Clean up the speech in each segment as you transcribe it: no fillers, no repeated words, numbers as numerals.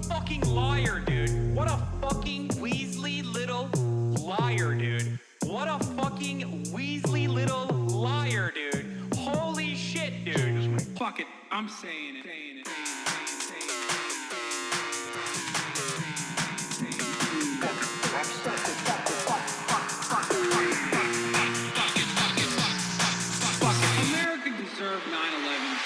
fucking liar, dude. What a fucking Weasley little liar, dude. What a fucking Weasley little liar, dude. Holy shit, dude. Fuck it. I'm saying it. America deserved 9/11.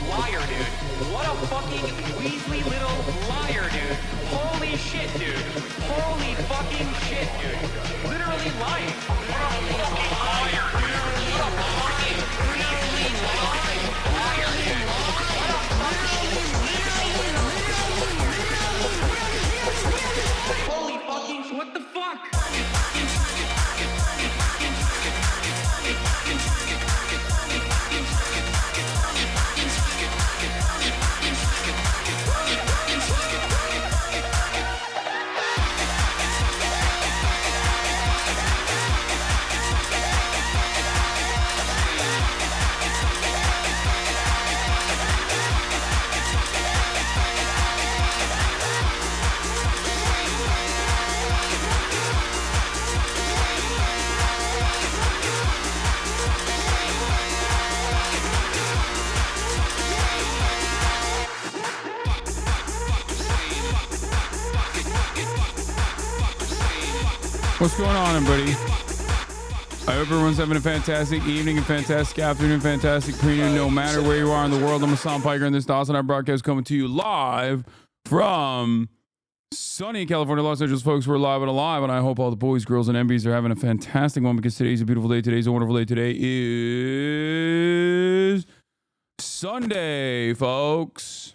Liar, dude. What a fucking Weasley little liar, dude. Holy shit, dude. Holy fucking shit, dude. Literally lying. What a fucking liar, dude. What a fucking Weasley liar, dude. What a fucking... Holy fucking... What the fuck? What's going on, everybody? I hope everyone's having a fantastic evening, a fantastic afternoon, fantastic pre-noon, no matter where you are in the world. I'm hasanpiker, and this is the HasanAbi broadcast coming to you live from sunny California, Los Angeles. Folks, we're live and alive, and I hope all the boys, girls, and MBs are having a fantastic one because today's a beautiful day. Today's a wonderful day. Today is Sunday, folks.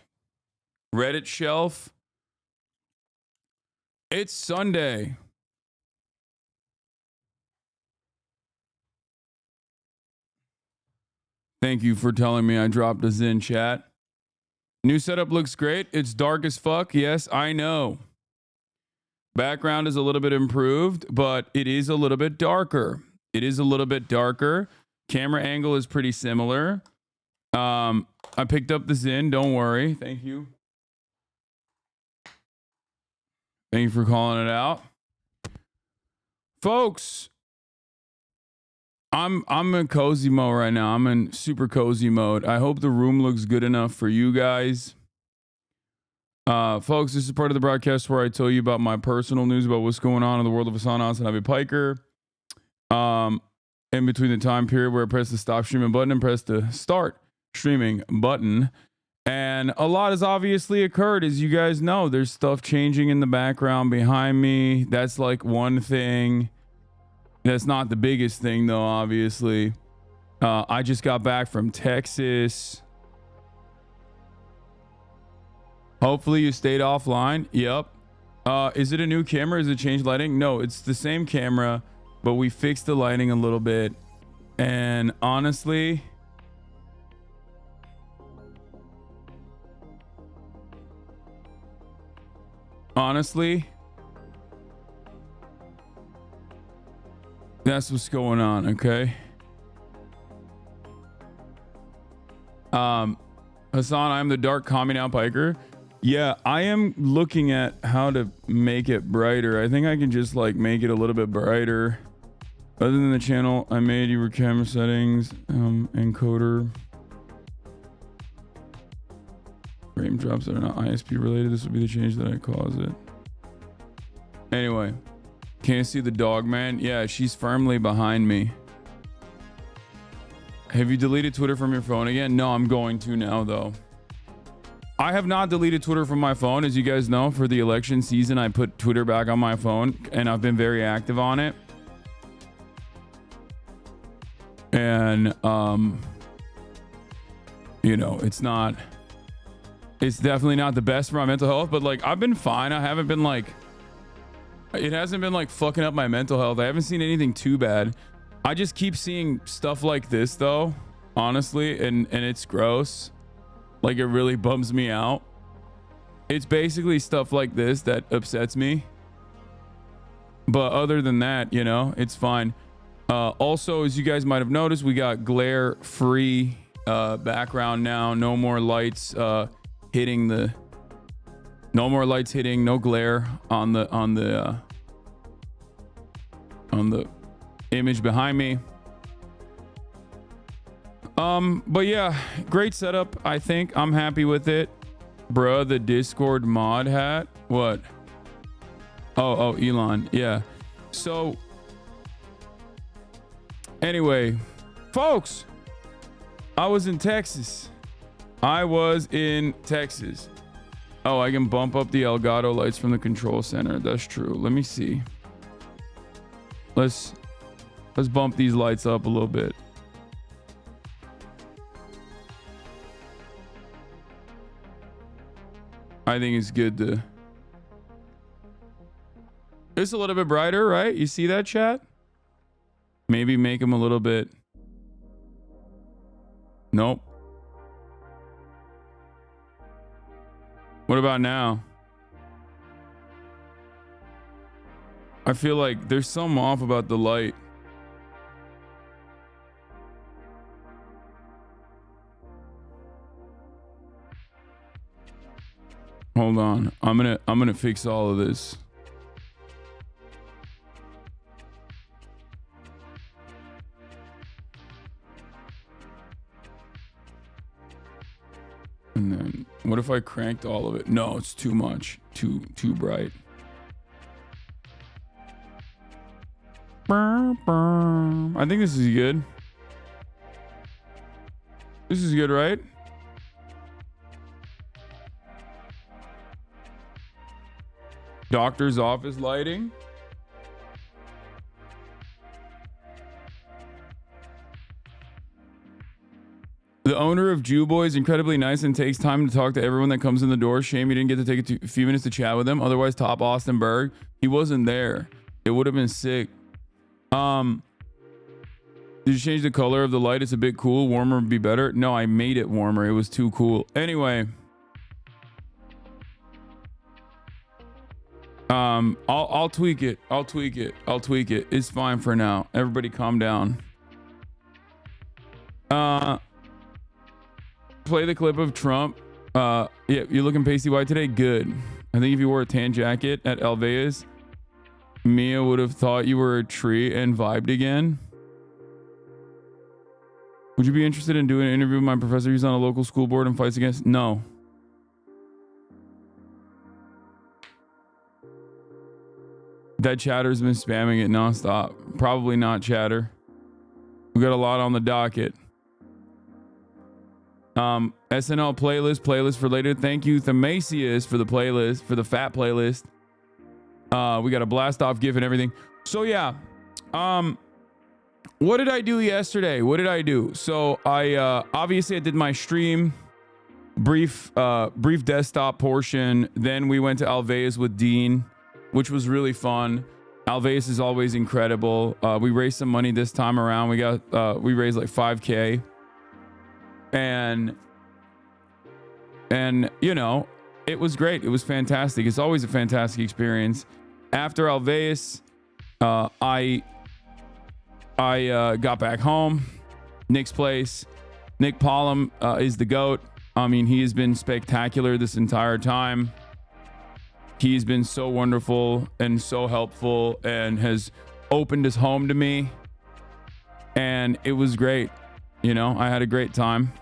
Reddit shelf. It's Sunday. Thank you for telling me I dropped a Zen chat. New setup looks great. It's dark as fuck. Yes, I know. Background is a little bit improved, but it is a little bit darker. It is a little bit darker. Camera angle is pretty similar. I picked up the Zen. Don't worry. Thank you. Thank you for calling it out. Folks, I'm in cozy mode right now. I'm in super cozy mode. I hope the room looks good enough for you guys. Folks, this is part of the broadcast where I tell you about my personal news about what's going on in the world of Hasan and ADPOCALYPSE. In between the time period where I press the stop streaming button and press the start streaming button. And a lot has obviously occurred. As you guys know, there's stuff changing in the background behind me. That's like one thing. That's not the biggest thing, though, obviously. I just got back from Texas. Hopefully you stayed offline. Yep. Is it a new camera? Is it changed lighting? No, it's the same camera, but we fixed the lighting a little bit. And honestly, that's what's going on, okay? Hasan, I'm the dark calming out piker. Yeah, I am looking at how to make it brighter. I think I can just like make it a little bit brighter. Other than the channel I made, you were camera settings, encoder. Frame drops that are not ISP related. This would be the change that I cause it. Anyway, Can't see the dog, man. Yeah, she's firmly behind me. Have you deleted Twitter from your phone again? No, I'm going to now, though. I have not deleted Twitter from my phone. As you guys know, for the election season, I put Twitter back on my phone, and I've been very active on it. And, you know, it's definitely not the best for my mental health, but like, I've been fine. I haven't been like, it hasn't been like fucking up my mental health. I haven't seen anything too bad. I just keep seeing stuff like this though, honestly, and it's gross. Like, it really bums me out. It's basically stuff like this that upsets me. But other than that, you know, it's fine. Also, as you guys might have noticed, we got glare free background now. No more lights hitting the, no more lights hitting, no glare on the image behind me. But yeah, great setup. I think I'm happy with it. Bruh, the Discord mod hat. What? Oh, Elon. Yeah. So anyway, folks, I was in Texas. Oh, I can bump up the Elgato lights from the control center. That's true. Let me see. Let's bump these lights up a little bit. I think it's good to, it's a little bit brighter, right? You see that, chat? Maybe make them a little bit. Nope. What about now? I feel like there's something off about the light. Hold on. I'm gonna fix all of this. And then what if I cranked all of it? No, it's too much. Too bright. I think this is good. This is good, right? Doctor's office lighting. The owner of Jew Boy is incredibly nice and takes time to talk to everyone that comes in the door. Shame you didn't get to take a few minutes to chat with him. Otherwise, top Austin Berg. He wasn't there. It would have been sick. Did you change the color of the light? It's a bit cool. Warmer would be better. No, I made it warmer. It was too cool. Anyway. I'll tweak it. I'll tweak it. It's fine for now. Everybody calm down. Play the clip of Trump. Yeah, you're looking pasty white today. Good. I think if you wore a tan jacket at Alvea's, Mia would have thought you were a tree and vibed again. Would you be interested in doing an interview with my professor who's on a local school board and fights against? No. That chatter's been spamming it nonstop. Probably not chatter. We got a lot on the docket. SNL playlist for later. Thank you, Themasius, for the playlist, for the fat playlist. We got a blast off gif and everything. So yeah. What did I do yesterday? What did I do? So I obviously I did my stream, brief desktop portion. Then we went to Alvea's with Dean, which was really fun. Alvea's is always incredible. We raised some money this time around. We raised like 5K. And you know, it was great. It was fantastic. It's always a fantastic experience. After Alvea's, I got back home. Nick's place. Nick Pollum is the GOAT. I mean, he has been spectacular this entire time. He's been so wonderful and so helpful and has opened his home to me. And it was great. You know, I had a great time.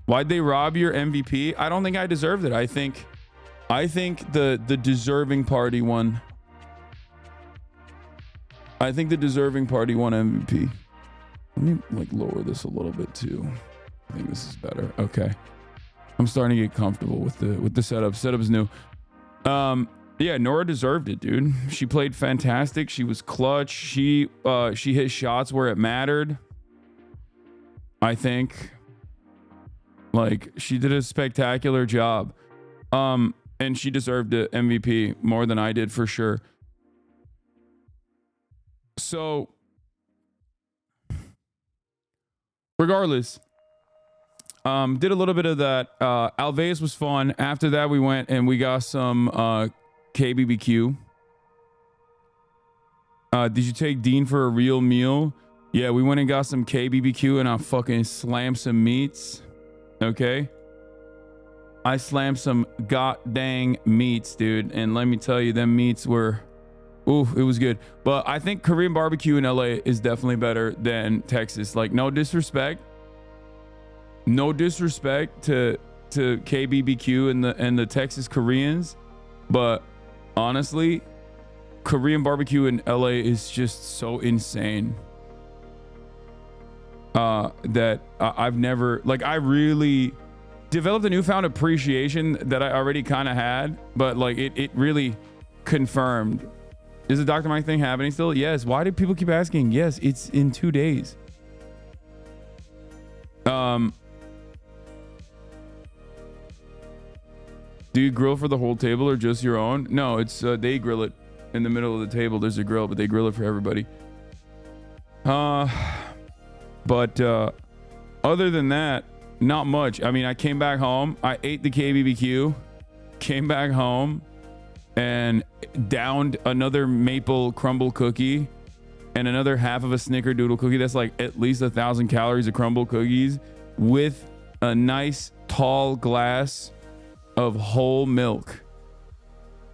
Why'd they rob your MVP? I don't think I deserved it. I think the deserving party won. I think the deserving party won MVP. Let me like lower this a little bit too. I think this is better. Okay. I'm starting to get comfortable with the setup. Setup is new. Yeah, Nora deserved it, dude. She played fantastic. She was clutch. She hit shots where it mattered. I think. Like, she did a spectacular job. And she deserved the MVP more than I did for sure. So regardless, did a little bit of that. Alveus was fun. After that, we went and we got some KBBQ. Did you take Dean for a real meal? Yeah, we went and got some KBBQ and I fucking slammed some meats. Okay. I slammed some god dang meats, dude. And let me tell you, them meats were, ooh, it was good. But I think Korean barbecue in LA is definitely better than Texas. Like, no disrespect. No disrespect to KBBQ and the Texas Koreans. But honestly, Korean barbecue in LA is just so insane. That I've never, like, I really developed a newfound appreciation that I already kind of had, but like it really confirmed. Is the Dr. Mike thing happening still? Yes. Why do people keep asking? Yes, it's in 2 days. Do you grill for the whole table or just your own? No, it's they grill it in the middle of the table. There's a grill, but they grill it for everybody. But other than that, not much. I mean, I came back home. I ate the KBBQ, came back home, and downed another maple crumble cookie and another half of a snickerdoodle cookie. That's like at least 1,000 calories of crumble cookies with a nice tall glass of whole milk.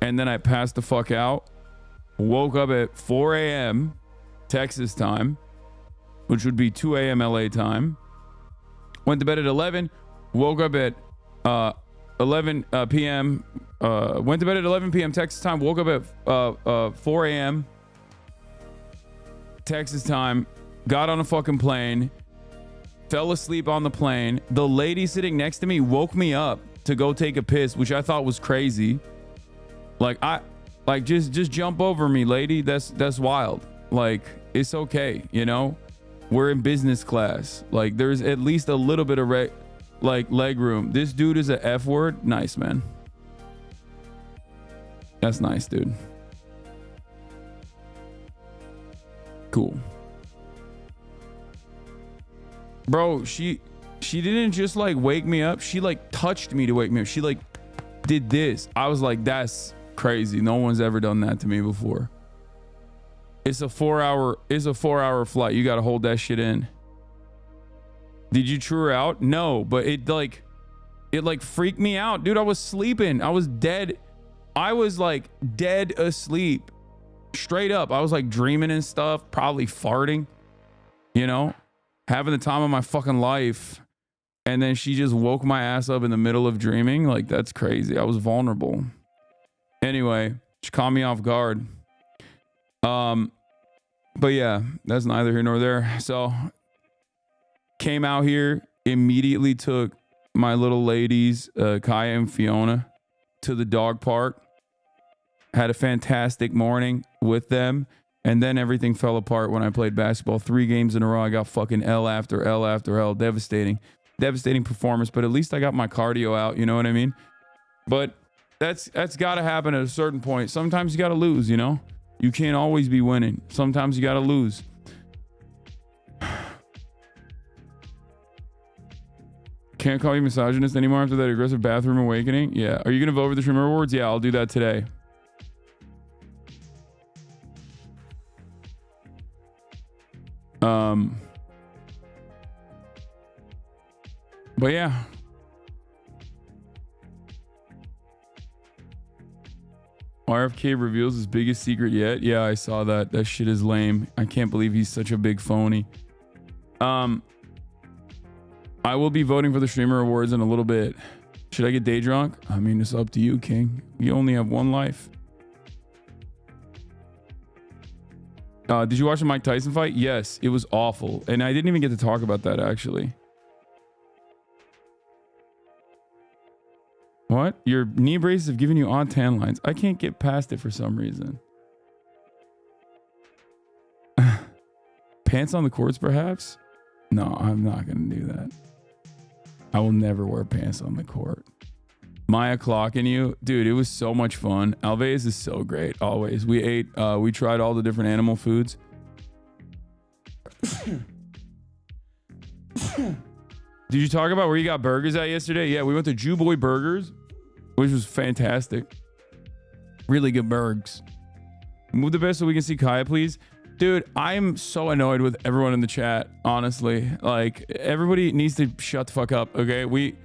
And then I passed the fuck out. Woke up at 4 a.m. Texas time, which would be 2 a.m. LA time. Went to bed at 11. Woke up at 11 p.m. Went to bed at 11 p.m. Texas time. Woke up at 4 a.m. Texas time. Got on a fucking plane. Fell asleep on the plane. The lady sitting next to me woke me up to go take a piss, which I thought was crazy. Like, just jump over me, lady. That's wild. Like, it's okay, you know? We're in business class. Like, there's at least a little bit of leg room. This dude is a F word. Nice, man. That's nice, dude. Cool. Bro, she didn't just like wake me up. She like touched me to wake me up. She like did this. I was like, that's crazy. No one's ever done that to me before. It's a 4-hour flight. You got to hold that shit in. Did you true her out? No, but it freaked me out, dude. I was sleeping. I was dead. I was like dead asleep, straight up. I was like dreaming and stuff, probably farting, you know, having the time of my fucking life. And then she just woke my ass up in the middle of dreaming. Like, that's crazy. I was vulnerable. Anyway, she caught me off guard. But yeah, that's neither here nor there. So came out here, immediately took my little ladies, Kaya and Fiona, to the dog park. Had a fantastic morning with them. And then everything fell apart when I played basketball. 3 games in a row. I got fucking L after L after L. Devastating performance. But at least I got my cardio out. You know what I mean? But that's got to happen at a certain point. Sometimes you got to lose, you know? You can't always be winning. Sometimes you got to lose. Can't call you misogynist anymore after that aggressive bathroom awakening. Yeah. Are you going to vote for the Streamer Awards? Yeah, I'll do that today. But yeah. RFK reveals his biggest secret yet. Yeah, I saw that. That shit is lame. I can't believe he's such a big phony. I will be voting for the Streamer Awards in a little bit. Should I get day drunk? I mean, it's up to you, King. You only have one life. Did you watch the Mike Tyson fight? Yes, it was awful. And I didn't even get to talk about that, actually. What? Your knee braces have given you odd tan lines. I can't get past it for some reason. Pants on the courts, perhaps? No, I'm not going to do that. I will never wear pants on the court. Maya clocking you. Dude, it was so much fun. Alves is so great, always. We tried all the different animal foods. Did you talk about where you got burgers at yesterday? Yeah, we went to Jew Boy Burgers, which was fantastic. Really good burgers. Move the best so we can see Kaya, please. Dude, I'm so annoyed with everyone in the chat, honestly. Like, everybody needs to shut the fuck up, okay? We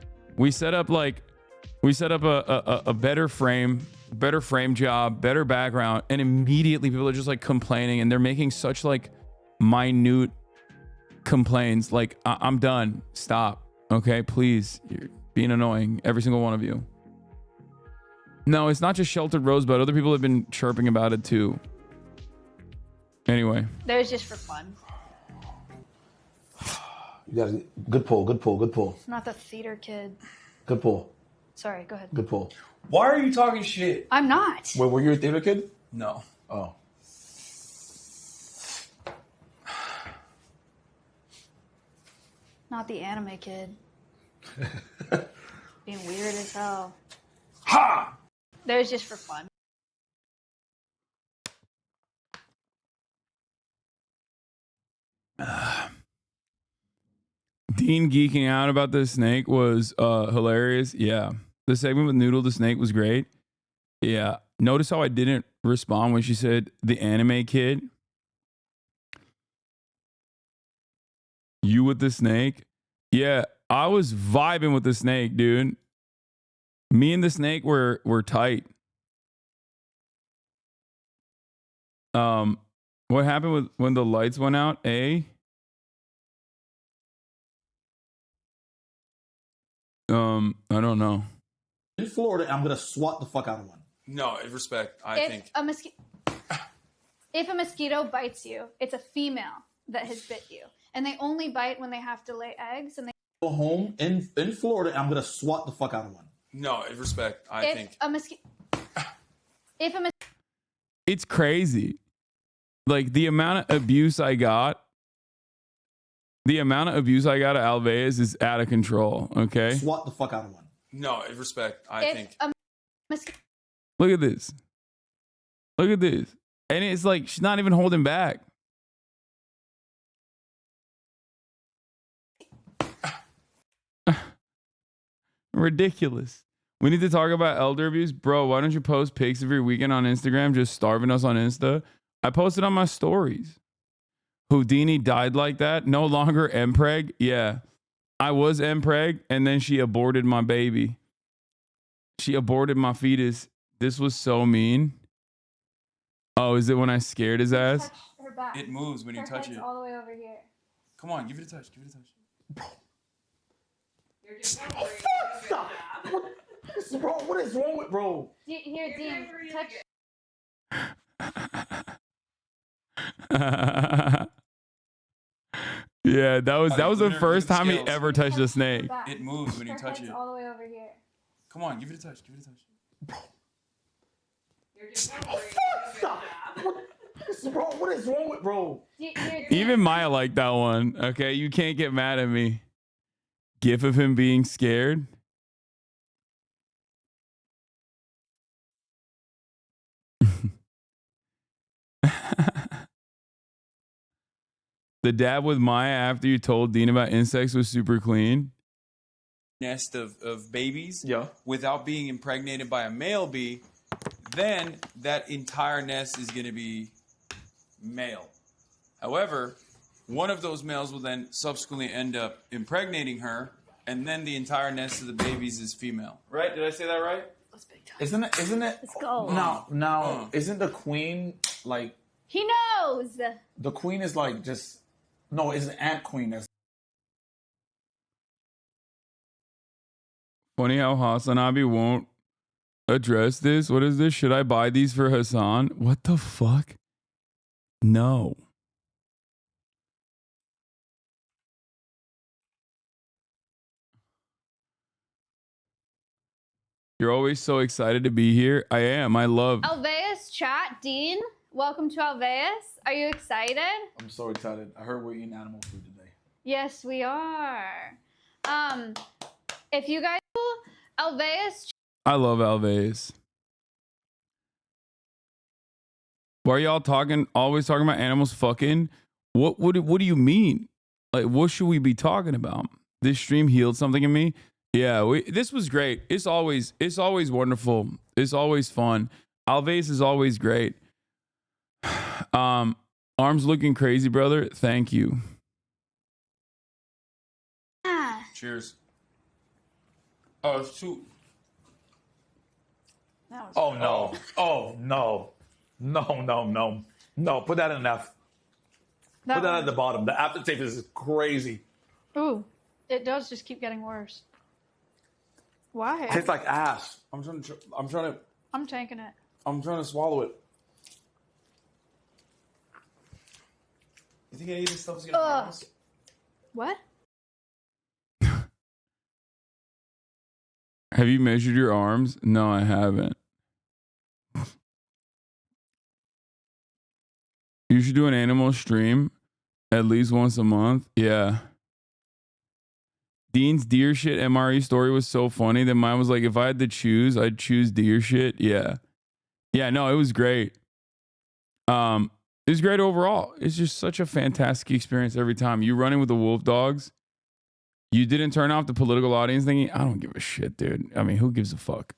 set up a better frame job, better background, and immediately people are just like complaining, and they're making such like minute complaints. Like, I'm done. Stop. Okay, please. You're being annoying, every single one of you. No, it's not just Sheltered Rosebud. Other people have been chirping about it too. Anyway. That was just for fun. You got a good pull, good pull, good pull. It's not the theater kid. Good pull. Sorry, go ahead. Good pull. Why are you talking shit? I'm not. Wait, were you a theater kid? No. Oh. Not the anime kid. Being weird as hell. Ha! That was just for fun. Dean geeking out about the snake was hilarious. Yeah. The segment with Noodle the snake was great. Yeah. Notice how I didn't respond when she said the anime kid. You with the snake? Yeah, I was vibing with the snake, dude. Me and the snake were tight. What happened with when the lights went out? I don't know. In Florida, I'm gonna swat the fuck out of one. No, respect. I think. If a mosquito bites you, it's a female that has bit you. And they only bite when they have to lay eggs. And they Go home in Florida, I'm gonna swat the fuck out of one. No, respect. I think. It's crazy. Like the amount of abuse I got at Alves is out of control. Okay. Swat the fuck out of one. No, respect. I think. Look at this. Look at this. And it's like she's not even holding back. Ridiculous. We need to talk about elder abuse. Bro, why don't you post pics of your weekend on Instagram just starving us on Insta? I posted on my stories. Houdini died like that. No longer MPreg. Yeah. I was MPreg and then she aborted my baby. She aborted my fetus. This was so mean. Oh, is it when I scared his ass? touch her back. It moves when you touch it. All the way over here. Come on, give it a touch. Give it a touch. Stop! What is wrong with bro? Here, Dean, touch. Yeah, that was the first time he ever touched a snake. It moves when you touch it. All the way over here. Come on, give it a touch. Give it a touch. Stop! What is wrong with bro? Here, Even Maya liked that one. Okay, you can't get mad at me. GIF of him being scared. The dab with Maya after you told Dean about insects was super clean. Nest of babies. Yeah. Without being impregnated by a male bee, then that entire nest is going to be male. However, one of those males will then subsequently end up impregnating her, and then the entire nest of the babies is female. Right? Did I say that right? Isn't it? Let's go. Now, isn't the queen like? He knows. The queen is like just. No, it's an ant queen. That's Funny how HasanAbi won't address this. What is this? Should I buy these for Hasan? What the fuck? No. You're always so excited to be here. I am. I love. Alveus chat, Dean. Welcome to Alveus. Are you excited? I'm so excited. I heard we're eating animal food today. Yes, we are. If you guys, Alveus. I love Alves. Why are y'all always talking about animals fucking? What do you mean? Like, what should we be talking about? This stream healed something in me. Yeah, this was great. It's always wonderful. It's always fun. Alves is always great. Arms looking crazy, brother. Thank you. Cheers. Oh, it's too. Oh no. Oh no. No. Put that in F. Put that at the bottom. The aftertaste is crazy. Ooh, it does just keep getting worse. Why? Tastes like ass. I'm taking it. I'm trying to swallow it. You think any of this stuff is gonna harm us? What? Have you measured your arms? No, I haven't. You should do an animal stream at least once a month. Yeah. Dean's deer shit MRE story was so funny that mine was like, if I had to choose, I'd choose deer shit. Yeah. Yeah, no, it was great. It was great overall. It's just such a fantastic experience every time. You running with the wolf dogs. You didn't turn off the political audience thingy. I don't give a shit, dude. I mean, who gives a fuck?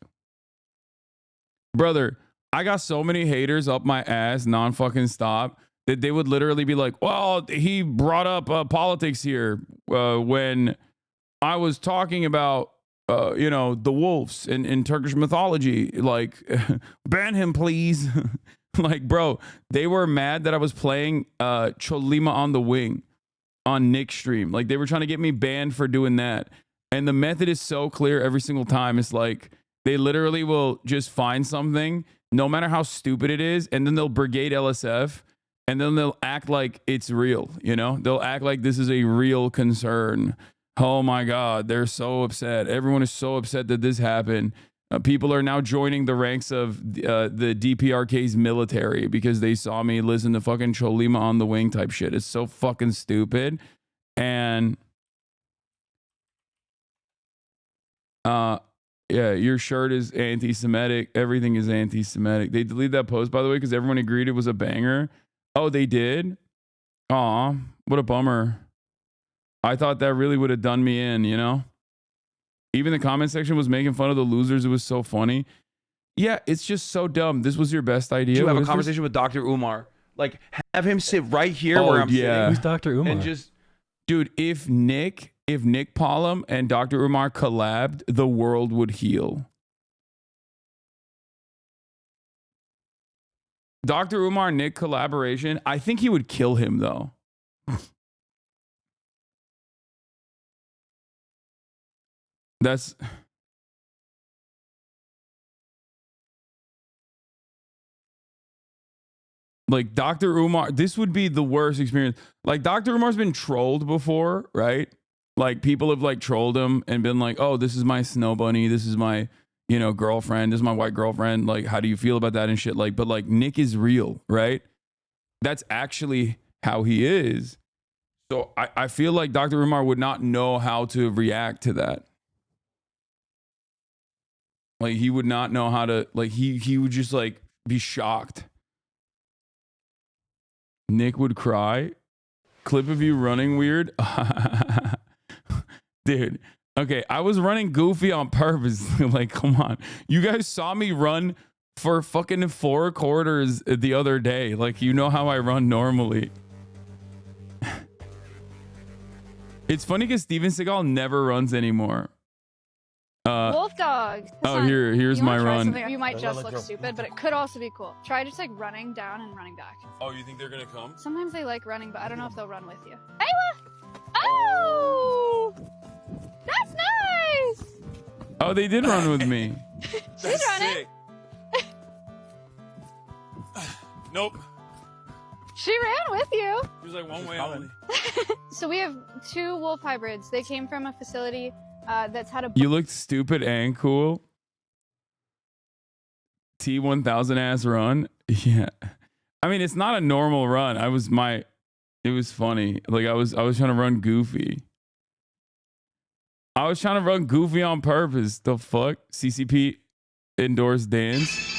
Brother, I got so many haters up my ass, non-fucking stop, that they would literally be like, well, he brought up politics here when I was talking about, the wolves in Turkish mythology. Like, ban him, please. Like, bro, they were mad that I was playing Cholima on the Wing on Nick's stream. Like, they were trying to get me banned for doing that. And the method is so clear every single time. It's like, they literally will just find something, no matter how stupid it is, and then they'll brigade LSF, and then they'll act like it's real, They'll act like this is a real concern. Oh my God, they're so upset. Everyone is so upset that this happened. People are now joining the ranks of the DPRK's military because they saw me listen to fucking Cholima on the Wing type shit. It's so fucking stupid. And yeah, your shirt is anti-Semitic. Everything is anti-Semitic. They deleted that post, by the way, because everyone agreed it was a banger. Oh, they did? Aw, what a bummer. I thought that really would have done me in, Even the comment section was making fun of the losers. It was so funny. Yeah, it's just so dumb. This was your best idea. You have a conversation with Dr. Umar. Like, have him sit right here where I'm sitting. Who's Dr. Umar? And just, dude, if Nick Pollum and Dr. Umar collabed, the world would heal. Dr. Umar Nick collaboration, I think he would kill him though. That's like Dr. Umar. This would be the worst experience. Like Dr. Umar's been trolled before, right? Like people have like trolled him and been like, "Oh, this is my snow bunny. This is my, girlfriend. This is my white girlfriend. Like, how do you feel about that and shit?" Like, but like Nick is real, right? That's actually how he is. So I feel like Dr. Umar would not know how to react to that. Like he would not know how to, like he would just like be shocked. Nick would cry. Clip of you running weird. Dude, okay, I was running goofy on purpose. Like, come on. You guys saw me run for fucking 4 quarters the other day. Like, you know how I run normally. It's funny because Steven Seagal never runs anymore. Wolf dog. Oh, here's my run. You might just look stupid, but it could also be cool. Try just like running down and running back. Oh, you think they're gonna come? Sometimes they like running, but I don't know if they'll run with you. Ayla! Oh! That's nice! Oh, they did run with me. She's running. Sick. Nope. She ran with you. She was like one way only. So we have 2 wolf hybrids. They came from a facility that's had a. You looked stupid and cool. T1000 ass run. Yeah. I mean, it's not a normal run. It was funny. Like I was trying to run goofy. I was trying to run goofy on purpose. The fuck? CCP endorsed dance.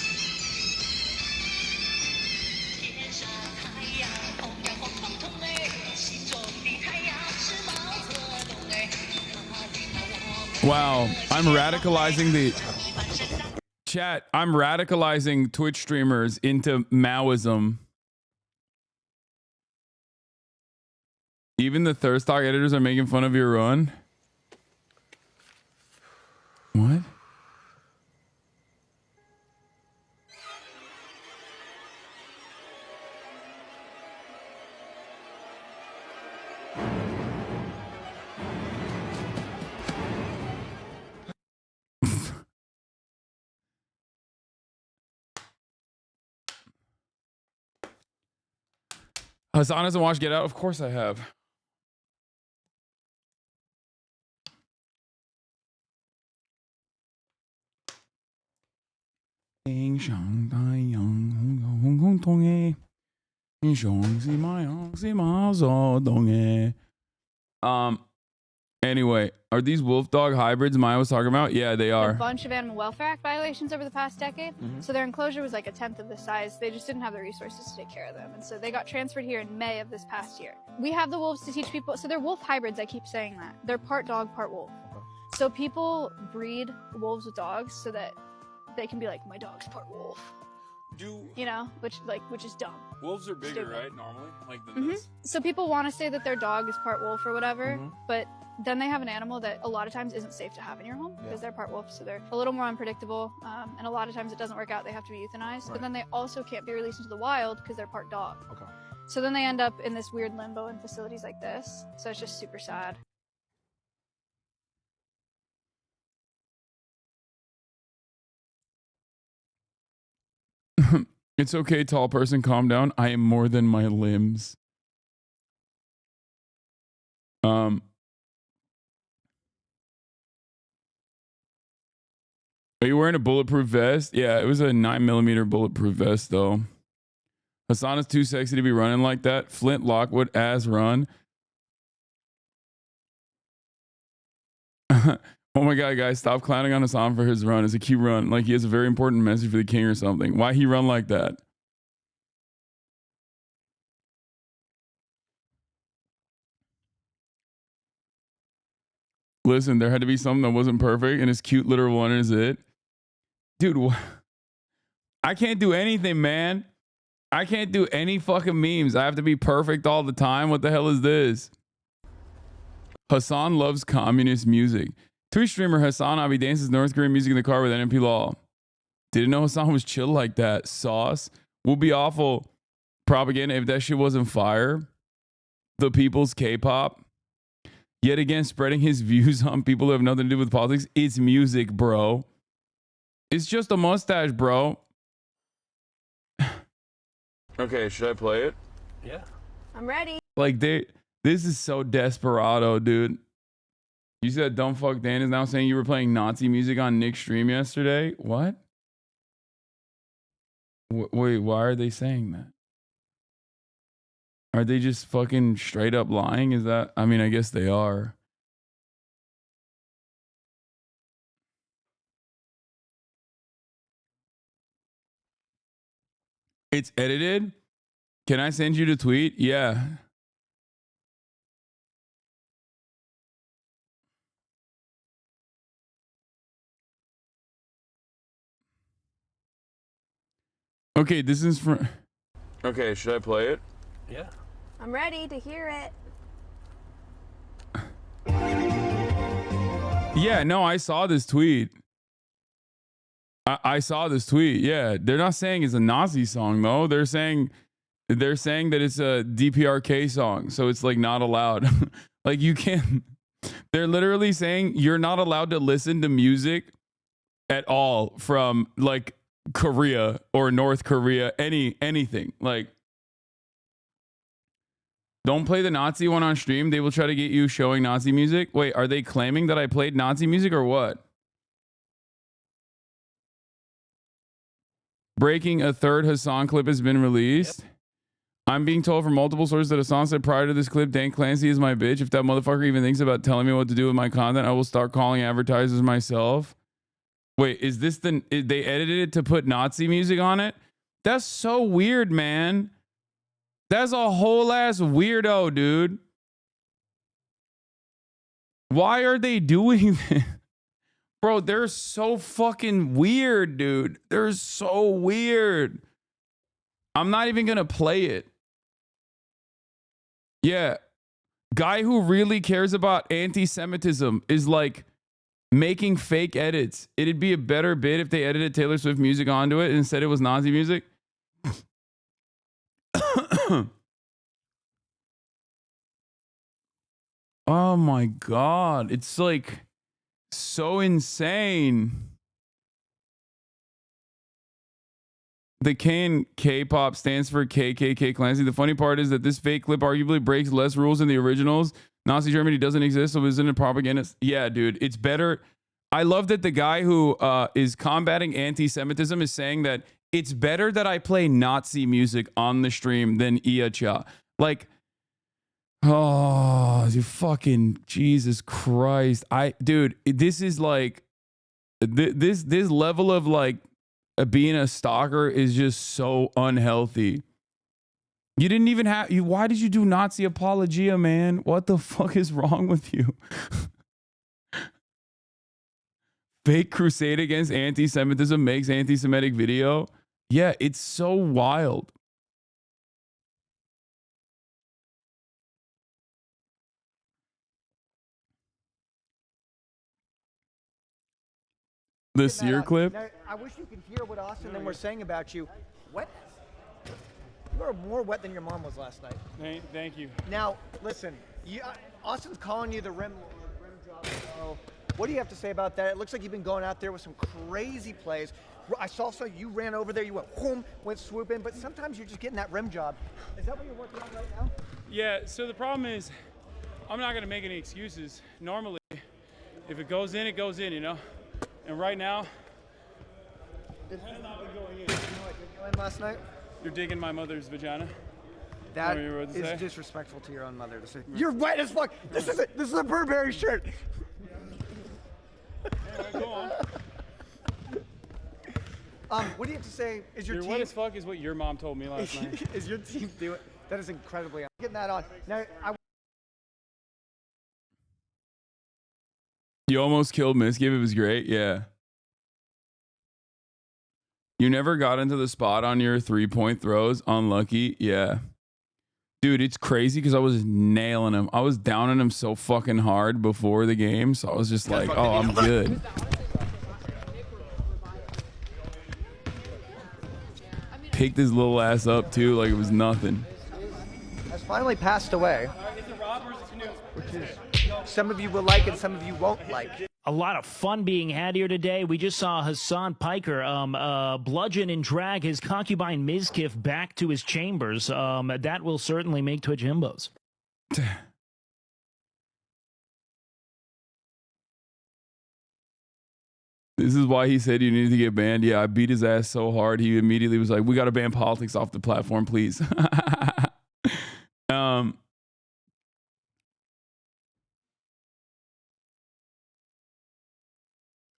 Wow, I'm radicalizing the chat. I'm radicalizing Twitch streamers into Maoism. Even the thirst talk editors are making fun of your run. What? Hasan hasn't watched Get Out? Of course I have. Anyway, are these wolf dog hybrids Maya was talking about? Yeah, they A are. bunch of Animal Welfare Act violations over the past decade. So their enclosure was like a 10th of the size. They just didn't have the resources to take care of them. And so they got transferred here in May of this past year. We have the wolves to teach people. So they're wolf hybrids. I keep saying that. They're part dog, part wolf. So people breed wolves with dogs so that they can be like, my dog's part wolf. You know, which is dumb. Wolves are bigger, Stupid. right? Normally, like than this. So people want to say that their dog is part wolf or whatever, but then they have an animal that a lot of times isn't safe to have in your home because they're part wolf, so they're a little more unpredictable, and a lot of times it doesn't work out. They have to be euthanized, but then they also can't be released into the wild because they're part dog. Okay. So then they end up in this weird limbo in facilities like this. So it's just super sad. It's okay, tall person, calm down. I am more than my limbs. Are you wearing a bulletproof vest? Yeah, it was a 9mm bulletproof vest though. Hasan is too sexy to be running like that. Flint Lockwood ass run. Oh my god, guys, stop clowning on Hasan for his run. It's a cute run. Like he has a very important message for the king or something. Why he run like that? Listen, there had to be something that wasn't perfect, and his cute little one is it. Dude, I can't do anything, man. I can't do any fucking memes. I have to be perfect all the time. What the hell is this? Hasan loves communist music. Twitch streamer HasanAbi dances North Korean music in the car with NMP Law. Didn't know Hasan was chill like that. Sauce will be awful propaganda if that shit wasn't fire. The people's K-pop. Yet again, spreading his views on people who have nothing to do with politics. It's music, bro. It's just a mustache, bro. Okay, should I play it? Yeah. I'm ready. Like, this is so desperado, dude. You said Don't Fuck Dan is now saying you were playing Nazi music on Nick's stream yesterday. What? Wait, why are they saying that? Are they just fucking straight up lying? Is that, I mean, I guess they are. It's edited? Can I send you the tweet? Yeah. Okay, this is from... Okay, should I play it? Yeah. I'm ready to hear it. Yeah, no, I saw this tweet. I saw this tweet. Yeah, they're not saying it's a Nazi song though. They're saying that it's a DPRK song, so it's like not allowed. Like you can't. They're literally saying you're not allowed to listen to music at all from like Korea or North Korea, anything. Like Don't play the Nazi one on stream. They will try to get you showing Nazi music. Wait, are they claiming that I played Nazi music or what? Breaking, a third Hasan clip has been released. Yep. I'm being told from multiple sources that Hasan said prior to this clip, Dan Clancy is my bitch. If that motherfucker even thinks about telling me what to do with my content, I will start calling advertisers myself. Wait, is this they edited it to put Nazi music on it? That's so weird, man. That's a whole ass weirdo, dude. Why are they doing this? Bro, they're so fucking weird, dude. They're so weird. I'm not even gonna play it. Yeah. Guy who really cares about anti-Semitism is like making fake edits. It'd be a better bit if they edited Taylor Swift music onto it and instead it was Nazi music. Oh my God. It's like so insane. The K in K-pop stands for KKK Clancy. The funny part is that this fake clip arguably breaks less rules than the originals. Nazi Germany doesn't exist, so isn't it propaganda? Yeah, dude, it's better. I love that the guy who is combating anti-Semitism is saying that it's better that I play Nazi music on the stream than Iacha. Like, oh, you fucking Jesus Christ. Dude, this is like, this level of like, being a stalker is just so unhealthy. You didn't even have why did you do Nazi apologia, man? What the fuck is wrong with you? Fake crusade against anti-Semitism makes anti-Semitic video. Yeah, it's so wild. The Sear clip? Now, I wish you could hear what Austin and them were saying about you. What? You are more wet than your mom was last night. Thank you. Now, listen, Austin's calling you the rim job. So what do you have to say about that? It looks like you've been going out there with some crazy plays. I saw you ran over there, you went whoom, went swooping, but sometimes you're just getting that rim job. Is that what you're working on right now? Yeah, so the problem is I'm not going to make any excuses. Normally, if it goes in, it goes in, you know? And right now, it has not been going in. You know what you're doing last night? You're digging my mother's vagina? That is disrespectful to your own mother to say. You're wet as fuck. This is a Burberry shirt. Anyway, go on. What do you have to say? Is your You're team wet as fuck is what your mom told me last night. Is your team doing? That is incredibly. I'm getting that on now. You almost killed Misgive. It was great. Yeah. You never got into the spot on your 3-point throws. Unlucky. Yeah. Dude, it's crazy because I was nailing him. I was downing him so fucking hard before the game. So I was just like, oh, I'm good. Picked his little ass up too like it was nothing. Has finally passed away. Which is some of you will like and some of you won't like. A lot of fun being had here today. We just saw HasanPiker bludgeon and drag his concubine Mizkif back to his chambers. That will certainly make Twitch himbos. This is why he said you needed to get banned. Yeah, I beat his ass so hard. He immediately was like, we got to ban politics off the platform, please.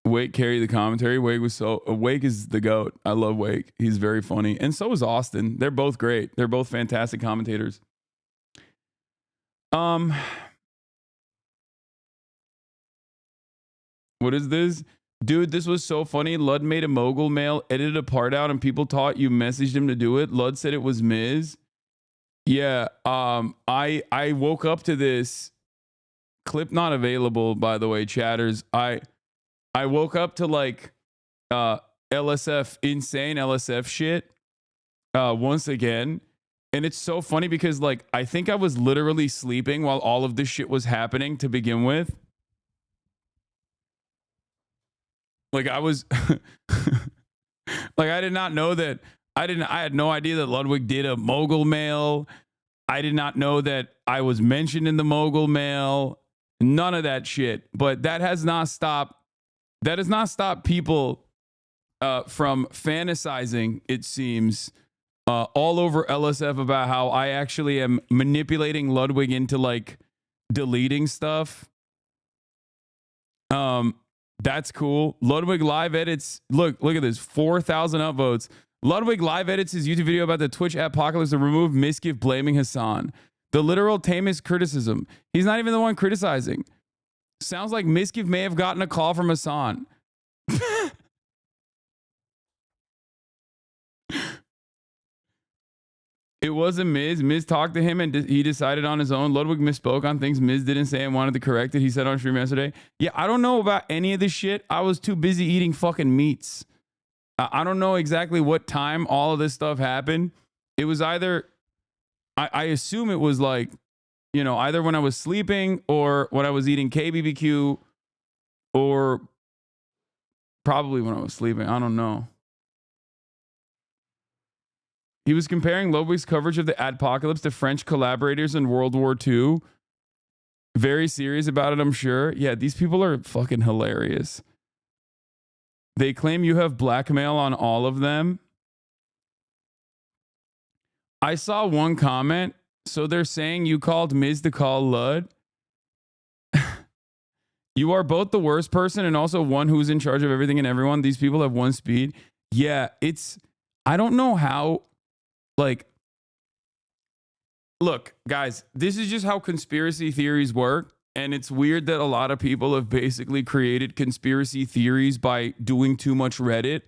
Wake carried the commentary. Wake is the GOAT. I love Wake. He's very funny. And so is Austin. They're both great. They're both fantastic commentators. What is this? Dude, this was so funny. Lud made a mogul mail, edited a part out, and people thought you messaged him to do it. Lud said it was Miz. Yeah, I woke up to this clip, not available, by the way, chatters. I woke up to like LSF, insane LSF shit once again. And it's so funny because like I think I was literally sleeping while all of this shit was happening to begin with. Like I was like I did not know that I had no idea that Ludwig did a mogul mail. I did not know that I was mentioned in the mogul mail. None of that shit. But that has not stopped. That has not stopped people from fantasizing, it seems, all over LSF about how I actually am manipulating Ludwig into like deleting stuff. That's cool. Ludwig live edits. Look at this. 4,000 upvotes. Ludwig live edits his YouTube video about the Twitch apocalypse to remove Misgift blaming Hasan. The literal tamest criticism. He's not even the one criticizing. Sounds like Misgift may have gotten a call from Hasan. It wasn't Miz. Miz talked to him and he decided on his own. Ludwig misspoke on things Miz didn't say and wanted to correct it. He said on stream yesterday. Yeah, I don't know about any of this shit. I was too busy eating fucking meats. I don't know exactly what time all of this stuff happened. It was either, I assume it was like, you know, either when I was sleeping or when I was eating KBBQ or probably when I was sleeping. I don't know. He was comparing Ludwig's coverage of the ADPOCALYPSE to French collaborators in World War II. Very serious about it, I'm sure. Yeah, these people are fucking hilarious. They claim you have blackmail on all of them. I saw one comment. So they're saying you called Miz to call Lud. You are both the worst person and also one who's in charge of everything and everyone. These people have one speed. Yeah, I don't know how. Like, look, guys, this is just how conspiracy theories work. And it's weird that a lot of people have basically created conspiracy theories by doing too much Reddit.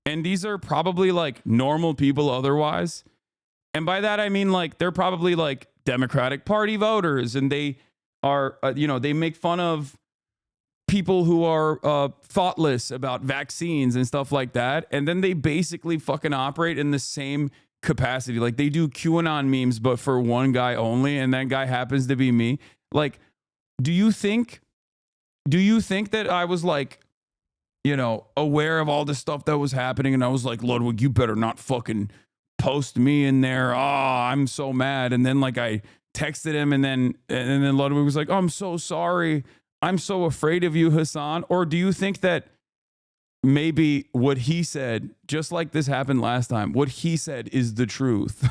And these are probably like normal people otherwise. And by that, I mean, like, they're probably like Democratic Party voters and they are, they make fun of people who are thoughtless about vaccines and stuff like that. And then they basically fucking operate in the same capacity. Like they do QAnon memes, but for one guy only, and that guy happens to be me. Like, do you think that I was like, aware of all the stuff that was happening and I was like, Ludwig, you better not fucking post me in there. Oh, I'm so mad. And then like I texted him and then Ludwig was like, oh, I'm so sorry. I'm so afraid of you, Hasan. Or do you think that maybe what he said, just like this happened last time, what he said is the truth?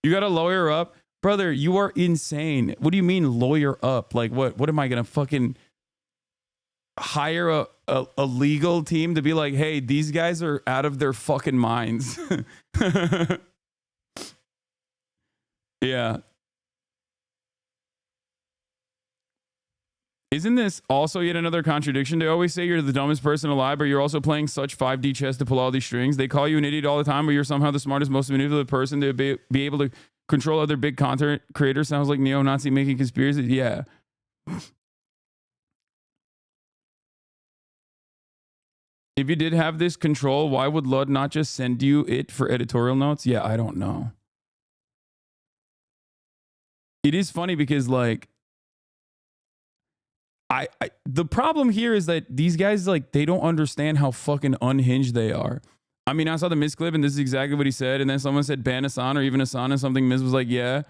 You got to lawyer up? Brother, you are insane. What do you mean lawyer up? Like what am I going to fucking hire a legal team to be like, hey, these guys are out of their fucking minds? Yeah. Isn't this also yet another contradiction? They always say you're the dumbest person alive, but you're also playing such 5D chess to pull all these strings. They call you an idiot all the time, but you're somehow the smartest, most manipulative person to be able to control other big content creators. Sounds like neo-Nazi making conspiracies. Yeah. If you did have this control, why would Lud not just send you it for editorial notes? Yeah, I don't know. It is funny because like, the problem here is that these guys, like, they don't understand how fucking unhinged they are. I mean, I saw the Miz clip and this is exactly what he said. And then someone said ban Hasan or even Hasan and something. Miz was like, yeah.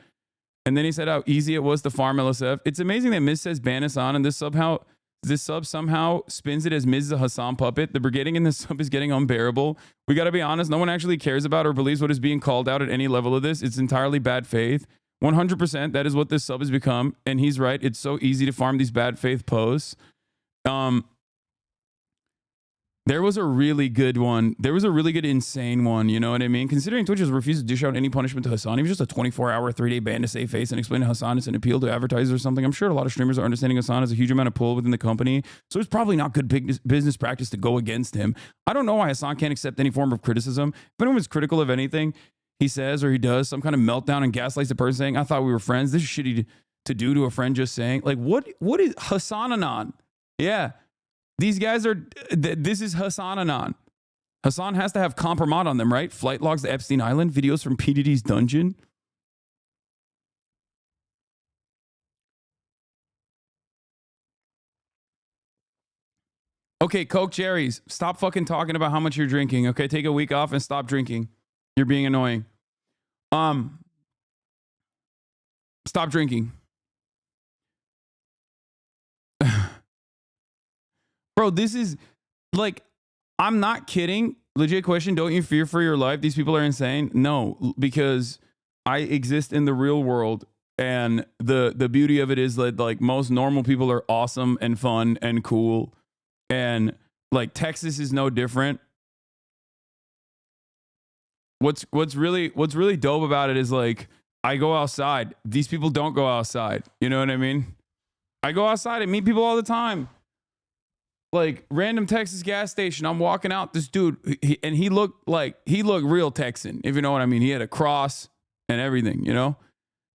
And then he said how easy it was to farm LSF. It's amazing that Miz says ban Hasan and this sub somehow spins it as Miz is a Hasan puppet. The brigading in this sub is getting unbearable. We got to be honest. No one actually cares about or believes what is being called out at any level of this. It's entirely bad faith. 100%, that is what this sub has become. And he's right. It's so easy to farm these bad faith posts. There was a really good one. There was a really good insane one. You know what I mean? Considering Twitch has refused to dish out any punishment to Hasan, he was just a 24-hour, 3-day ban to save face and explain to Hasan it's an appeal to advertisers or something. I'm sure a lot of streamers are understanding Hasan has a huge amount of pull within the company. So it's probably not good business practice to go against him. I don't know why Hasan can't accept any form of criticism. If anyone's critical of anything he says or he does, some kind of meltdown and gaslights the person saying, I thought we were friends. This is shitty to do to a friend just saying. Like, what is HasanAnon? Yeah. These guys are, this is HasanAnon. Hasan has to have compromat on them, right? Flight logs to Epstein Island, videos from PDD's dungeon. Okay, Coke Cherries, stop fucking talking about how much you're drinking, okay? Take a week off and stop drinking. You're being annoying. Stop drinking. Bro, this is like, I'm not kidding. Legit question. Don't you fear for your life? These people are insane. No, because I exist in the real world. And the beauty of it is that like most normal people are awesome and fun and cool. And like Texas is no different. What's really dope about it is like I go outside. These people don't go outside. You know what I mean? I go outside and meet people all the time. Like random Texas gas station. I'm walking out. This dude, he looked real Texan, if you know what I mean. He had a cross and everything, you know?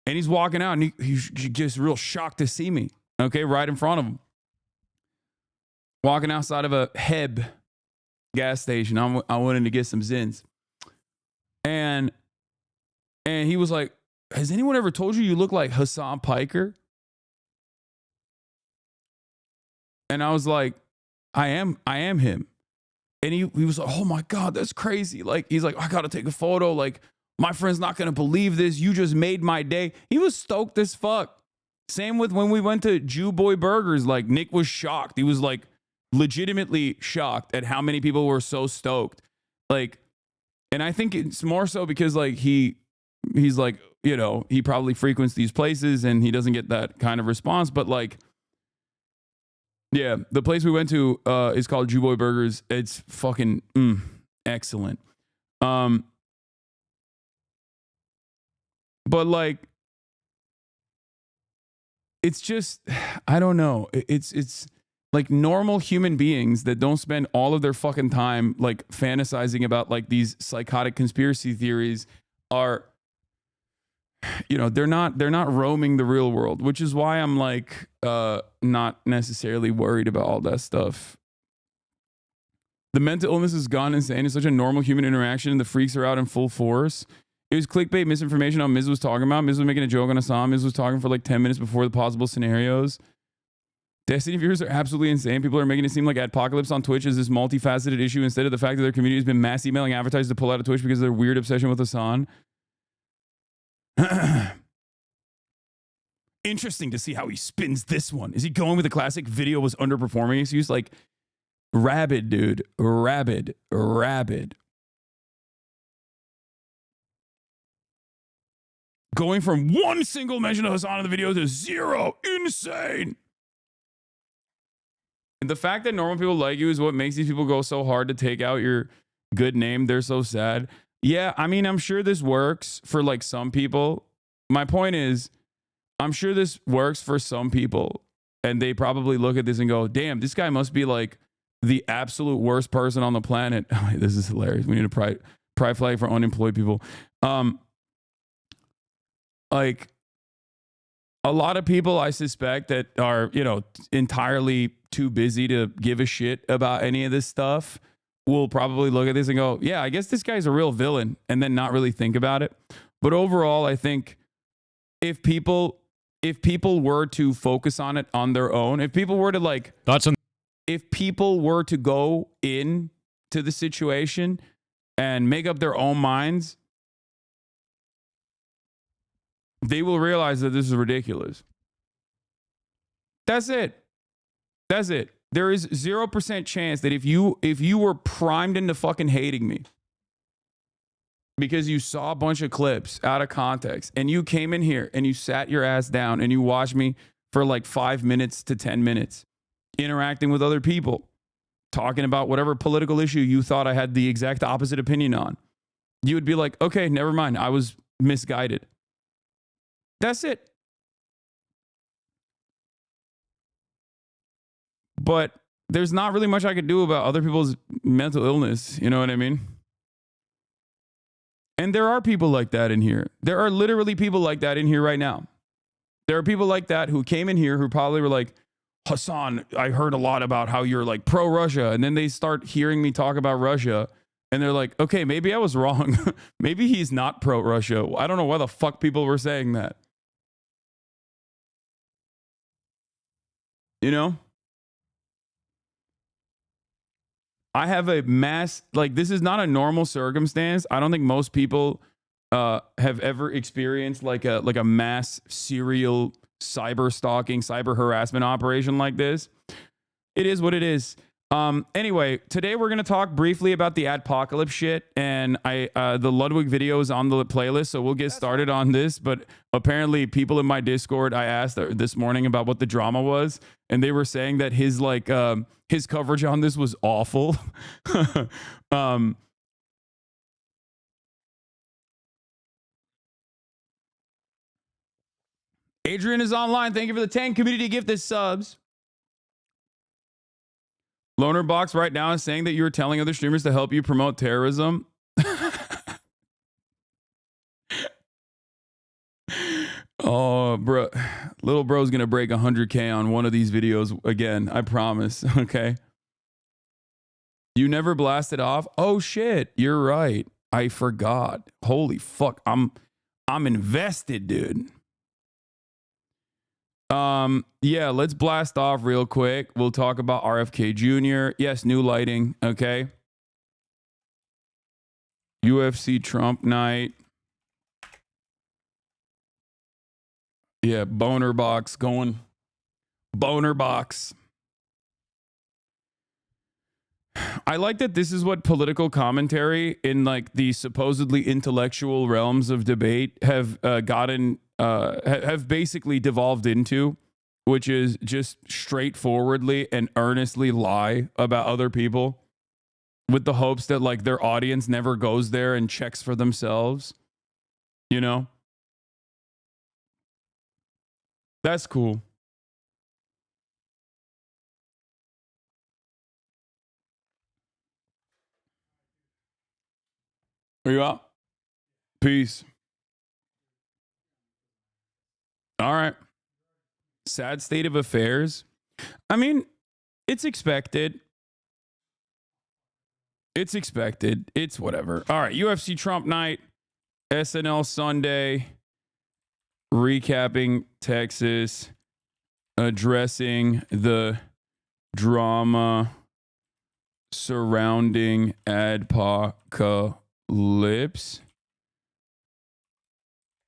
And he's walking out and he's just real shocked to see me. Okay, right in front of him. Walking outside of a Heb gas station. I wanted to get some Zins. And he was like, has anyone ever told you look like Hasan Piker? And I was like, I am him. And he was like, oh my God, that's crazy. Like, he's like, I gotta take a photo. Like, my friend's not gonna believe this. You just made my day. He was stoked as fuck. Same with when we went to Jew Boy Burgers. Like, Nick was shocked. He was like legitimately shocked at how many people were so stoked. Like, and I think it's more so because like he's like, you know, he probably frequents these places and he doesn't get that kind of response. But like, yeah, the place we went to is called Jew Boy Burgers. It's fucking excellent. But like, it's just, I don't know. It's like normal human beings that don't spend all of their fucking time like fantasizing about like these psychotic conspiracy theories are, you know, they're not roaming the real world, which is why I'm like not necessarily worried about all that stuff. The mental illness is gone insane. It's such a normal human interaction and the freaks are out in full force. It was clickbait misinformation on Miz was talking about. Miz was making a joke on Hasan. Miz was talking for like 10 minutes before the possible scenarios. Destiny viewers are absolutely insane. People are making it seem like ADPOCALYPSE on Twitch is this multifaceted issue instead of the fact that their community has been mass emailing advertisers to pull out of Twitch because of their weird obsession with Hasan. Interesting to see how he spins this one. Is he going with the classic video was underperforming excuse? Like, rabid, dude. Rabid. Going from one single mention of Hasan in the video to zero. Insane. And the fact that normal people like you is what makes these people go so hard to take out your good name. They're so sad. Yeah, I mean, I'm sure this works for like some people. My point is, I'm sure this works for some people. And they probably look at this and go, damn, this guy must be like the absolute worst person on the planet. This is hilarious. We need a pride flag for unemployed people. Like a lot of people I suspect that are, you know, entirely too busy to give a shit about any of this stuff will probably look at this and go, yeah, I guess this guy's a real villain, and then not really think about it. But overall, I think if people were to focus on it on their own, if people were to like, if people were to go in to the situation and make up their own minds, they will realize that this is ridiculous. That's it. There is 0% chance that if you were primed into fucking hating me because you saw a bunch of clips out of context and you came in here and you sat your ass down and you watched me for like 5 minutes to 10 minutes interacting with other people, talking about whatever political issue you thought I had the exact opposite opinion on, you would be like, okay, never mind. I was misguided. That's it. But there's not really much I could do about other people's mental illness. You know what I mean? And there are people like that in here. There are literally people like that in here right now. There are people like that who came in here who probably were like, Hasan, I heard a lot about how you're like pro-Russia. And then they start hearing me talk about Russia. And they're like, okay, maybe I was wrong. Maybe he's not pro-Russia. I don't know why the fuck people were saying that. You know? I have a mass, like, this is not a normal circumstance. I don't think most people have ever experienced like a mass serial cyber stalking, cyber harassment operation like this. It is what it is. Anyway, today we're going to talk briefly about the ADPOCALYPSE shit, and the Ludwig video is on the playlist, so we'll get started on this. But apparently people in my Discord, I asked this morning about what the drama was, and they were saying that his his coverage on this was awful. Adrian is online. Thank you for the 10 community gifted subs. Loner Box right now is saying that you were telling other streamers to help you promote terrorism. Oh, bro. Little bro's going to break 100K on one of these videos again. I promise. Okay. You never blasted off? Oh, shit. You're right. I forgot. Holy fuck. I'm invested, dude. Yeah, let's blast off real quick. We'll talk about RFK Jr. Yes, new lighting. Okay. UFC Trump night. Yeah, boner box going. Boner box. I like that this is what political commentary in like the supposedly intellectual realms of debate have have basically devolved into, which is just straightforwardly and earnestly lie about other people with the hopes that like their audience never goes there and checks for themselves. You know? That's cool. Are you up? Peace. All right. Sad state of affairs. I mean, it's expected. It's expected. It's whatever. All right. UFC Trump night, SNL Sunday, recapping Texas, addressing the drama surrounding ADPOCALYPSE.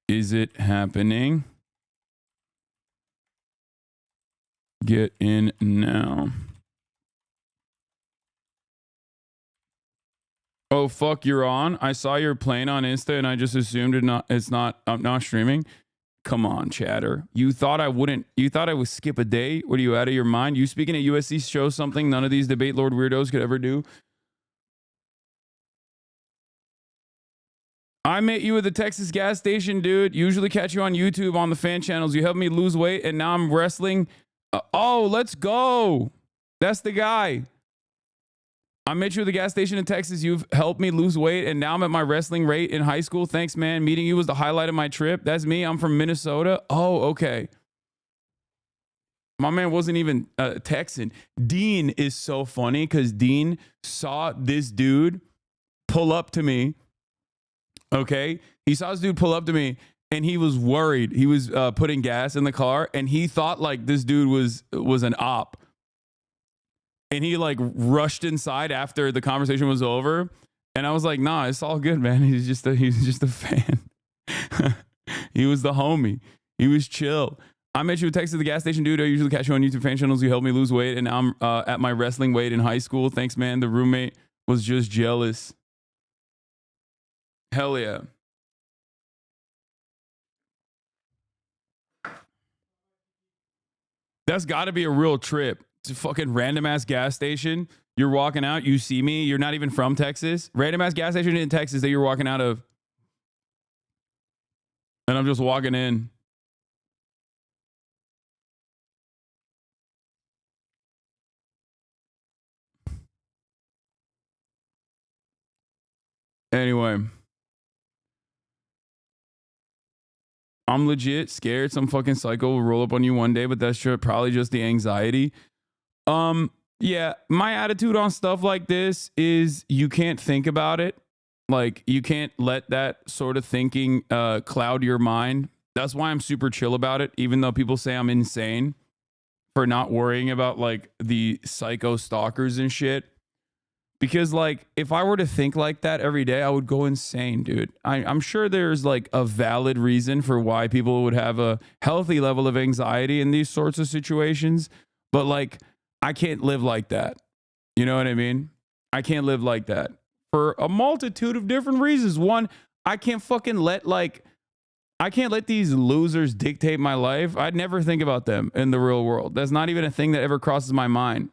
Is it happening? Get in now. Oh, fuck, you're on? I saw your playing on Insta and I just assumed I'm not streaming. Come on, chatter. You thought I would skip a day? What, are you out of your mind? You speaking at USC shows something none of these debate lord weirdos could ever do. I met you at the Texas gas station, dude. Usually catch you on YouTube on the fan channels. You helped me lose weight and now I'm wrestling. Oh, let's go. That's the guy. I met you at the gas station in Texas. You've helped me lose weight, and now I'm at my wrestling rate in high school. Thanks, man. Meeting you was the highlight of my trip. That's me. I'm from Minnesota. Oh, okay. My man wasn't even Texan. Dean is so funny because Dean saw this dude pull up to me. Okay? He saw this dude pull up to me, and he was worried. He was putting gas in the car, and he thought like this dude was an op. And he like rushed inside after the conversation was over. And I was like, nah, it's all good, man. He's just a fan. He was the homie. He was chill. I met you at Texas at the gas station, dude. I usually catch you on YouTube fan channels. You helped me lose weight. And now I'm at my wrestling weight in high school. Thanks, man. The roommate was just jealous. Hell yeah. That's got to be a real trip. It's a fucking random ass gas station. You're walking out, you see me. You're not even from Texas. Random ass gas station in Texas that you're walking out of. And I'm just walking in. Anyway. I'm legit scared some fucking psycho will roll up on you one day, but that's probably just the anxiety. Yeah, my attitude on stuff like this is you can't think about it. Like, you can't let that sort of thinking cloud your mind. That's why I'm super chill about it, even though people say I'm insane for not worrying about like the psycho stalkers and shit. Because like if I were to think like that every day, I would go insane, dude. I'm sure there's like a valid reason for why people would have a healthy level of anxiety in these sorts of situations, but like I can't live like that. You know what I mean? I can't live like that for a multitude of different reasons. One, I can't let these losers dictate my life. I'd never think about them in the real world. That's not even a thing that ever crosses my mind.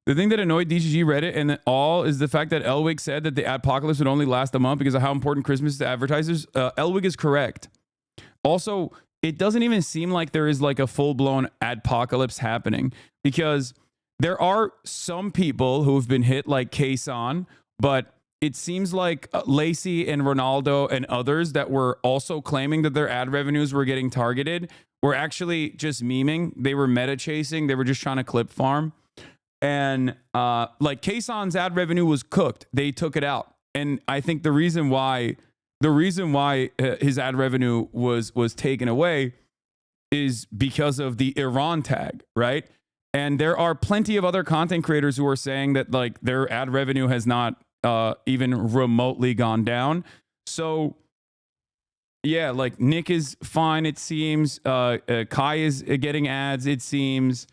The thing that annoyed DGG Reddit and all is the fact that Elwig said that the adpocalypse would only last a month because of how important Christmas is to advertisers. Elwig is correct. Also, it doesn't even seem like there is like a full-blown adpocalypse happening because there are some people who have been hit like Hasan, but it seems like Lacey and Ronaldo and others that were also claiming that their ad revenues were getting targeted were actually just memeing. They were meta chasing. They were just trying to clip farm. And like Hasan's ad revenue was cooked. They took it out. And I think the reason why his ad revenue was taken away is because of the Iran tag, right? And there are plenty of other content creators who are saying that like their ad revenue has not even remotely gone down. So yeah, like Nick is fine, it seems. Kai is getting ads, it seems.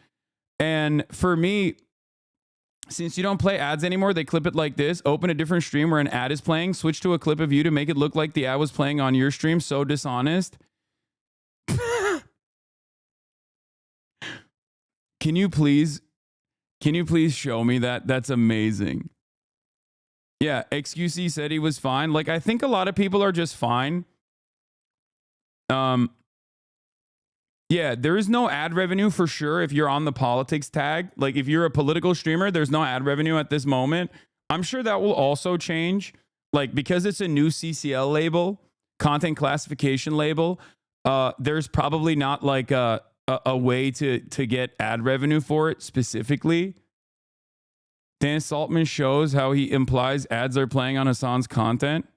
And for me, since you don't play ads anymore, they clip it like this. Open a different stream where an ad is playing. Switch to a clip of you to make it look like the ad was playing on your stream. So dishonest. Can you please show me that? That's amazing. Yeah, XQC said he was fine. Like, I think a lot of people are just fine. Yeah, there is no ad revenue for sure if you're on the politics tag. Like if you're a political streamer, there's no ad revenue at this moment. I'm sure that will also change. Like because it's a new CCL label, content classification label, there's probably not like a way to get ad revenue for it specifically. Dan Saltman shows how he implies ads are playing on Hasan's content.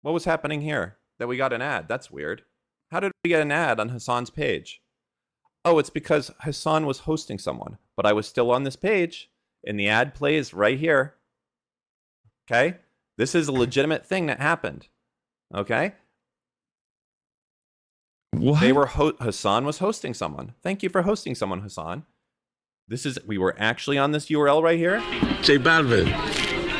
What was happening here? That we got an ad. That's weird. How did we get an ad on Hasan's page? Oh, it's because Hasan was hosting someone, but I was still on this page, and the ad plays right here. Okay? This is a legitimate thing that happened. Okay? What? Hasan was hosting someone. Thank you for hosting someone, Hasan. We were actually on this URL right here. J Balvin,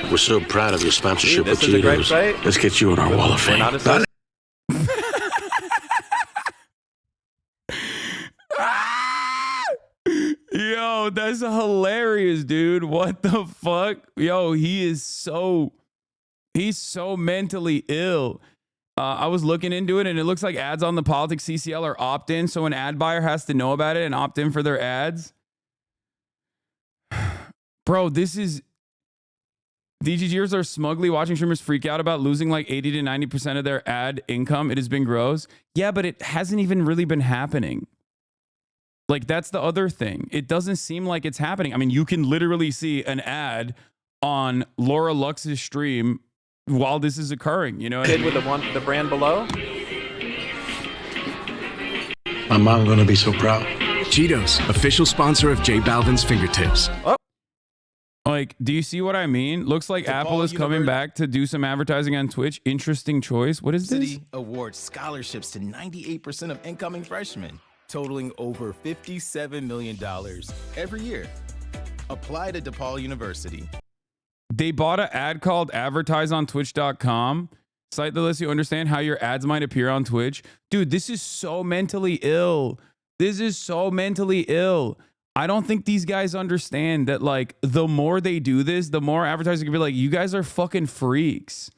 we're so proud of your sponsorship with This is a great site. Let's get you on our wall of fame. Yo, that's hilarious, dude. What the fuck? Yo, he's so mentally ill. I was looking into it and it looks like ads on the politics CCL are opt-in, so an ad buyer has to know about it and opt in for their ads. Bro, this is... DGGers are smugly watching streamers freak out about losing like 80 to 90% of their ad income. It has been gross. Yeah, but it hasn't even really been happening. Like, that's the other thing. It doesn't seem like it's happening. I mean, you can literally see an ad on Laura Lux's stream while this is occurring. You know what I mean? With the brand below. My mom gonna be so proud. Cheetos, official sponsor of J Balvin's Fingertips. Oh. Like, do you see what I mean? Looks like Apple is coming back to do some advertising on Twitch. Interesting choice. What is this? City awards scholarships to 98% of incoming freshmen, totaling over $57 million every year. Apply to DePaul University. They bought an ad called advertiseontwitch.com, site that lets you understand how your ads might appear on Twitch. Dude, this is so mentally ill. This is so mentally ill. I don't think these guys understand that, like, the more they do this, the more advertisers can be like, you guys are fucking freaks.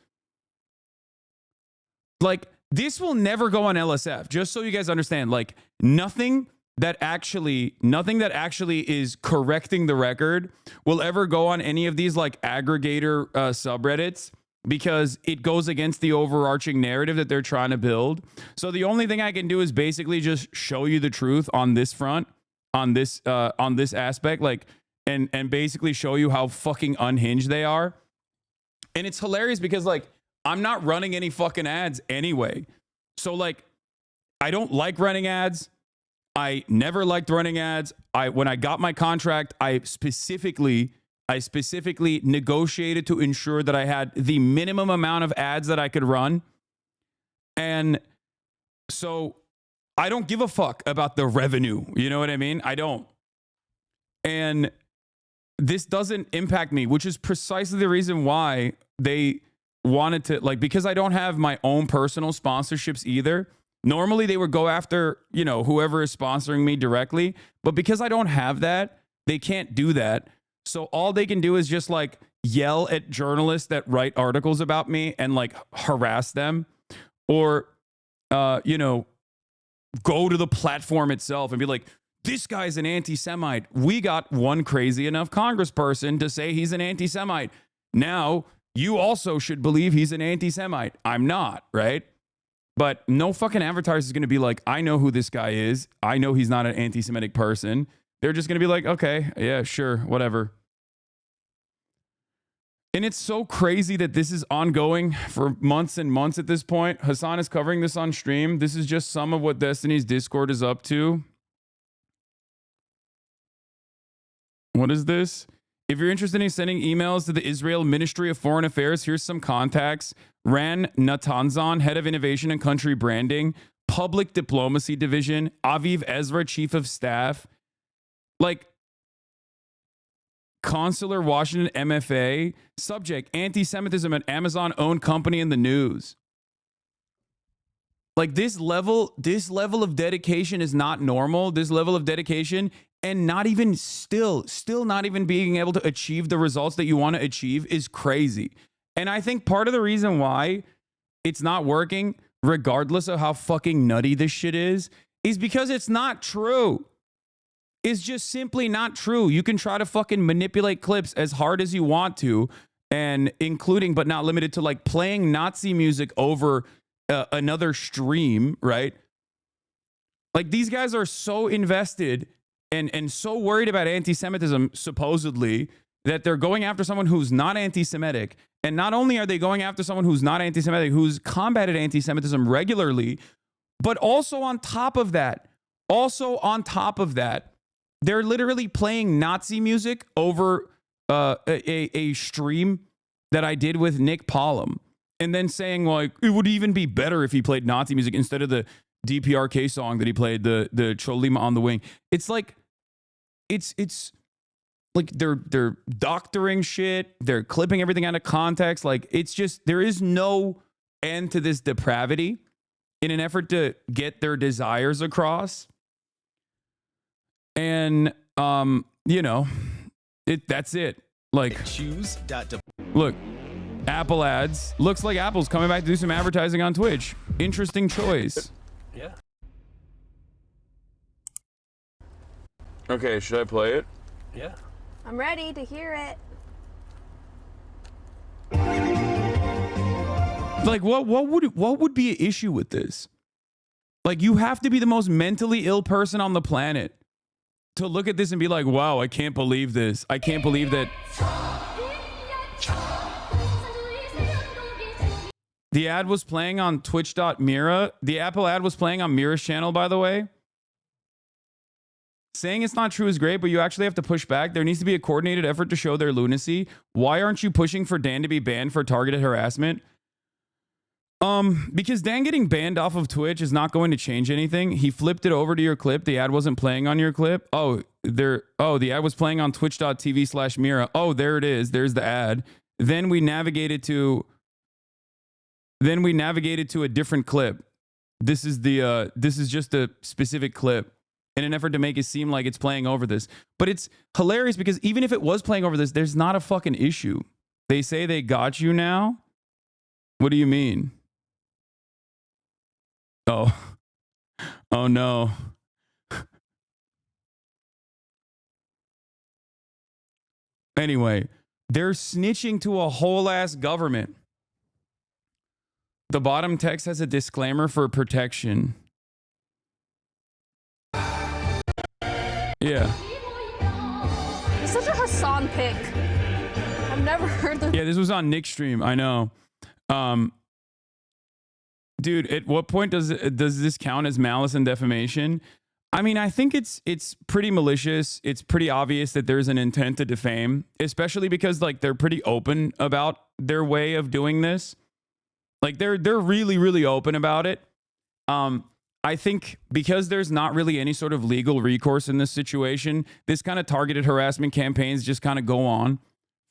Like, this will never go on LSF, just so you guys understand. Like, nothing that actually is correcting the record will ever go on any of these, like, aggregator subreddits, because it goes against the overarching narrative that they're trying to build. So the only thing I can do is basically just show you the truth on this front. On this aspect, like, and basically show you how fucking unhinged they are. And it's hilarious because, like, I'm not running any fucking ads anyway. So, like, I don't like running ads. I never liked running ads. When I got my contract, I specifically negotiated to ensure that I had the minimum amount of ads that I could run. And so I don't give a fuck about the revenue. You know what I mean? I don't. And this doesn't impact me, which is precisely the reason why they wanted to, like, because I don't have my own personal sponsorships either. Normally they would go after, you know, whoever is sponsoring me directly. But because I don't have that, they can't do that. So all they can do is just like yell at journalists that write articles about me and like harass them, or, you know, go to the platform itself and be like, this guy's an anti-Semite. We got one crazy enough congressperson to say he's an anti-Semite. Now you also should believe he's an anti-Semite. I'm not, right? But no fucking advertiser is going to be like, I know who this guy is. I know he's not an anti-Semitic person. They're just going to be like, okay, yeah, sure, whatever. And it's so crazy that this is ongoing for months and months at this point. Hasan is covering this on stream. This is just some of what Destiny's Discord is up to. What is this? If you're interested in sending emails to the Israel Ministry of Foreign Affairs, here's some contacts. Ran Natanzan, Head of Innovation and Country Branding. Public Diplomacy Division. Aviv Ezra, Chief of Staff. Like, Consular Washington MFA. Subject, anti-Semitism at Amazon-owned company in the news. Like, this level of dedication is not normal. This level of dedication, and not even still not even being able to achieve the results that you want to achieve is crazy. And I think part of the reason why it's not working, regardless of how fucking nutty this shit is because it's not true. It's just simply not true. You can try to fucking manipulate clips as hard as you want to, and including but not limited to like playing Nazi music over another stream, right? Like, these guys are so invested and so worried about anti-Semitism, supposedly, that they're going after someone who's not anti-Semitic. And not only are they going after someone who's not anti-Semitic, who's combated anti-Semitism regularly, but also on top of that, they're literally playing Nazi music over a stream that I did with Nick Pollum, and then saying, like, it would even be better if he played Nazi music instead of the DPRK song that he played, the Cholima on the Wing. It's like, it's like they're doctoring shit. They're clipping everything out of context. Like, it's just, there is no end to this depravity in an effort to get their desires across. And, you know, that's it. Like, look, Apple ads. Looks like Apple's coming back to do some advertising on Twitch. Interesting choice. Yeah. Okay, should I play it? Yeah. I'm ready to hear it. Like, what would be an issue with this? Like, you have to be the most mentally ill person on the planet to look at this and be like, wow, I can't believe this. I can't believe that. The ad was playing on twitch.mira. The Apple ad was playing on Mira's channel, by the way. Saying it's not true is great, but you actually have to push back. There needs to be a coordinated effort to show their lunacy. Why aren't you pushing for Dan to be banned for targeted harassment? Because Dan getting banned off of Twitch is not going to change anything. He flipped it over to your clip. The ad wasn't playing on your clip. The ad was playing on twitch.tv/Mira. Oh, there it is. There's the ad. Then we navigated to a different clip. This is just a specific clip in an effort to make it seem like it's playing over this. But it's hilarious because even if it was playing over this, there's not a fucking issue. They say they got you now. What do you mean? Oh no. Anyway, they're snitching to a whole ass government. The bottom text has a disclaimer for protection. Yeah. It's such a Hasan pick. I've never heard the. Yeah, this was on Nick's stream. I know. Dude, at what point does this count as malice and defamation? I mean, I think it's pretty malicious. It's pretty obvious that there's an intent to defame, especially because like they're pretty open about their way of doing this. Like they're really, really open about it. I think because there's not really any sort of legal recourse in this situation, this kind of targeted harassment campaigns just kind of go on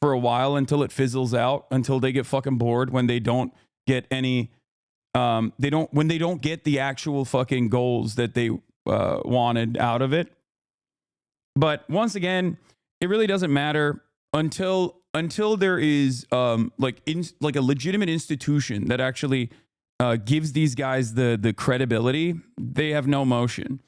for a while until it fizzles out, until they get fucking bored when they don't get any, when they don't get the actual fucking goals that they wanted out of it. But once again, it really doesn't matter until there is like a legitimate institution that actually gives these guys the credibility. They have no motion.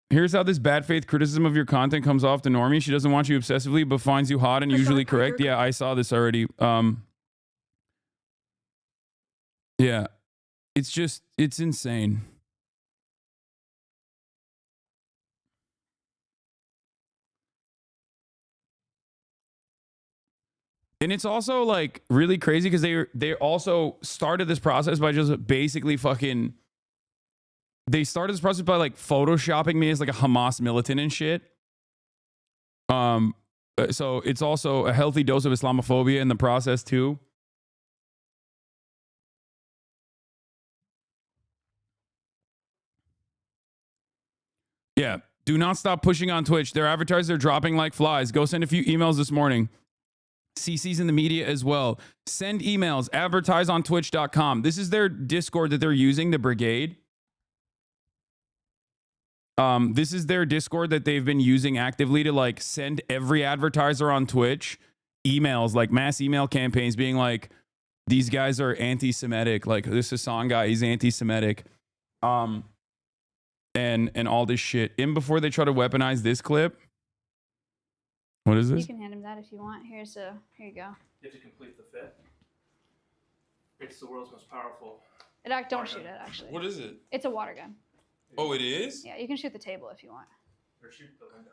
Here's how this bad faith criticism of your content comes off to Normie. She doesn't want you obsessively, but finds you hot and usually correct. Yeah, I saw this already. Yeah, it's insane. And it's also like really crazy because they also started this process by just basically fucking. They started this process by like photoshopping me as like a Hamas militant and shit. So it's also a healthy dose of Islamophobia in the process too. Yeah. Do not stop pushing on Twitch. Their advertisers are dropping like flies. Go send a few emails this morning. CC's in the media as well. Send emails. Advertise on twitch.com. This is their Discord that they're using, the Brigade. This is their Discord that they've been using actively to like send every advertiser on Twitch emails, like mass email campaigns being like, these guys are anti-Semitic. Like this Hasan guy, he's anti-Semitic. And all this shit. In before they try to weaponize this clip. What is this? You can hand him that if you want. Here you go. You have to complete the fit. It's the world's most powerful. Don't shoot it, actually. What is it? It's a water gun. Oh, it is? Yeah, you can shoot the table if you want. Or shoot the window.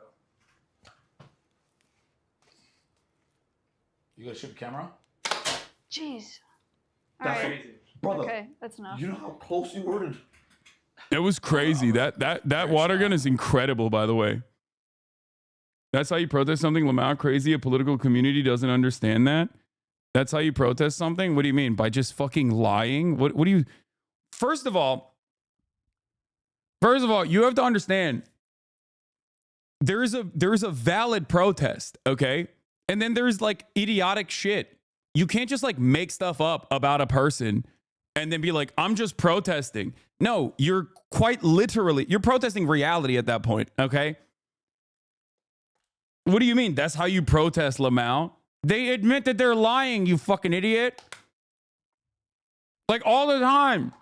You gotta shoot the camera? Jeez. All right. Brother, okay, that's enough. You know how close you were to... It was crazy. That water gun is incredible, by the way. That's how you protest something, Lamau. Crazy. A political community doesn't understand that. That's how you protest something? What do you mean? By just fucking lying? What do you... First of all, you have to understand there's a valid protest, okay? And then there's like idiotic shit. You can't just like make stuff up about a person and then be like, I'm just protesting. No, you're quite literally, you're protesting reality at that point, okay? What do you mean? That's how you protest, Lamau. They admit that they're lying, you fucking idiot. Like all the time.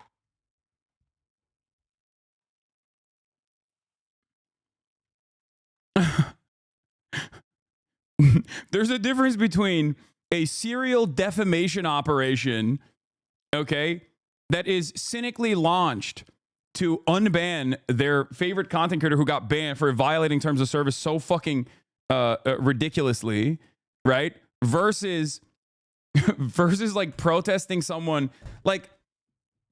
There's a difference between a serial defamation operation, okay, that is cynically launched to unban their favorite content creator who got banned for violating terms of service so fucking ridiculously, right? Versus like protesting someone, like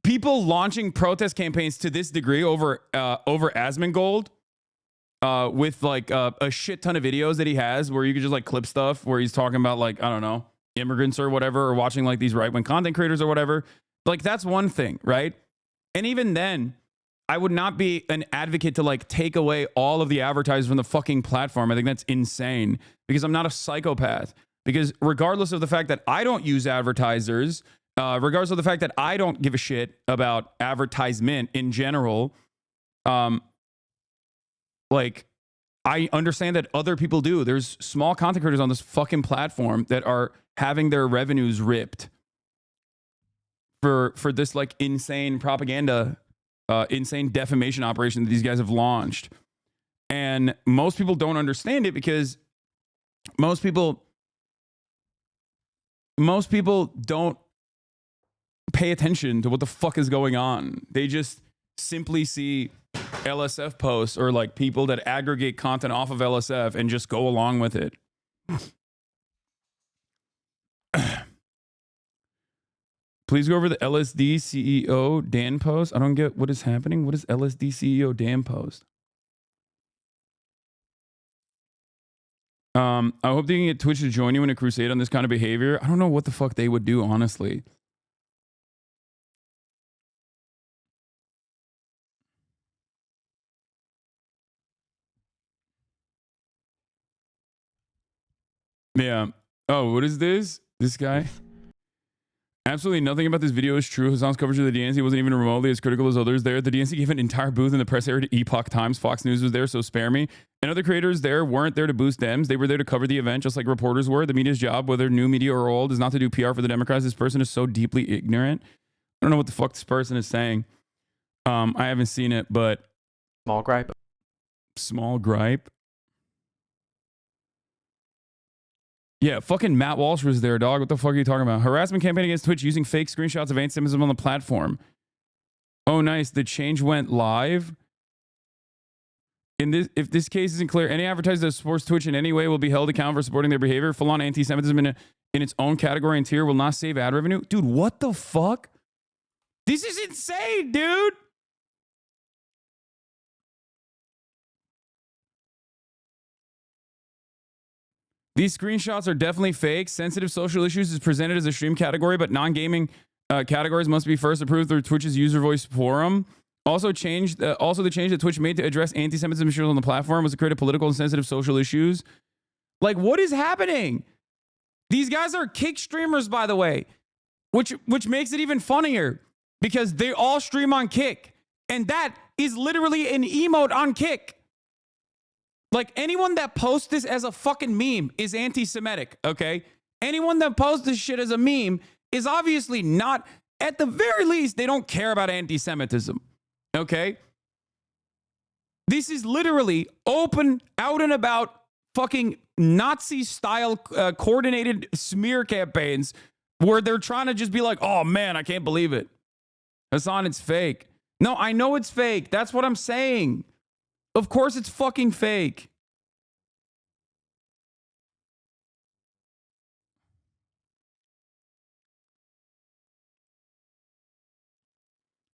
people launching protest campaigns to this degree over Asmongold. With like a shit ton of videos that he has where you could just like clip stuff where he's talking about like, I don't know, immigrants or whatever, or watching like these right-wing content creators or whatever. Like that's one thing, right? And even then, I would not be an advocate to like take away all of the advertisers from the fucking platform. I think that's insane because I'm not a psychopath. Because regardless of the fact that I don't use advertisers, regardless of the fact that I don't give a shit about advertisement in general, like, I understand that other people do. There's small content creators on this fucking platform that are having their revenues ripped for this like insane propaganda, insane defamation operation that these guys have launched. And most people don't understand it because most people don't pay attention to what the fuck is going on. They just simply see LSF posts or like people that aggregate content off of LSF and just go along with it. Please go over the LSD CEO Dan post. I don't get what is happening. What is LSD CEO Dan post? I hope they can get Twitch to join you in a crusade on this kind of behavior. I don't know what the fuck they would do, honestly. Yeah. Oh, what is this? This guy? Absolutely nothing about this video is true. Hasan's coverage of the DNC wasn't even remotely as critical as others there. The DNC gave an entire booth in the press area to Epoch Times. Fox News was there, so spare me. And other creators there weren't there to boost Dems. They were there to cover the event, just like reporters were. The media's job, whether new media or old, is not to do PR for the Democrats. This person is so deeply ignorant. I don't know what the fuck this person is saying. I haven't seen it, but... Small gripe. Small gripe? Yeah, fucking Matt Walsh was there, dog. What the fuck are you talking about? Harassment campaign against Twitch using fake screenshots of anti-Semitism on the platform. Oh, nice. The change went live. If this case isn't clear, any advertiser that supports Twitch in any way will be held accountable for supporting their behavior. Full-on anti-Semitism in its own category and tier will not save ad revenue. Dude, what the fuck? This is insane, dude. These screenshots are definitely fake. Sensitive social issues is presented as a stream category, but non-gaming categories must be first approved through Twitch's user voice forum. Also, the change that Twitch made to address anti-Semitism issues on the platform was to create political and sensitive social issues. Like, what is happening? These guys are Kick streamers, by the way, which makes it even funnier because they all stream on Kick, and that is literally an emote on Kick. Like, anyone that posts this as a fucking meme is anti-Semitic, okay? Anyone that posts this shit as a meme is obviously not, at the very least, they don't care about anti-Semitism, okay? This is literally open, out and about, fucking Nazi-style coordinated smear campaigns where they're trying to just be like, oh man, I can't believe it. Hasan, it's fake. No, I know it's fake. That's what I'm saying. Of course it's fucking fake.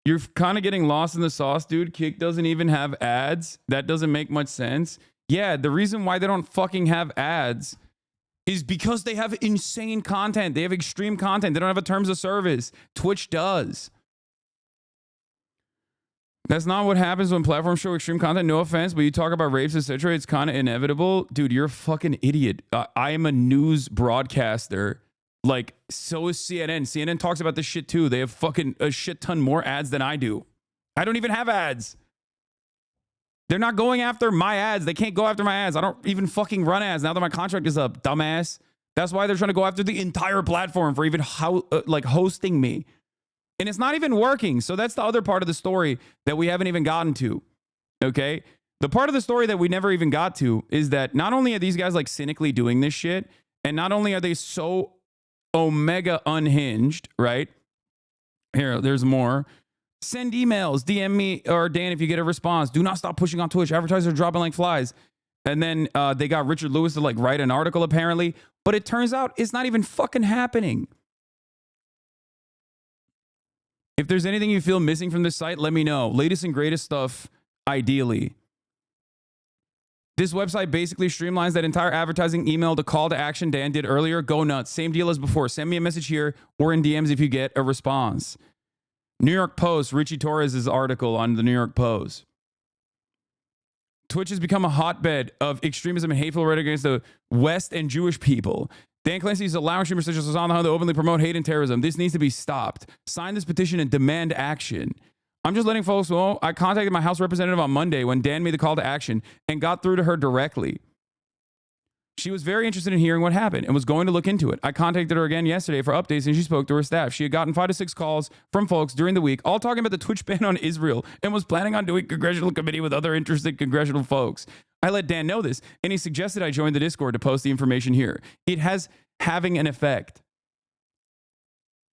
You're kind of getting lost in the sauce, dude. Kick doesn't even have ads. That doesn't make much sense. Yeah, the reason why they don't fucking have ads is because they have insane content. They have extreme content. They don't have a terms of service. Twitch does. That's not what happens when platforms show extreme content. No offense, but you talk about rapes, etc. It's kind of inevitable. Dude, you're a fucking idiot. I am a news broadcaster. Like, so is CNN. CNN talks about this shit too. They have fucking a shit ton more ads than I do. I don't even have ads. They're not going after my ads. They can't go after my ads. I don't even fucking run ads now that my contract is up, dumbass. That's why they're trying to go after the entire platform for even hosting me. And it's not even working. So that's the other part of the story that we haven't even gotten to. Okay? The part of the story that we never even got to is that not only are these guys like cynically doing this shit, and not only are they so omega unhinged, right? Here, there's more. Send emails, DM me or Dan if you get a response. Do not stop pushing on Twitch. Advertisers are dropping like flies. And then they got Richard Lewis to like write an article apparently. But it turns out it's not even fucking happening. If there's anything you feel missing from this site, let me know. Latest and greatest stuff, ideally. This website basically streamlines that entire advertising email to call to action Dan did earlier. Go nuts. Same deal as before. Send me a message here or in DMs if you get a response. New York Post, Richie Torres' article on the New York Post. Twitch has become a hotbed of extremism and hateful rhetoric against the West and Jewish people. Dan Clancy is allowing streamers such as Hasan to openly promote hate and terrorism. This needs to be stopped. Sign this petition and demand action. I'm just letting folks know I contacted my House representative on Monday when Dan made the call to action and got through to her directly. She was very interested in hearing what happened and was going to look into it. I contacted her again yesterday for updates and she spoke to her staff. She had gotten 5 to 6 calls from folks during the week, all talking about the Twitch ban on Israel and was planning on doing congressional committee with other interested congressional folks. I let Dan know this and he suggested I join the Discord to post the information here. It has having an effect.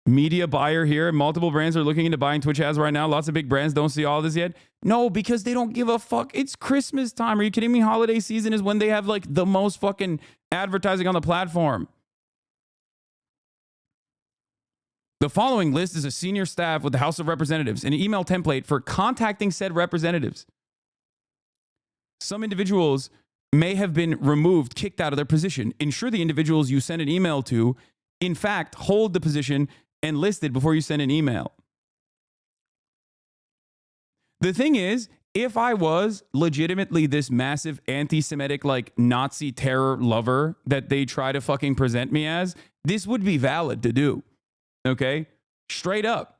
Media buyer here. Multiple brands are looking into buying Twitch ads right now. Lots of big brands don't see all this yet. No, because they don't give a fuck. It's Christmas time. Are you kidding me? Holiday season is when they have like the most fucking advertising on the platform. The following list is a senior staff with the House of Representatives, an email template for contacting said representatives. Some individuals may have been removed, kicked out of their position. Ensure the individuals you send an email to, in fact, hold the position and listed before you send an email. The thing is, if I was legitimately this massive anti-Semitic, like Nazi terror lover that they try to fucking present me as, this would be valid to do. Okay? Straight up.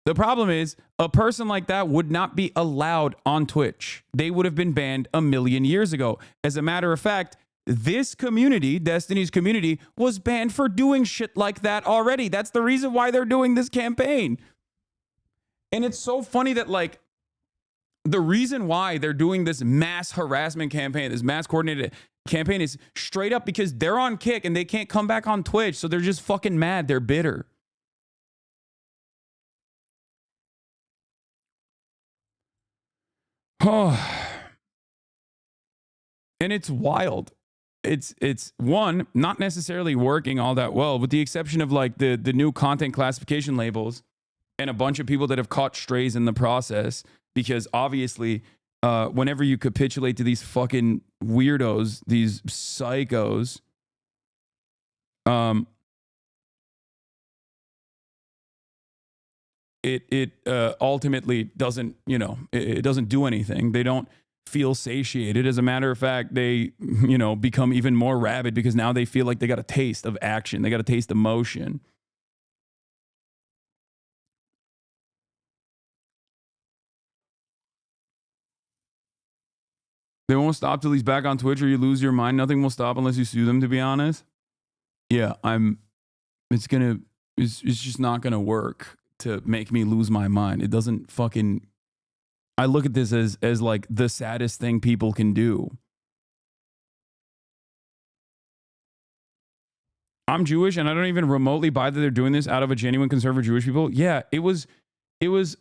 The problem is, a person like that would not be allowed on Twitch. They would have been banned a million years ago. As a matter of fact, this community, Destiny's community, was banned for doing shit like that already. That's the reason why they're doing this campaign. And it's so funny that, like, the reason why they're doing this mass harassment campaign, this mass coordinated campaign, is straight up because they're on Kick and they can't come back on Twitch. So they're just fucking mad. They're bitter. Oh. And it's wild. It's one, not necessarily working all that well, with the exception of like the new content classification labels and a bunch of people that have caught strays in the process. Because obviously, whenever you capitulate to these fucking weirdos, these psychos, it ultimately doesn't, you know, it doesn't do anything. They don't feel satiated. As a matter of fact, they, you know, become even more rabid because now they feel like they got a taste of action. They got a taste of motion. They won't stop till he's back on Twitch or you lose your mind. Nothing will stop unless you sue them, to be honest. Yeah, it's just not gonna work to make me lose my mind. It doesn't fucking, I look at this as like the saddest thing people can do. I'm Jewish and I don't even remotely buy that they're doing this out of a genuine concern for Jewish people. Yeah, it was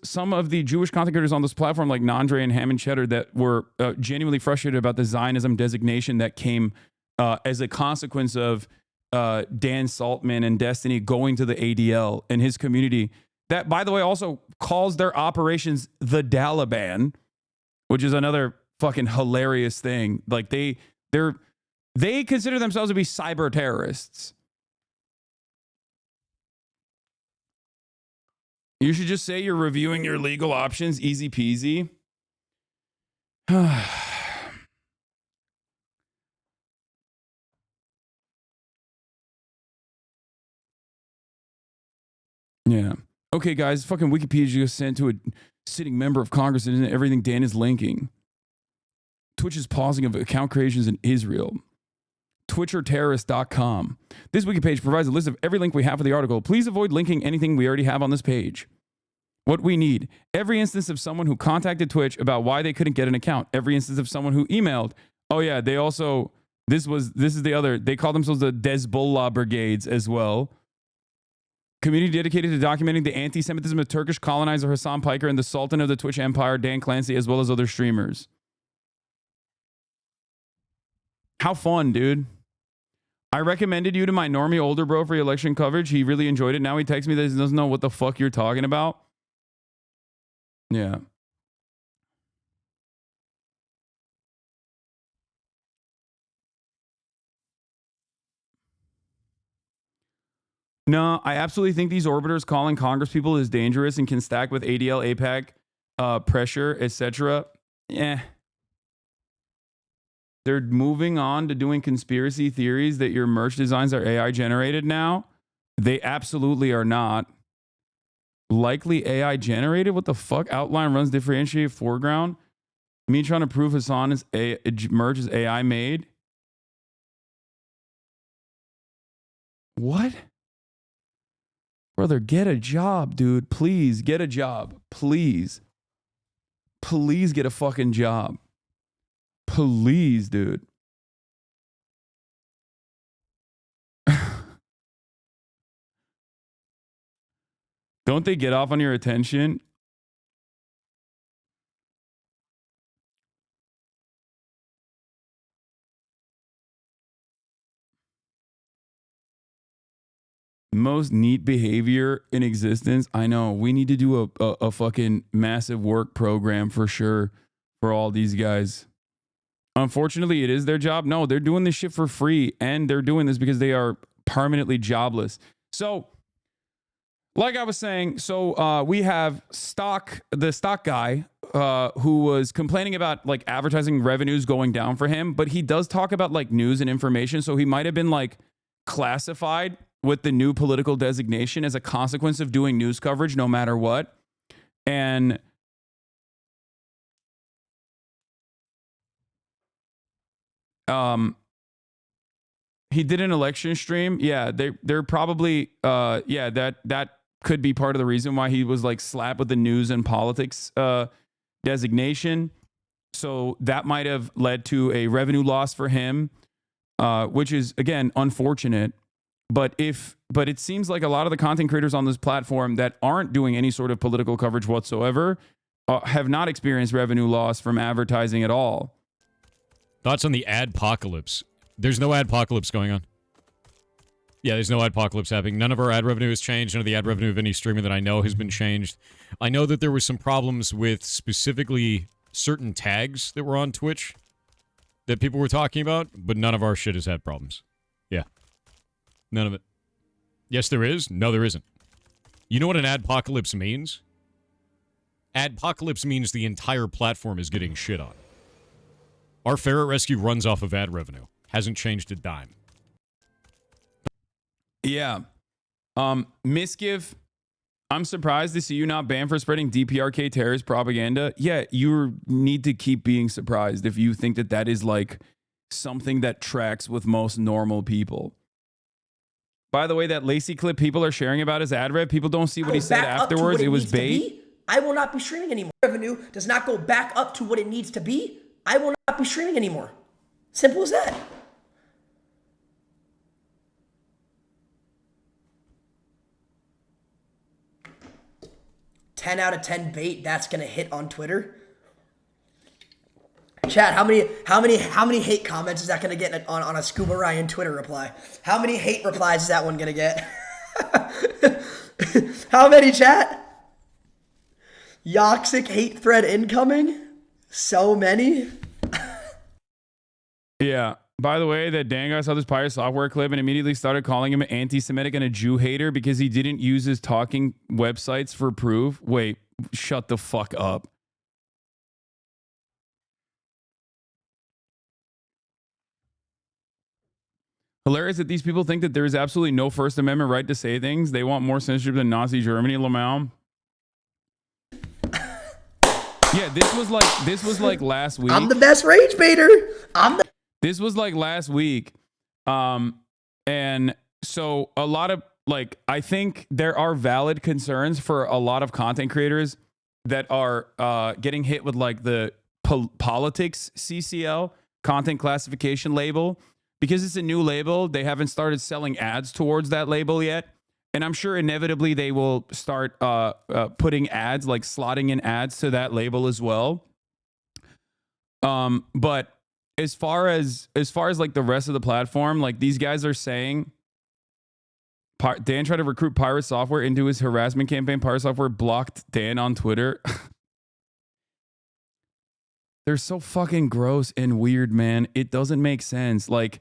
some of the Jewish content creators on this platform, like Nandre and Ham and Cheddar, that were genuinely frustrated about the Zionism designation that came as a consequence of Dan Saltman and Destiny going to the ADL and his community. That, by the way, also calls their operations the Daliban, which is another fucking hilarious thing. Like they consider themselves to be cyber terrorists. You should just say you're reviewing your legal options. Easy peasy. Yeah. Okay, guys. Fucking Wikipedia just sent to a sitting member of Congress and everything Dan is linking. Twitch is pausing of account creations in Israel. TwitcherTerrorist.com. This wiki page provides a list of every link we have for the article. Please avoid linking anything we already have on this page. What we need: every instance of someone who contacted Twitch about why they couldn't get an account. Every instance of someone who emailed. Oh yeah, they also, this is the other, they call themselves the Hezbollah Brigades as well. Community dedicated to documenting the anti-Semitism of Turkish colonizer Hasan Piker and the Sultan of the Twitch Empire, Dan Clancy, as well as other streamers. How fun, dude. I recommended you to my normie older bro for election coverage. He really enjoyed it. Now he texts me that he doesn't know what the fuck you're talking about. Yeah. No, I absolutely think these orbiters calling Congress people is dangerous and can stack with ADL, APAC, pressure, etc. Yeah. They're moving on to doing conspiracy theories that your merch designs are AI generated now. They absolutely are not. Likely AI generated? What the fuck? Outline runs differentiate foreground. Me trying to prove Hasan is merch is AI made. What? Brother, get a job, dude. Please get a job. Please. Please get a fucking job. Please, dude. Don't they get off on your attention? most neat behavior in existence. I know we need to do a fucking massive work program for sure for all these guys. Unfortunately, it is their job. No, they're doing this shit for free, and they're doing this because they are permanently jobless. So, like I was saying, we have the stock guy who was complaining about like advertising revenues going down for him, but he does talk about like news and information. So he might have been like classified with the new political designation as a consequence of doing news coverage no matter what. And he did an election stream. Yeah, they're probably that could be part of the reason why he was like slapped with the news and politics designation. So that might have led to a revenue loss for him, which is again unfortunate. But it seems like a lot of the content creators on this platform that aren't doing any sort of political coverage whatsoever have not experienced revenue loss from advertising at all. Thoughts on the adpocalypse? There's no adpocalypse going on. Yeah, there's no adpocalypse happening. None of our ad revenue has changed. None of the ad revenue of any streamer that I know has been changed. I know that there were some problems with specifically certain tags that were on Twitch that people were talking about, but none of our shit has had problems. Yeah. None of it. Yes, there is. No, there isn't. You know what an adpocalypse means? Adpocalypse means the entire platform is getting shit on. Our Ferret Rescue runs off of ad revenue. Hasn't changed a dime. Yeah. Misgive, I'm surprised to see you not banned for spreading DPRK terrorist propaganda. Yeah, you need to keep being surprised if you think that that is like something that tracks with most normal people. By the way, that Lacey clip people are sharing about his ad rev, people don't see what he said afterwards. It was bait. I will not be streaming anymore. Revenue does not go back up to what it needs to be. I will not be streaming anymore. Simple as that. $10 out of 10 bait that's gonna hit on Twitter. Chat, how many hate comments is that gonna get on a Scuba Ryan Twitter reply? How many hate replies is that one gonna get? How many, chat? Yoxic hate thread incoming? So many? Yeah. By the way, that Dan guy saw this Pirate Software clip and immediately started calling him anti-Semitic and a Jew hater because he didn't use his talking websites for proof. Wait, shut the fuck up. Hilarious that these people think that there is absolutely no First Amendment right to say things. They want more censorship than Nazi Germany, Lamau. Yeah, this was like last week. I'm the best rage baiter. This was like last week. And so a lot of like, I think there are valid concerns for a lot of content creators that are getting hit with like the politics CCL, content classification label, because it's a new label. They haven't started selling ads towards that label yet. And I'm sure inevitably they will start putting ads, like slotting in ads to that label as well. But as far as like the rest of the platform, like these guys are saying, Dan tried to recruit Pirate Software into his harassment campaign. Pirate Software blocked Dan on Twitter. They're so fucking gross and weird, man. It doesn't make sense. Like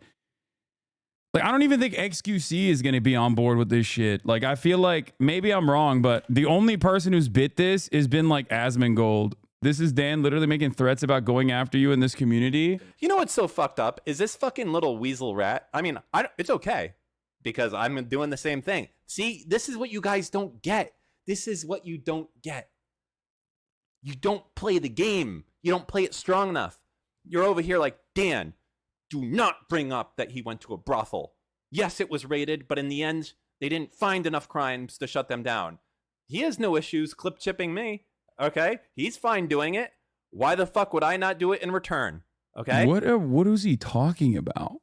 I don't even think XQC is going to be on board with this shit. Like, I feel like maybe I'm wrong, but the only person who's bit this has been like Asmongold. This is Dan literally making threats about going after you in this community. You know what's so fucked up is this fucking little weasel rat. I mean, it's okay because I'm doing the same thing. See, this is what you guys don't get. This is what you don't get. You don't play the game. You don't play it strong enough. You're over here like, Dan, do not bring up that he went to a brothel. Yes, it was raided, but in the end, they didn't find enough crimes to shut them down. He has no issues clip chipping me. Okay? He's fine doing it. Why the fuck would I not do it in return? Okay? What is he talking about?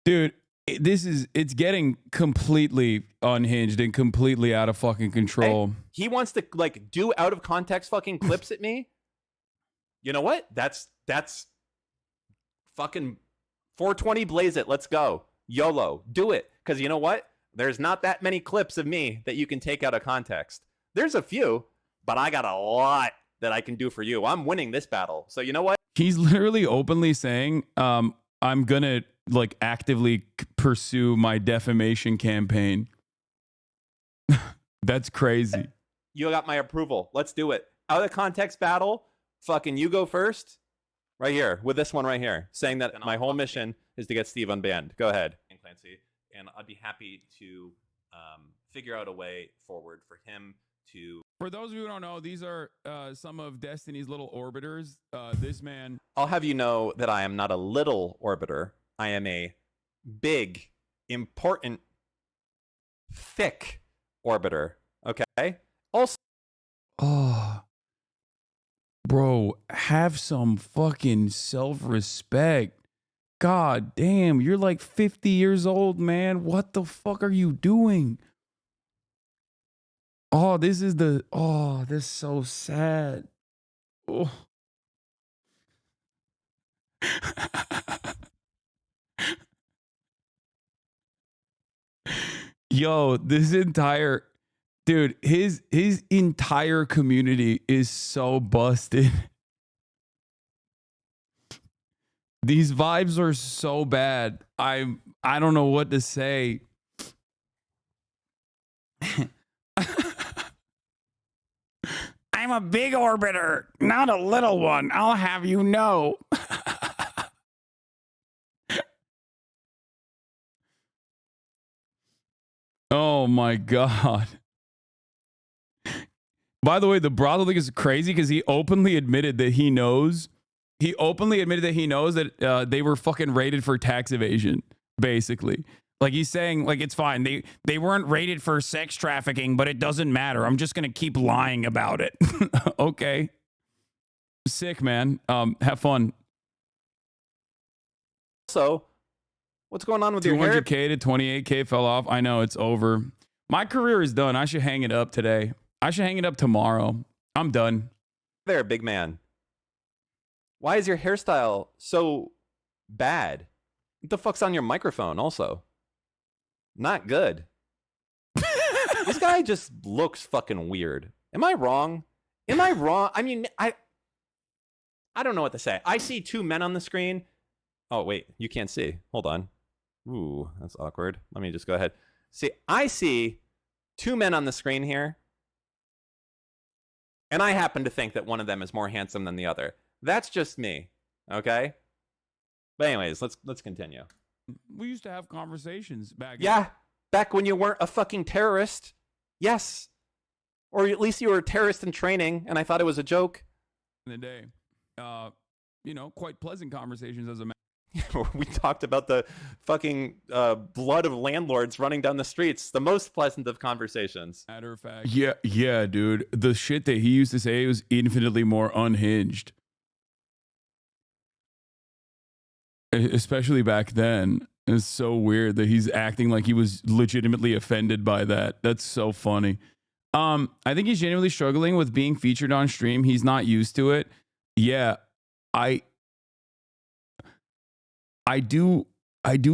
Dude, it's getting completely unhinged and completely out of fucking control. Hey, he wants to like do out of context fucking clips at me. You know what? That's fucking 420 blaze it. Let's go. YOLO. Do it. Because you know what? There's not that many clips of me that you can take out of context. There's a few, but I got a lot that I can do for you. I'm winning this battle. So you know what? He's literally openly saying, I'm gonna like actively pursue my defamation campaign. That's crazy. You got my approval. Let's do it. Out of context battle, fucking you go first. Right here, with this one right here, saying that my whole mission is to get Steve unbanned. Go ahead. Clancy, and I'd be happy to figure out a way forward for him to... For those of you who don't know, these are some of Destiny's little orbiters. This man... I'll have you know that I am not a little orbiter. I am a big, important, thick orbiter. Okay? Also... Oh... Bro, have some fucking self-respect. God damn, you're like 50 years old, man. What the fuck are you doing? Oh, this is so sad. Oh. Yo, this entire... Dude, his entire community is so busted. These vibes are so bad. I don't know what to say. I'm a big orbiter, not a little one. I'll have you know. Oh my God. By the way, the brothel thing is crazy because he openly admitted that he knows. He openly admitted that he knows that they were fucking raided for tax evasion, basically. Like he's saying, like, it's fine. They weren't raided for sex trafficking, but it doesn't matter. I'm just going to keep lying about it. Okay. Sick, man. Have fun. So, what's going on with your hair? 200K to 28K fell off. I know, it's over. My career is done. I should hang it up today. I should hang it up tomorrow. I'm done. There, big man. Why is your hairstyle so bad? What the fuck's on your microphone also? Not good. This guy just looks fucking weird. Am I wrong? Am I wrong? I mean, I don't know what to say. I see two men on the screen. Oh, wait. You can't see. Hold on. Ooh, that's awkward. Let me just go ahead. See, I see two men on the screen here. And I happen to think that one of them is more handsome than the other. That's just me, okay? But anyways, let's continue. We used to have conversations back. Yeah, back when you weren't a fucking terrorist. Yes. Or at least you were a terrorist in training, and I thought it was a joke. In the day. You know, quite pleasant conversations as a man. We talked about the fucking blood of landlords running down the streets. The most pleasant of conversations. Matter of fact. Yeah, dude. The shit that he used to say was infinitely more unhinged. Especially back then. It's so weird that he's acting like he was legitimately offended by that. That's so funny. I think he's genuinely struggling with being featured on stream. He's not used to it. Yeah, I do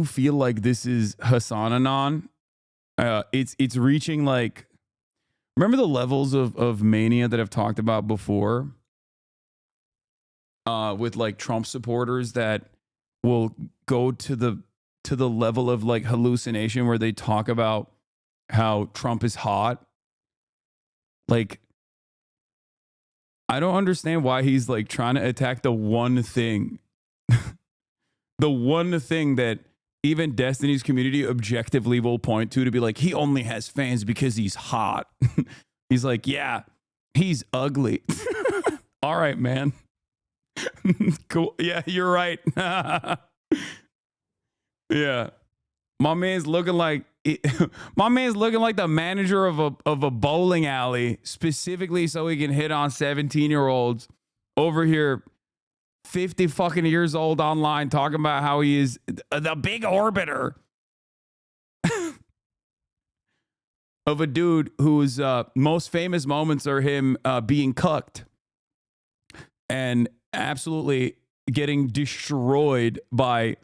feel like this is HasanAnon. It's reaching like, remember the levels of mania that I've talked about before? With like Trump supporters that will go to the level of like hallucination where they talk about how Trump is hot. Like, I don't understand why he's like trying to attack the one thing. The one thing that even Destiny's community objectively will point to be like, he only has fans because he's hot. He's like, yeah, he's ugly. All right, man. Cool. Yeah, you're right. Yeah. My man's looking like the manager of a bowling alley specifically so he can hit on 17-year-olds over here 50 fucking years old online talking about how he is the big orbiter of a dude whose most famous moments are him being cucked. And absolutely getting destroyed by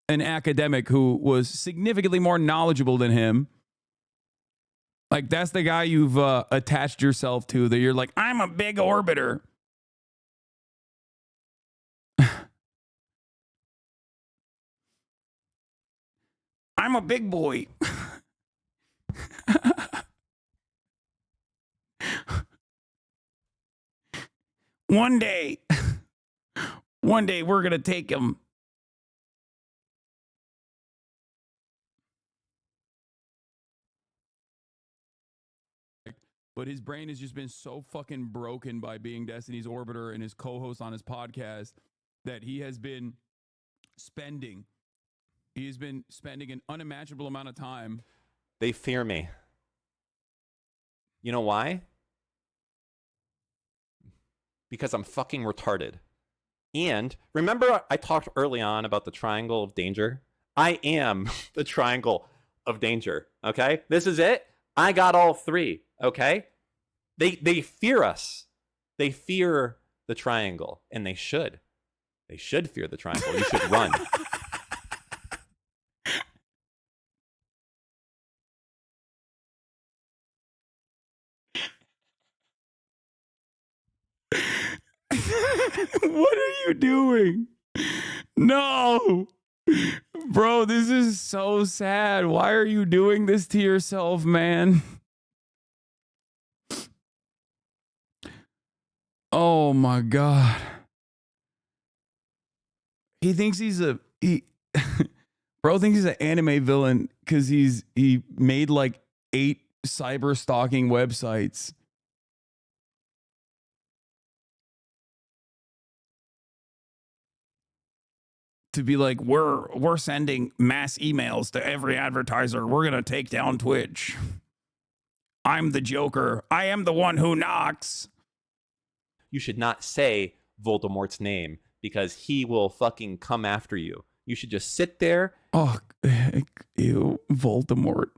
an academic who was significantly more knowledgeable than him. Like, that's the guy you've attached yourself to, that you're like, I'm a big orbiter. I'm a big boy. One day we're going to take him. But his brain has just been so fucking broken by being Destiny's orbiter and his co-host on his podcast that he has been spending an unimaginable amount of time. They fear me. You know why? Because I'm fucking retarded. And remember I talked early on about the triangle of danger? I am the triangle of danger, okay? This is it. I got all three, okay? They fear us. They fear the triangle, and they should. They should fear the triangle. You should run. What are you doing? No. Bro, this is so sad. Why are you doing this to yourself, man? Oh my God. He thinks bro thinks he's an anime villain because he made like 8 cyber stalking websites. To be like, we're sending mass emails to every advertiser. We're gonna take down Twitch. I'm the Joker. I am the one who knocks. You should not say Voldemort's name because he will fucking come after you. You should just sit there. Oh, ew, Voldemort.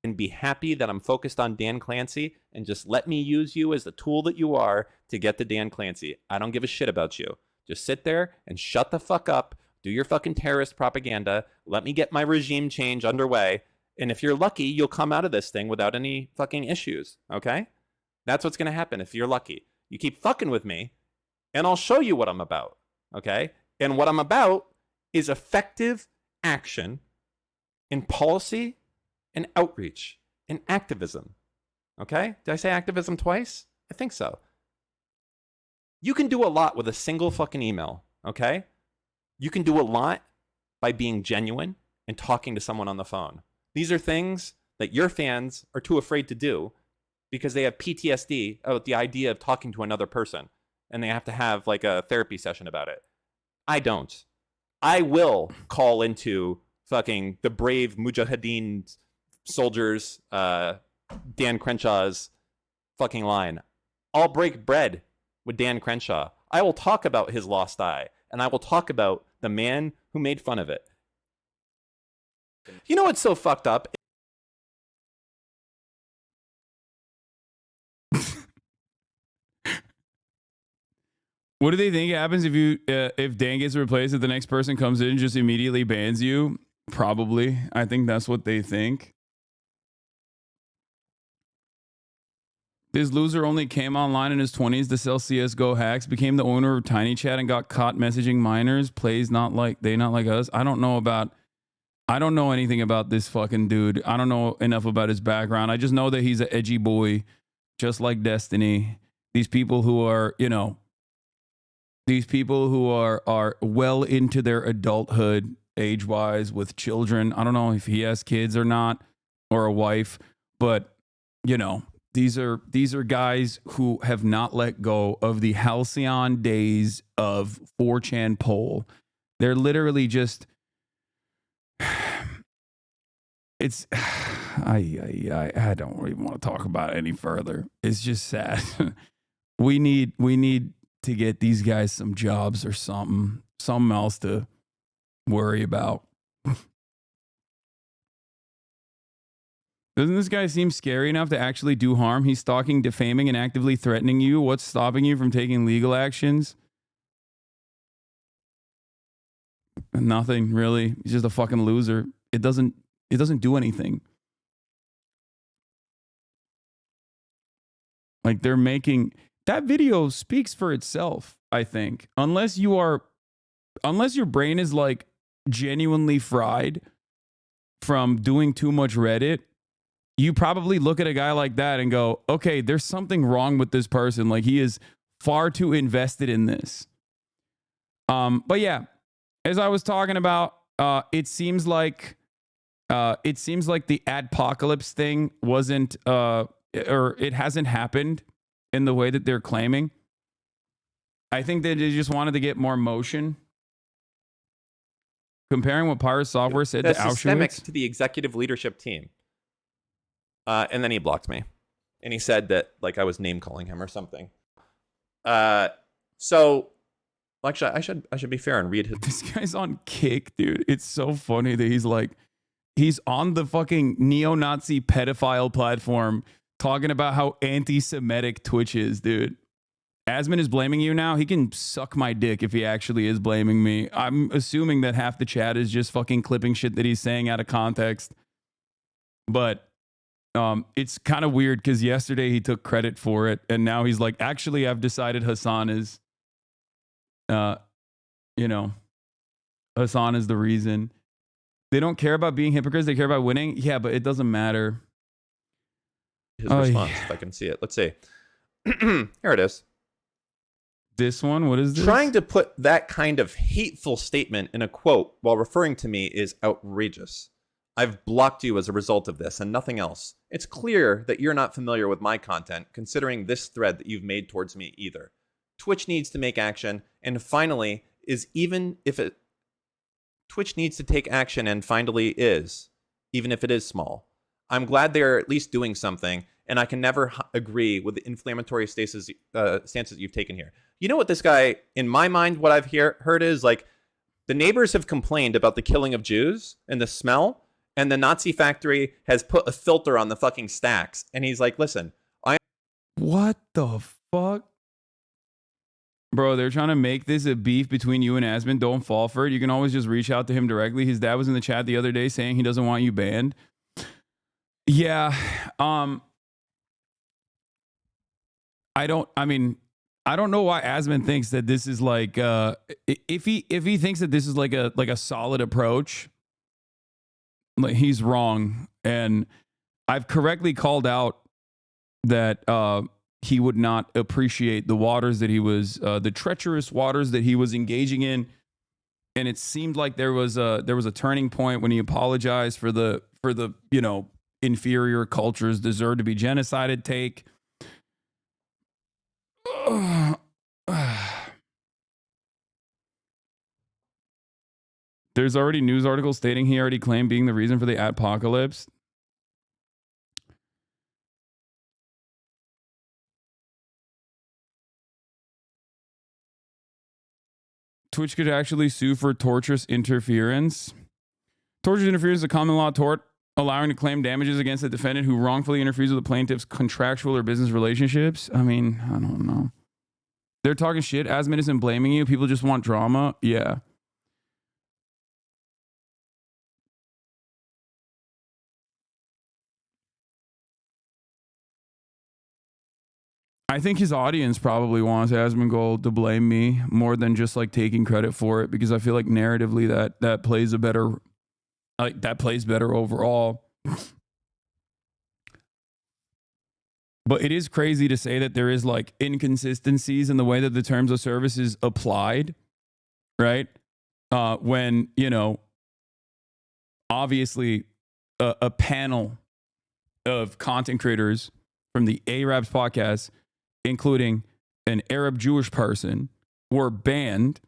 And be happy that I'm focused on Dan Clancy and just let me use you as the tool that you are to get to Dan Clancy. I don't give a shit about you. Just sit there and shut the fuck up. Do your fucking terrorist propaganda. Let me get my regime change underway. And if you're lucky, you'll come out of this thing without any fucking issues. Okay? That's what's going to happen if you're lucky. You keep fucking with me, and I'll show you what I'm about. Okay? And what I'm about is effective action in policy and outreach and activism. Okay? Did I say activism twice? I think so. You can do a lot with a single fucking email, okay? You can do a lot by being genuine and talking to someone on the phone. These are things that your fans are too afraid to do because they have PTSD about the idea of talking to another person, and they have to have like a therapy session about it. I don't. I will call into fucking the brave Mujahideen soldiers, Dan Crenshaw's fucking line. I'll break bread with Dan Crenshaw. I will talk about his lost eye, and I will talk about the man who made fun of it. You know what's so fucked up? What do they think happens if Dan gets replaced, if the next person comes in and just immediately bans you? Probably. I think that's what they think. This loser only came online in his 20s to sell CSGO hacks, became the owner of Tiny Chat, and got caught messaging minors. Plays not like us. I don't know anything about this fucking dude. I don't know enough about his background. I just know that he's an edgy boy, just like Destiny. These people who are, are well into their adulthood age-wise with children. I don't know if he has kids or not, or a wife, but these are guys who have not let go of the halcyon days of 4chan poll. They're literally just it's I don't even want to talk about it any further. It's just sad. we need to get these guys some jobs or something else to worry about. Doesn't this guy seem scary enough to actually do harm? He's stalking, defaming, and actively threatening you. What's stopping you from taking legal actions? Nothing really. He's just a fucking loser. It doesn't do anything. Like they're making that video speaks for itself, I think. Unless your brain is like genuinely fried from doing too much Reddit, you probably look at a guy like that and go, okay, there's something wrong with this person. Like he is far too invested in this. But yeah, as I was talking about, it seems like the ADPOCALYPSE thing wasn't, or it hasn't happened in the way that they're claiming. I think that they just wanted to get more motion. Comparing what Pirate Software said to systemic Auschwitz. to the executive leadership team. And then he blocked me. And he said that like I was name calling him or something. So actually I should be fair and read his. This guy's on Kick, dude. It's so funny that he's on the fucking neo-Nazi pedophile platform talking about how anti-Semitic Twitch is, dude. Asman is blaming you now. He can suck my dick if he actually is blaming me. I'm assuming that half the chat is just fucking clipping shit that he's saying out of context. But it's kind of weird because yesterday he took credit for it, and now he's like, actually, I've decided Hasan is, Hasan is the reason. They don't care about being hypocrites. They care about winning. Yeah, but it doesn't matter. His response, if I can see it. Let's see. Here it is. This one, what is this? Trying to put that kind of hateful statement in a quote while referring to me is outrageous. I've blocked you as a result of this and nothing else. It's clear that you're not familiar with my content, considering this thread that you've made towards me either. Twitch needs to make action, and finally Twitch needs to take action, and finally is, even if it is small. I'm glad they're at least doing something, and I can never agree with the inflammatory stances you've taken here. You know what this guy, in my mind, what I've heard is like, the neighbors have complained about the killing of Jews and the smell, and the Nazi factory has put a filter on the fucking stacks. And he's like, listen, what the fuck? Bro, they're trying to make this a beef between you and Asman. Don't fall for it. You can always just reach out to him directly. His dad was in the chat the other day saying he doesn't want you banned. Yeah. I don't know why Asman thinks that this is like if he thinks that this is like a solid approach, like he's wrong. And I've correctly called out that he would not appreciate the waters that he was the treacherous waters that he was engaging in. And it seemed like there was a turning point when he apologized for the inferior cultures deserve to be genocided take. There's already news articles stating he already claimed being the reason for the ADPOCALYPSE. Twitch could actually sue for torturous interference. Torturous interference is a common law tort allowing to claim damages against a defendant who wrongfully interferes with the plaintiff's contractual or business relationships. I mean, I don't know. They're talking shit. Asman isn't blaming you. People just want drama. Yeah. I think his audience probably wants Asmongold to blame me more than just like taking credit for it, because I feel like narratively that plays better overall. But it is crazy to say that there is like inconsistencies in the way that the terms of service is applied, right? When, obviously a panel of content creators from the Arabs podcast, including an Arab Jewish person, were banned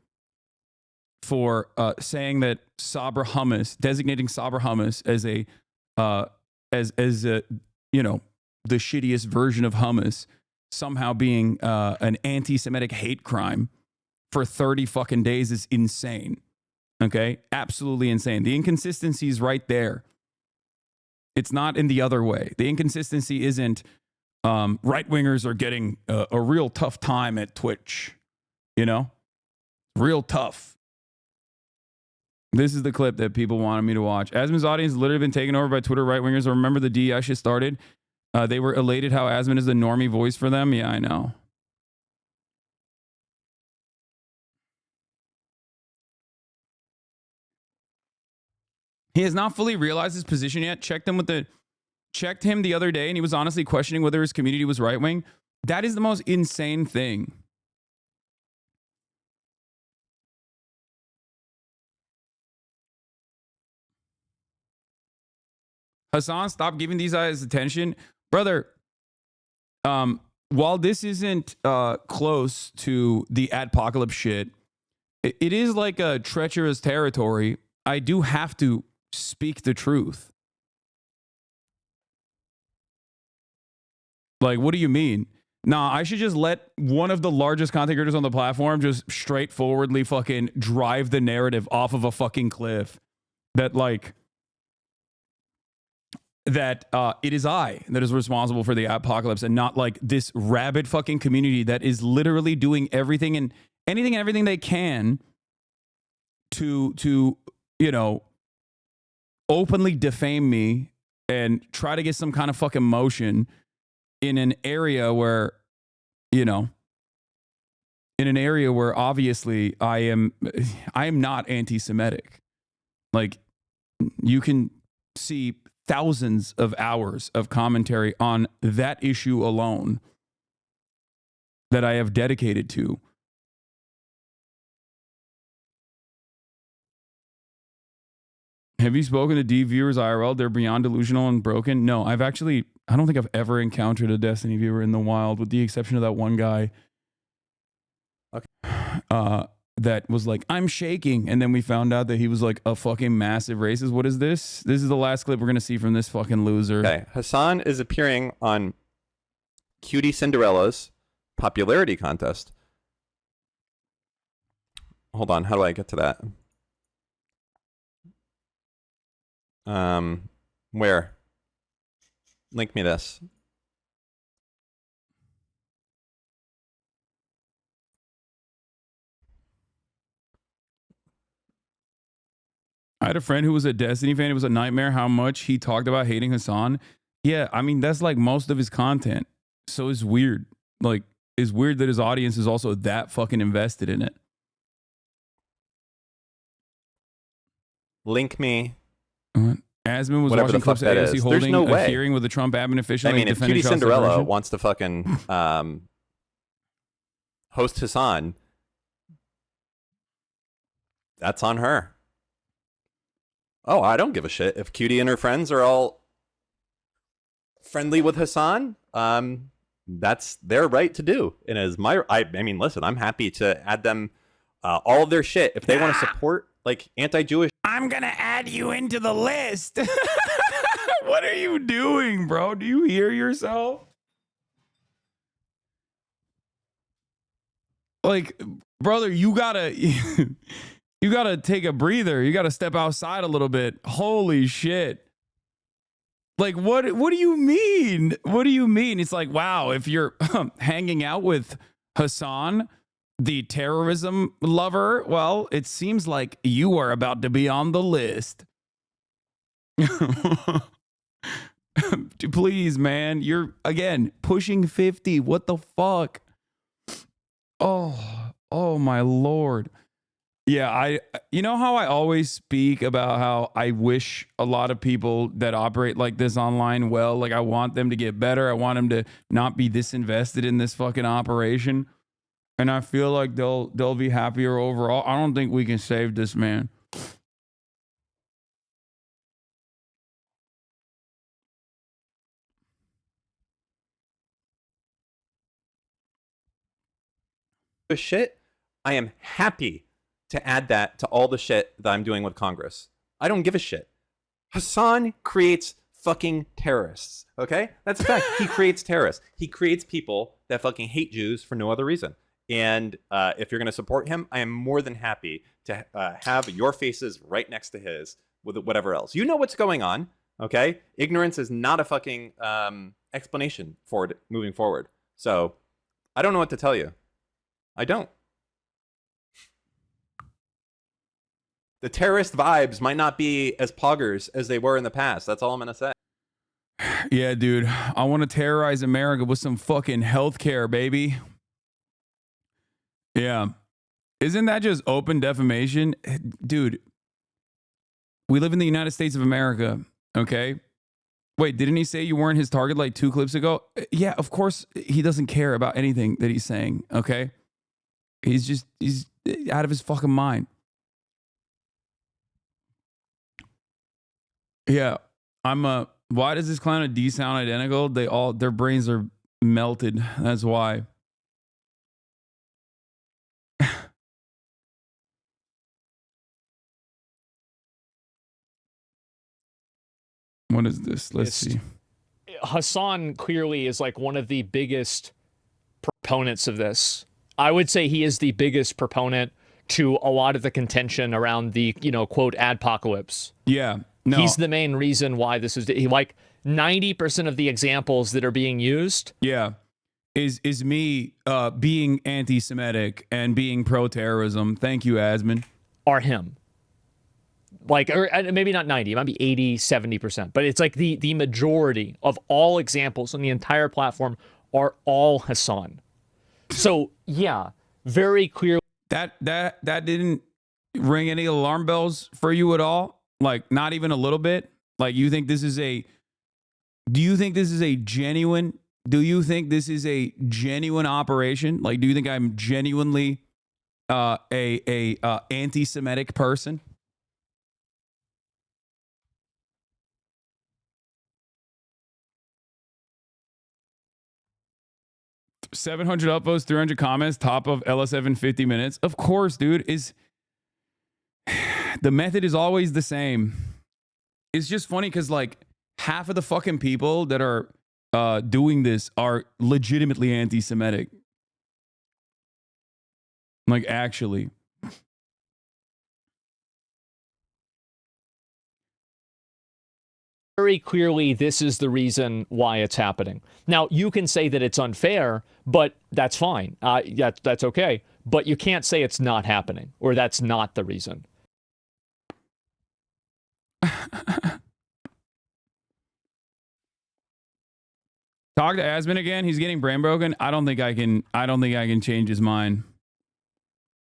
for saying that Sabra hummus, designating Sabra hummus as the shittiest version of hummus, somehow being an anti-Semitic hate crime for 30 fucking days is insane. Okay? Absolutely insane. The inconsistency is right there. It's not in the other way. The inconsistency isn't right-wingers are getting a real tough time at Twitch, real tough. This is the clip that people wanted me to watch. Asman's audience has literally been taken over by Twitter right-wingers. Remember the DEI shit started? They were elated how Asman is the normie voice for them. Yeah, I know. He has not fully realized his position yet. Checked him the other day, and he was honestly questioning whether his community was right-wing. That is the most insane thing. Hasan, stop giving these guys attention. Brother, while this isn't close to the ADPOCALYPSE shit, it is like a treacherous territory. I do have to speak the truth. Like, what do you mean? Nah, I should just let one of the largest content creators on the platform just straightforwardly fucking drive the narrative off of a fucking cliff that, like, that it is I that is responsible for the apocalypse and not like this rabid fucking community that is literally doing everything and everything they can to you know, openly defame me and try to get some kind of fucking motion in an area where, you know, in an area where obviously I am not anti-Semitic. Like, you can see thousands of hours of commentary on that issue alone that I have dedicated to. Have you spoken to D viewers IRL? They're beyond delusional and broken. No, I don't think I've ever encountered a Destiny viewer in the wild, with the exception of that one guy. Okay. That was like, I'm shaking. And then we found out that he was like a fucking massive racist. What is this? This is the last clip we're going to see from this fucking loser. Okay. Hasan is appearing on Cutie Cinderella's popularity contest. Hold on. How do I get to that? Where? Link me this. I had a friend who was a Destiny fan. It was a nightmare how much he talked about hating Hasan. Yeah, I mean, that's like most of his content. So it's weird. Like, it's weird that his audience is also that fucking invested in it. Link me. Asman was whatever watching the fuck clips of that AOC is. holding There's no a way. hearing with the Trump admin official. I mean, if Cutie Cinderella wants to fucking host Hasan, that's on her. Oh, I don't give a shit. If Cutie and her friends are all friendly with Hasan, that's their right to do. And as I mean, listen, I'm happy to add them all of their shit. If they want to support like anti-Jewish, I'm gonna add you into the list. What are you doing, bro? Do you hear yourself? Like, brother, you gotta take a breather. You gotta step outside a little bit. Holy shit. Like, what do you mean? What do you mean? It's like, wow, if you're hanging out with Hasan, the terrorism lover, well, it seems like you are about to be on the list. Please, man. You're, again, pushing 50. What the fuck? Oh my Lord. Yeah, you know how I always speak about how I wish a lot of people that operate like this online well, like I want them to get better. I want them to not be this invested in this fucking operation. And I feel like they'll be happier overall. I don't think we can save this man. shit, I am happy to add that to all the shit that I'm doing with Congress. I don't give a shit. Hasan creates fucking terrorists, okay? That's a fact. He creates terrorists. He creates people that fucking hate Jews for no other reason. And if you're going to support him, I am more than happy to have your faces right next to his with whatever else. You know what's going on, okay? Ignorance is not a fucking explanation for it moving forward. So I don't know what to tell you. I don't. The terrorist vibes might not be as poggers as they were in the past. That's all I'm going to say. Yeah, dude. I want to terrorize America with some fucking healthcare, baby. Yeah. Isn't that just open defamation? Dude, we live in the United States of America, okay? Wait, didn't he say you weren't his target like 2 clips ago? Yeah, of course he doesn't care about anything that he's saying, okay? He's out of his fucking mind. Yeah, why does this clown and D sound identical? Their brains are melted. That's why. What is this? Let's see. Hasan clearly is like one of the biggest proponents of this. I would say he is the biggest proponent to a lot of the contention around the, quote, adpocalypse. Yeah. No. He's the main reason why this is like 90% of the examples that are being used. Yeah. Is me being anti-Semitic and being pro-terrorism. Thank you, Asman. Are him. Like, or maybe not 90, it might be 80, 70%. But it's like the majority of all examples on the entire platform are all Hasan. So, yeah, very clear. That didn't ring any alarm bells for you at all? Like, not even a little bit? Like, do you think this is a genuine operation? Like, do you think I'm genuinely a anti-Semitic person? $700 upvotes, 300 comments, top of LS7 50 minutes. Of course, dude. The method is always the same. It's just funny because like half of the fucking people that are doing this are legitimately anti-Semitic. Like, actually. Very clearly, this is the reason why it's happening. Now, you can say that it's unfair, but that's fine. That's okay. But you can't say it's not happening, or that's not the reason. Talk to Asman again. He's getting brain broken. I don't think I can change his mind.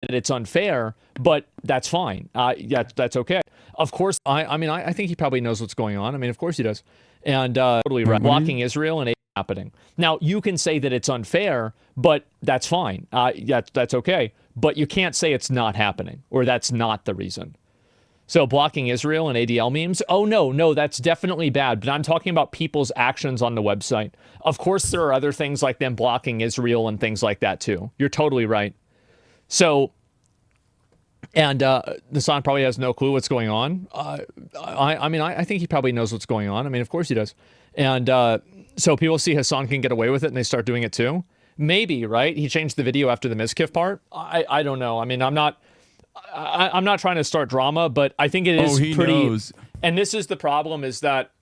It's unfair, but that's fine. That's okay. Of course, I think he probably knows what's going on. I mean, of course he does. And totally right. Blocking Israel and happening. Now, you can say that it's unfair, but that's fine. That's okay. But you can't say it's not happening, or that's not the reason. So blocking Israel and ADL memes? Oh, no, that's definitely bad. But I'm talking about people's actions on the website. Of course, there are other things like them blocking Israel and things like that, too. You're totally right. So, and Hasan probably has no clue what's going on. I think he probably knows what's going on. I mean, of course he does. And so people see Hasan can get away with it and they start doing it too. Maybe, right? He changed the video after the Mizkif part. I don't know. I mean, I'm not trying to start drama, but I think it is pretty. Knows. And this is the problem, is that,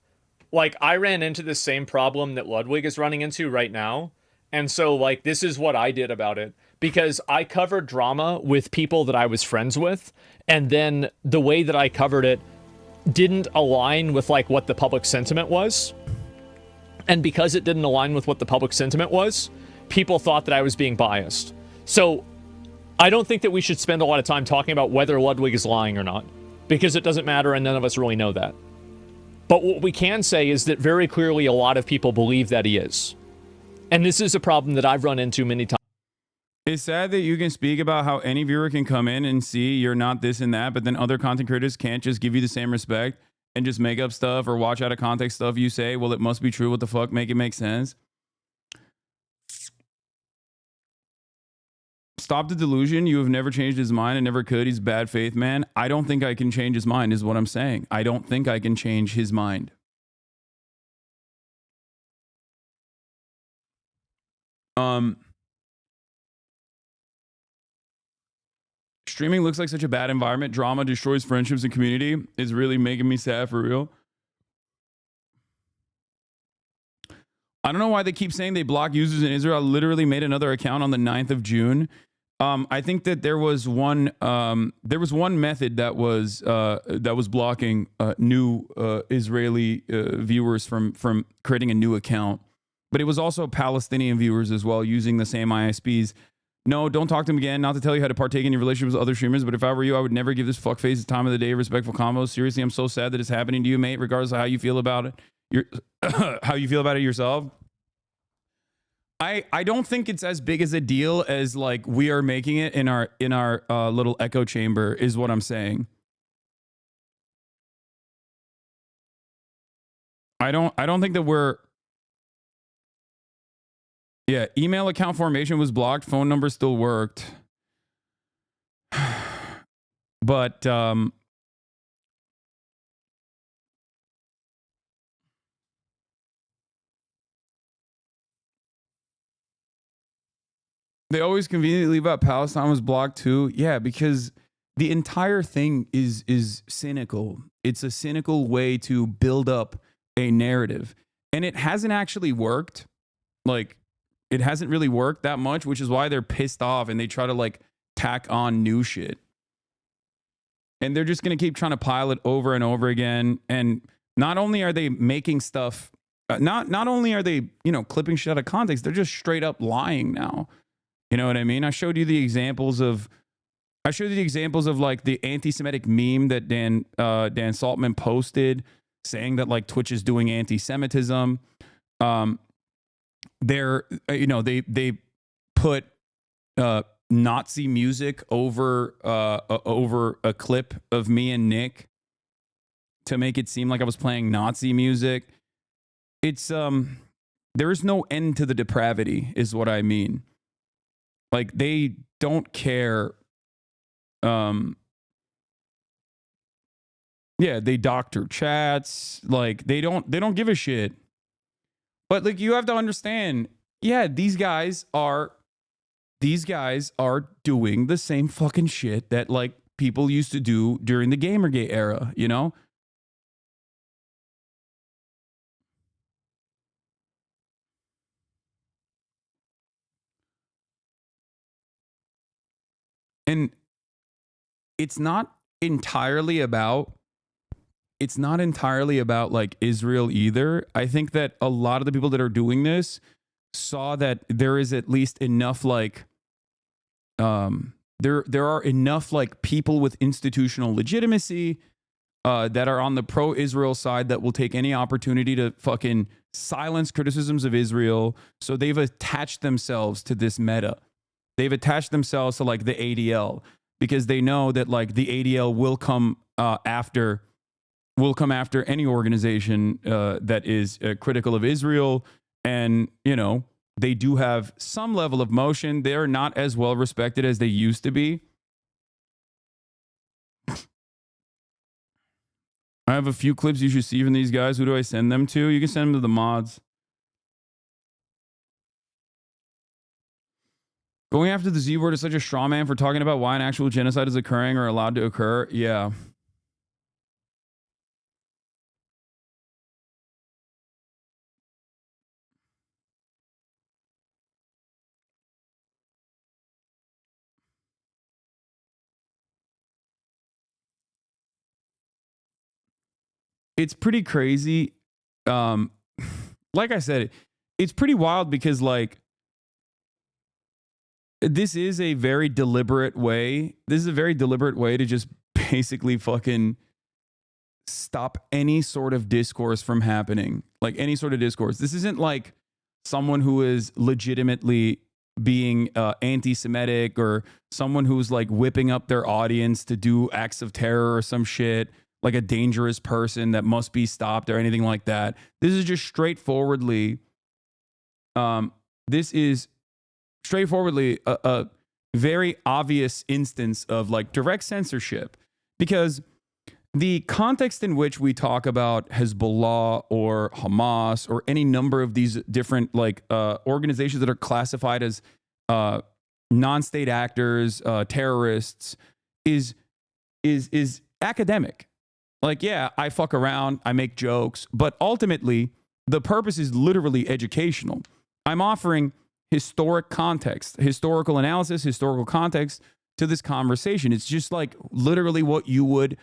like, I ran into the same problem that Ludwig is running into right now. And so, like, this is what I did about it. Because I covered drama with people that I was friends with, and then the way that I covered it didn't align with, like, what the public sentiment was. And because it didn't align with what the public sentiment was, people thought that I was being biased. So I don't think that we should spend a lot of time talking about whether Ludwig is lying or not, because it doesn't matter and none of us really know that. But what we can say is that very clearly a lot of people believe that he is. And this is a problem that I've run into many times. It's sad that you can speak about how any viewer can come in and see you're not this and that, but then other content creators can't just give you the same respect and just make up stuff or watch out of context stuff you say. Well, it must be true. What the fuck? Make it make sense. Stop the delusion. You have never changed his mind and never could. He's bad faith, man. I don't think I can change his mind is what I'm saying. I don't think I can change his mind. Streaming looks like such a bad environment. Drama destroys friendships and community. Is really making me sad for real. I don't know why they keep saying they block users in Israel. I literally made another account on the 9th of June. I think that there was one method that was blocking new Israeli viewers from creating a new account, but it was also Palestinian viewers as well using the same ISPs. No, don't talk to him again. Not to tell you how to partake in your relationships with other streamers, but if I were you, I would never give this fuckface the time of the day. Respectful combos. Seriously, I'm so sad that it's happening to you, mate. Regardless of how you feel about it, how you feel about it yourself. I don't think it's as big as a deal as like we are making it in our little echo chamber, is what I'm saying. I don't think that we're. Yeah, email account formation was blocked. Phone number still worked. But they always conveniently leave out Palestine was blocked too. Yeah, because the entire thing is cynical. It's a cynical way to build up a narrative. And it hasn't actually worked. Like, it hasn't really worked that much, which is why they're pissed off and they try to like tack on new shit. And they're just going to keep trying to pile it over and over again. And not only are they making stuff, not only are they, clipping shit out of context, they're just straight up lying now. You know what I mean? I showed you the examples of like the anti-Semitic meme that Dan Saltman posted saying that like Twitch is doing anti-Semitism. They put Nazi music over a clip of me and Nick to make it seem like I was playing Nazi music. It's there is no end to the depravity, is what I mean. Like, they don't care. They doctor chats. Like, they don't give a shit. But like, you have to understand, these guys are doing the same fucking shit that like people used to do during the Gamergate era, And it's not entirely about like Israel either. I think that a lot of the people that are doing this saw that there is at least enough like there are enough like people with institutional legitimacy that are on the pro-Israel side that will take any opportunity to fucking silence criticisms of Israel. So they've attached themselves to this meta. They've attached themselves to like the ADL because they know that like the ADL will come after any organization that is critical of Israel. And, they do have some level of motion. They're not as well respected as they used to be. I have a few clips you should see from these guys. Who do I send them to? You can send them to the mods. Going after the Z word is such a straw man for talking about why an actual genocide is occurring or allowed to occur. Yeah. It's pretty crazy. Like I said, it's pretty wild because like this is a very deliberate way. This is a very deliberate way to just basically fucking stop any sort of discourse from happening. Like any sort of discourse. This isn't like someone who is legitimately being anti-Semitic or someone who's like whipping up their audience to do acts of terror or some shit, like a dangerous person that must be stopped or anything like that. This is just straightforwardly, a very obvious instance of like direct censorship, because the context in which we talk about Hezbollah or Hamas or any number of these different like organizations that are classified as non-state actors, terrorists, is academic. Like, yeah, I fuck around, I make jokes, but ultimately the purpose is literally educational. I'm offering historic context, historical analysis, historical context to this conversation. It's just like literally what you would,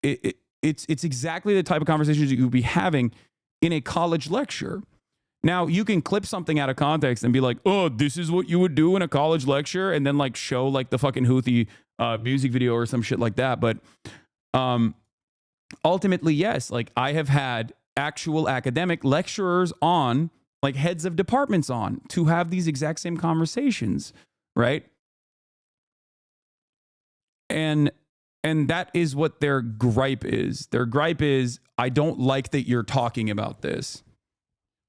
it's exactly the type of conversations you would be having in a college lecture. Now, you can clip something out of context and be like, oh, this is what you would do in a college lecture, and then like show like the fucking Houthi music video or some shit like that. But ultimately, yes, like I have had actual academic lecturers on, like heads of departments on, to have these exact same conversations, right? And that is what their gripe is. Their gripe is, I don't like that you're talking about this.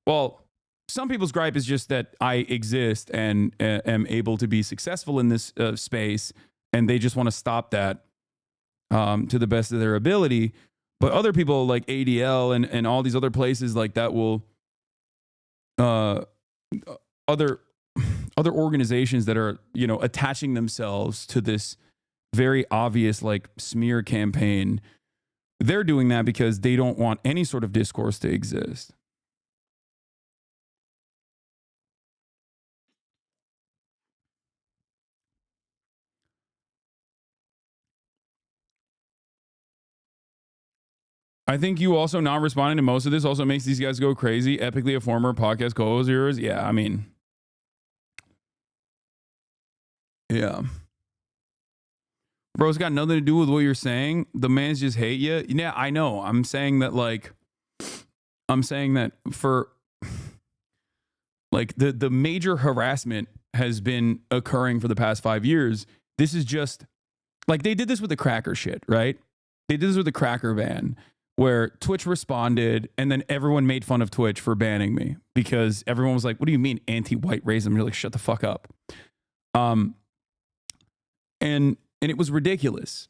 Well, some people's gripe is just that I exist and am able to be successful in this space, and they just want to stop that to the best of their ability. But other people like ADL and all these other places like that will, other organizations that are, you know, attaching themselves to this very obvious like smear campaign, they're doing that because they don't want any sort of discourse to exist. I think you also not responding to most of this also makes these guys go crazy. Epically a former podcast co-host of yours. Yeah, I mean, yeah. Bro, it's got nothing to do with what you're saying. The mans just hate you. Yeah, I know. I'm saying that for like the major harassment has been occurring for the past 5 years. This is just like they did this with the cracker shit, right? They did this with the cracker ban, where Twitch responded and then everyone made fun of Twitch for banning me because everyone was like, what do you mean anti-white racism? You're like, shut the fuck up. And it was ridiculous.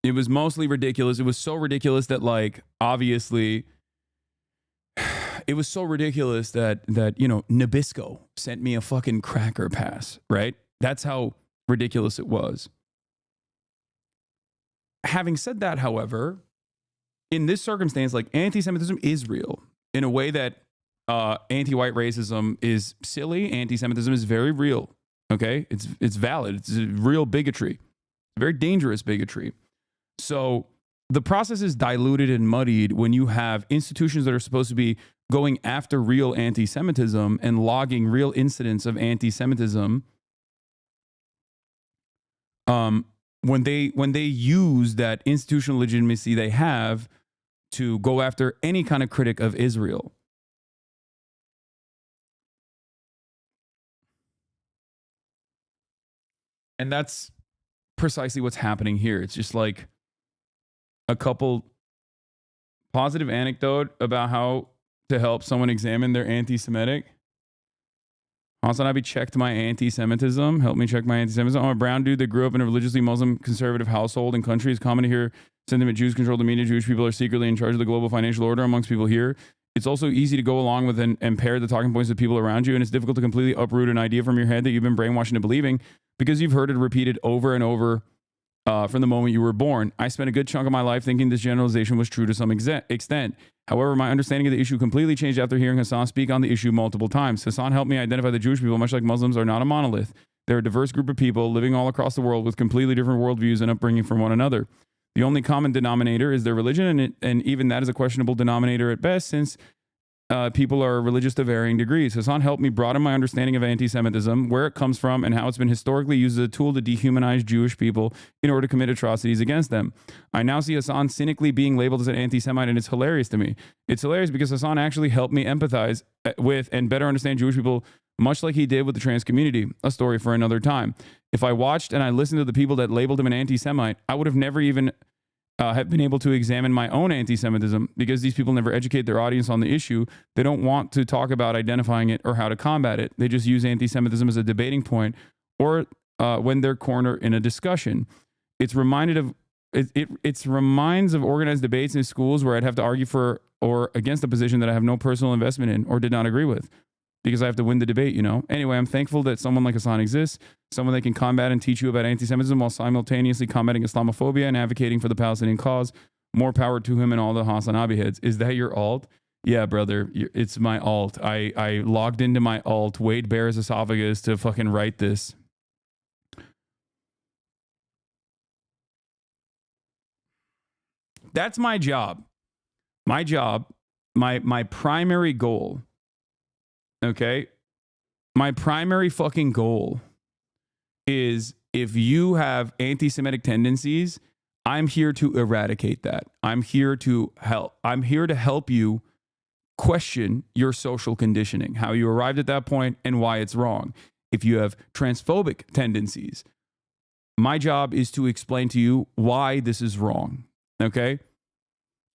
It was mostly ridiculous. It was so ridiculous that like, obviously it was so ridiculous that, you know, Nabisco sent me a fucking cracker pass, right? That's how ridiculous it was. Having said that, however, in this circumstance, like anti-Semitism is real in a way that anti-white racism is silly. Anti-Semitism is very real. Okay, it's valid. It's a real bigotry, very dangerous bigotry. So the process is diluted and muddied when you have institutions that are supposed to be going after real anti-Semitism and logging real incidents of anti-Semitism. When they use that institutional legitimacy they have to go after any kind of critic of Israel. And that's precisely what's happening here. It's just like a couple positive anecdote about how to help someone examine their anti-Semitic. HasanAbi checked my anti-Semitism. Help me check my anti-Semitism. I'm a brown dude that grew up in a religiously Muslim conservative household and country. It's common to hear sentiment Jews control the media. Jewish people are secretly in charge of the global financial order amongst people here. It's also easy to go along with and pair the talking points of people around you, and it's difficult to completely uproot an idea from your head that you've been brainwashed into believing because you've heard it repeated over and over from the moment you were born. I spent a good chunk of my life thinking this generalization was true to some extent. However, my understanding of the issue completely changed after hearing Hasan speak on the issue multiple times. Hasan helped me identify that Jewish people, much like Muslims, are not a monolith. They're a diverse group of people living all across the world with completely different worldviews and upbringing from one another. The only common denominator is their religion, and even that is a questionable denominator at best, since people are religious to varying degrees. Hasan helped me broaden my understanding of anti-Semitism, where it comes from, and how it's been historically used as a tool to dehumanize Jewish people in order to commit atrocities against them. I now see Hasan cynically being labeled as an anti-Semite, and it's hilarious to me. It's hilarious because Hasan actually helped me empathize with and better understand Jewish people, much like he did with the trans community, a story for another time. If I watched and I listened to the people that labeled him an anti-Semite, I would have never even have been able to examine my own anti-Semitism because these people never educate their audience on the issue. They don't want to talk about identifying it or how to combat it. They just use anti-Semitism as a debating point or when they're cornered in a discussion. It's reminds of organized debates in schools where I'd have to argue for or against a position that I have no personal investment in or did not agree with because I have to win the debate, you know? Anyway, I'm thankful that someone like Hasan exists, someone that can combat and teach you about anti-Semitism while simultaneously combating Islamophobia and advocating for the Palestinian cause. More power to him and all the HasanAbi heads. Is that your alt? Yeah, brother, it's my alt. I logged into my alt, Wade Bear's esophagus, to fucking write this. That's my job. My job, my primary goal, okay? My primary fucking goal is if you have anti-Semitic tendencies, I'm here to eradicate that. I'm here to help. I'm here to help you question your social conditioning, how you arrived at that point and why it's wrong. If you have transphobic tendencies, my job is to explain to you why this is wrong. Okay?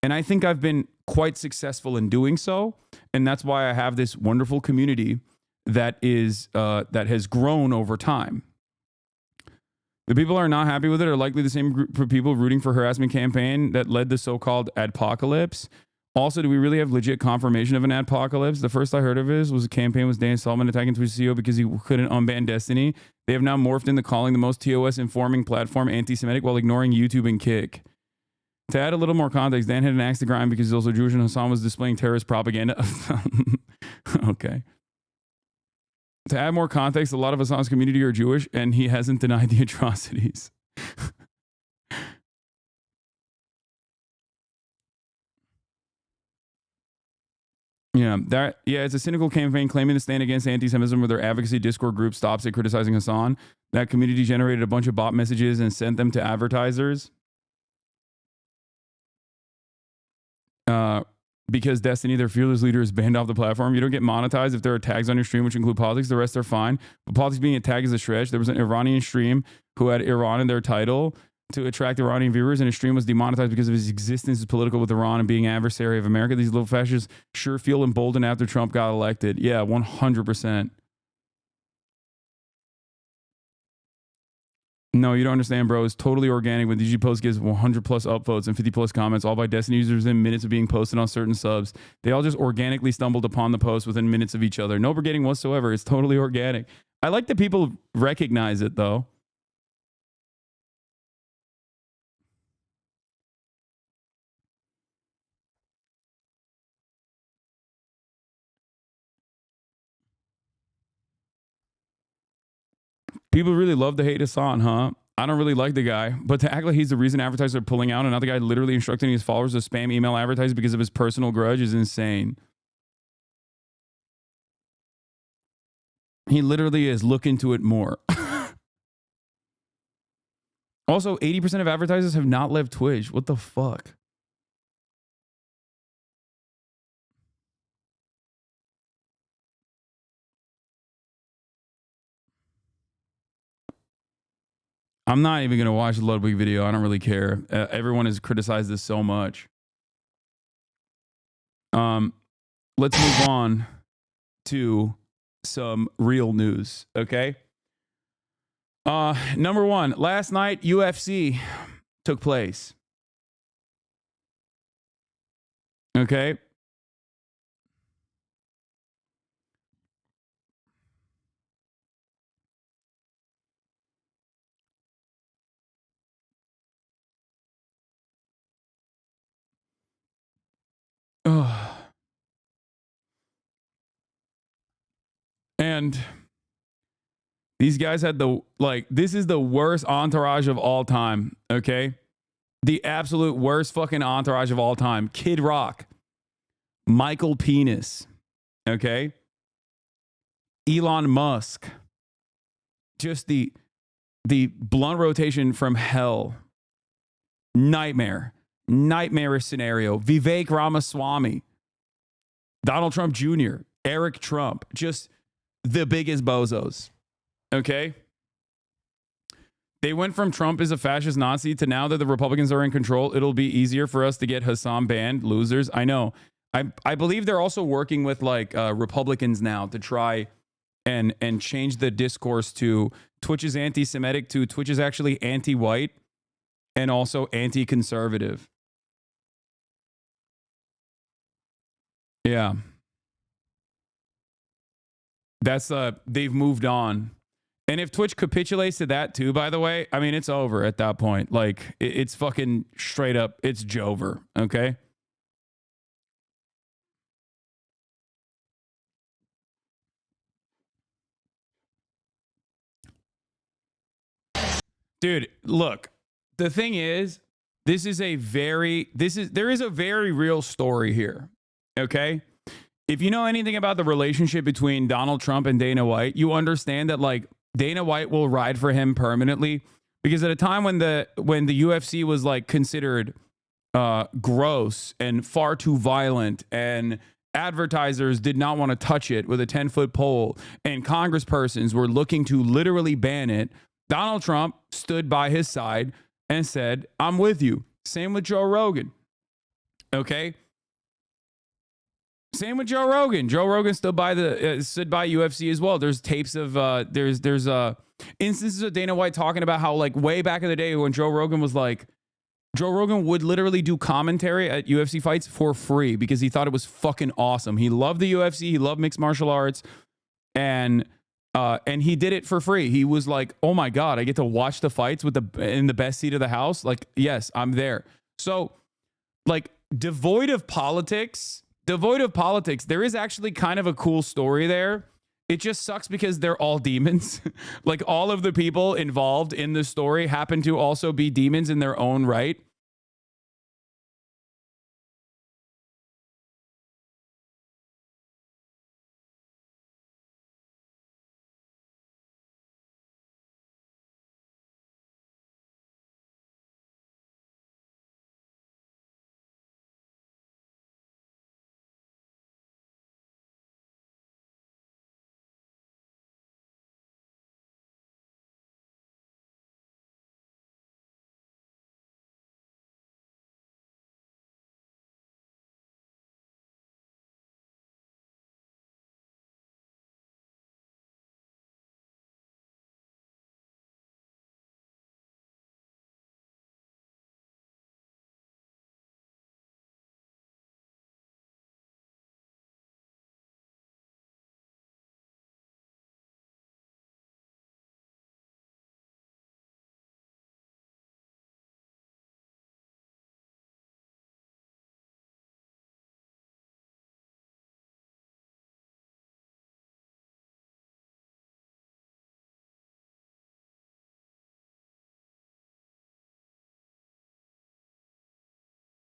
And I think I've been quite successful in doing so. And that's why I have this wonderful community that has grown over time. The people who are not happy with it are likely the same group of people rooting for harassment campaign that led the so-called ADPOCALYPSE. Also, do we really have legit confirmation of an ADPOCALYPSE? The first I heard of it was a campaign with Dan Sullivan attacking Twitch CEO because he couldn't unban Destiny. They have now morphed into calling the most TOS informing platform anti-Semitic while ignoring YouTube and Kick. To add a little more context, Dan had an axe to grind because he's also Jewish and Hasan was displaying terrorist propaganda. Okay. To add more context, a lot of Hasan's community are Jewish and he hasn't denied the atrocities. Yeah, it's a cynical campaign claiming to stand against anti-Semitism where their advocacy Discord group stops it criticizing Hasan. That community generated a bunch of bot messages and sent them to advertisers. Because Destiny, their fearless leader, is banned off the platform. You don't get monetized if there are tags on your stream, which include politics. The rest are fine. But politics being a tag is a stretch. There was an Iranian stream who had Iran in their title to attract Iranian viewers, and his stream was demonetized because of his existence as political with Iran and being adversary of America. These little fascists sure feel emboldened after Trump got elected. Yeah, 100%. No, you don't understand, bro. It's totally organic. When DG Post gets 100 plus upvotes and 50 plus comments, all by Destiny users within minutes of being posted on certain subs. They all just organically stumbled upon the post within minutes of each other. No brigading whatsoever. It's totally organic. I like that people recognize it, though. People really love to hate Hasan, huh? I don't really like the guy, but to act like he's the reason advertisers are pulling out and not the guy literally instructing his followers to spam email advertisers because of his personal grudge is insane. He literally is. Look into it more. Also, 80% of advertisers have not left Twitch. What the fuck? I'm not even going to watch the Ludwig video. I don't really care. Everyone has criticized this so much. Let's move on to some real news, okay? Number one, last night, UFC took place. Okay? And these guys had this is the worst entourage of all time, okay? The absolute worst fucking entourage of all time. Kid Rock, Michael Penis, okay? Elon Musk. Just the blunt rotation from hell. Nightmarish scenario. Vivek Ramaswamy, Donald Trump Jr., Eric Trump, just the biggest bozos. Okay? They went from Trump is a fascist Nazi to now that the Republicans are in control, it'll be easier for us to get Hasan banned. Losers. I know. I believe they're also working with Republicans now to try and change the discourse to Twitch is anti-Semitic to Twitch is actually anti-white and also anti-conservative. Yeah. That's they've moved on. And if Twitch capitulates to that too, by the way, I mean, it's over at that point. Like, it's fucking straight up, it's Jover, okay? Dude, look, the thing is, there is a very real story here. Okay? If you know anything about the relationship between Donald Trump and Dana White, you understand that like Dana White will ride for him permanently, because at a time when the UFC was like considered gross and far too violent, and advertisers did not want to touch it with a 10-foot pole, and congresspersons were looking to literally ban it, Donald Trump stood by his side and said, I'm with you. Same with Joe Rogan. Okay? Same with Joe Rogan. Joe Rogan stood by UFC as well. There's tapes of there's instances of Dana White talking about how like way back in the day when Joe Rogan would literally do commentary at UFC fights for free because he thought it was fucking awesome. He loved the UFC, he loved mixed martial arts, and he did it for free. He was like, "Oh my god, I get to watch the fights in the best seat of the house." Like, yes, I'm there. So, like, devoid of politics, there is actually kind of a cool story there. It just sucks because they're all demons. Like, all of the people involved in the story happen to also be demons in their own right.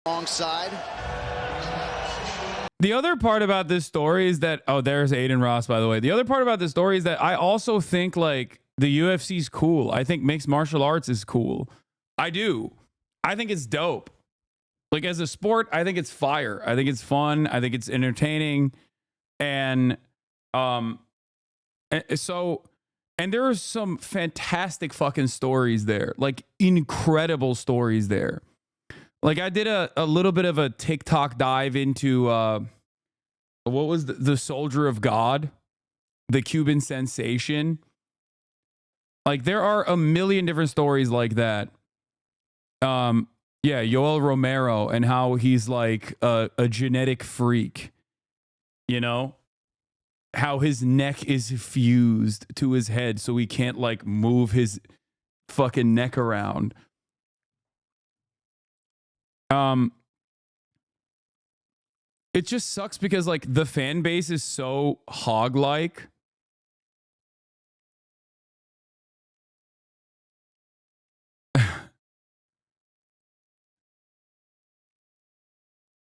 Wrong side. The other part about this story is that, oh, there's Aiden Ross, by the way. The other part about this story is that I also think like the UFC's cool. I think mixed martial arts is cool. I do. I think it's dope. Like, as a sport, I think it's fire. I think it's fun. I think it's entertaining. And there are some fantastic fucking stories there. Like, incredible stories there. Like, I did a little bit of a TikTok dive into what was the Soldier of God, the Cuban sensation. Like, there are a million different stories like that. Yeah, Yoel Romero and how he's like a genetic freak. You know? How his neck is fused to his head so he can't like move his fucking neck around. It just sucks because like the fan base is so hog-like.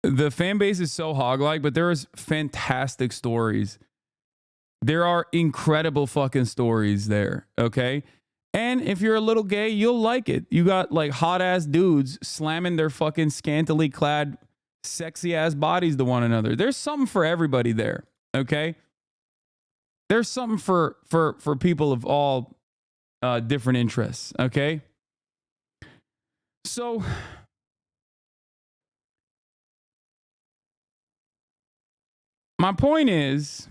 The fan base is so hog-like, but there is fantastic stories. There are incredible fucking stories there, okay? And if you're a little gay, you'll like it. You got like hot-ass dudes slamming their fucking scantily clad, sexy-ass bodies to one another. There's something for everybody there, okay? There's something for people of all different interests, okay? So my point is,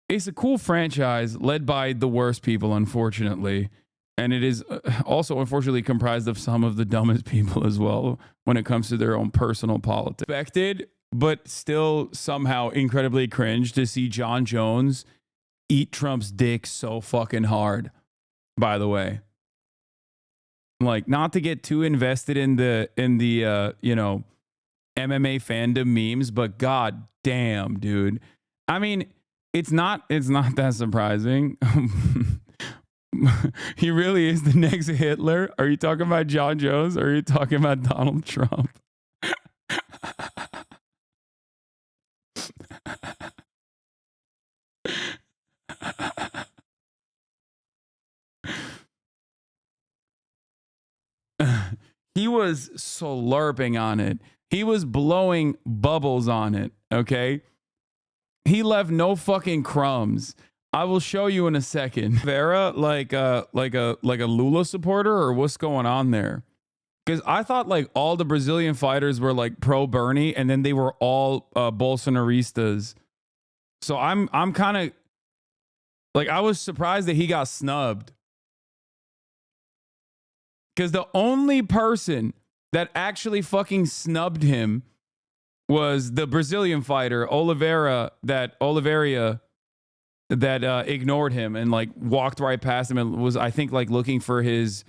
it's a cool franchise led by the worst people, unfortunately. And it is also, unfortunately, comprised of some of the dumbest people as well when it comes to their own personal politics. Expected, but still somehow incredibly cringe to see John Jones eat Trump's dick so fucking hard, by the way. Like, not to get too invested in the you know, MMA fandom memes, but god damn, dude. I mean, it's not that surprising. he really is the next Hitler. Are you talking about John Jones or are you talking about Donald Trump? He was slurping on it. He was blowing bubbles on it. Okay. He left no fucking crumbs. I will show you in a second. Vera, like a Lula supporter, or what's going on there? Because I thought like all the Brazilian fighters were like pro Bernie, and then they were all Bolsonaristas. So I'm kind of like, I was surprised that he got snubbed. Because the only person that actually fucking snubbed him was the Brazilian fighter Oliveira that ignored him and like walked right past him and was, I think, like looking for his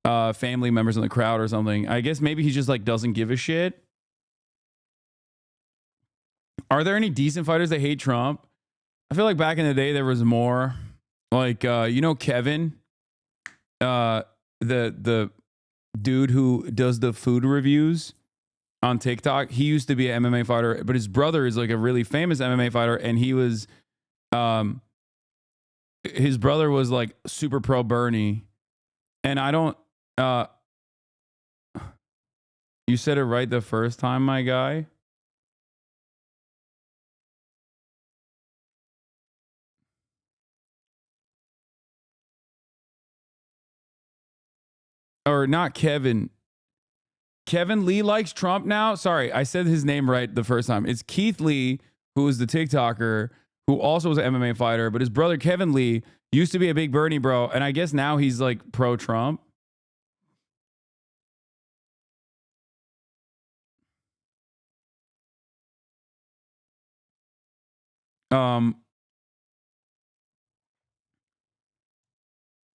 family members in the crowd or something. I guess maybe he just like doesn't give a shit. Are there any decent fighters that hate Trump? I feel like back in the day there was more. Like Kevin, the dude who does the food reviews on TikTok. He used to be an MMA fighter, but his brother is like a really famous MMA fighter, and he was his brother was like super pro Bernie. And I don't you said it right the first time, my guy. Or not Kevin. Kevin Lee likes Trump now. Sorry, I said his name right the first time. It's Keith Lee, who is the TikToker, who also was an MMA fighter, but his brother Kevin Lee used to be a big Bernie bro, and I guess now he's like pro-Trump.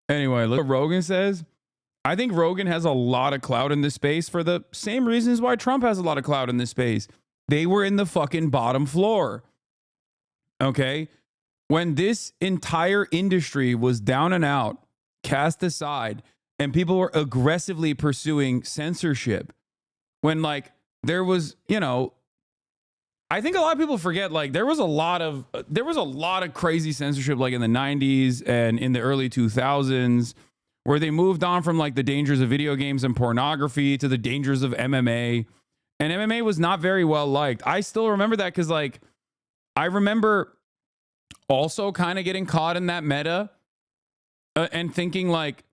Anyway, look what Rogan says. I think Rogan has a lot of clout in this space for the same reasons why Trump has a lot of clout in this space. They were in the fucking bottom floor. Okay? When this entire industry was down and out, cast aside, and people were aggressively pursuing censorship, when like there was, I think a lot of people forget, like there was a lot of crazy censorship like in the 90s and in the early 2000s, where they moved on from like the dangers of video games and pornography to the dangers of MMA. And MMA was not very well liked. I still remember that because like I remember also kind of getting caught in that meta and thinking like,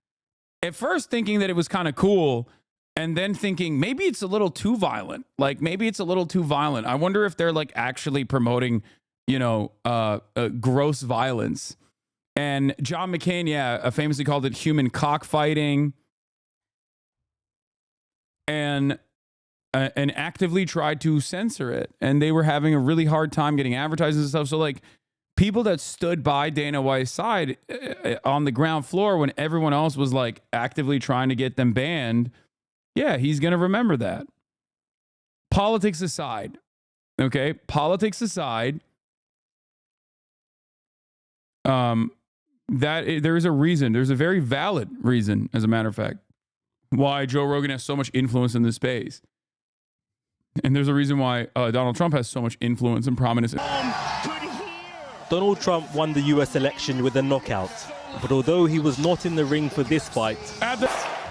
at first thinking that it was kind of cool, and then thinking maybe it's a little too violent. Like maybe it's a little too violent. I wonder if they're like actually promoting, gross violence. And John McCain, famously called it human cockfighting, and actively tried to censor it. And they were having a really hard time getting advertising and stuff. So like people that stood by Dana White's side on the ground floor when everyone else was like actively trying to get them banned, yeah, he's going to remember that. Politics aside, okay? Politics aside, there is a reason. There's a very valid reason, as a matter of fact, why Joe Rogan has so much influence in this space. And there's a reason why Donald Trump has so much influence and prominence. Donald Trump won the US election with a knockout. But although he was not in the ring for this fight,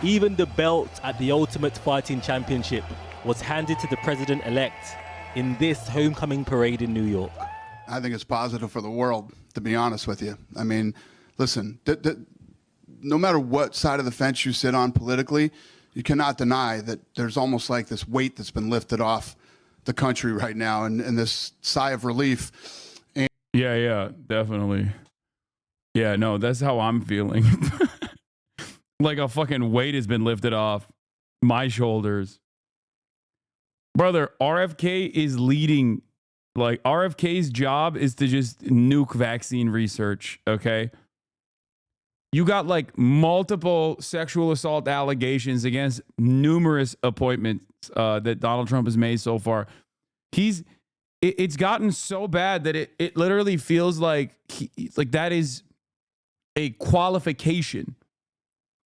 even the belt at the Ultimate Fighting Championship was handed to the president-elect in this homecoming parade in New York. I think it's positive for the world, to be honest with you. I mean, listen, no matter what side of the fence you sit on politically, you cannot deny that there's almost like this weight that's been lifted off the country right now, and this sigh of relief. And yeah, definitely. Yeah, no, that's how I'm feeling. Like a fucking weight has been lifted off my shoulders. Brother, RFK is leading. Like, RFK's job is to just nuke vaccine research, okay? You got like multiple sexual assault allegations against numerous appointments that Donald Trump has made so far. It's gotten so bad that it literally feels like that is a qualification.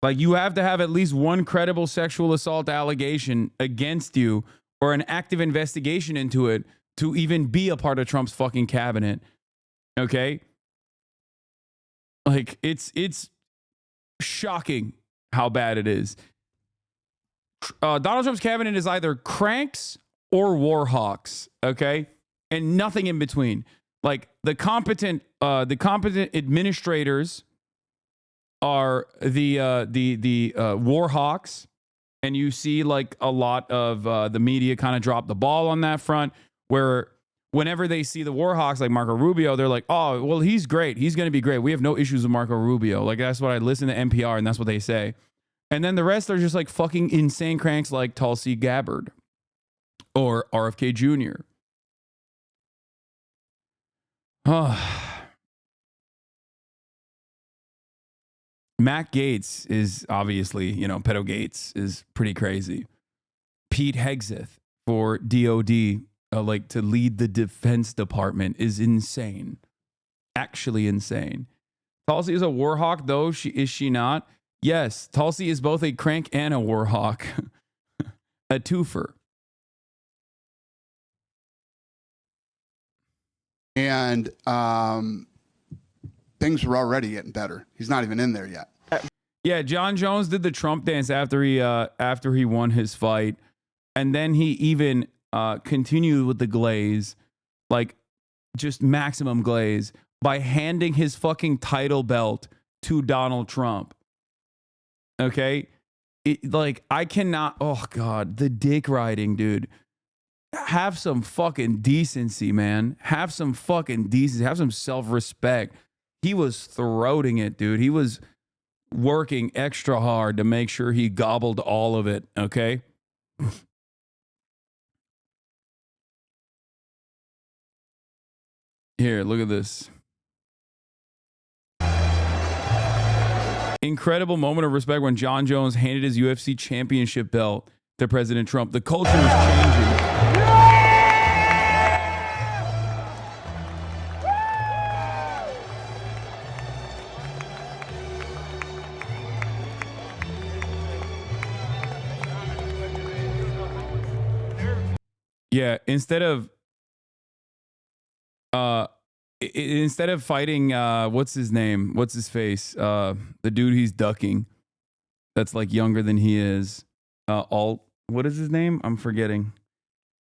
Like, you have to have at least one credible sexual assault allegation against you or an active investigation into it to even be a part of Trump's fucking cabinet. Okay? Like, it's shocking how bad it is. Donald Trump's cabinet is either cranks or war hawks, okay? And nothing in between. Like, the competent administrators are the war hawks, and you see like a lot of the media kind of drop the ball on that front, where whenever they see the war hawks like Marco Rubio, they're like, oh, well, he's great, he's going to be great, we have no issues with Marco Rubio. Like, that's what I listen to NPR, and that's what they say. And then the rest are just like fucking insane cranks like Tulsi Gabbard or RFK Jr. Matt Gaetz is obviously, Pedo Gates is pretty crazy. Pete Hegseth for DOD, like to lead the Defense Department, is insane. Actually insane. Tulsi is a war hawk, though. Is she not? Yes, Tulsi is both a crank and a war hawk. A twofer. And things were already getting better. He's not even in there yet. Yeah, John Jones did the Trump dance after he won his fight, and then he even continued with the glaze, like just maximum glaze, by handing his fucking title belt to Donald Trump. Okay, I cannot. Oh God, the dick riding, dude. Have some fucking decency, man. Have some fucking decency. Have some self-respect. He was throating it, dude. He was working extra hard to make sure he gobbled all of it, okay? Here, look at this. Incredible moment of respect when John Jones handed his UFC championship belt to President Trump. The culture was changing. Yeah, instead of fighting what's his name? What's his face? The dude he's ducking that's like younger than he is. What is his name? I'm forgetting.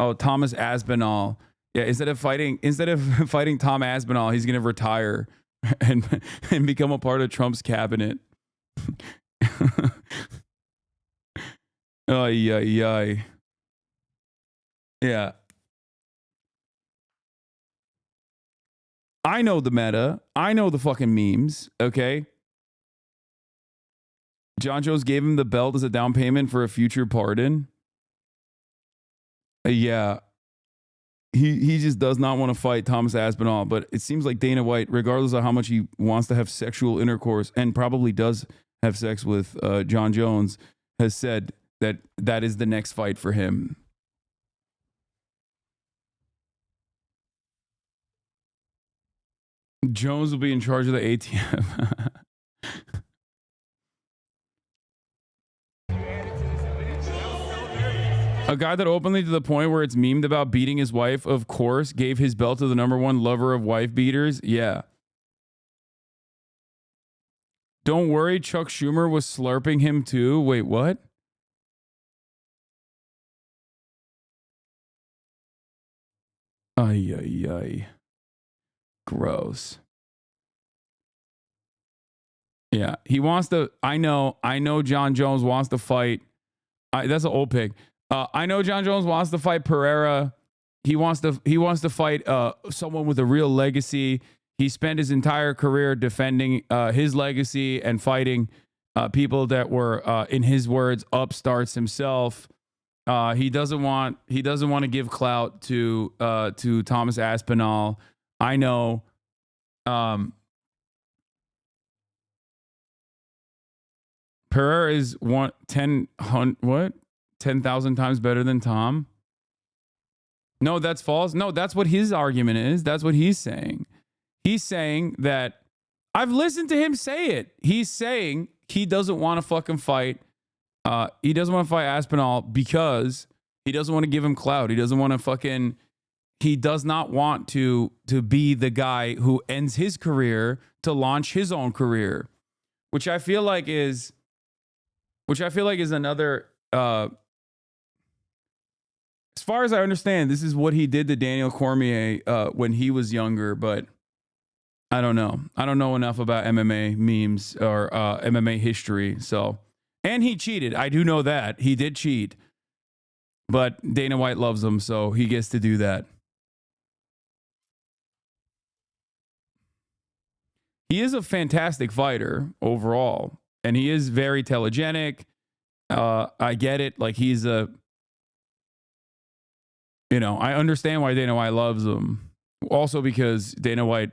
Oh, Thomas Aspinall. Yeah, instead of fighting Tom Aspinall, he's gonna retire and become a part of Trump's cabinet. Oh, yeah. Yeah. I know the meta. I know the fucking memes, okay? John Jones gave him the belt as a down payment for a future pardon. Yeah. He just does not want to fight Thomas Aspinall, but it seems like Dana White, regardless of how much he wants to have sexual intercourse, and probably does have sex with John Jones, has said that is the next fight for him. Jones will be in charge of the ATM. A guy that openly, to the point where it's memed about beating his wife, of course, gave his belt to the #1 lover of wife beaters. Yeah. Don't worry, Chuck Schumer was slurping him too. Wait, what? Ay. Gross. Yeah, he wants to. I know. John Jones wants to fight. That's an old pig. I know John Jones wants to fight Pereira. He wants to fight someone with a real legacy. He spent his entire career defending his legacy and fighting people that were, in his words, upstarts himself. He doesn't want to give clout to Thomas Aspinall. I know. Pereira is 10,000 times better than Tom. No, that's false. No, that's what his argument is. That's what he's saying. He's saying that I've listened to him say it. He's saying he doesn't want to fucking fight. He doesn't want to fight Aspinall because he doesn't want to give him clout. He doesn't want to fucking. He does not want to be the guy who ends his career to launch his own career, which I feel like is another. As far as I understand, this is what he did to Daniel Cormier when he was younger, but I don't know. I don't know enough about MMA memes or MMA history. So, and he cheated. I do know that he did cheat, but Dana White loves him, so he gets to do that. He is a fantastic fighter overall, and he is very telegenic. I get it. Like he's I understand why Dana White loves him. Also because Dana White,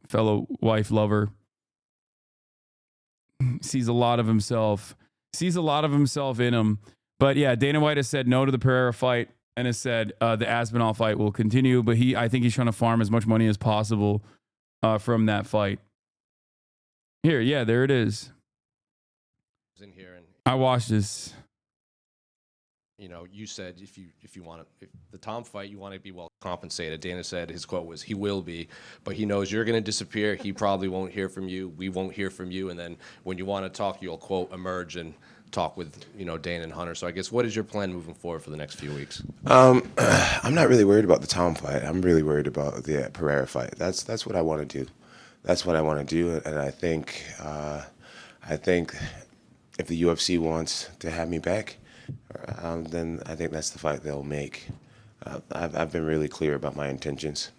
fellow wife lover, sees a lot of himself in him. But yeah, Dana White has said no to the Pereira fight and has said the Aspinall fight will continue. But I think he's trying to farm as much money as possible from that fight. Here, yeah, there it is. In here and I watched this. You said if you want to, if the Tom fight, you want to be well compensated. Dana said his quote was, "He will be," but he knows you're going to disappear. He probably won't hear from you. We won't hear from you, and then when you want to talk, you'll quote emerge and talk with Dana and Hunter. So I guess what is your plan moving forward for the next few weeks? I'm not really worried about the Tom fight. I'm really worried about the Pereira fight. That's what I want to do. That's what I want to do, and I think if the UFC wants to have me back, then I think that's the fight they'll make. I've been really clear about my intentions.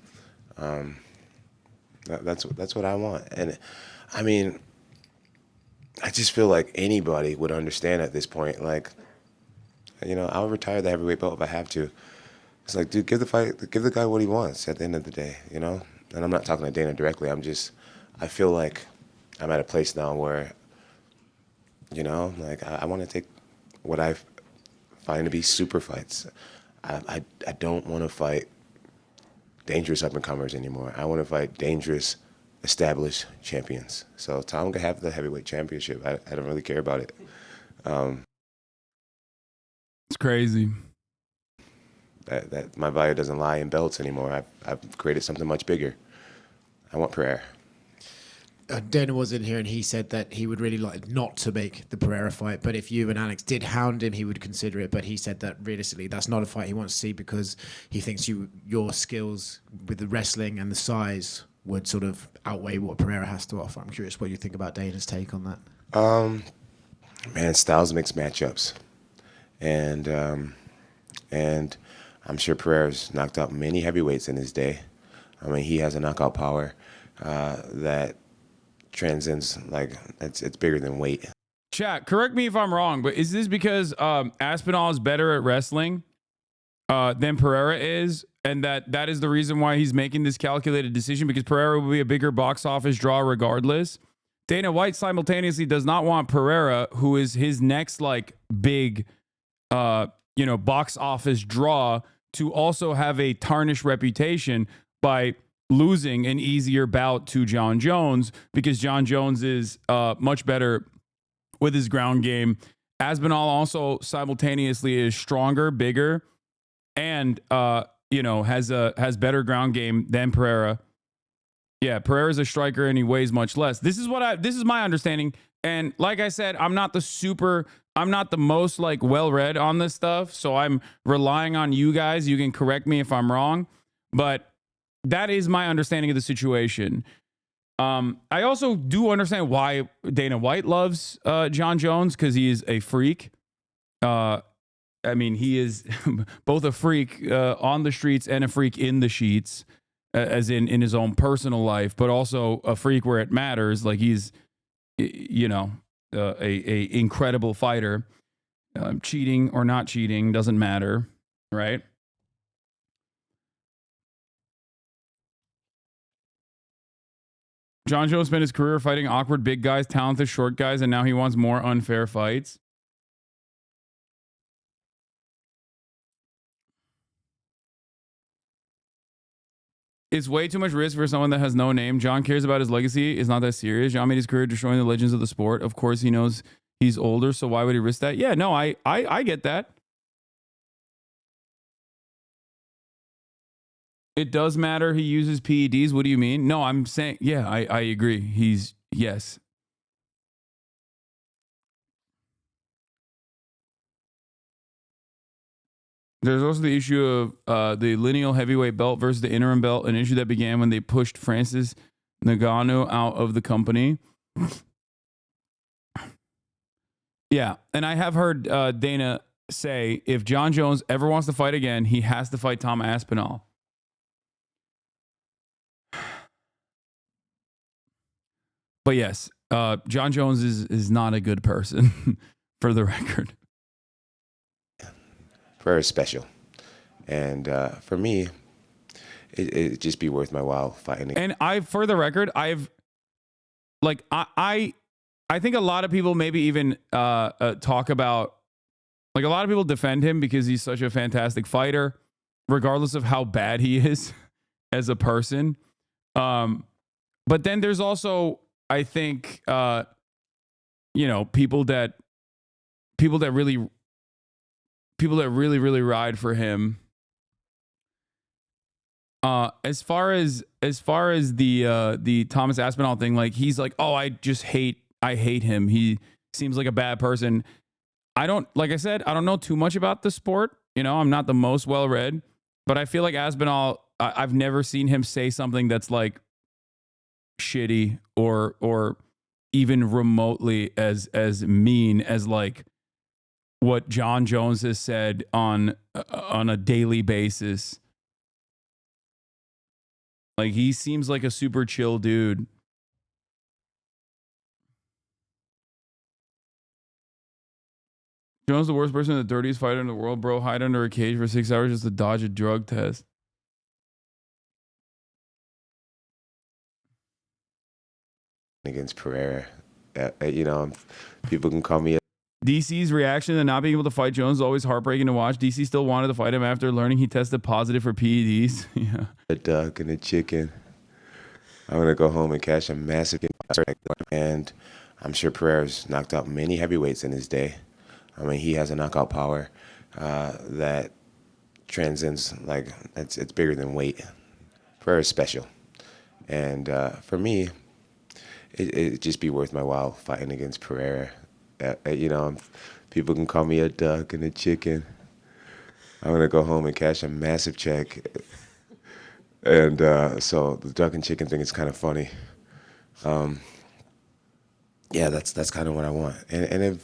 That's what I want, and I mean, I just feel like anybody would understand at this point. Like, I'll retire the heavyweight belt if I have to. It's like, dude, give the guy what he wants at the end of the day, And I'm not talking to Dana directly. I feel like I'm at a place now where, I want to take what I find to be super fights. I don't want to fight dangerous up-and-comers anymore. I want to fight dangerous, established champions. So Tom can have the heavyweight championship. I don't really care about it. It's crazy. That my value doesn't lie in belts anymore. I've created something much bigger. I want Pereira. Dana was in here and he said that he would really like not to make the Pereira fight, but if you and Alex did hound him, he would consider it. But he said that realistically, that's not a fight he wants to see because he thinks your skills with the wrestling and the size would sort of outweigh what Pereira has to offer. I'm curious what you think about Dana's take on that. Man, styles mix matchups, and I'm sure Pereira's knocked out many heavyweights in his day. I mean, he has a knockout power that transcends, like, it's bigger than weight. Chat, correct me if I'm wrong, but is this because Aspinall is better at wrestling than Pereira is, and that is the reason why he's making this calculated decision, because Pereira will be a bigger box office draw regardless? Dana White simultaneously does not want Pereira, who is his next big box office draw, to also have a tarnished reputation by losing an easier bout to John Jones, because John Jones is much better with his ground game. Aspinall also simultaneously is stronger, bigger, and has better ground game than Pereira. Yeah, Pereira's a striker and he weighs much less. This is my understanding. And like I said, I'm not the most well-read on this stuff, so I'm relying on you guys. You can correct me if I'm wrong, but that is my understanding of the situation. I also do understand why Dana White loves John Jones, because he is a freak. I mean, he is both a freak on the streets and a freak in the sheets, as in his own personal life, but also a freak where it matters. Like, he's, a incredible fighter. Cheating or not cheating doesn't matter, right? John Jones spent his career fighting awkward big guys, talented short guys, and now he wants more unfair fights. It's way too much risk for someone that has no name. John cares about his legacy. It's not that serious. John made his career destroying the legends of the sport. Of course, he knows he's older, so why would he risk that? Yeah, no, I get that. It does matter he uses PEDs. What do you mean? No, I'm saying, yeah, I agree. Yes. There's also the issue of the lineal heavyweight belt versus the interim belt, an issue that began when they pushed Francis Ngannou out of the company. Yeah, and I have heard Dana say if John Jones ever wants to fight again, he has to fight Tom Aspinall. But yes, John Jones is not a good person, for the record. Very special. And for me, it'd just be worth my while fighting. And for the record, I think a lot of people maybe even talk about, like, a lot of people defend him because he's such a fantastic fighter, regardless of how bad he is as a person. But then there's also, I think, people that really ride for him. As far as the Thomas Aspinall thing, like, he's like, oh, I hate him. He seems like a bad person. Like I said, I don't know too much about the sport. I'm not the most well read, but I feel like Aspinall, I've never seen him say something that's like shitty or even remotely as mean as like what John Jones has said on a daily basis. Like, he seems like a super chill dude. Jones the worst person, the dirtiest fighter in the world, bro. Hide under a cage for 6 hours just to dodge a drug test. Against Pereira, people can call me. DC's reaction to not being able to fight Jones is always heartbreaking to watch. DC still wanted to fight him after learning he tested positive for PEDs. Yeah. A duck and a chicken. I'm gonna go home and cash a massive, and I'm sure Pereira's knocked out many heavyweights in his day. I mean, he has a knockout power that transcends, like, it's bigger than weight. Pereira's special, and for me, it'd just be worth my while fighting against Pereira. People can call me a duck and a chicken. I'm gonna go home and cash a massive check, and so the duck and chicken thing is kind of funny. Yeah, that's kind of what I want. And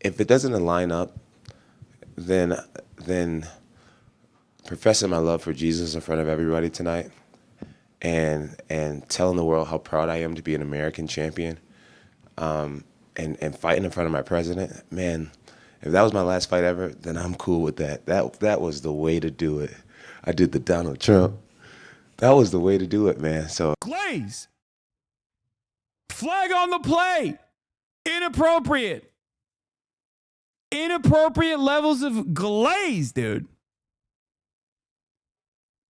if it doesn't line up, then professing my love for Jesus in front of everybody tonight, and telling the world how proud I am to be an American champion, and fighting in front of my president, man, if that was my last fight ever, then I'm cool with that. That was the way to do it. I did the Donald Trump. That was the way to do it, man. So Glaze. Flag on the play. Inappropriate levels of glaze, dude.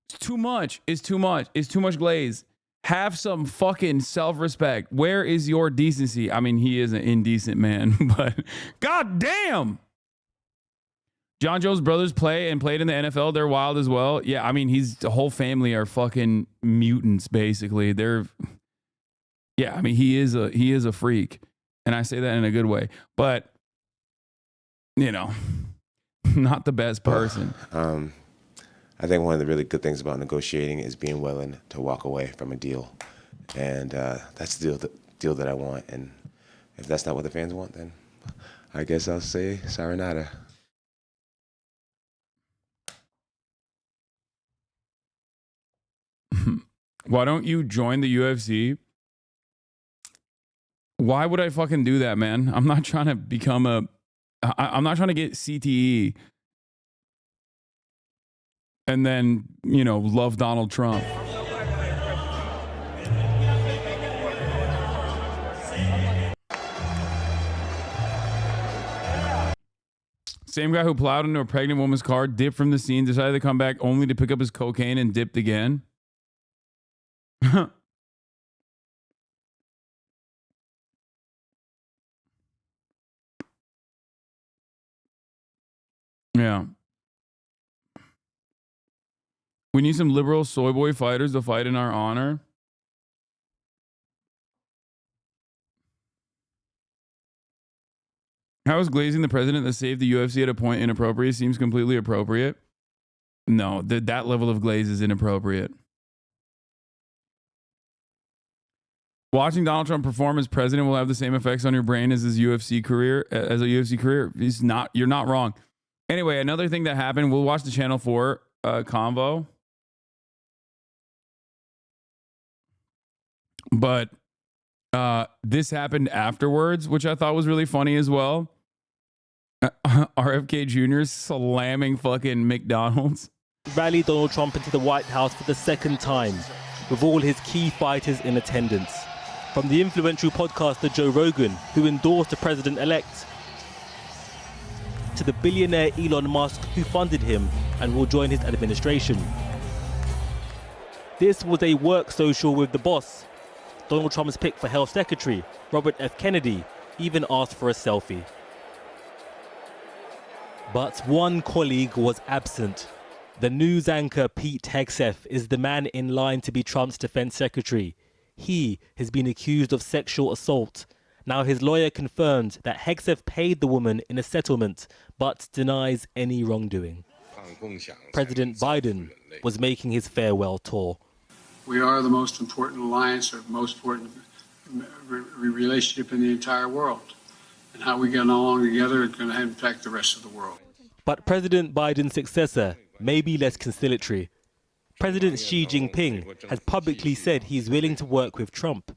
It's too much. It's too much glaze. Have some fucking self-respect. Where is your decency? I mean, he is an indecent man, but goddamn. John Jones' brothers played in the NFL. They're wild as well. Yeah, I mean, the whole family are fucking mutants, basically. Yeah, I mean, he is a freak. And I say that in a good way. But, not the best person. I think one of the really good things about negotiating is being willing to walk away from a deal. And that's the deal that I want. And if that's not what the fans want, then I guess I'll say sayonara. Why don't you join the UFC? Why would I fucking do that, man? I'm not trying to I'm not trying to get CTE and then, love Donald Trump. Same guy who plowed into a pregnant woman's car, dipped from the scene, decided to come back only to pick up his cocaine and dipped again. Yeah. We need some liberal soy boy fighters to fight in our honor. How is glazing the president that saved the UFC at a point inappropriate? Seems completely appropriate. No, that level of glaze is inappropriate. Watching Donald Trump perform as president will have the same effects on your brain as his UFC career. You're not wrong. Anyway, another thing that happened. We'll watch the Channel 4 convo. But this happened afterwards, which I thought was really funny as well. RFK Jr. slamming fucking McDonald's. Rallied Donald Trump into the White House for the second time, with all his key fighters in attendance. From the influential podcaster Joe Rogan, who endorsed the president-elect, to the billionaire Elon Musk, who funded him and will join his administration. This was a work social with the boss. Donald Trump's pick for Health Secretary, Robert F. Kennedy, even asked for a selfie. But one colleague was absent. The news anchor Pete Hegseth is the man in line to be Trump's defense secretary. He has been accused of sexual assault. Now his lawyer confirmed that Hegseth paid the woman in a settlement, but denies any wrongdoing. President Biden was making his farewell tour. We are the most important alliance or most important relationship in the entire world. And how we get along together is going to impact the rest of the world. But President Biden's successor may be less conciliatory. President Xi Jinping has publicly said he is willing to work with Trump,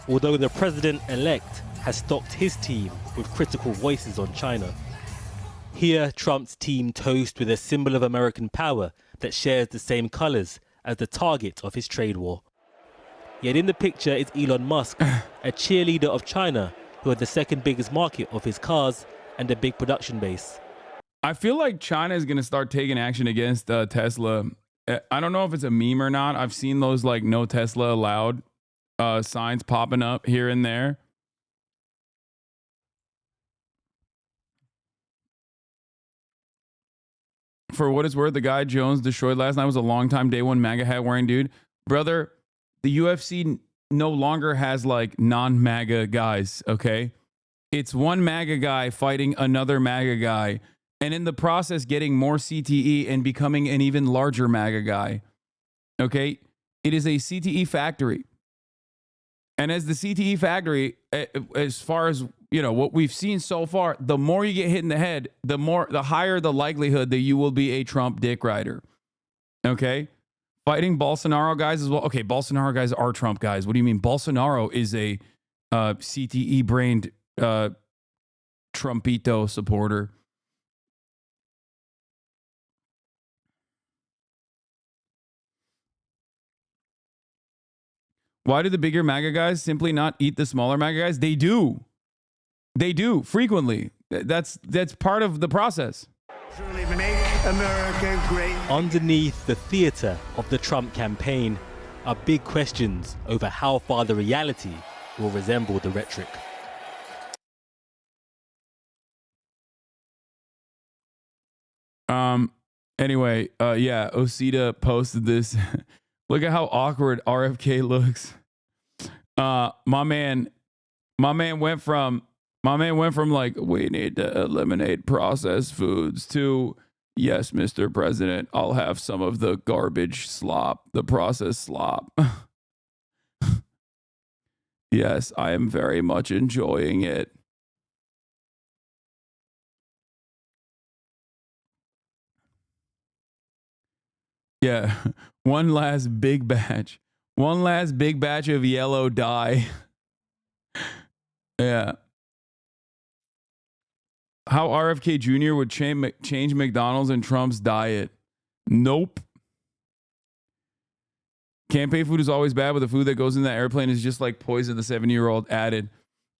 although the president-elect has stocked his team with critical voices on China. Here, Trump's team toast with a symbol of American power that shares the same colors as the target of his trade war. Yet in the picture is Elon Musk, a cheerleader of China, who had the second biggest market of his cars and a big production base. I feel like China is going to start taking action against Tesla. I don't know if it's a meme or not. I've seen those like no Tesla allowed signs popping up here and there. For what it's worth, the guy Jones destroyed last night was a longtime day one MAGA hat wearing dude. Brother, the UFC no longer has like non-MAGA guys, okay? It's one MAGA guy fighting another MAGA guy, and in the process getting more CTE and becoming an even larger MAGA guy, okay? It is a CTE factory. And as the CTE factory, as far as what we've seen so far, the more you get hit in the head, the higher the likelihood that you will be a Trump dick rider. Okay? Fighting Bolsonaro guys as well. Okay, Bolsonaro guys are Trump guys. What do you mean? Bolsonaro is a CTE brained Trumpito supporter. Why do the bigger MAGA guys simply not eat the smaller MAGA guys? They do. They do frequently. That's part of the process. Truly make America great. Underneath the theater of the Trump campaign are big questions over how far the reality will resemble the rhetoric. Anyway, yeah, Osita posted this. Look at how awkward RFK looks. My man went from like, we need to eliminate processed foods to, yes, Mr. President, I'll have some of the garbage slop, the processed slop. Yes, I am very much enjoying it. Yeah, one last big batch of yellow dye. Yeah. How RFK Jr. would change McDonald's and Trump's diet. Nope. Campaign food is always bad, but the food that goes in that airplane is just like poison, the 70-year-old added.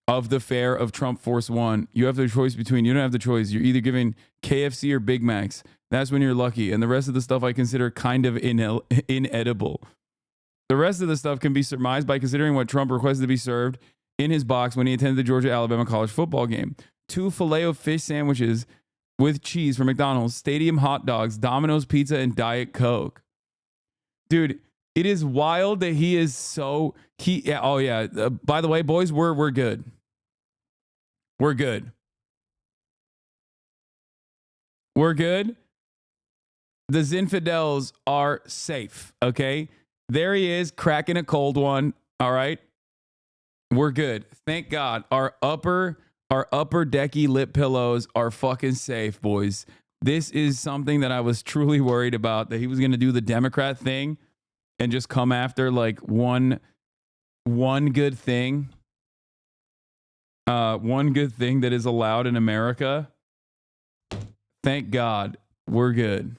Of the fare of Trump Force One, you have the choice between, you don't have the choice. You're either giving KFC or Big Macs. That's when you're lucky. And the rest of the stuff I consider kind of inedible. The rest of the stuff can be surmised by considering what Trump requested to be served in his box when he attended the Georgia-Alabama college football game. 2 Filet-O-Fish sandwiches with cheese from McDonald's, stadium hot dogs, Domino's pizza, and Diet Coke. Dude, it is wild that he is so... by the way, boys, we're good. We're good. We're good. The Zinfidels are safe, okay? There he is, cracking a cold one, all right? We're good. Thank God. Our upper decky lip pillows are fucking safe, boys. This is something that I was truly worried about, that he was going to do the Democrat thing and just come after like one good thing. One good thing that is allowed in America. Thank God. We're good.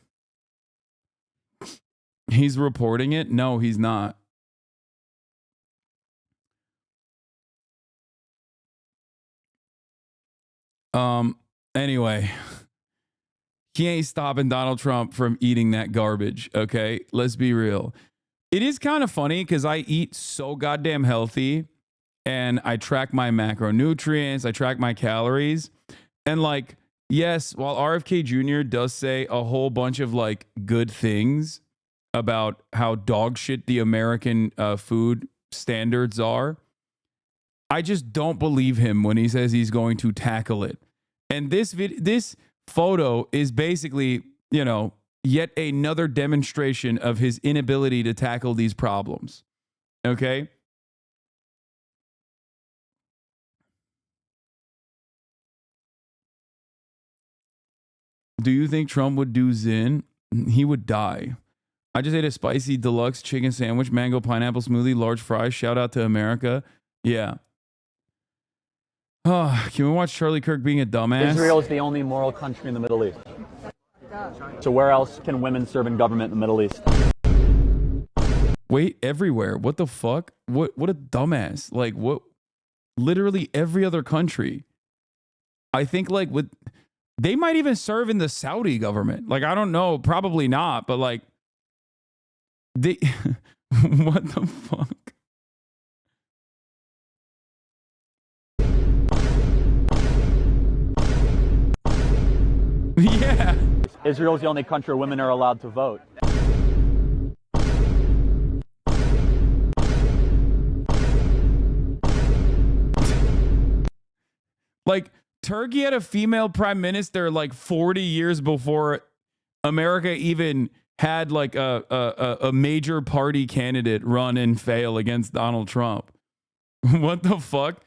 He's reporting it? No, he's not. Anyway, he ain't stopping Donald Trump from eating that garbage, okay? Let's be real. It is kind of funny because I eat so goddamn healthy and I track my macronutrients, I track my calories, and like, yes, while RFK Jr. does say a whole bunch of like good things about how dog shit the American food standards are, I just don't believe him when he says he's going to tackle it. And this photo is basically, yet another demonstration of his inability to tackle these problems. Okay? Do you think Trump would do Zin? He would die. I just ate a spicy deluxe chicken sandwich, mango pineapple smoothie, large fries. Shout out to America. Yeah. Oh, can we watch Charlie Kirk being a dumbass? Israel is the only moral country in the Middle East. So where else can women serve in government in the Middle East? Wait, everywhere. What the fuck? What a dumbass. Like, what? Literally every other country. I think like they might even serve in the Saudi government. Like, I don't know, probably not, but like what the fuck? Yeah. Israel is the only country where women are allowed to vote. Like, Turkey had a female prime minister like 40 years before America even had like a major party candidate run and fail against Donald Trump. What the fuck?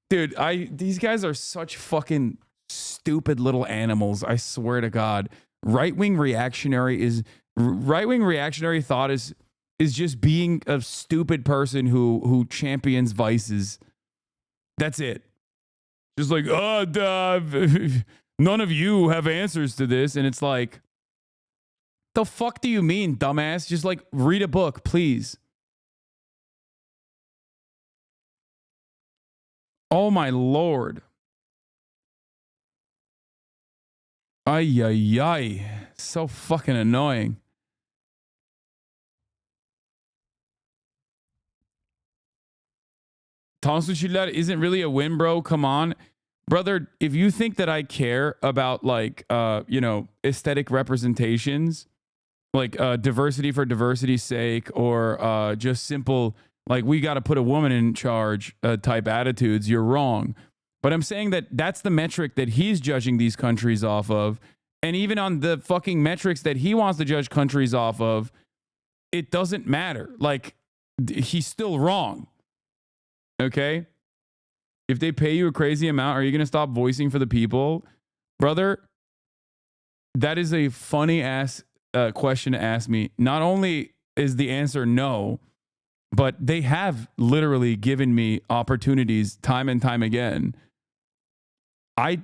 Dude, these guys are such fucking stupid little animals. I swear to God. Right-wing reactionary thought is just being a stupid person who champions vices. That's it. Just like, none of you have answers to this. And it's like, the fuck do you mean, dumbass? Just like read a book, please. Oh my Lord. Ay, ay, ay. So fucking annoying. Tansuchilar isn't really a win, bro. Come on. Brother, if you think that I care about like, aesthetic representations, like diversity for diversity's sake, or just simple, like we got to put a woman in charge type attitudes, you're wrong. But I'm saying that that's the metric that he's judging these countries off of. And even on the fucking metrics that he wants to judge countries off of, it doesn't matter. Like, he's still wrong. Okay? If they pay you a crazy amount, are you going to stop voicing for the people? Brother, that is a funny ass question to ask me. Not only is the answer no, but they have literally given me opportunities time and time again. I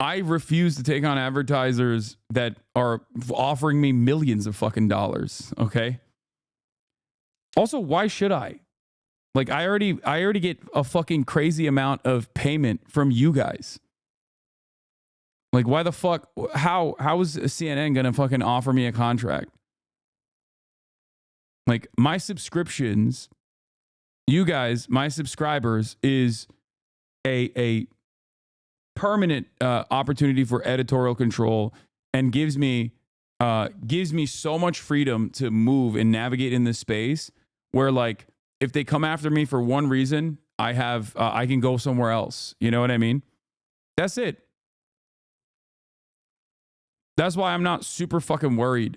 refuse to take on advertisers that are offering me millions of fucking dollars, okay? Also, why should I? Like, I already get a fucking crazy amount of payment from you guys. Like, why the fuck? How is CNN gonna fucking offer me a contract? Like my subscriptions, you guys, my subscribers is a permanent opportunity for editorial control and gives me so much freedom to move and navigate in this space where like if they come after me for one reason, I can go somewhere else. You know what I mean? That's it. That's why I'm not super fucking worried.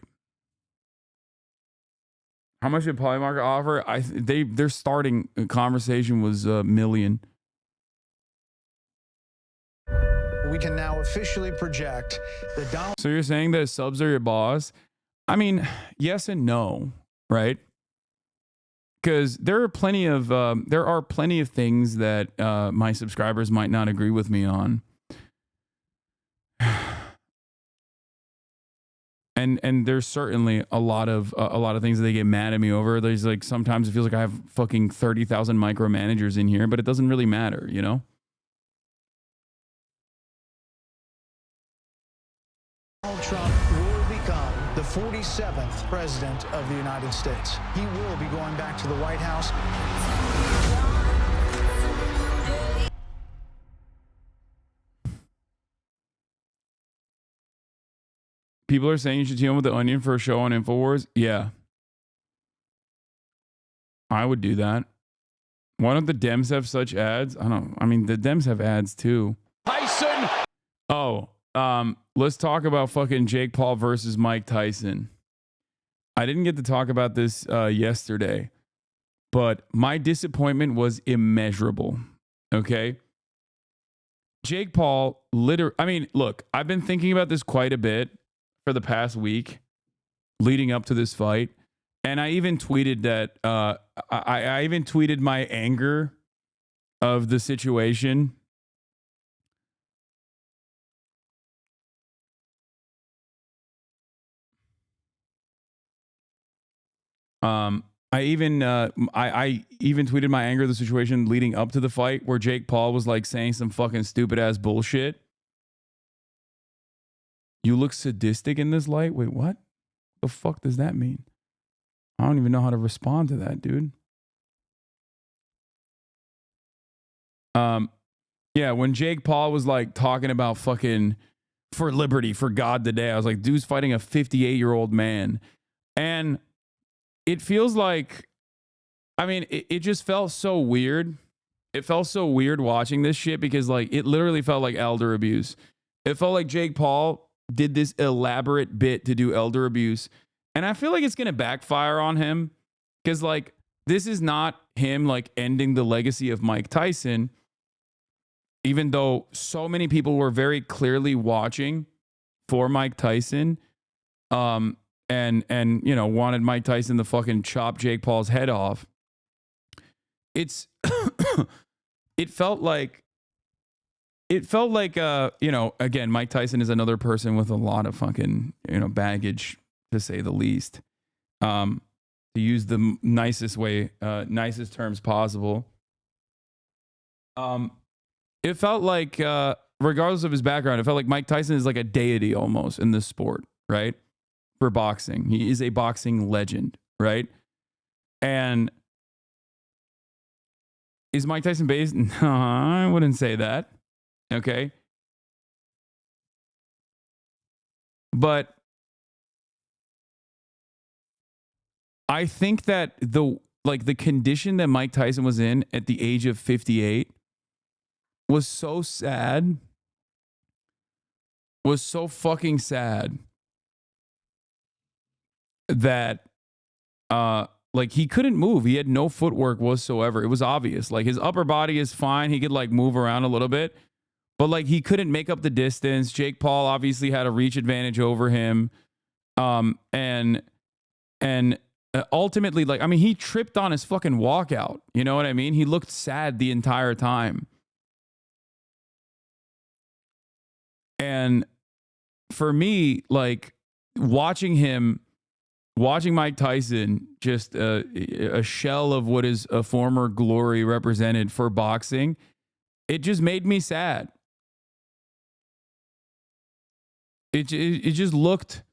How much did Polymarket offer? Their starting conversation was $1 million. We can now officially project that Donald. So you're saying that subs are your boss? I mean, yes and no, right? Because there are plenty of things that my subscribers might not agree with me on. And there's certainly a lot of things that they get mad at me over. There's like sometimes it feels like I have fucking 30,000 micromanagers in here, but it doesn't really matter, you know? Donald Trump will become the 47th president of the United States. He will be going back to the White House. People are saying you should team up with The Onion for a show on InfoWars. Yeah. I would do that. Why don't the Dems have such ads? I mean, the Dems have ads too. Tyson! Oh, let's talk about fucking Jake Paul versus Mike Tyson. I didn't get to talk about this yesterday, but my disappointment was immeasurable. Okay? Jake Paul look, I've been thinking about this quite a bit for the past week leading up to this fight. And I even tweeted that I even tweeted my anger of the situation. I even tweeted my anger of the situation leading up to the fight where Jake Paul was like saying some fucking stupid ass bullshit. You look sadistic in this light? Wait, what? The fuck does that mean? I don't even know how to respond to that, dude. Yeah, when Jake Paul was like talking about fucking for liberty, for God today, I was like, dude's fighting a 58-year-old man. And it feels like, it just felt so weird. It felt so weird watching this shit because like it literally felt like elder abuse. It felt like Jake Paul did this elaborate bit to do elder abuse. And I feel like it's going to backfire on him because like this is not him like ending the legacy of Mike Tyson, even though so many people were very clearly watching for Mike Tyson and you know, wanted Mike Tyson to fucking chop Jake Paul's head off. It felt like you know, again, Mike Tyson is another person with a lot of fucking, you know, baggage, to say the least. To use the nicest terms possible. It felt like, regardless of his background, it felt like Mike Tyson is like a deity almost in this sport, right? For boxing. He is a boxing legend, right? And is Mike Tyson based? No, I wouldn't say that. Okay. But I think that the condition that Mike Tyson was in at the age of 58 was so sad. Was so fucking sad that like he couldn't move. He had no footwork whatsoever. It was obvious. Like his upper body is fine. He could like move around a little bit. But like he couldn't make up the distance. Jake Paul obviously had a reach advantage over him. And ultimately, like, I mean, he tripped on his fucking walkout. You know what I mean? He looked sad the entire time. And for me, like watching Mike Tyson, just a shell of what is a former glory represented for boxing, it just made me sad. It just looked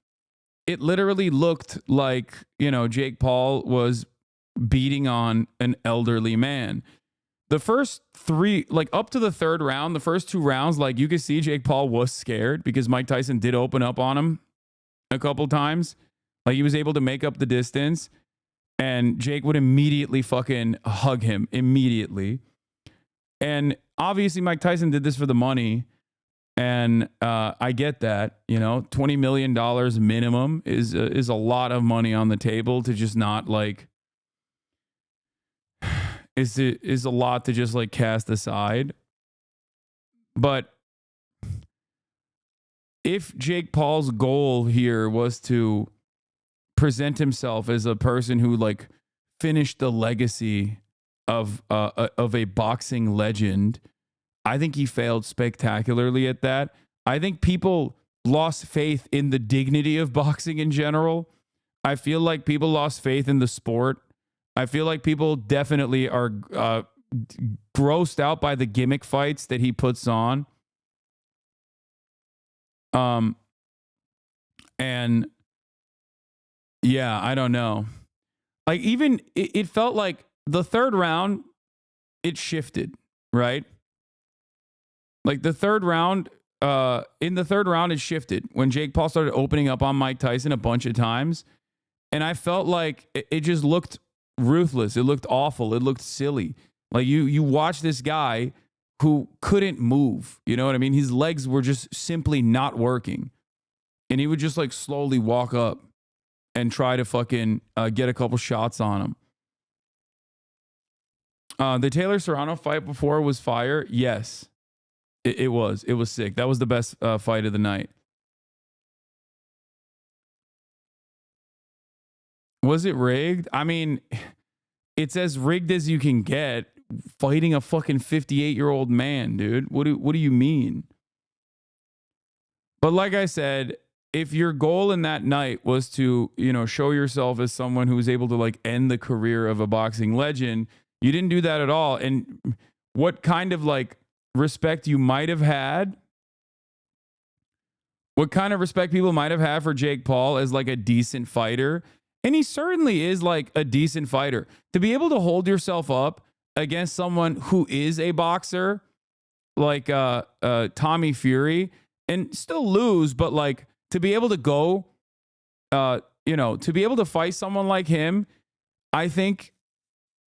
it literally looked like, you know, Jake Paul was beating on an elderly man. The first three, like up to the third round, the first 2 rounds, like you could see Jake Paul was scared because Mike Tyson did open up on him a couple times. Like he was able to make up the distance, and Jake would immediately fucking hug him immediately. And obviously Mike Tyson did this for the money. And I get that, you know, $20 million minimum is a lot of money on the table to just not like, is a lot to just like cast aside. But if Jake Paul's goal here was to present himself as a person who like finished the legacy of a boxing legend, I think he failed spectacularly at that. I think people lost faith in the dignity of boxing in general. I feel like people lost faith in the sport. I feel like people definitely are grossed out by the gimmick fights that he puts on. And yeah, I don't know. Like even it felt like the third round, it shifted, right? Like the third round, in the third round, it shifted when Jake Paul started opening up on Mike Tyson a bunch of times. And I felt like it just looked ruthless. It looked awful. It looked silly. Like you watch this guy who couldn't move. You know what I mean? His legs were just simply not working. And he would just like slowly walk up and try to fucking get a couple shots on him. The Taylor Serrano fight before was fire. Yes. It was sick. That was the best fight of the night. Was it rigged? I mean, it's as rigged as you can get fighting a fucking 58-year-old man, dude. What do you mean? But like I said, if your goal in that night was to, you know, show yourself as someone who was able to like end the career of a boxing legend, you didn't do that at all. And what kind of like respect you might have had, what kind of respect people might have had for Jake Paul as like a decent fighter, and he certainly is like a decent fighter, to be able to hold yourself up against someone who is a boxer like Tommy Fury and still lose, but like to be able to go, you know, to be able to fight someone like him, I think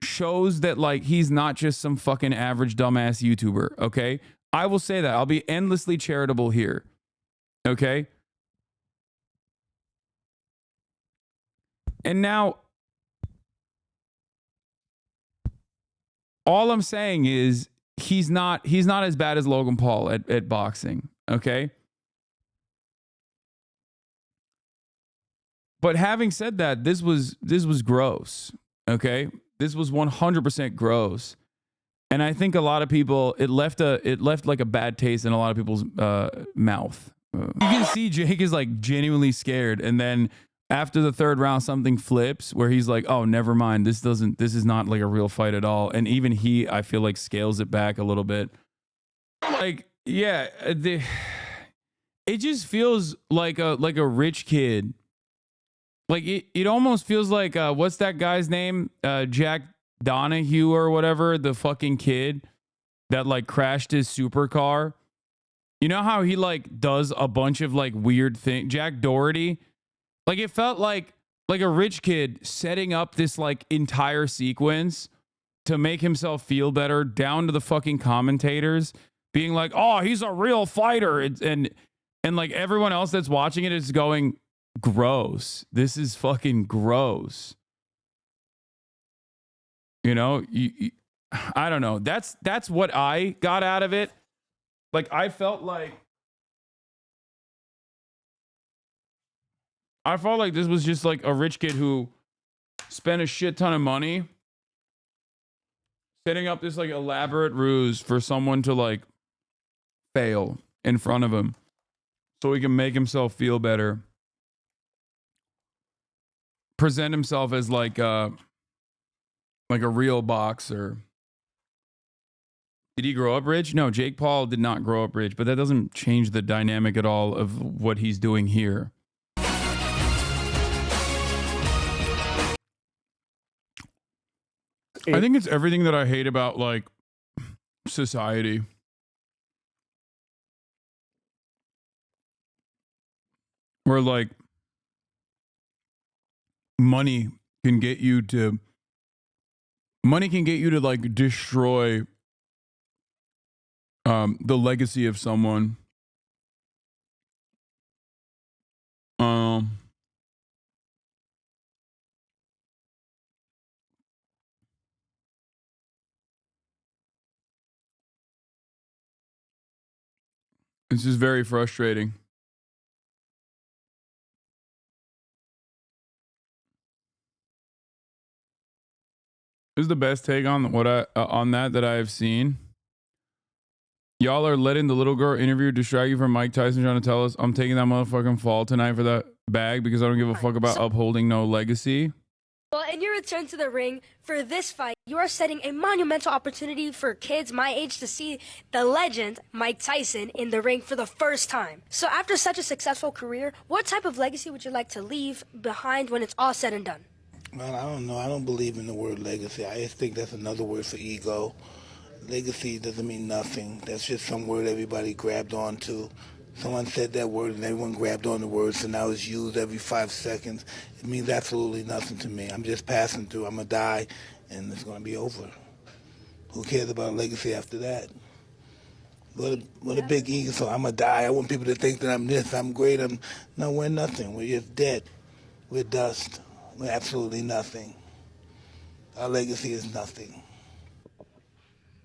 shows that like he's not just some fucking average dumbass YouTuber. Okay, I will say that. I'll be endlessly charitable here. Okay, and now all I'm saying is he's not as bad as Logan Paul at boxing. Okay, but having said that, this was gross. Okay, this was 100% gross. And I think a lot of people, it left like a bad taste in a lot of people's mouth. You can see Jake is like genuinely scared. And then after the third round, something flips where he's like, oh, never mind. This is not like a real fight at all. And even he, I feel like, scales it back a little bit. Like, yeah, it just feels like a rich kid. Like it almost feels like what's that guy's name? Jack Donahue or whatever, the fucking kid that like crashed his supercar. You know how he like does a bunch of like weird things? Jack Doherty. Like it felt like a rich kid setting up this like entire sequence to make himself feel better, down to the fucking commentators being like, "Oh, he's a real fighter," and like everyone else that's watching it is going, gross. This is fucking gross. You know, I don't know. That's what I got out of it. Like I felt like this was just like a rich kid who spent a shit ton of money setting up this like elaborate ruse for someone to like fail in front of him so he can make himself feel better. Present himself as like a real boxer. Did he grow up rich? No, Jake Paul did not grow up rich, but that doesn't change the dynamic at all of what he's doing here. I think it's everything that I hate about like society. Where like money can get you to like destroy the legacy of someone. It's just very frustrating. This is the best take on what on that I've seen. Y'all are letting the little girl interview distract you from Mike Tyson trying to tell us I'm taking that motherfucking fall tonight for that bag because I don't give a fuck about upholding no legacy. Well, in your return to the ring for this fight, you are setting a monumental opportunity for kids my age to see the legend Mike Tyson in the ring for the first time. So after such a successful career, what type of legacy would you like to leave behind when it's all said and done? Well, I don't know. I don't believe in the word legacy. I just think that's another word for ego. Legacy doesn't mean nothing. That's just some word everybody grabbed onto. Someone said that word and everyone grabbed on the word, so now it's used every 5 seconds. It means absolutely nothing to me. I'm just passing through. I'm going to die, and it's going to be over. Who cares about legacy after that? What a big ego. So I'm going to die. I want people to think that I'm this, I'm great. No, we're nothing. We're just dead. We're dust. We're absolutely nothing. Our legacy is nothing.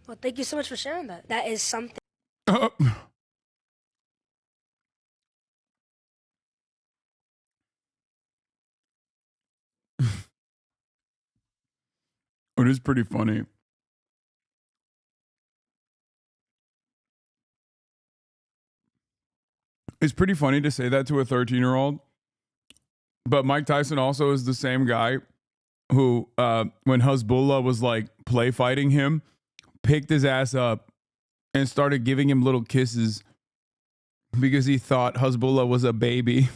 Well, thank you so much for sharing that. That is something. It is pretty funny. It's pretty funny to say that to a 13-year-old. But Mike Tyson also is the same guy who, when Hezbollah was like play fighting him, picked his ass up and started giving him little kisses because he thought Hezbollah was a baby.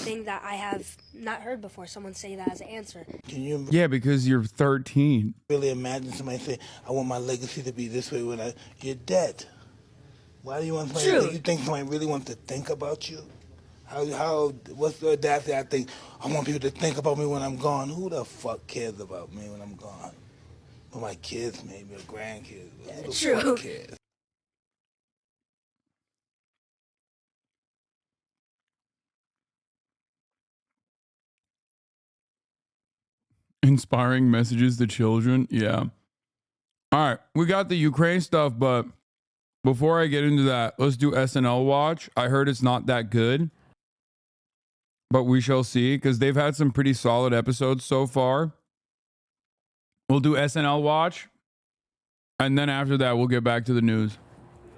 Thing that I have not heard before someone say that as an answer. Can you Yeah, because you're 13. really imagine somebody say, I want my legacy to be this way when you're dead? Why do you want somebody to, you think somebody really wants to think about you? What's the audacity? I think, I want people to think about me when I'm gone. Who the fuck cares about me when I'm gone? Well, my kids maybe, or grandkids. Who the True. fuck cares? Inspiring messages to children. Yeah. All right. We got the Ukraine stuff, but before I get into that, let's do SNL watch. I heard it's not that good, but we shall see because they've had some pretty solid episodes so far. We'll do SNL watch. And then after that, we'll get back to the news.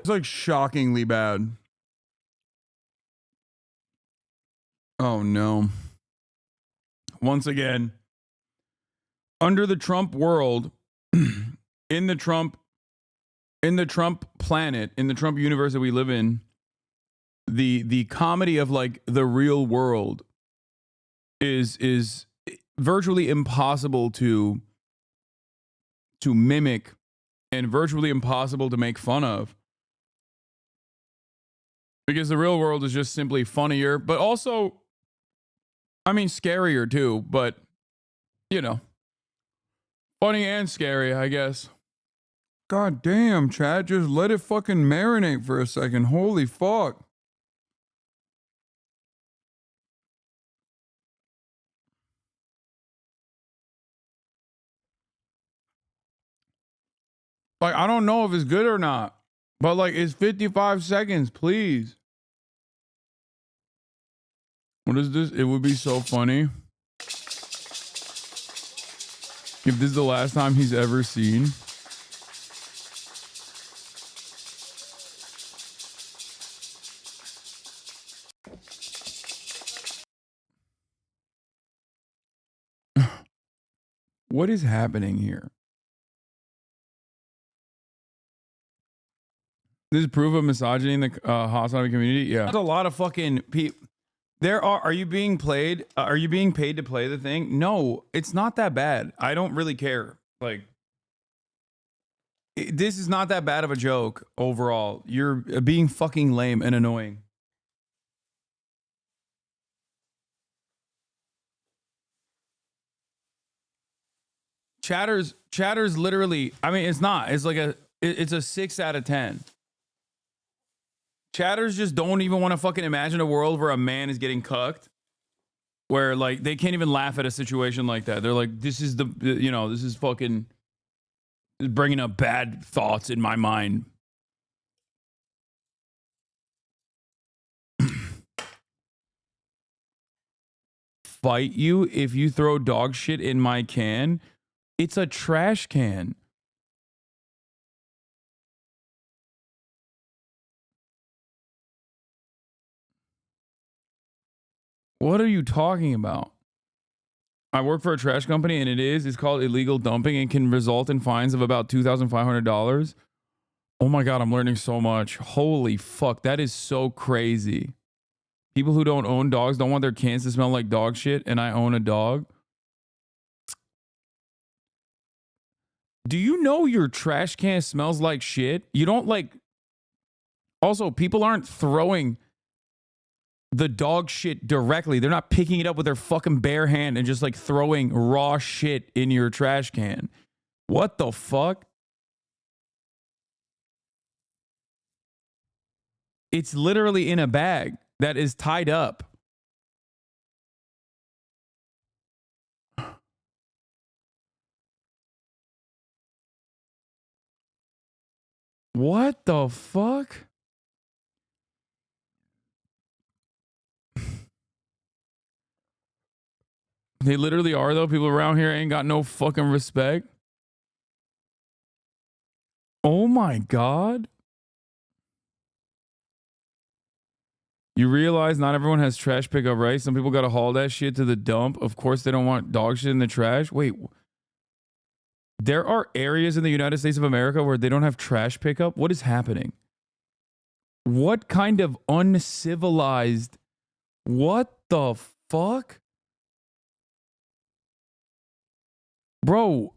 It's like shockingly bad. Oh no. Once again, under the Trump world, in the Trump planet, in the Trump universe that we live in, the comedy of like the real world is virtually impossible to mimic and virtually impossible to make fun of. Because the real world is just simply funnier, but also, I mean, scarier too, but, you know, funny and scary, I guess. God damn, Chad, just let it fucking marinate for a second. Holy fuck. Like, I don't know if it's good or not, but like, it's 55 seconds, please. What is this? It would be so funny if this is the last time he's ever seen. What is happening here? This is proof of misogyny in the HasanAbi community. Yeah, there's a lot of fucking people. Are you being played? Are you being paid to play the thing? No, it's not that bad. I don't really care. Like, this is not that bad of a joke overall. You're being fucking lame and annoying. Chatter's literally, I mean, it's not. It's like it's a 6 out of 10. Chatters just don't even want to fucking imagine a world where a man is getting cucked, where like they can't even laugh at a situation like that. They're like, this is this is fucking bringing up bad thoughts in my mind. Fight you if you throw dog shit in my can. It's a trash can. What are you talking about? I work for a trash company and it's called illegal dumping and can result in fines of about $2,500. Oh my God, I'm learning so much. Holy fuck, that is so crazy. People who don't own dogs don't want their cans to smell like dog shit, and I own a dog. Do you know your trash can smells like shit? You don't like... Also, people aren't throwing the dog shit directly. They're not picking it up with their fucking bare hand and just like throwing raw shit in your trash can. What the fuck? It's literally in a bag that is tied up. What the fuck? They literally are, though. People around here ain't got no fucking respect. Oh my God. You realize not everyone has trash pickup, right? Some people got to haul that shit to the dump. Of course, they don't want dog shit in the trash. Wait. There are areas in the United States of America where they don't have trash pickup? What is happening? What kind of uncivilized... What the fuck? Bro,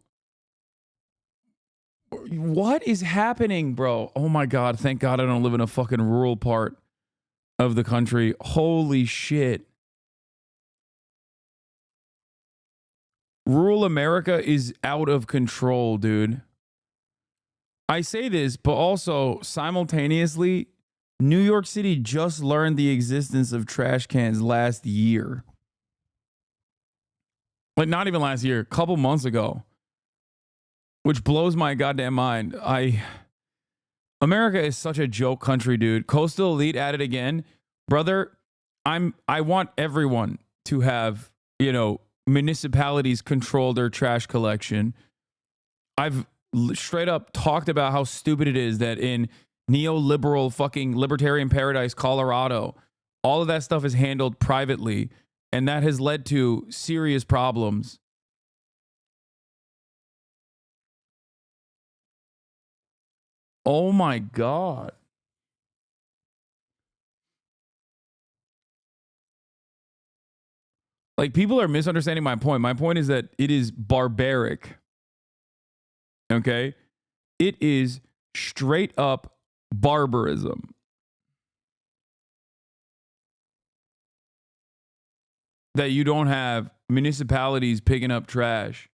what is happening, bro? Oh my God, thank God I don't live in a fucking rural part of the country. Holy shit. Rural America is out of control, dude. I say this, but also simultaneously, New York City just learned the existence of trash cans last year. Like, not even last year, a couple months ago. Which blows my goddamn mind. America is such a joke country, dude. Coastal Elite at it again. Brother, I want everyone to have, municipalities control their trash collection. I've straight up talked about how stupid it is that in neoliberal fucking libertarian paradise, Colorado, all of that stuff is handled privately. And that has led to serious problems. Oh my God. Like, people are misunderstanding my point. My point is that it is barbaric. Okay? It is straight up barbarism. That you don't have municipalities picking up trash.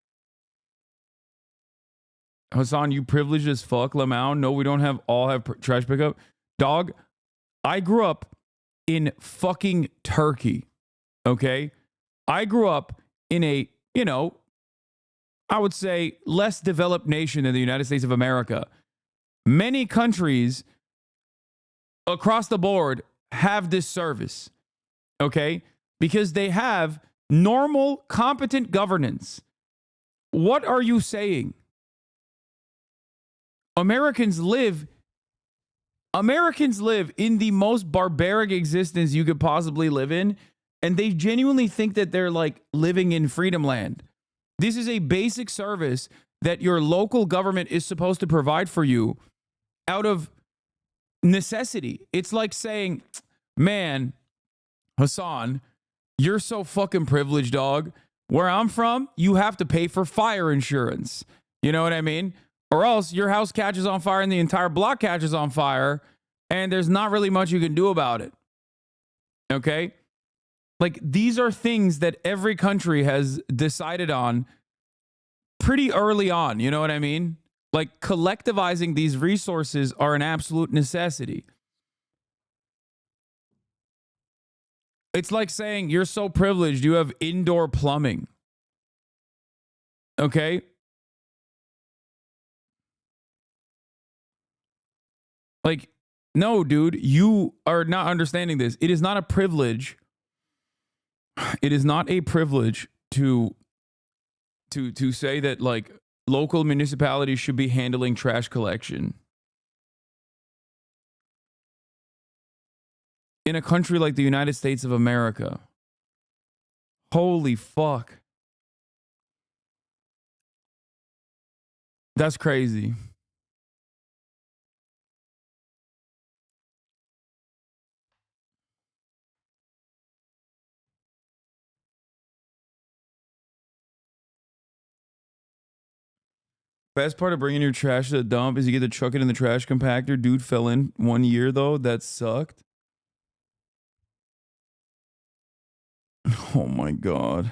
Hasan, you privileged as fuck, Lamau. No, we don't have trash pickup. Dog, I grew up in fucking Turkey. Okay? I grew up in a, I would say less developed nation than the United States of America. Many countries across the board have this service. Okay? Because they have normal, competent governance. What are you saying? Americans live in the most barbaric existence you could possibly live in, and they genuinely think that they're like living in freedom land. This is a basic service that your local government is supposed to provide for you out of necessity. It's like saying, man, Hasan, you're so fucking privileged, dog. Where I'm from, you have to pay for fire insurance. You know what I mean? Or else your house catches on fire and the entire block catches on fire, and there's not really much you can do about it. Okay? Like, these are things that every country has decided on pretty early on. You know what I mean? Like, collectivizing these resources are an absolute necessity. It's like saying you're so privileged you have indoor plumbing. Okay? Like, no, dude, you are not understanding this. It is not a privilege. It is not a privilege to say that, like, local municipalities should be handling trash collection. In a country like the United States of America. Holy fuck. That's crazy. Best part of bringing your trash to the dump is you get to chuck it in the trash compactor. Dude fell in 1 year, though. That sucked. Oh, my God.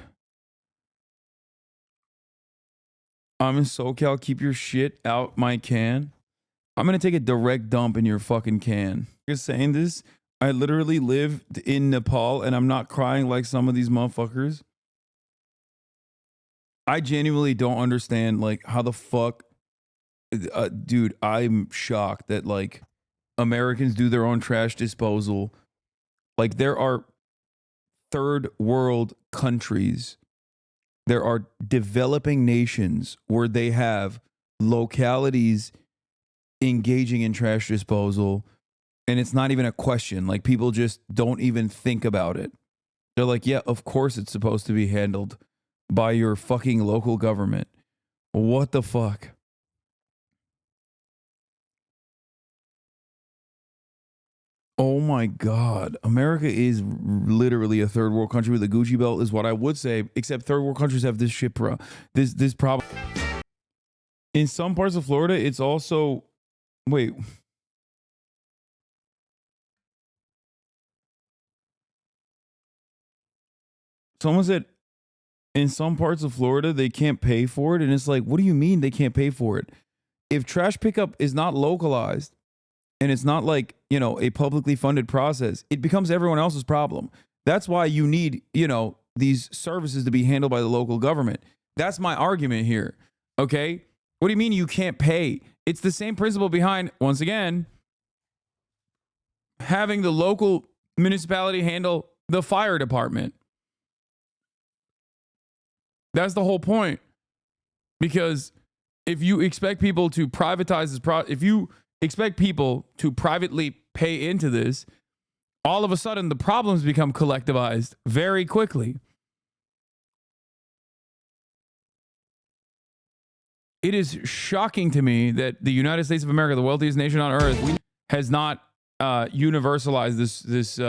I'm in SoCal. Keep your shit out my can. I'm going to take a direct dump in your fucking can. You're saying this? I literally lived in Nepal, and I'm not crying like some of these motherfuckers. I genuinely don't understand, like, how the fuck, dude, I'm shocked that, like, Americans do their own trash disposal. Like, there are third world countries, there are developing nations where they have localities engaging in trash disposal, and it's not even a question. Like, people just don't even think about it. They're like, yeah, of course it's supposed to be handled by your fucking local government. What the fuck? Oh my God. America is literally a third world country with a Gucci belt is what I would say, except third world countries have this shit, bro. This problem. In some parts of Florida, it's also, wait. Someone said in some parts of Florida, they can't pay for it. And it's like, what do you mean they can't pay for it? If trash pickup is not localized and it's not like, you know, a publicly funded process, it becomes everyone else's problem. That's why you need, you know, these services to be handled by the local government. That's my argument here. Okay? What do you mean you can't pay? It's the same principle behind, once again, having the local municipality handle the fire department. That's the whole point. Because if you expect people to privatize this, if you expect people to privately pay into this, all of a sudden the problems become collectivized very quickly. It is shocking to me that the United States of America, the wealthiest nation on earth, has not universalized this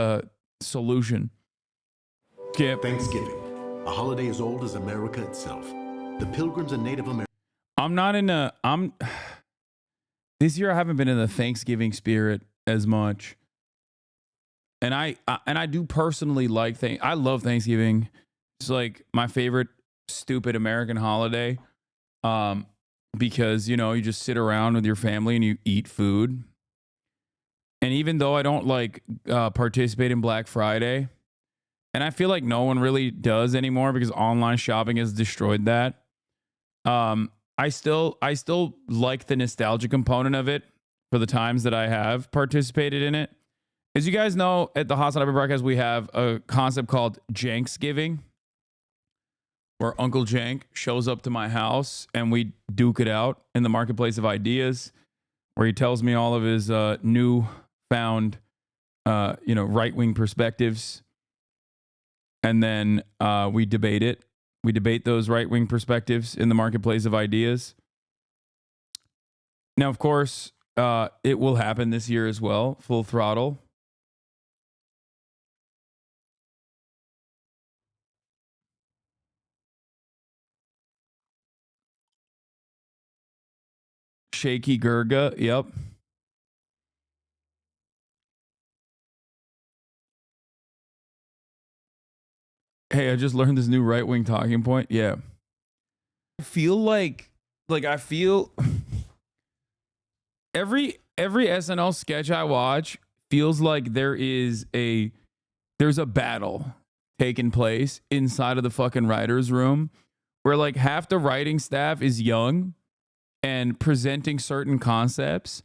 solution. Skip. Thanksgiving, a holiday as old as America itself. The Pilgrims and Native Americans. This year I haven't been in the Thanksgiving spirit as much. And I do personally like I love Thanksgiving. It's like my favorite stupid American holiday. Because, you know, you just sit around with your family and you eat food. And even though I don't like participate in Black Friday, and I feel like no one really does anymore because online shopping has destroyed that. I still like the nostalgia component of it for the times that I have participated in it. As you guys know, at the HasanAbi broadcast, we have a concept called Janksgiving, where Uncle Jank shows up to my house and we duke it out in the marketplace of ideas, where he tells me all of his newfound, right-wing perspectives. And then we debate it. We debate those right-wing perspectives in the marketplace of ideas. Now, of course, it will happen this year as well, full throttle. Shaky Gurga. Yep. Hey, I just learned this new right-wing talking point. Yeah. I feel like I feel every SNL sketch I watch feels like there's a battle taking place inside of the fucking writers' room where like half the writing staff is young and presenting certain concepts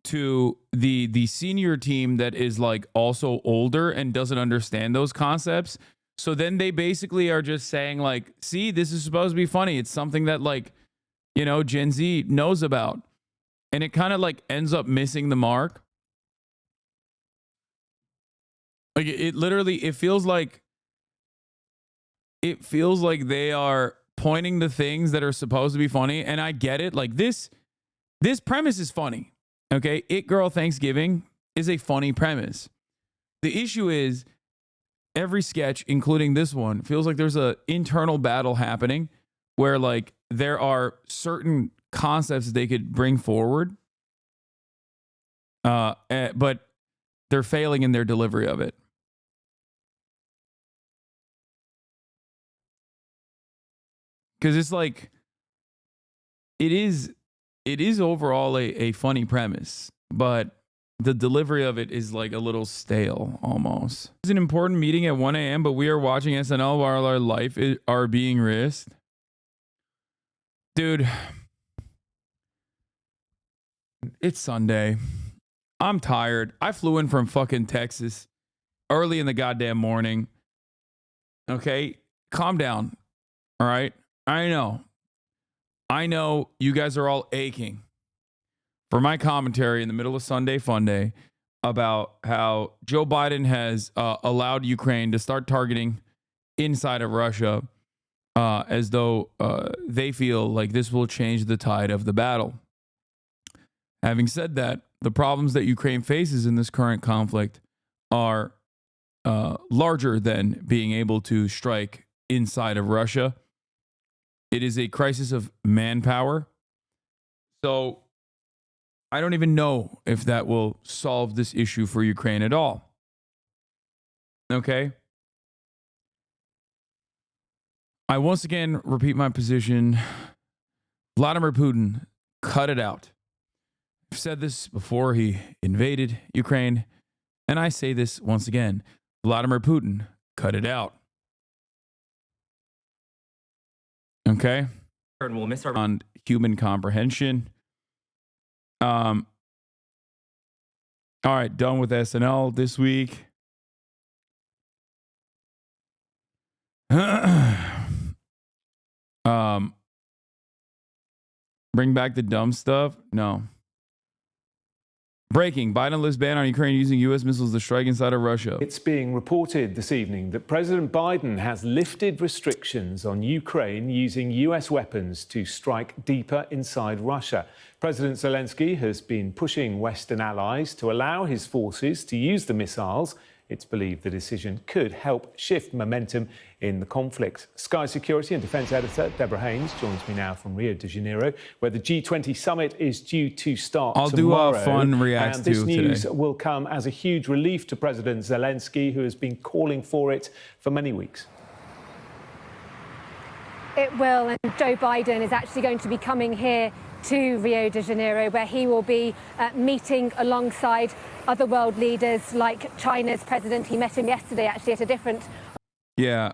to the senior team that is like also older and doesn't understand those concepts. So then they basically are just saying like, see, this is supposed to be funny. It's something that like, you know, Gen Z knows about. And it kind of like ends up missing the mark. Like it literally, it feels like they are pointing to things that are supposed to be funny. And I get it. Like this premise is funny. Okay. It Girl Thanksgiving is a funny premise. The issue is every sketch, including this one, feels like there's an internal battle happening where like there are certain concepts that they could bring forward, but they're failing in their delivery of it. Because it's like it is overall a funny premise, but the delivery of it is like a little stale almost. It's an important meeting at 1 a.m., but we are watching SNL while our life are being risked. Dude, it's Sunday. I'm tired. I flew in from fucking Texas early in the goddamn morning. Okay? Calm down. All right? I know you guys are all aching for my commentary in the middle of Sunday Fun Day about how Joe Biden has allowed Ukraine to start targeting inside of Russia as though they feel like this will change the tide of the battle. Having said that, the problems that Ukraine faces in this current conflict are larger than being able to strike inside of Russia. It is a crisis of manpower. So I don't even know if that will solve this issue for Ukraine at all. Okay? I once again repeat my position. Vladimir Putin, cut it out. I've said this before he invaded Ukraine, and I say this once again. Vladimir Putin, cut it out. Okay? And we'll miss our on human comprehension. All right, done with SNL this week. Bring back the dumb stuff? No. Breaking. Biden lifts ban on Ukraine using U.S. missiles to strike inside of Russia. It's being reported this evening that President Biden has lifted restrictions on Ukraine using U.S. weapons to strike deeper inside Russia. President Zelensky has been pushing Western allies to allow his forces to use the missiles. It's believed the decision could help shift momentum in the conflict. Sky Security and Defence Editor Deborah Haynes joins me now from Rio de Janeiro, where the G20 summit is due to start tomorrow. Do a fun react and to this news today. will come as a huge relief to President Zelensky, who has been calling for it for many weeks. It will, and Joe Biden is actually going to be coming here to Rio de Janeiro, where he will be meeting alongside other world leaders like China's president. He met him yesterday, actually, at a different... Yeah.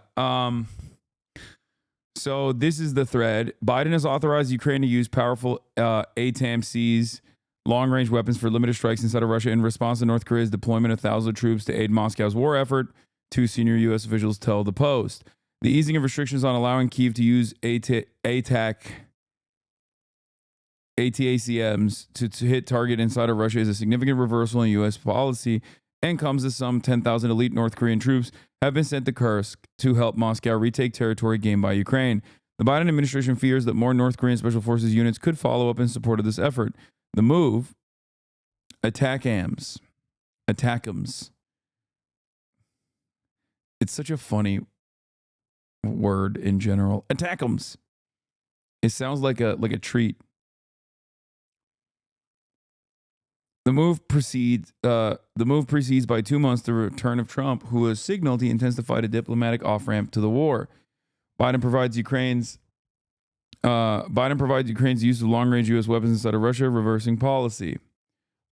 So this is the thread. Biden has authorized Ukraine to use powerful ATAMCs, long-range weapons for limited strikes inside of Russia in response to North Korea's deployment of thousands of troops to aid Moscow's war effort, two senior U.S. officials tell the Post. The easing of restrictions on allowing Kyiv to use ATACMs to hit target inside of Russia is a significant reversal in U.S. policy and comes as some 10,000 elite North Korean troops have been sent to Kursk to help Moscow retake territory gained by Ukraine. The Biden administration fears that more North Korean Special Forces units could follow up in support of this effort. The move, ATACMs. It's such a funny word in general. ATACMs. It sounds like a treat. The move precedes by 2 months the return of Trump, who has signaled he intends to fight a diplomatic off-ramp to the war. Biden provides Ukraine's use of long-range U.S. weapons inside of Russia, reversing policy.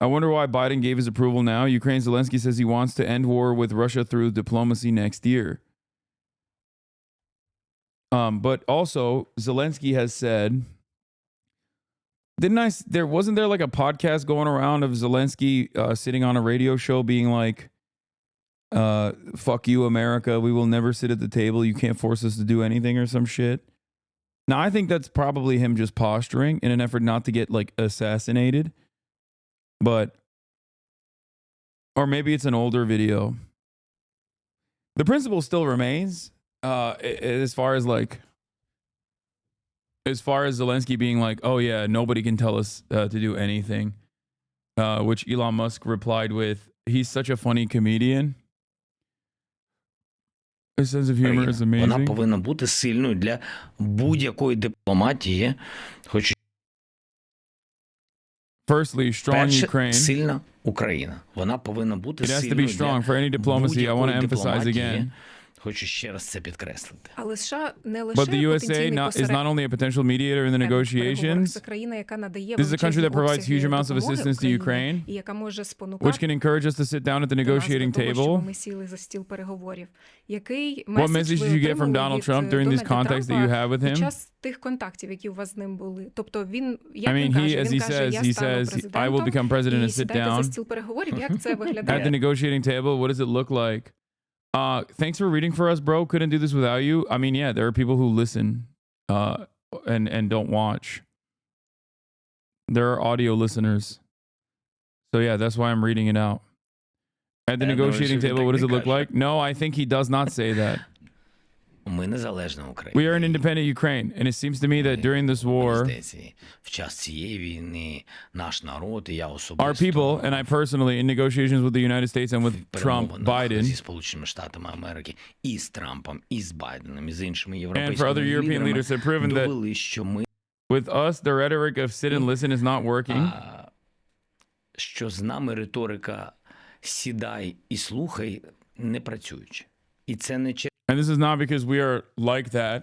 I wonder why Biden gave his approval now. Ukraine's Zelensky says he wants to end war with Russia through diplomacy next year. But also, Zelensky has said, wasn't there like a podcast going around of Zelensky sitting on a radio show being like, fuck you, America, we will never sit at the table, you can't force us to do anything or some shit. Now, I think that's probably him just posturing in an effort not to get like assassinated. But, or maybe it's an older video. The principle still remains, as far as Zelensky being like, oh yeah, nobody can tell us to do anything, which Elon Musk replied with, he's such a funny comedian. His sense of humor is amazing. Вона повинна бути сильною для будь-якої дипломатії, хоч Firstly, strong Ukraine. Сильна Україна. Вона повинна бути It has to be strong for any diplomacy. I want to emphasize again. Хочу ще раз це підкреслити. Але США не лише But the USA is not only a potential mediator in the negotiations. Це країна, яка надає This is a country that provides huge amounts of assistance to Ukraine, і яка може спонукати, which can encourage us to sit down at the negotiating table. ми сіли за стіл переговорів. Який What message did you get from Donald Trump during these contacts that you had with him? Під час тих контактів, які у вас з ним були. Тобто він, I mean, he says, I will become president and sit down. За стіл переговорів, як це виглядає? At the negotiating table, what does it look like? Thanks for reading for us, bro. Couldn't do this without you. I mean, yeah, there are people who listen and don't watch. There are audio listeners. So yeah, that's why I'm reading it out. At the negotiating table, what does it look like? No, I think he does not say that. Ми незалежна Україна. We are an independent Ukraine, and it seems to me that during this war, в час цієї війни наш народ і я особисто our people, and I personally, in negotiations with the United States and with Trump, Biden, зі Сполученими Штатами Америки, і з Трампом, і з Байденом, і з іншими and for європейськими other European лідерами, leaders have proven that довели, що ми with us, the rhetoric of sit and listen is not working. Що з нами риторика сідай і слухай не працюючи. І це не And this is not because we are like that,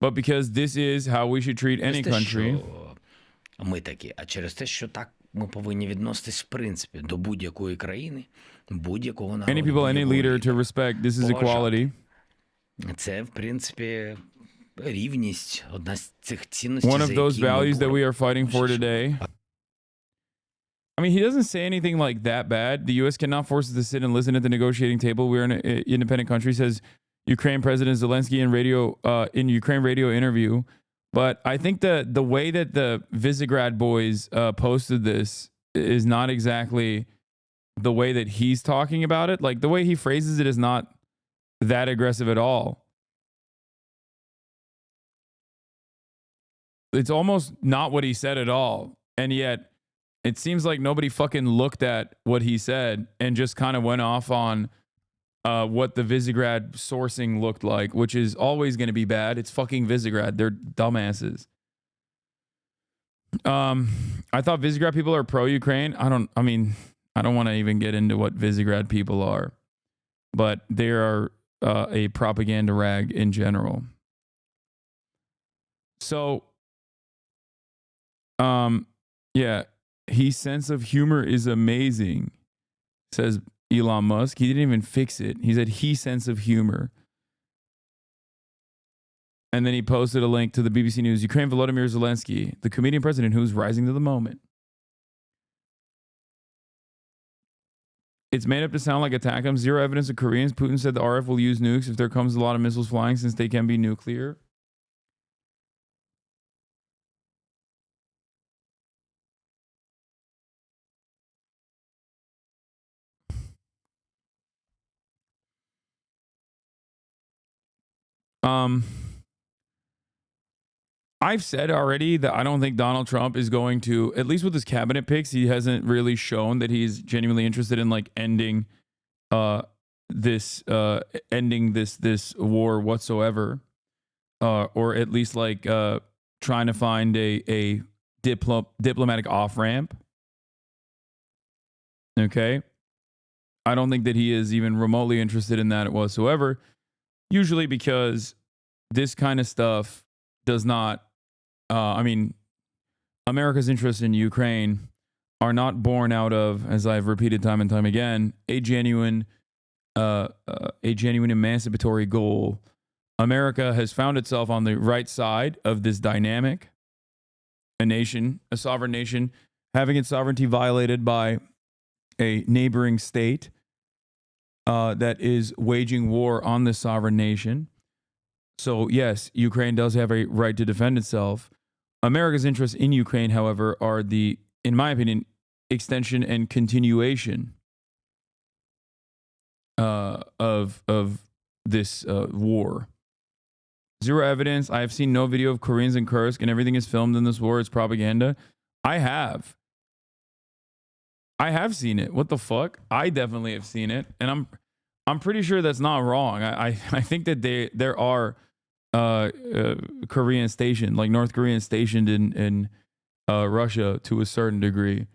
but because this is how we should treat any country. Ми такі, а через те, що так ми повинні відноситись в принципі до будь-якої країни, будь-якого народу. Any people, any leader to respect. This is equality. Це, в принципі, рівність, одна з цих цінностей, One of those values that we are fighting for today. I mean, he doesn't say anything like that bad. The U.S. cannot force us to sit and listen at the negotiating table. We're an independent country, says Ukraine President Zelensky in Ukraine radio interview. But I think the way that the Visegrad boys posted this is not exactly the way that he's talking about it. Like the way he phrases it is not that aggressive at all. It's almost not what he said at all. And yet it seems like nobody fucking looked at what he said and just kind of went off on what the Visegrad sourcing looked like, which is always going to be bad. It's fucking Visegrad. They're dumbasses. I thought Visegrad people are pro-Ukraine. I don't want to even get into what Visegrad people are, but they are a propaganda rag in general. So, yeah. His sense of humor is amazing, says Elon Musk. He didn't even fix it. He said his sense of humor. And then he posted a link to the BBC News. Ukraine Volodymyr Zelensky, the comedian president who's rising to the moment. It's made up to sound like attack him. Zero evidence of Koreans. Putin said the RF will use nukes if there comes a lot of missiles flying since they can be nuclear. I've said already that I don't think Donald Trump is going to, at least with his cabinet picks, he hasn't really shown that he's genuinely interested in like ending this war whatsoever, or at least like trying to find a diplomatic off ramp. Okay. I don't think that he is even remotely interested in that whatsoever. Usually because this kind of stuff does not, America's interest in Ukraine are not born out of, as I've repeated time and time again, a genuine emancipatory goal. America has found itself on the right side of this dynamic. A sovereign nation, having its sovereignty violated by a neighboring state that is waging war on the sovereign nation. So yes, Ukraine does have a right to defend itself. America's interests in Ukraine, however, are the, in my opinion, extension and continuation of this war. Zero evidence. I have seen no video of Koreans in Kursk, and everything is filmed in this war. It's propaganda. I have seen it. What the fuck? I definitely have seen it, and I'm pretty sure that's not wrong. I think that there are Koreans stationed, like North Koreans stationed in Russia to a certain degree.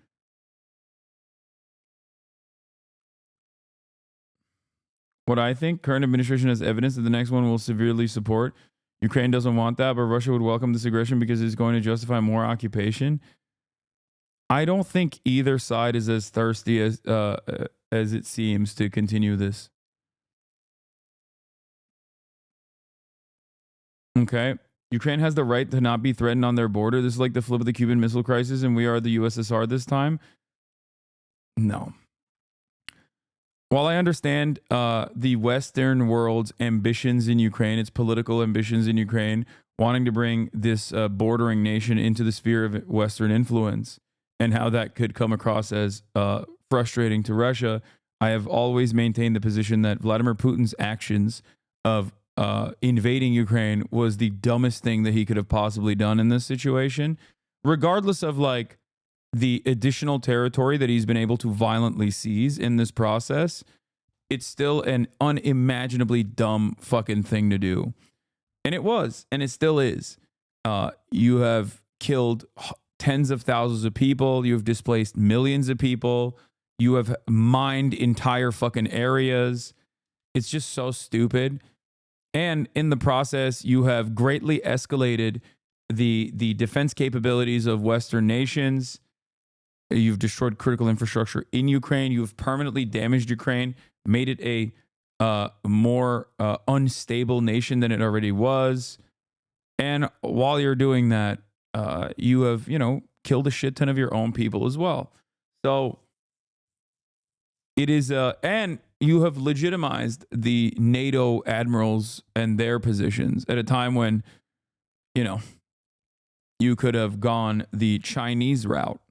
What I think, current administration has evidence that the next one will severely support. Ukraine doesn't want that, but Russia would welcome this aggression because it's going to justify more occupation. I don't think either side is as thirsty as it seems to continue this. Okay. Ukraine has the right to not be threatened on their border. This is like the flip of the Cuban Missile Crisis, and we are the USSR this time. No. While I understand the Western world's ambitions in Ukraine, its political ambitions in Ukraine, wanting to bring this bordering nation into the sphere of Western influence, and how that could come across as frustrating to Russia, I have always maintained the position that Vladimir Putin's actions of invading Ukraine was the dumbest thing that he could have possibly done in this situation, regardless of like the additional territory that he's been able to violently seize in this process. It's still an unimaginably dumb fucking thing to do. And it was, and it still is. You have killed tens of thousands of people. You have displaced millions of people. You have mined entire fucking areas. It's just so stupid. And in the process, you have greatly escalated the defense capabilities of Western nations. You've destroyed critical infrastructure in Ukraine. You've permanently damaged Ukraine, made it a more unstable nation than it already was. And while you're doing that, you have, killed a shit ton of your own people as well. So it is, and you have legitimized the NATO admirals and their positions at a time when, you could have gone the Chinese route.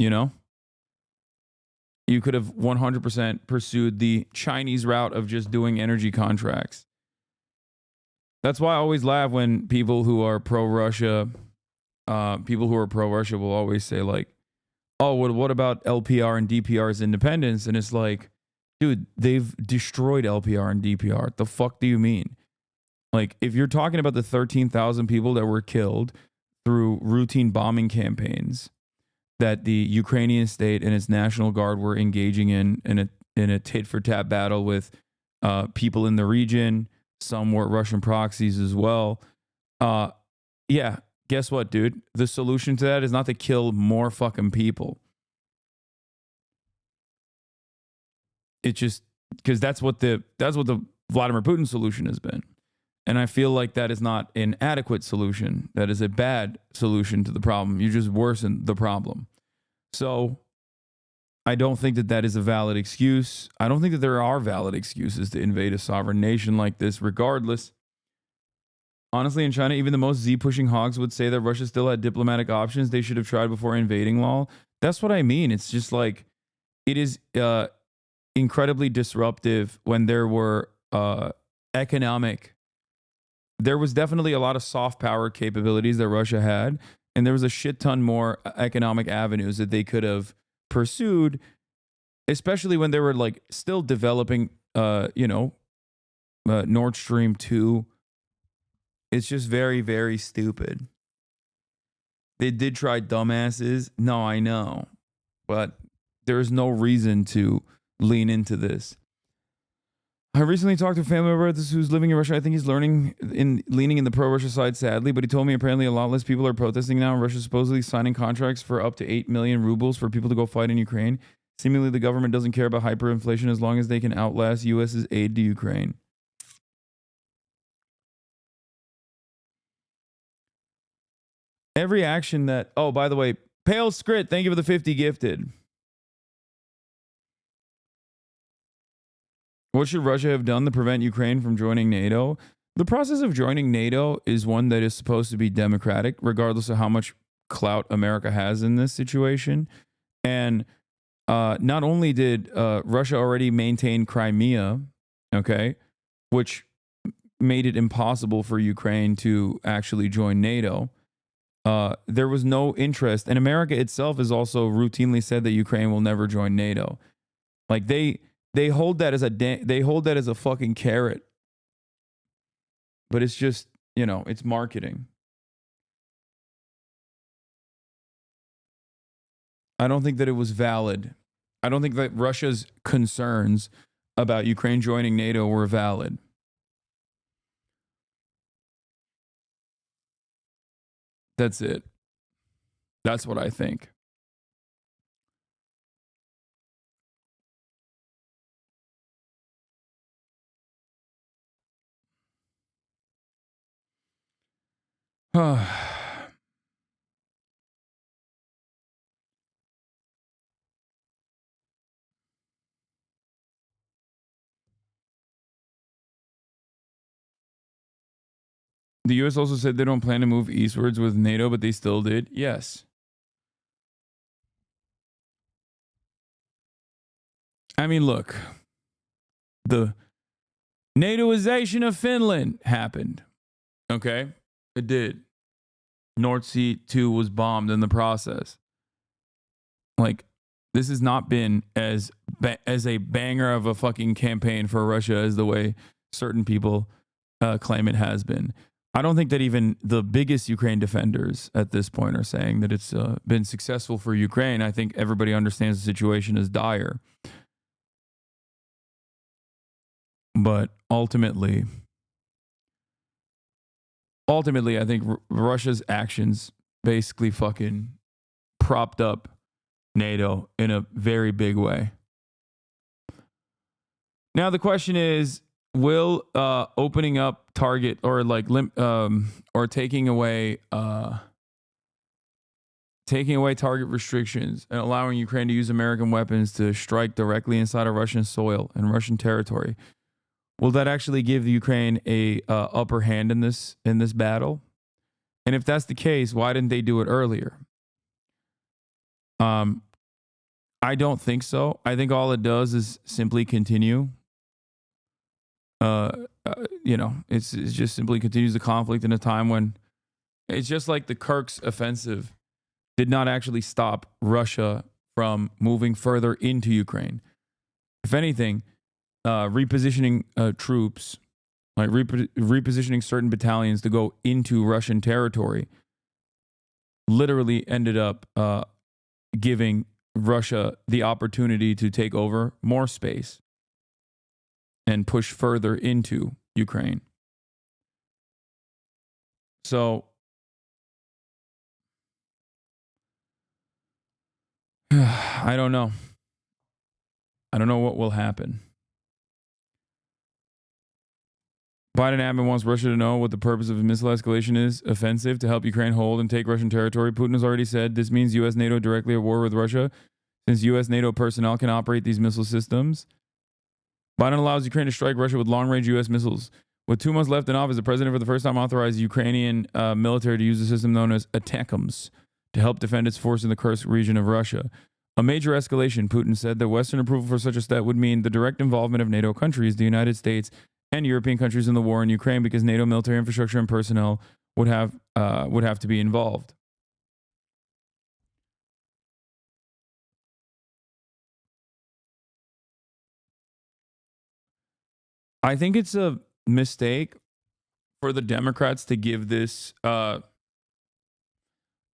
You could have 100% pursued the Chinese route of just doing energy contracts. That's why I always laugh when people who are pro-Russia will always say like, oh, what about LPR and DPR's independence? And it's like, dude, they've destroyed LPR and DPR. What the fuck do you mean? Like, if you're talking about the 13,000 people that were killed through routine bombing campaigns that the Ukrainian state and its National Guard were engaging in a tit-for-tat battle with people in the region. Some were Russian proxies as well. Yeah, guess what, dude? The solution to that is not to kill more fucking people. It just, because that's what the Vladimir Putin solution has been. And I feel like that is not an adequate solution. That is a bad solution to the problem. You just worsen the problem. So I don't think that that is a valid excuse. I don't think that there are valid excuses to invade a sovereign nation like this, regardless. Honestly, in China, even the most Z-pushing hogs would say that Russia still had diplomatic options they should have tried before invading Lol. That's what I mean. It's just like, it is incredibly disruptive when there were there was definitely a lot of soft power capabilities that Russia had, and there was a shit ton more economic avenues that they could have pursued, especially when they were like still developing, Nord Stream 2. It's just very, very stupid. They did try dumbasses. No, I know. But there is no reason to lean into this. I recently talked to a family member who's living in Russia. I think he's leaning in the pro-Russia side, sadly, but he told me apparently a lot less people are protesting now. Russia's supposedly signing contracts for up to 8 million rubles for people to go fight in Ukraine. Seemingly, the government doesn't care about hyperinflation as long as they can outlast U.S.'s aid to Ukraine. Every action that... Oh, by the way, Pale Scrit, thank you for the 50 gifted. What should Russia have done to prevent Ukraine from joining NATO? The process of joining NATO is one that is supposed to be democratic, regardless of how much clout America has in this situation. And not only did Russia already maintain Crimea, okay, which made it impossible for Ukraine to actually join NATO, there was no interest. And America itself has also routinely said that Ukraine will never join NATO. Like they hold that as a fucking carrot. But it's just, you know, it's marketing. I don't think that it was valid. I don't think that Russia's concerns about Ukraine joining NATO were valid. That's it. That's what I think. The U.S. also said they don't plan to move eastwards with NATO, but they still did. Yes. I mean, look. The NATOization of Finland happened. Okay? It did. North Sea 2 was bombed in the process. Like, this has not been as a banger of a fucking campaign for Russia as the way certain people claim it has been. I don't think that even the biggest Ukraine defenders at this point are saying that it's been successful for Ukraine. I think everybody understands the situation is dire. But ultimately, I think Russia's actions basically fucking propped up NATO in a very big way. Now the question is, will opening up target or like or taking away target restrictions and allowing Ukraine to use American weapons to strike directly inside of Russian soil and Russian territory, will that actually give Ukraine a upper hand in this battle? And if that's the case, why didn't they do it earlier? I don't think so. I think all it does is simply continue. You know, it's just simply continues the conflict in a time when it's just like the Kirk's offensive did not actually stop Russia from moving further into Ukraine. If anything, repositioning troops, like repositioning certain battalions to go into Russian territory, literally ended up giving Russia the opportunity to take over more space and push further into Ukraine. So I don't know. I don't know what will happen. Biden admin wants Russia to know what the purpose of a missile escalation is: offensive to help Ukraine hold and take Russian territory. Putin has already said this means U.S. NATO directly at war with Russia, since U.S. NATO personnel can operate these missile systems. Biden allows Ukraine to strike Russia with long-range U.S. missiles. With 2 months left in office, the president for the first time authorized the Ukrainian military to use a system known as ATACMS to help defend its force in the Kursk region of Russia. A major escalation, Putin said that Western approval for such a step would mean the direct involvement of NATO countries, the United States, and European countries in the war in Ukraine, because NATO military infrastructure and personnel would have to be involved. I think it's a mistake for the Democrats to give this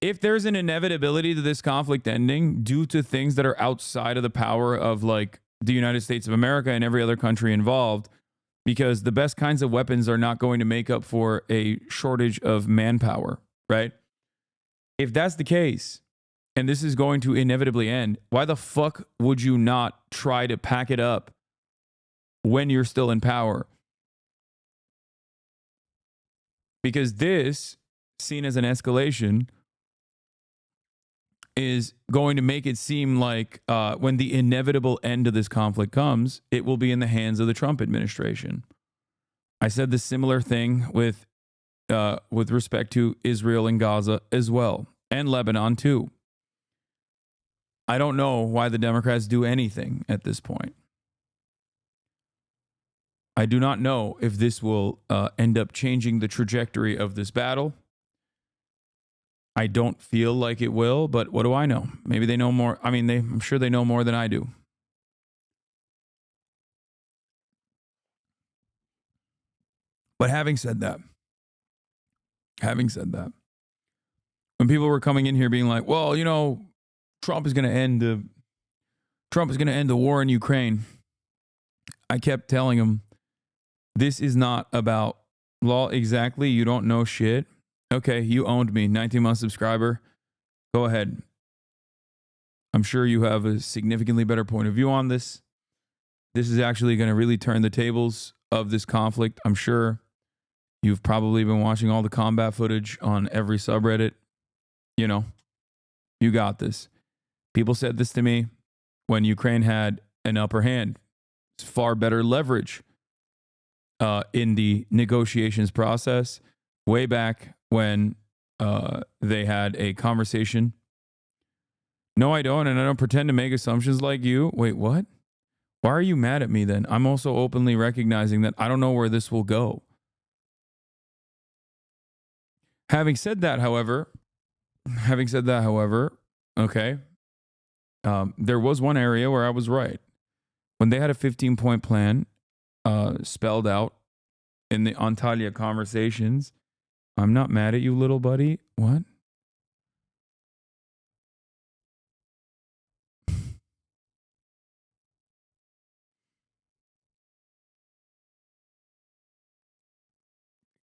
if there's an inevitability to this conflict ending due to things that are outside of the power of like the United States of America and every other country involved, because the best kinds of weapons are not going to make up for a shortage of manpower, right? If that's the case, and this is going to inevitably end, why the fuck would you not try to pack it up when you're still in power? Because this, seen as an escalation, is going to make it seem like when the inevitable end of this conflict comes, it will be in the hands of the Trump administration. I said the similar thing with respect to Israel and Gaza as well, and Lebanon too. I don't know why the Democrats do anything at this point. I do not know if this will end up changing the trajectory of this battle. I don't feel like it will, but what do I know? Maybe they know more. I mean, I'm sure they know more than I do. But having said that, when people were coming in here being like, well, you know, Trump is going to end the war in Ukraine, I kept telling him, this is not about law. Exactly. You don't know shit. Okay, you owned me, 19-month subscriber. Go ahead. I'm sure you have a significantly better point of view on this. This is actually going to really turn the tables of this conflict. I'm sure you've probably been watching all the combat footage on every subreddit. You know, you got this. People said this to me when Ukraine had an upper hand. It's far better leverage in the negotiations process way back when they had a conversation. No, I don't, and I don't pretend to make assumptions like you. Wait, what? Why are you mad at me then? I'm also openly recognizing that I don't know where this will go. Having said that, however, okay, there was one area where I was right. When they had a 15-point plan spelled out in the Antalya conversations, I'm not mad at you, little buddy. What?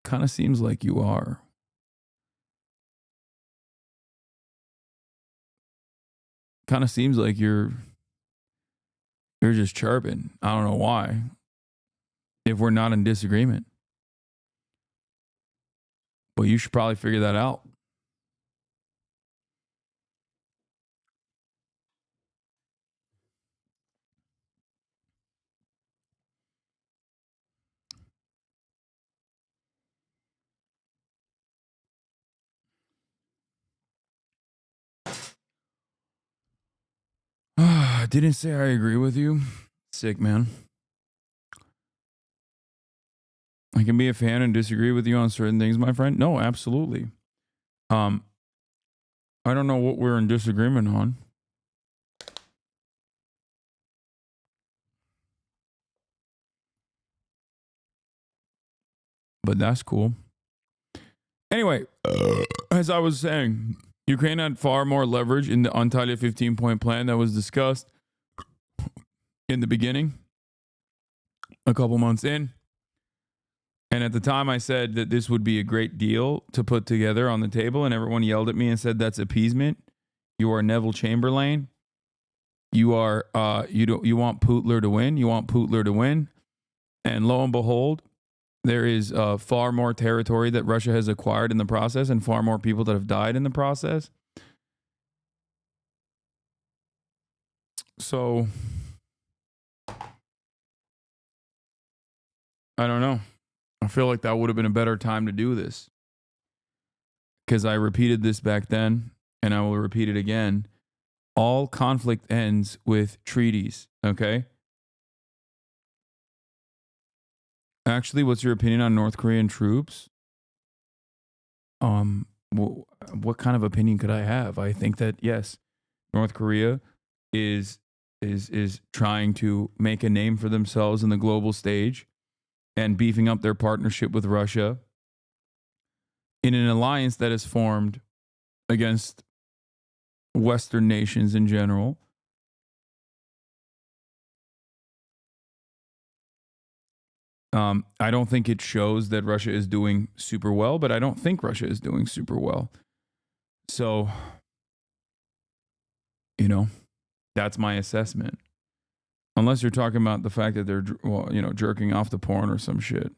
Kind of seems like you are. Kind of seems like you're just chirping. I don't know why. If we're not in disagreement. Well, you should probably figure that out. I didn't say I agree with you. Sick, man. I can be a fan and disagree with you on certain things, my friend. No, absolutely. I don't know what we're in disagreement on. But that's cool. Anyway, as I was saying, Ukraine had far more leverage in the Antalya 15-point plan that was discussed in the beginning, a couple months in. And at the time, I said that this would be a great deal to put together on the table, and everyone yelled at me and said, that's appeasement. You are Neville Chamberlain. You are, you want Putler to win. You want Putler to win. And lo and behold, there is far more territory that Russia has acquired in the process and far more people that have died in the process. So, I don't know. I feel like that would have been a better time to do this. Because I repeated this back then, and I will repeat it again. All conflict ends with treaties, okay? Actually, what's your opinion on North Korean troops? What kind of opinion could I have? I think that, yes, North Korea is trying to make a name for themselves in the global stage and beefing up their partnership with Russia in an alliance that is formed against Western nations in general. I don't think it shows that Russia is doing super well, but I don't think Russia is doing super well. So, you know, that's my assessment. Unless you're talking about the fact that they're, well, you know, jerking off the porn or some shit.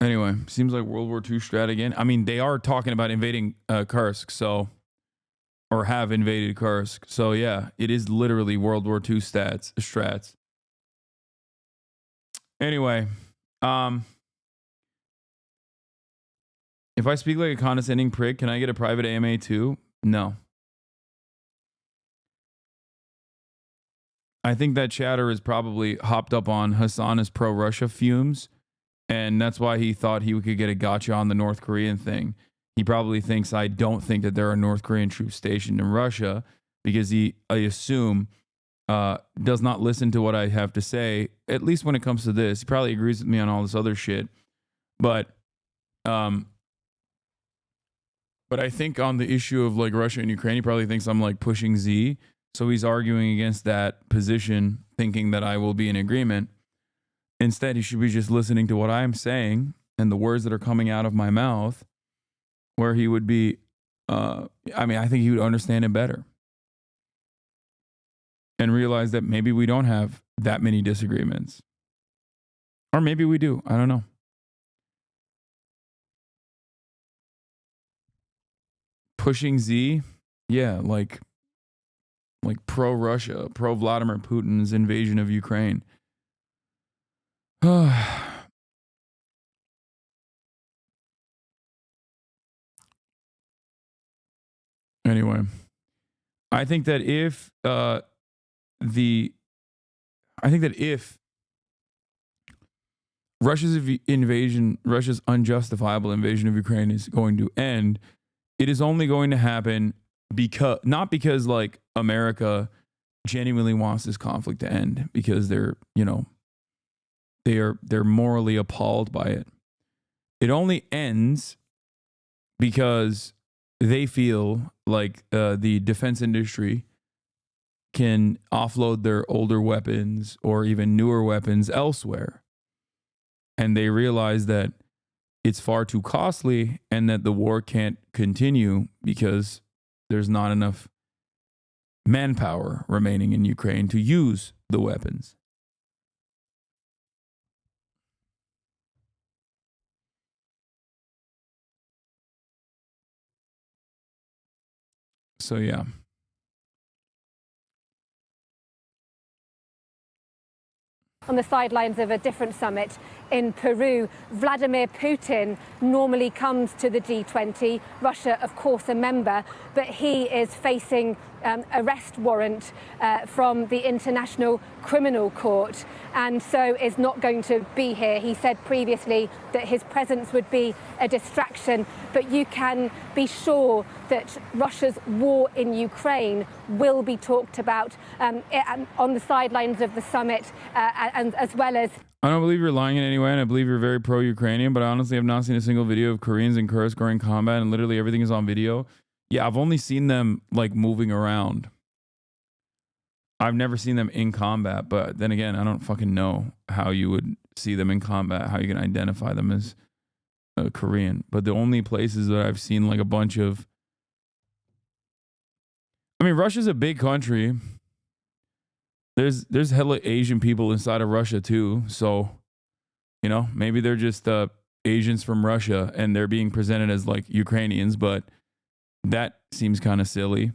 Anyway, seems like World War II strat again. I mean, they are talking about invading Kursk, so, or have invaded Kursk. So yeah, it is literally World War II strats. Anyway, if I speak like a condescending prick, can I get a private AMA too? No. I think that chatter is probably hopped up on Hasan is pro-Russia fumes. And that's why he thought he could get a gotcha on the North Korean thing. He probably thinks I don't think that there are North Korean troops stationed in Russia because he, I assume, does not listen to what I have to say, at least when it comes to this. He probably agrees with me on all this other shit. But I think on the issue of like Russia and Ukraine, he probably thinks I'm like pushing Z. So he's arguing against that position, thinking that I will be in agreement. Instead, he should be just listening to what I'm saying and the words that are coming out of my mouth, where he would be, I mean, I think he would understand it better and realize that maybe we don't have that many disagreements. Or maybe we do. I don't know. Pushing Z, yeah, like pro-Russia, pro-Vladimir Putin's invasion of Ukraine. Anyway, I think that if Russia's invasion, Russia's unjustifiable invasion of Ukraine is going to end, it is only going to happen not because like America genuinely wants this conflict to end, because they're, you know, they're morally appalled by it. It only ends because they feel like the defense industry can offload their older weapons or even newer weapons elsewhere. And they realize that it's far too costly and that the war can't continue because there's not enough manpower remaining in Ukraine to use the weapons. So, yeah. On the sidelines of a different summit in Peru, Vladimir Putin normally comes to the G20. Russia, of course, a member, but he is facing arrest warrant from the International Criminal Court, and so is not going to be here. He said previously that his presence would be a distraction, but you can be sure that Russia's war in Ukraine will be talked about on the sidelines of the summit, and as well as... I don't believe you're lying in any way, and I believe you're very pro-Ukrainian, but I honestly have not seen a single video of Koreans in Kursk during combat, and literally everything is on video. Yeah, I've only seen them like moving around. I've never seen them in combat, but then again, I don't fucking know how you would see them in combat, how you can identify them as Korean. But the only places that I've seen like a bunch of... I mean, Russia's a big country. There's hella Asian people inside of Russia too. So, you know, maybe they're just Asians from Russia and they're being presented as like Ukrainians, but that seems kind of silly.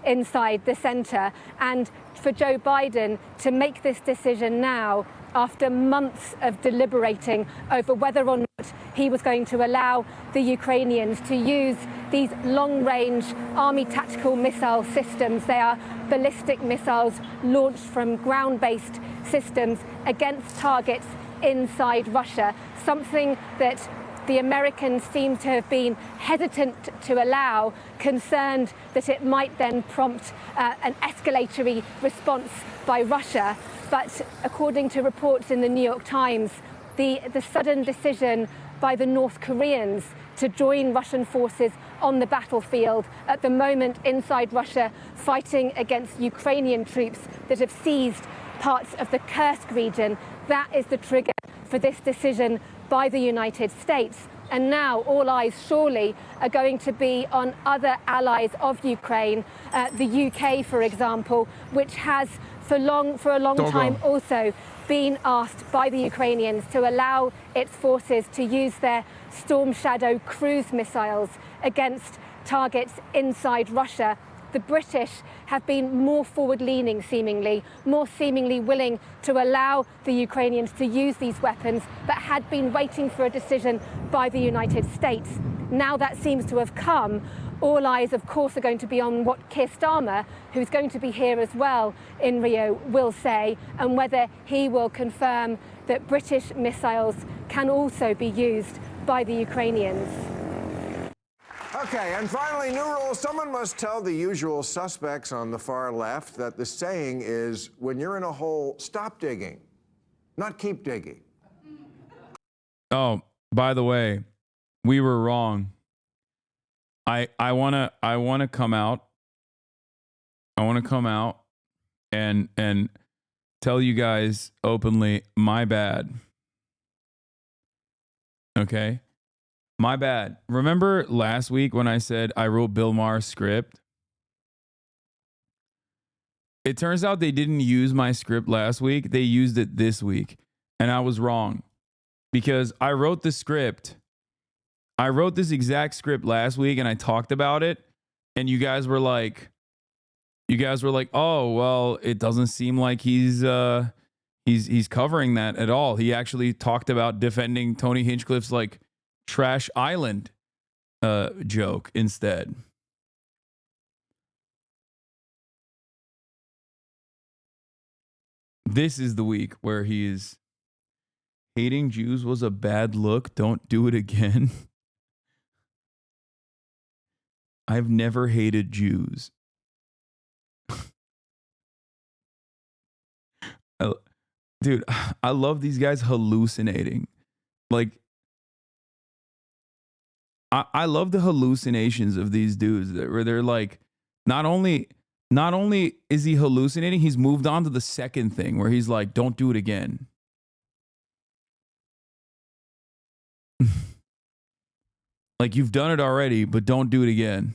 Inside the center, and for Joe Biden to make this decision now after months of deliberating over whether or not he was going to allow the Ukrainians to use these long-range Army tactical missile systems. They are ballistic missiles launched from ground-based systems against targets inside Russia, something that the Americans seem to have been hesitant to allow, concerned that it might then prompt an escalatory response by Russia. But according to reports in the New York Times, the sudden decision by the North Koreans to join Russian forces on the battlefield at the moment inside Russia, fighting against Ukrainian troops that have seized parts of the Kursk region, that is the trigger for this decision by the United States. And now all eyes surely are going to be on other allies of Ukraine, the UK, for example, which has for a long time also been asked by the Ukrainians to allow its forces to use their Storm Shadow cruise missiles against targets inside Russia. The British have been more forward-leaning, more seemingly willing to allow the Ukrainians to use these weapons, but had been waiting for a decision by the United States. Now that seems to have come. All eyes, of course, are going to be on what Keir Starmer, who's going to be here as well in Rio, will say, and whether he will confirm that British missiles can also be used by the Ukrainians. Okay, and finally, new rule. Someone must tell the usual suspects on the far left that the saying is, when you're in a hole, stop digging, not keep digging. Oh, by the way, we were wrong. I wanna come out. I wanna come out and tell you guys openly, my bad. Okay? My bad. Remember last week when I said I wrote Bill Maher's script? It turns out they didn't use my script last week. They used it this week. And I was wrong. Because I wrote the script. I wrote this exact script last week and I talked about it. And you guys were like, oh, well, it doesn't seem like he's covering that at all. He actually talked about defending Tony Hinchcliffe's like Trash Island joke instead. This is the week where he is hating Jews was a bad look. Don't do it again. I've never hated Jews. Dude, I love these guys hallucinating. Like, I love the hallucinations of these dudes where they're like, not only is he hallucinating, he's moved on to the second thing where he's like, don't do it again. Like, you've done it already, but don't do it again.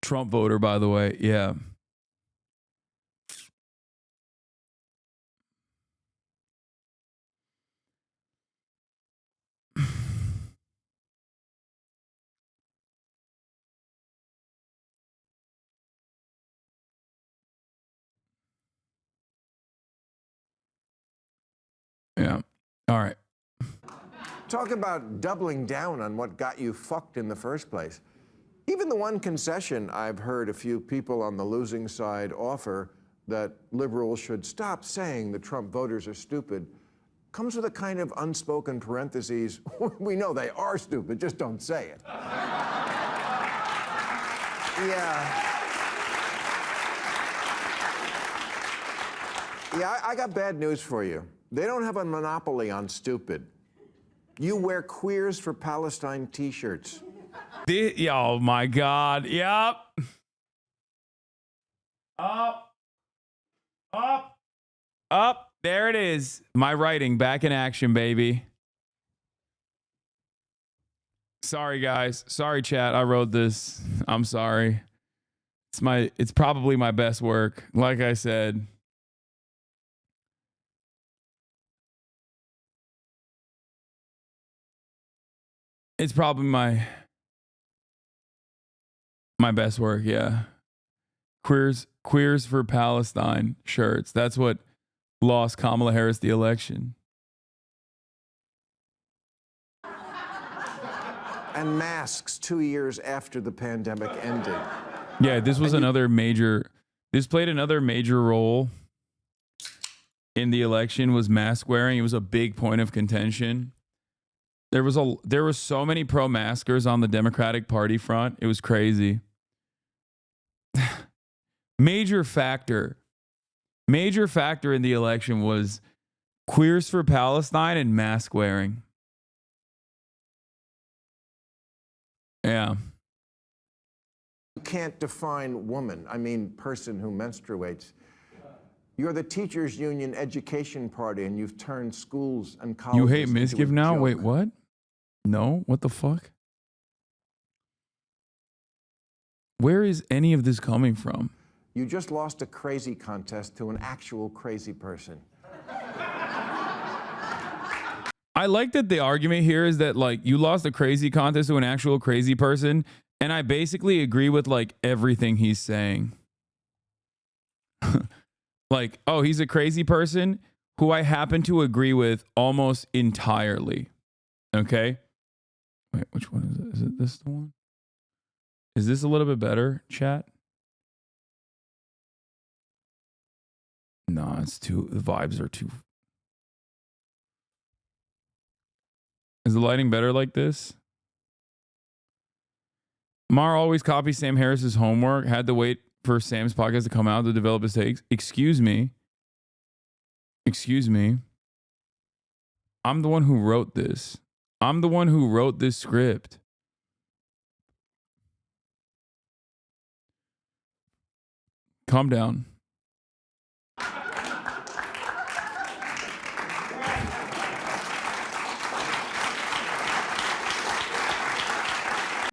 Trump voter, by the way. Yeah. Yeah. All right. Talk about doubling down on what got you fucked in the first place. Even the one concession I've heard a few people on the losing side offer, that liberals should stop saying the Trump voters are stupid, comes with a kind of unspoken parentheses. We know they are stupid, just don't say it. Yeah, I got bad news for you. They don't have a monopoly on stupid. You wear Queers for Palestine t-shirts. Oh my God. Yep. Up. There it is. My writing back in action, baby. Sorry, guys. Sorry, chat. I wrote this. I'm sorry. It's probably my best work. Like I said. It's probably my best work, yeah. Queers for Palestine shirts. That's what lost Kamala Harris the election. and masks 2 years after the pandemic ended. Yeah, this was another major. This played another major role in the election. Was mask wearing. It was a big point of contention. There was so many pro-maskers on the Democratic Party front. It was crazy. Major factor in the election was Queers for Palestine and mask wearing. Yeah. You can't define woman, I mean person who menstruates. You're the teachers union education party and you've turned schools and colleges You hate into a Misgive now? joke. Wait, what? No? What the fuck? Where is any of this coming from? You just lost a crazy contest to an actual crazy person. I like that the argument here is that, like, you lost a crazy contest to an actual crazy person, and I basically agree with, like, everything he's saying. Like, oh, he's a crazy person who I happen to agree with almost entirely. Okay? Wait, which one is it? Is it this the one? Is this a little bit better, chat? No, it's too, the vibes are too. Is the lighting better like this? Mar always copies Sam Harris's homework. Had to wait for Sam's podcast to come out to develop his takes. Excuse me. Excuse me. I'm the one who wrote this. I'm the one who wrote this script. Calm down.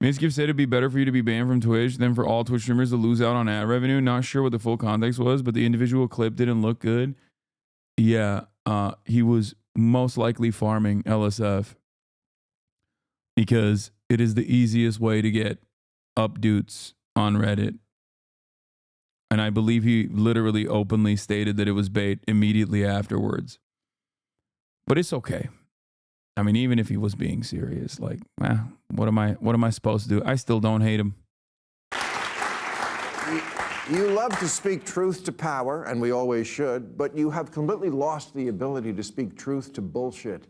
Misgive said it'd be better for you to be banned from Twitch than for all Twitch streamers to lose out on ad revenue. Not sure what the full context was, but the individual clip didn't look good. Yeah, he was most likely farming LSF because it is the easiest way to get updates on Reddit. And I believe he literally openly stated that it was bait immediately afterwards. But it's okay. I mean, even if he was being serious, like, what am I supposed to do? I still don't hate him. You love to speak truth to power, and we always should, but you have completely lost the ability to speak truth to bullshit.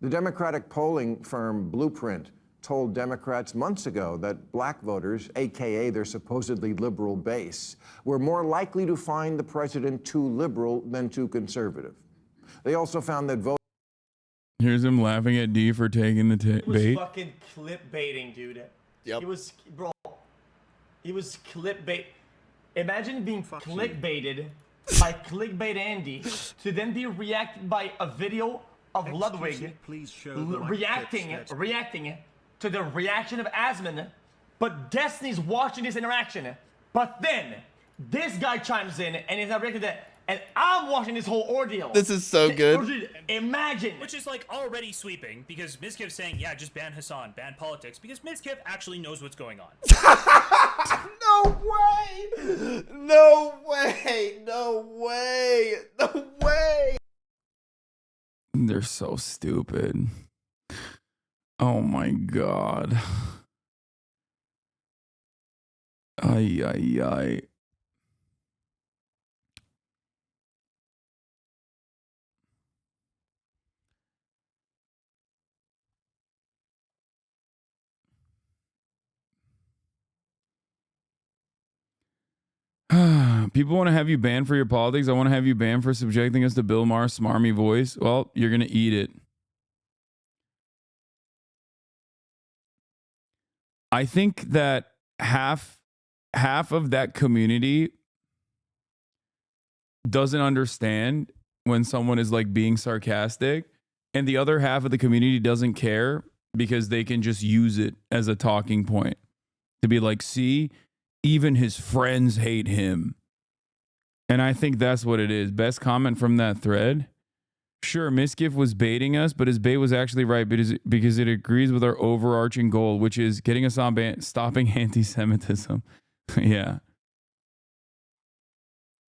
The Democratic polling firm Blueprint told Democrats months ago that black voters, AKA their supposedly liberal base, were more likely to find the president too liberal than too conservative. They also found that voters... Here's him laughing at D for taking the He was bait. fucking clip-baiting, dude. Yep. He was clip-bait. Imagine being clickbaited by Clickbait Andy to then be reacted by a video of Ludwig reacting to the reaction of Asman, but Destiny's watching this interaction. But then this guy chimes in and is not reacting to that, and I'm watching this whole ordeal. This is so good. Imagine. Which is like already sweeping because Mizkiv's saying, yeah, just ban Hasan, ban politics, because Mizkiv actually knows what's going on. No way! No way! No way! No way! They're so stupid. Oh my God. Ay, ay, ay. People want to have you banned for your politics. I want to have you banned for subjecting us to Bill Maher's smarmy voice. Well, you're going to eat it. I think that half of that community doesn't understand when someone is like being sarcastic, and the other half of the community doesn't care because they can just use it as a talking point to be like, see, even his friends hate him. And I think that's what it is. Best comment from that thread. Sure, Misgift was baiting us, but his bait was actually right because it agrees with our overarching goal, which is getting us on ban, stopping anti-Semitism. Yeah.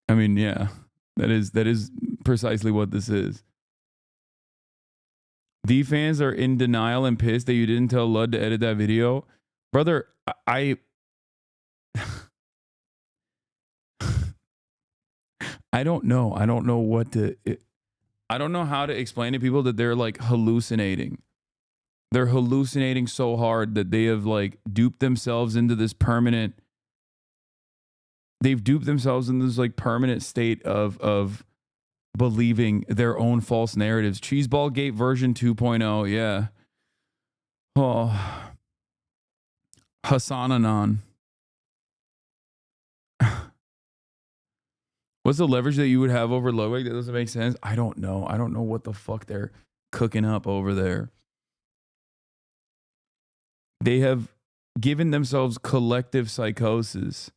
I mean, yeah, that is precisely what this is. The fans are in denial and pissed that you didn't tell Lud to edit that video. Brother, I don't know. I don't know what to... I don't know how to explain to people that they're like hallucinating. They're hallucinating so hard that they have like duped themselves into this permanent... They've duped themselves in this like permanent state of believing their own false narratives. Cheeseball Gate version 2.0, yeah. Oh. HasanAbi. What's the leverage that you would have over Ludwig? That doesn't make sense. I don't know. I don't know what the fuck they're cooking up over there. They have given themselves collective psychosis.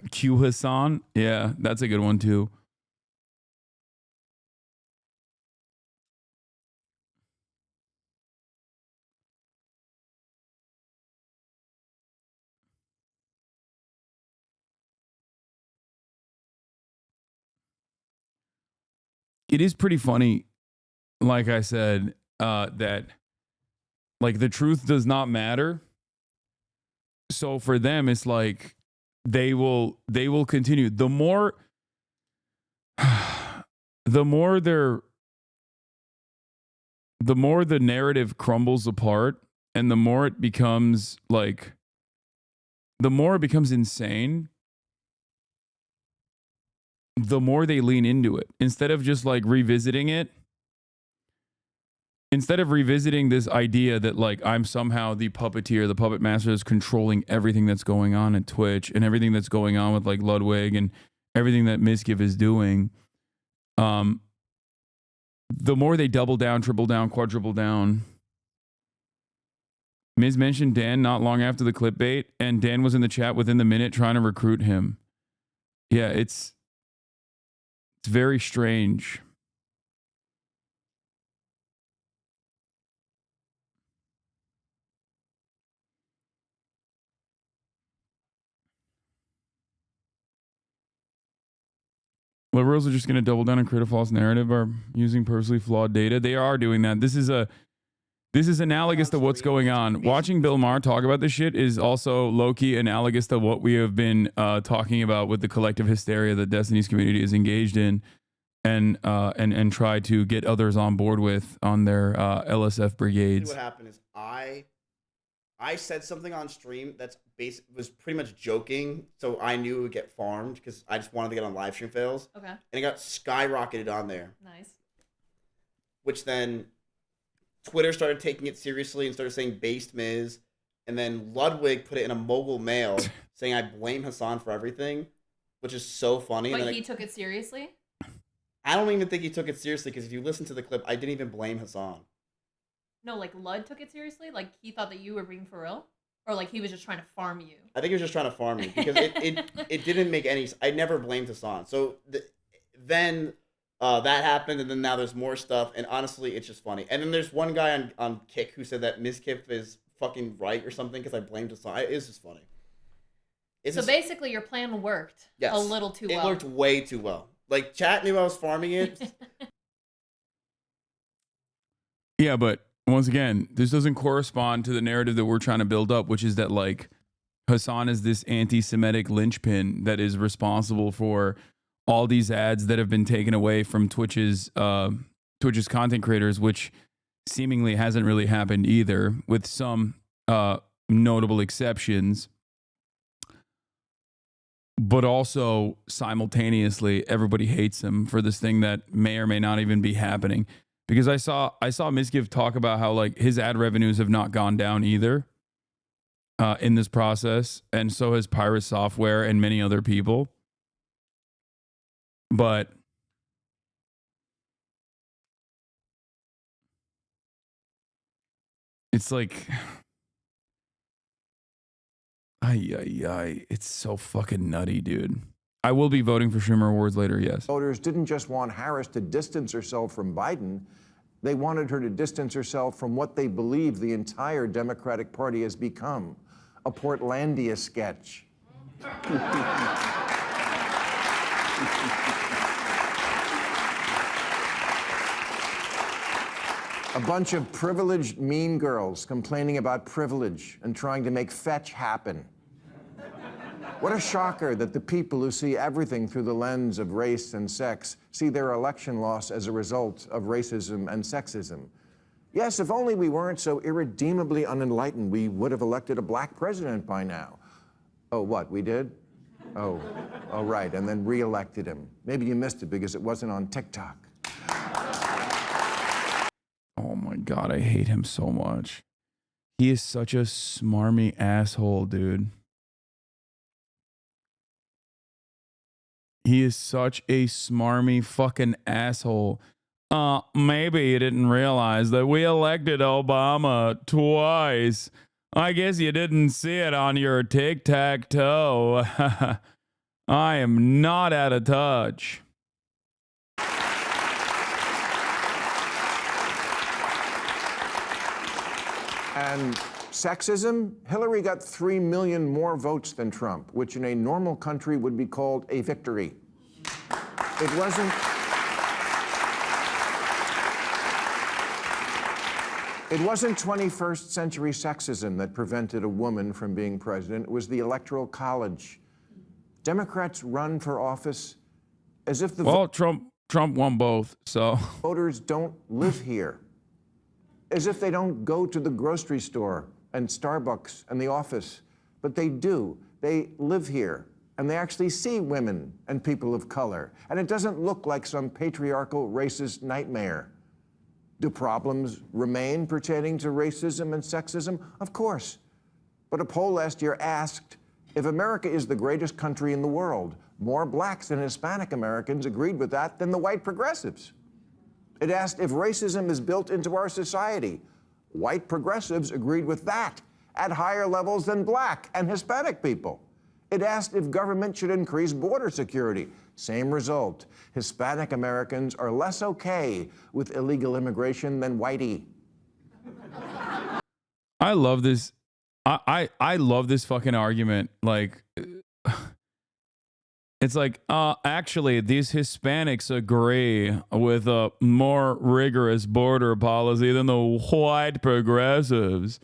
Q Hasan? Yeah, that's a good one too. It is pretty funny, like I said, that like the truth does not matter. So for them, it's like they will continue. The more the narrative crumbles apart and the more it becomes insane, the more they lean into it. Instead of just like revisiting it, instead of revisiting this idea that like I'm somehow the puppeteer, the puppet master that's controlling everything that's going on at Twitch and everything that's going on with like Ludwig and everything that Miskiv is doing, the more they double down, triple down, quadruple down. Miz mentioned Dan not long after the clickbait, and Dan was in the chat within the minute trying to recruit him. Yeah, it's very strange. Liberals are just going to double down and create a false narrative or using purposely flawed data. They are doing that. This is analogous to what's going on. Watching Bill Maher talk about this shit is also low-key analogous to what we have been talking about with the collective hysteria that Destiny's community is engaged in and try to get others on board with on their LSF brigades. What happened is I said something on stream that's was pretty much joking, so I knew it would get farmed because I just wanted to get on live stream fails. Okay. And it got skyrocketed on there. Nice. Which then Twitter started taking it seriously and started saying based Miz. And then Ludwig put it in a mobile mail saying I blame Hasan for everything, which is so funny. But and he took it seriously? I don't even think he took it seriously because if you listen to the clip, I didn't even blame Hasan. No, like Lud took it seriously? Like he thought that you were being for real? Or like he was just trying to farm you? I think he was just trying to farm me because it didn't make any. I never blamed Hasan. So then that happened, and then now there's more stuff. And honestly, it's just funny. And then there's one guy on Kick who said that Miskiv is fucking right or something because I blamed Hasan. It's just funny. So basically, your plan worked a little too well. It worked way too well. Like chat knew I was farming it. Yeah, but once again, this doesn't correspond to the narrative that we're trying to build up, which is that like Hasan is this anti-Semitic linchpin that is responsible for all these ads that have been taken away from Twitch's content creators, which seemingly hasn't really happened either, with some notable exceptions. But also simultaneously, everybody hates him for this thing that may or may not even be happening. Because I saw Miskiv talk about how like his ad revenues have not gone down either in this process, and so has Pirate Software and many other people. But it's like, it's so fucking nutty, dude. I will be voting for Schumer Awards later, yes. Voters didn't just want Harris to distance herself from Biden. They wanted her to distance herself from what they believe the entire Democratic Party has become, a Portlandia sketch. A bunch of privileged mean girls complaining about privilege and trying to make fetch happen. What a shocker that the people who see everything through the lens of race and sex see their election loss as a result of racism and sexism. Yes, if only we weren't so irredeemably unenlightened, we would have elected a black president by now. Oh, what, we did? Oh, right, and then re-elected him. Maybe you missed it because it wasn't on TikTok. Oh my God, I hate him so much. He is such a smarmy asshole, dude. He is such a smarmy fucking asshole. Maybe you didn't realize that we elected Obama twice. I guess you didn't see it on your tic-tac-toe. I am not out of touch. And sexism, Hillary got 3 million more votes than Trump, which in a normal country would be called a victory. It wasn't... It wasn't 21st century sexism that prevented a woman from being president. It was the Electoral College. Democrats run for office as if the Trump won both, so voters don't live here. As if they don't go to the grocery store and Starbucks and the office, but they do. They live here, and they actually see women and people of color, and it doesn't look like some patriarchal racist nightmare. Do problems remain pertaining to racism and sexism? Of course. But a poll last year asked, if America is the greatest country in the world, more blacks and Hispanic Americans agreed with that than the white progressives. It asked if racism is built into our society. White progressives agreed with that at higher levels than black and Hispanic people. It asked if government should increase border security. Same result. Hispanic Americans are less okay with illegal immigration than whitey. I love this. I love this fucking argument. Like, it's like, actually, these Hispanics agree with a more rigorous border policy than the white progressives.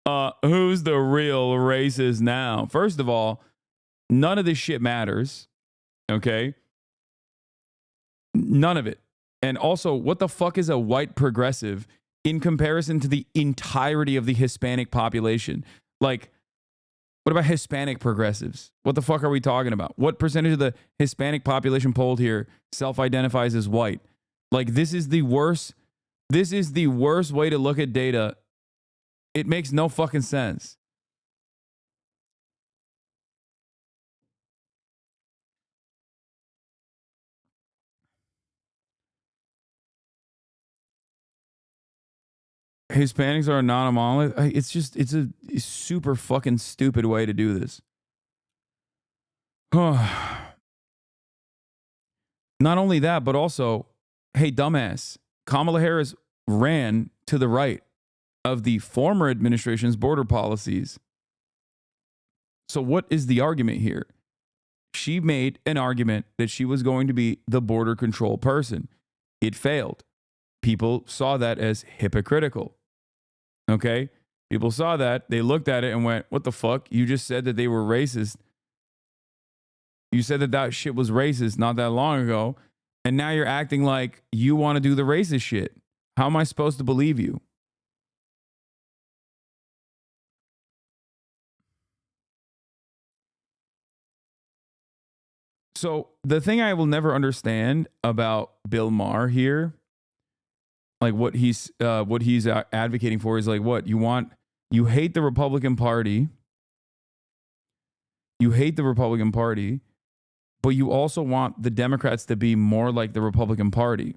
Who's the real racist now? First of all, none of this shit matters. Okay? None of it. And also, what the fuck is a white progressive in comparison to the entirety of the Hispanic population? Like, what about Hispanic progressives? What the fuck are we talking about? What percentage of the Hispanic population polled here self-identifies as white? Like, this is the worst way to look at data. It makes no fucking sense. Hispanics are not a monolith. It's a super fucking stupid way to do this. Not only that, but also, hey, dumbass, Kamala Harris ran to the right of the former administration's border policies. So what is the argument here? She made an argument that she was going to be the border control person. It failed. People saw that as hypocritical. Okay? People saw that. They looked at it and went, what the fuck? You just said that they were racist. You said that that shit was racist not that long ago. And now you're acting like you want to do the racist shit. How am I supposed to believe you? So the thing I will never understand about Bill Maher here, like what he's advocating for is like, what you hate the Republican Party. You hate the Republican Party, but you also want the Democrats to be more like the Republican Party.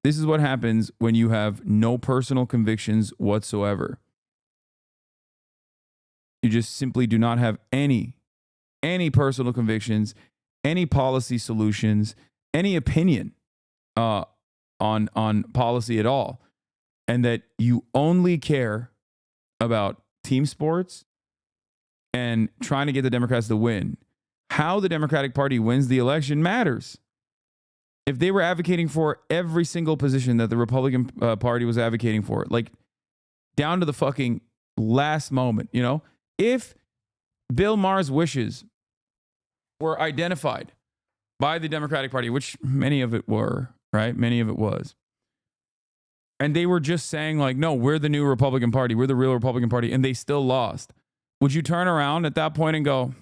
This is what happens when you have no personal convictions whatsoever. You just simply do not have any personal convictions, any policy solutions, any opinion on policy at all, and that you only care about team sports and trying to get the Democrats to win. How the Democratic Party wins the election matters. if they were advocating for every single position that the Republican Party was advocating for, like down to the fucking last moment, you know, if Bill Maher's wishes were identified by the Democratic Party, which many of it were, right? Many of it was. And they were just saying like, no, we're the new Republican Party. We're the real Republican Party. And they still lost. Would you turn around at that point and go,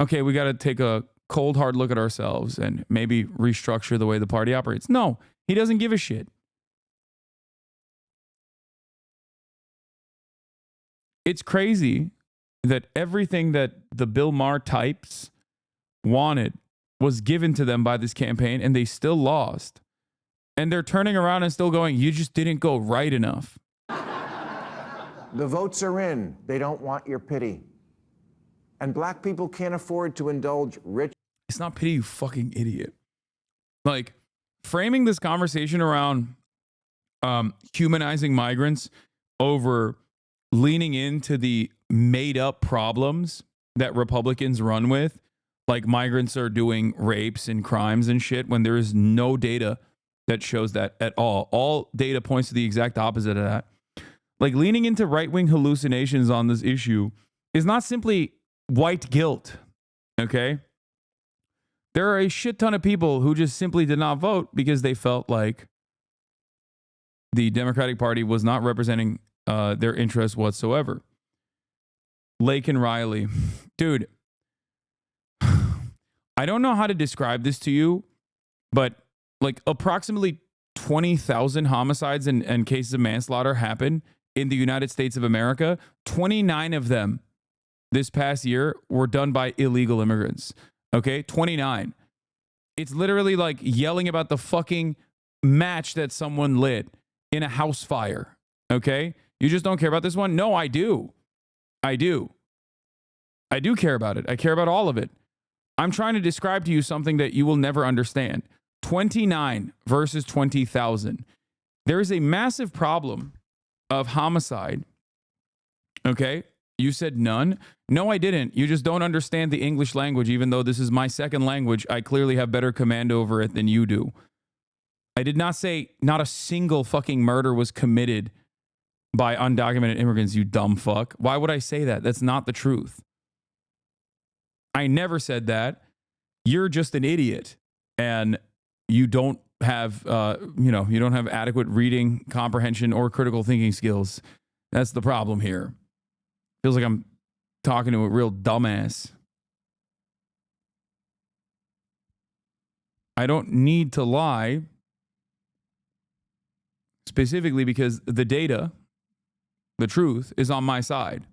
okay, we got to take a cold, hard look at ourselves and maybe restructure the way the party operates? No, he doesn't give a shit. It's crazy that everything that the Bill Maher types wanted was given to them by this campaign, and they still lost. And they're turning around and still going, you just didn't go right enough. The votes are in. They don't want your pity. And black people can't afford to indulge rich. It's not pity, you fucking idiot. Like, framing this conversation around humanizing migrants over leaning into the made up problems that Republicans run with, like migrants are doing rapes and crimes and shit, when there is no data that shows that at all. All data points to the exact opposite of that. Like, leaning into right-wing hallucinations on this issue is not simply white guilt, okay? There are a shit ton of people who just simply did not vote because they felt like the Democratic Party was not representing their interests whatsoever. Laken Riley. Dude, I don't know how to describe this to you, but like approximately 20,000 homicides and cases of manslaughter happen in the United States of America. 29 of them this past year were done by illegal immigrants. Okay, 29. It's literally like yelling about the fucking match that someone lit in a house fire. Okay, you just don't care about this one? No, I do. I do care about it. I care about all of it. I'm trying to describe to you something that you will never understand. 29 versus 20,000. There is a massive problem of homicide. Okay? You said none. No, I didn't. You just don't understand the English language, even though this is my second language. I clearly have better command over it than you do. I did not say not a single fucking murder was committed by undocumented immigrants, you dumb fuck. Why would I say that? That's not the truth. I never said that. You're just an idiot, and you don't have, you don't have adequate reading comprehension or critical thinking skills. That's the problem here. Feels like I'm talking to a real dumbass. I don't need to lie, specifically because the data, the truth, is on my side.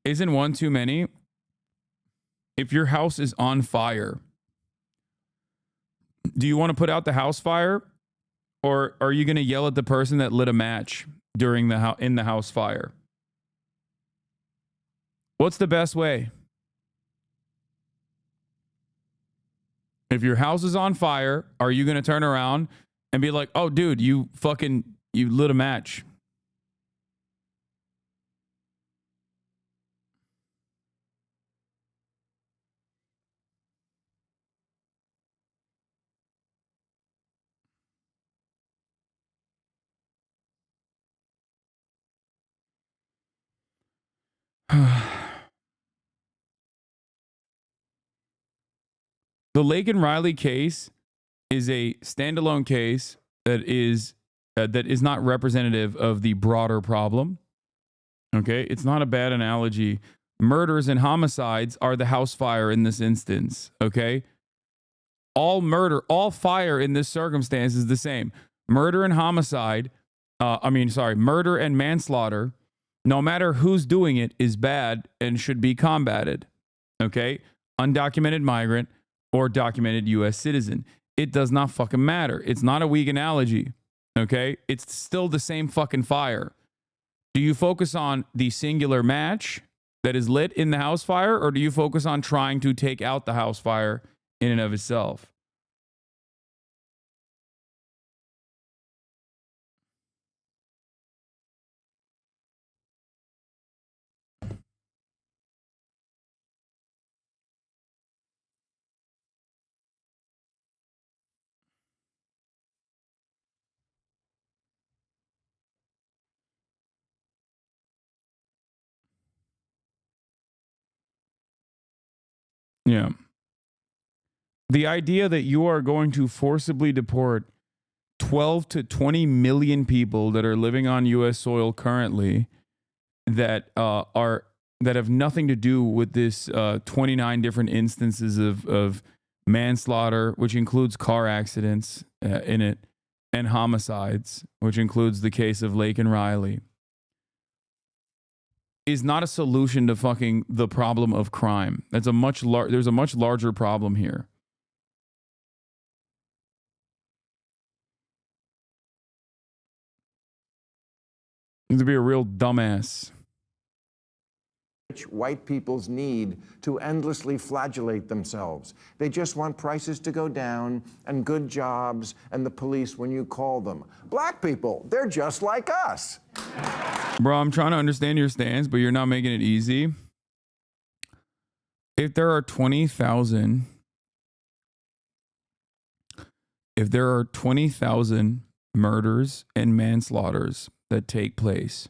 Isn't one too many? If your house is on fire, do you want to put out the house fire, or are you going to yell at the person that lit a match during in the house fire? What's the best way? If your house is on fire, are you going to turn around and be like, "Oh, dude, you lit a match"? The Laken Riley case is a standalone case that is not representative of the broader problem. Okay, it's not a bad analogy. Murders and homicides are the house fire in this instance. Okay, all fire in this circumstance is the same. Murder and homicide. Murder and manslaughter, no matter who's doing it, is bad and should be combated. Okay, undocumented migrant or documented U.S. citizen. It does not fucking matter. It's not a weak analogy, okay? It's still the same fucking fire. Do you focus on the singular match that is lit in the house fire, or do you focus on trying to take out the house fire in and of itself? Yeah. The idea that you are going to forcibly deport 12 to 20 million people that are living on U.S. soil currently that that have nothing to do with this 29 different instances of manslaughter, which includes car accidents in it, and homicides, which includes the case of Lake and Riley, is not a solution to fucking the problem of crime. That's a there's a much larger problem here. To be a real dumbass. White people's need to endlessly flagellate themselves. They just want prices to go down and good jobs and the police when you call them. Black people, they're just like us. Bro, I'm trying to understand your stance, but you're not making it easy. If there are 20,000 murders and manslaughters that take place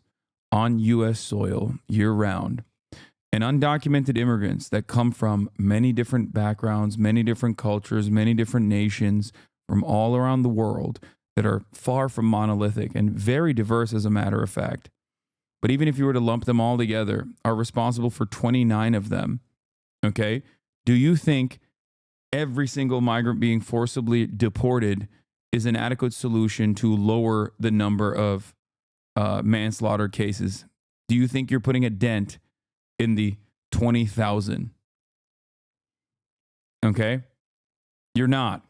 on U.S. soil year-round, and undocumented immigrants that come from many different backgrounds, many different cultures, many different nations from all around the world that are far from monolithic and very diverse as a matter of fact. But even if you were to lump them all together, are responsible for 29 of them, okay? Do you think every single migrant being forcibly deported is an adequate solution to lower the number of manslaughter cases? Do you think you're putting a dent in the 20,000? Okay? You're not.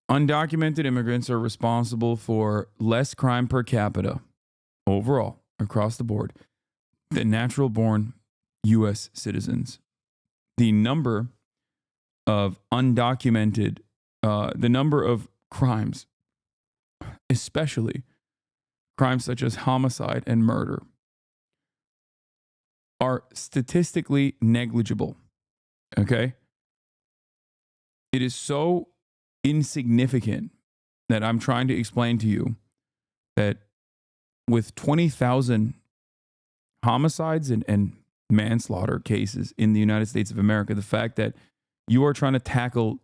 Undocumented immigrants are responsible for less crime per capita overall across the board than natural-born U.S. citizens. The number of undocumented, the number of crimes, especially crimes such as homicide and murder, are statistically negligible. Okay? It is so insignificant that I'm trying to explain to you that with 20,000 homicides and manslaughter cases in the United States of America, the fact that you are trying to tackle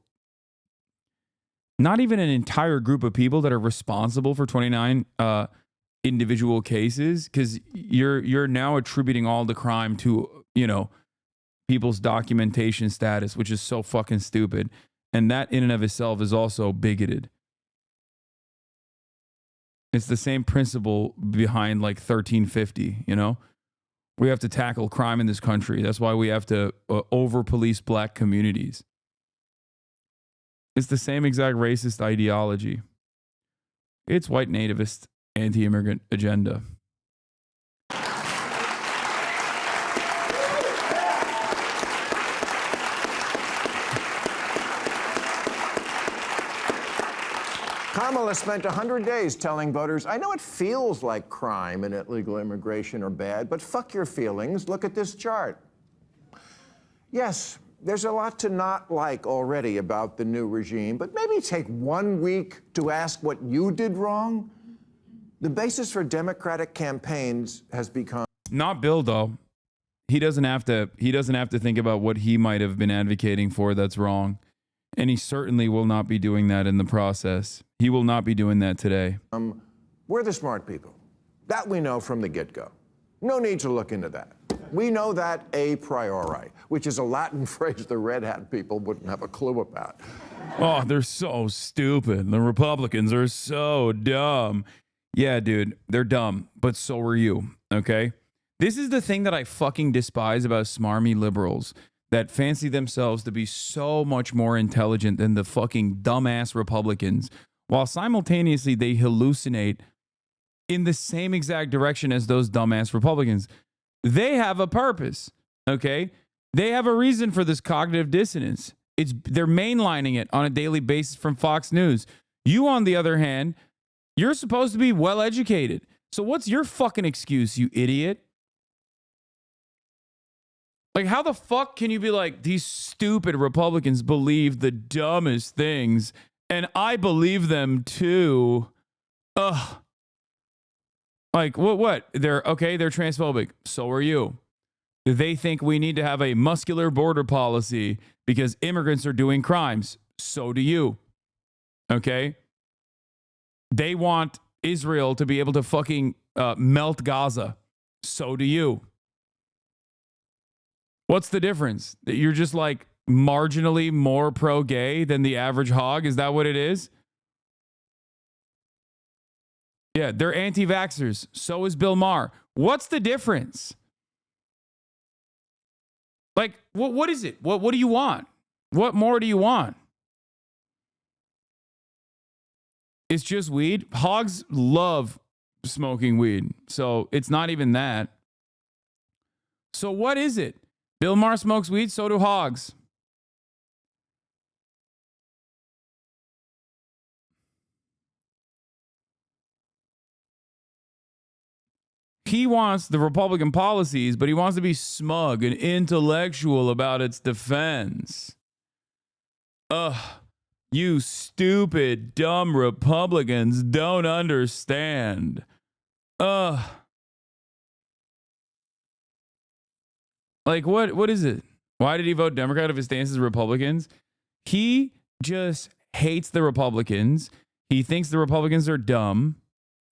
not even an entire group of people that are responsible for 29 individual cases, because you're now attributing all the crime to, you know, people's documentation status, which is so fucking stupid. And that in and of itself is also bigoted. It's the same principle behind like 1350, you know? We have to tackle crime in this country. That's why we have to over-police black communities. It's the same exact racist ideology. It's white nativist anti-immigrant agenda. Kamala spent 100 days telling voters, I know it feels like crime and illegal immigration are bad, but fuck your feelings. Look at this chart. Yes, there's a lot to not like already about the new regime, but maybe take 1 week to ask what you did wrong. The basis for Democratic campaigns has become... Not Bill, though. He doesn't have to think about what he might have been advocating for that's wrong. And he certainly will not be doing that in the process. He will not be doing that today. We're the smart people. That we know from the get-go. No need to look into that. We know that a priori, which is a Latin phrase the Red Hat people wouldn't have a clue about. Oh, they're so stupid. The Republicans are so dumb. Yeah, dude, they're dumb, but so are you, okay? This is the thing that I fucking despise about smarmy liberals that fancy themselves to be so much more intelligent than the fucking dumbass Republicans, while simultaneously they hallucinate in the same exact direction as those dumbass Republicans. They have a purpose, okay? They have a reason for this cognitive dissonance. They're mainlining it on a daily basis from Fox News. You, on the other hand, you're supposed to be well-educated. So what's your fucking excuse, you idiot? Like, how the fuck can you be like, these stupid Republicans believe the dumbest things, and I believe them too? Ugh. Like, what? They're transphobic. So are you. They think we need to have a muscular border policy because immigrants are doing crimes. So do you. Okay? They want Israel to be able to fucking melt Gaza. So do you. What's the difference? That you're just like marginally more pro-gay than the average hog? Is that what it is? Yeah, they're anti-vaxxers. So is Bill Maher. What's the difference? Like, what is it? What do you want? What more do you want? It's just weed. Hogs love smoking weed. So it's not even that. So what is it? Bill Maher smokes weed, so do hogs. He wants the Republican policies, but he wants to be smug and intellectual about its defense. Ugh. You stupid, dumb Republicans don't understand. Ugh. Like, what is it? Why did he vote Democrat if his stance is Republicans? He just hates the Republicans. He thinks the Republicans are dumb.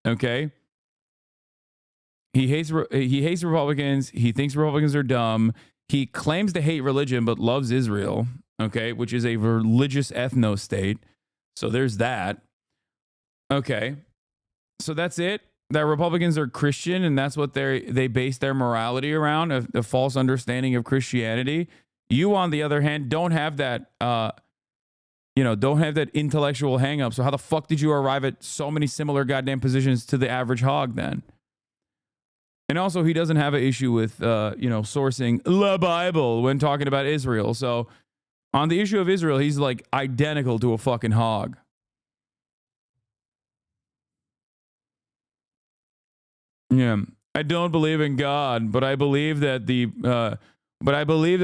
Okay? He hates Republicans. He thinks Republicans are dumb. He claims to hate religion but loves Israel, okay, which is a religious ethno state. So there's that. Okay. So that's it. That Republicans are Christian and that's what they base their morality around, a false understanding of Christianity. You, on the other hand, don't have that don't have that intellectual hang up. So how the fuck did you arrive at so many similar goddamn positions to the average hog then? And also, he doesn't have an issue with, sourcing the Bible when talking about Israel. So on the issue of Israel, he's like identical to a fucking hog. Yeah. I don't believe in God, but I believe that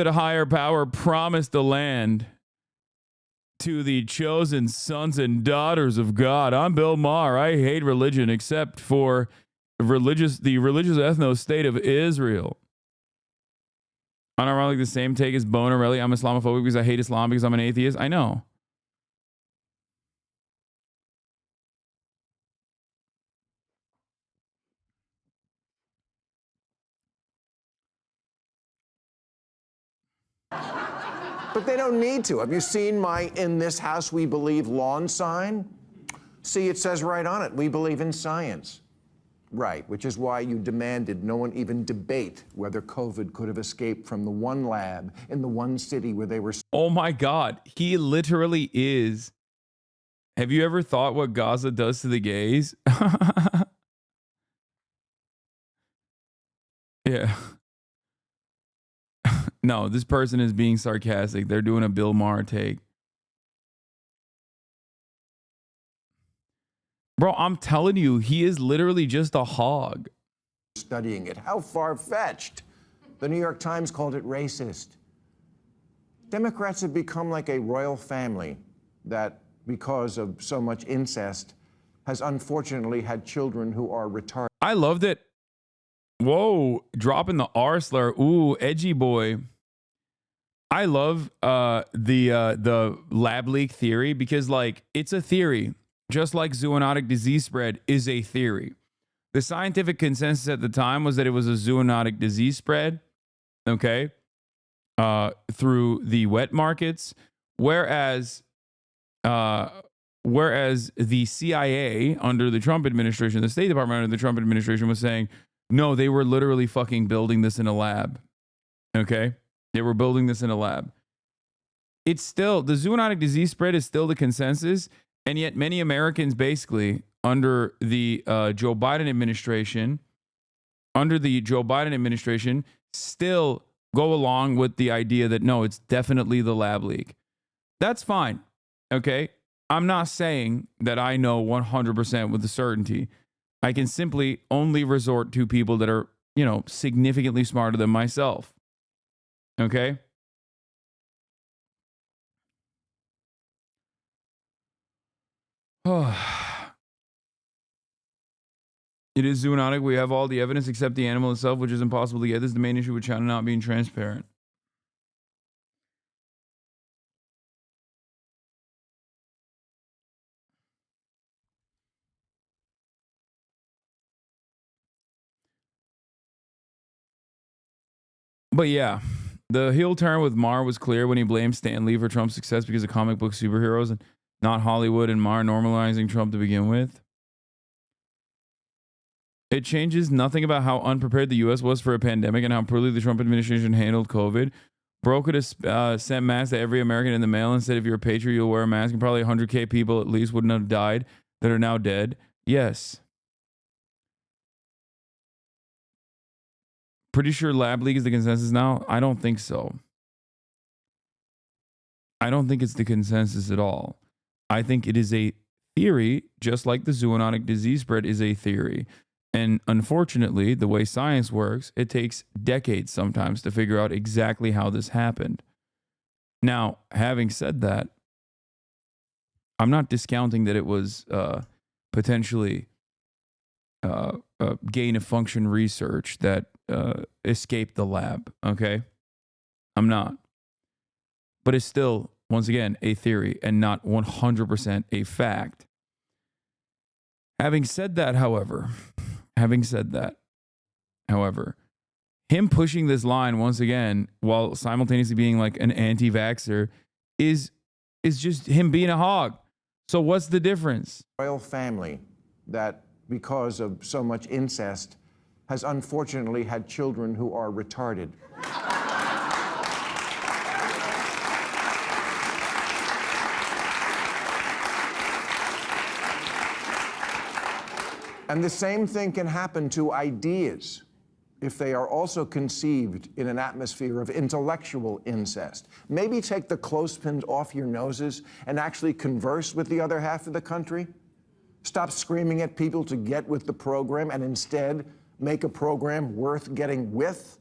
a higher power promised the land to the chosen sons and daughters of God. I'm Bill Maher. I hate religion except for the religious ethno state of Israel. Unironically, the same take as Bonarelli. I'm Islamophobic because I hate Islam because I'm an atheist. I know. But they don't need to. Have you seen my "In This House We Believe" lawn sign? See, it says right on it, we believe in science. Right, which is why you demanded no one even debate whether COVID could have escaped from the one lab in the one city where they were. Oh my God, he literally is. Have you ever thought what Gaza does to the gays? Yeah. No, this person is being sarcastic. They're doing a Bill Maher take. Bro, I'm telling you, he is literally just a hog. Studying it. How far-fetched. The New York Times called it racist. Democrats have become like a royal family that, because of so much incest, has unfortunately had children who are retarded. I loved it. Whoa, dropping the R slur. Ooh, edgy boy. I love the lab leak theory because, like, it's a theory. Just like zoonotic disease spread is a theory. The scientific consensus at the time was that it was a zoonotic disease spread, okay, through the wet markets, whereas the CIA under the Trump administration, the State Department under the Trump administration was saying, no, they were literally fucking building this in a lab, okay? They were building this in a lab. It's still, the zoonotic disease spread is still the consensus. And yet many Americans basically under the Joe Biden administration, still go along with the idea that, no, it's definitely the lab leak. That's fine. Okay. I'm not saying that I know 100% with certainty. I can simply only resort to people that are, significantly smarter than myself. Okay. It is zoonotic. We have all the evidence except the animal itself, which is impossible to get. This is the main issue with China not being transparent. But yeah, the heel turn with Marr was clear when he blamed Stan Lee for Trump's success because of comic book superheroes and not Hollywood, and Marr normalizing Trump to begin with. It changes nothing about how unprepared the U.S. was for a pandemic and how poorly the Trump administration handled COVID. Bro could have sent masks to every American in the mail and said, if you're a patriot, you'll wear a mask. And probably 100K people at least wouldn't have died that are now dead. Yes. Pretty sure lab leak is the consensus now. I don't think so. I don't think it's the consensus at all. I think it is a theory, just like the zoonotic disease spread is a theory. And unfortunately, the way science works, it takes decades sometimes to figure out exactly how this happened. Now, having said that, I'm not discounting that it was potentially gain of function research that escaped the lab, okay? I'm not. But it's still, once again, a theory and not 100% a fact. Having said that, however, him pushing this line once again while simultaneously being like an anti-vaxxer is just him being a hog. So what's the difference? Royal family that, because of so much incest, has unfortunately had children who are retarded. And the same thing can happen to ideas if they are also conceived in an atmosphere of intellectual incest. Maybe take the clothespins off your noses and actually converse with the other half of the country. Stop screaming at people to get with the program and instead make a program worth getting with.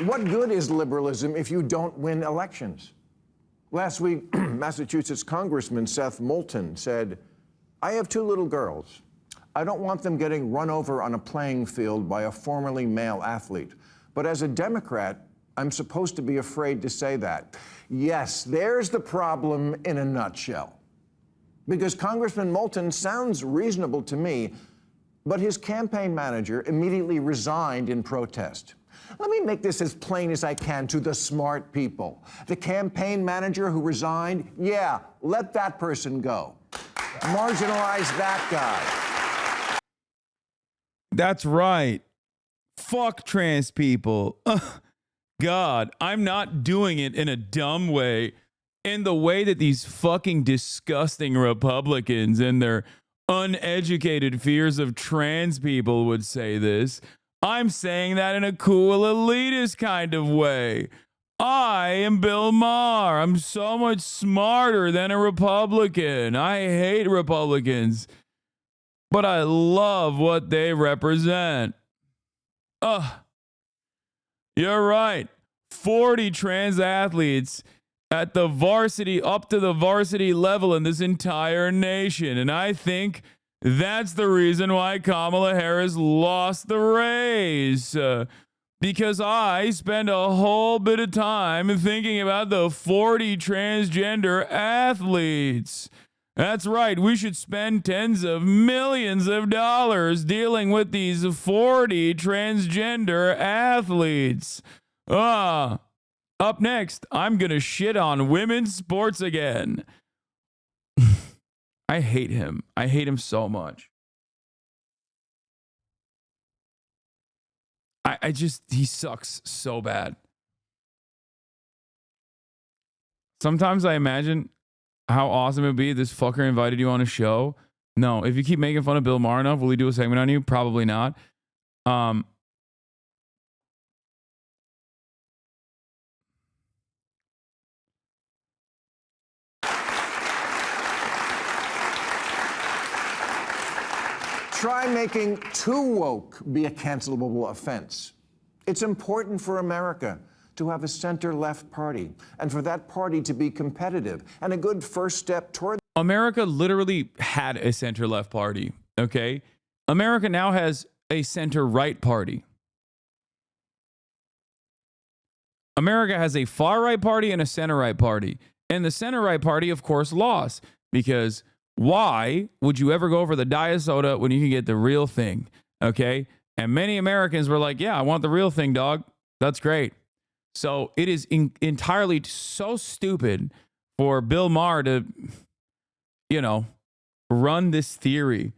What good is liberalism if you don't win elections? Last week, Massachusetts Congressman Seth Moulton said, I have 2 little girls. I don't want them getting run over on a playing field by a formerly male athlete. But as a Democrat, I'm supposed to be afraid to say that. Yes, there's the problem in a nutshell. Because Congressman Moulton sounds reasonable to me, but his campaign manager immediately resigned in protest. Let me make this as plain as I can to the smart people. The campaign manager who resigned, yeah, let that person go. Marginalize that guy. That's right. Fuck trans people. God, I'm not doing it in a dumb way, in the way that these fucking disgusting Republicans and their uneducated fears of trans people would say this. I'm saying that in a cool elitist kind of way. I am Bill Maher. I'm so much smarter than a Republican. I hate Republicans, but I love what they represent. You're right. 40 trans athletes at the varsity, up to the varsity level in this entire nation. And I think that's the reason why Kamala Harris lost the race. Because I spend a whole bit of time thinking about the 40 transgender athletes. That's right. We should spend tens of millions of dollars dealing with these 40 transgender athletes. Up next, I'm going to shit on women's sports again. I hate him. I hate him so much. He sucks so bad. Sometimes I imagine how awesome it would be if this fucker invited you on a show. No, if you keep making fun of Bill Maher enough, will he do a segment on you? Probably not. Try making too woke be a cancelable offense. It's important for America to have a center-left party and for that party to be competitive, and a good first step toward America literally had a center-left party, okay? America now has a center-right party. America has a far-right party and a center-right party. And the center-right party, of course, lost. Because why would you ever go for the diet soda when you can get the real thing, okay? And many Americans were like, yeah, I want the real thing, dog. That's great. So it is entirely so stupid for Bill Maher to, you know, run this theory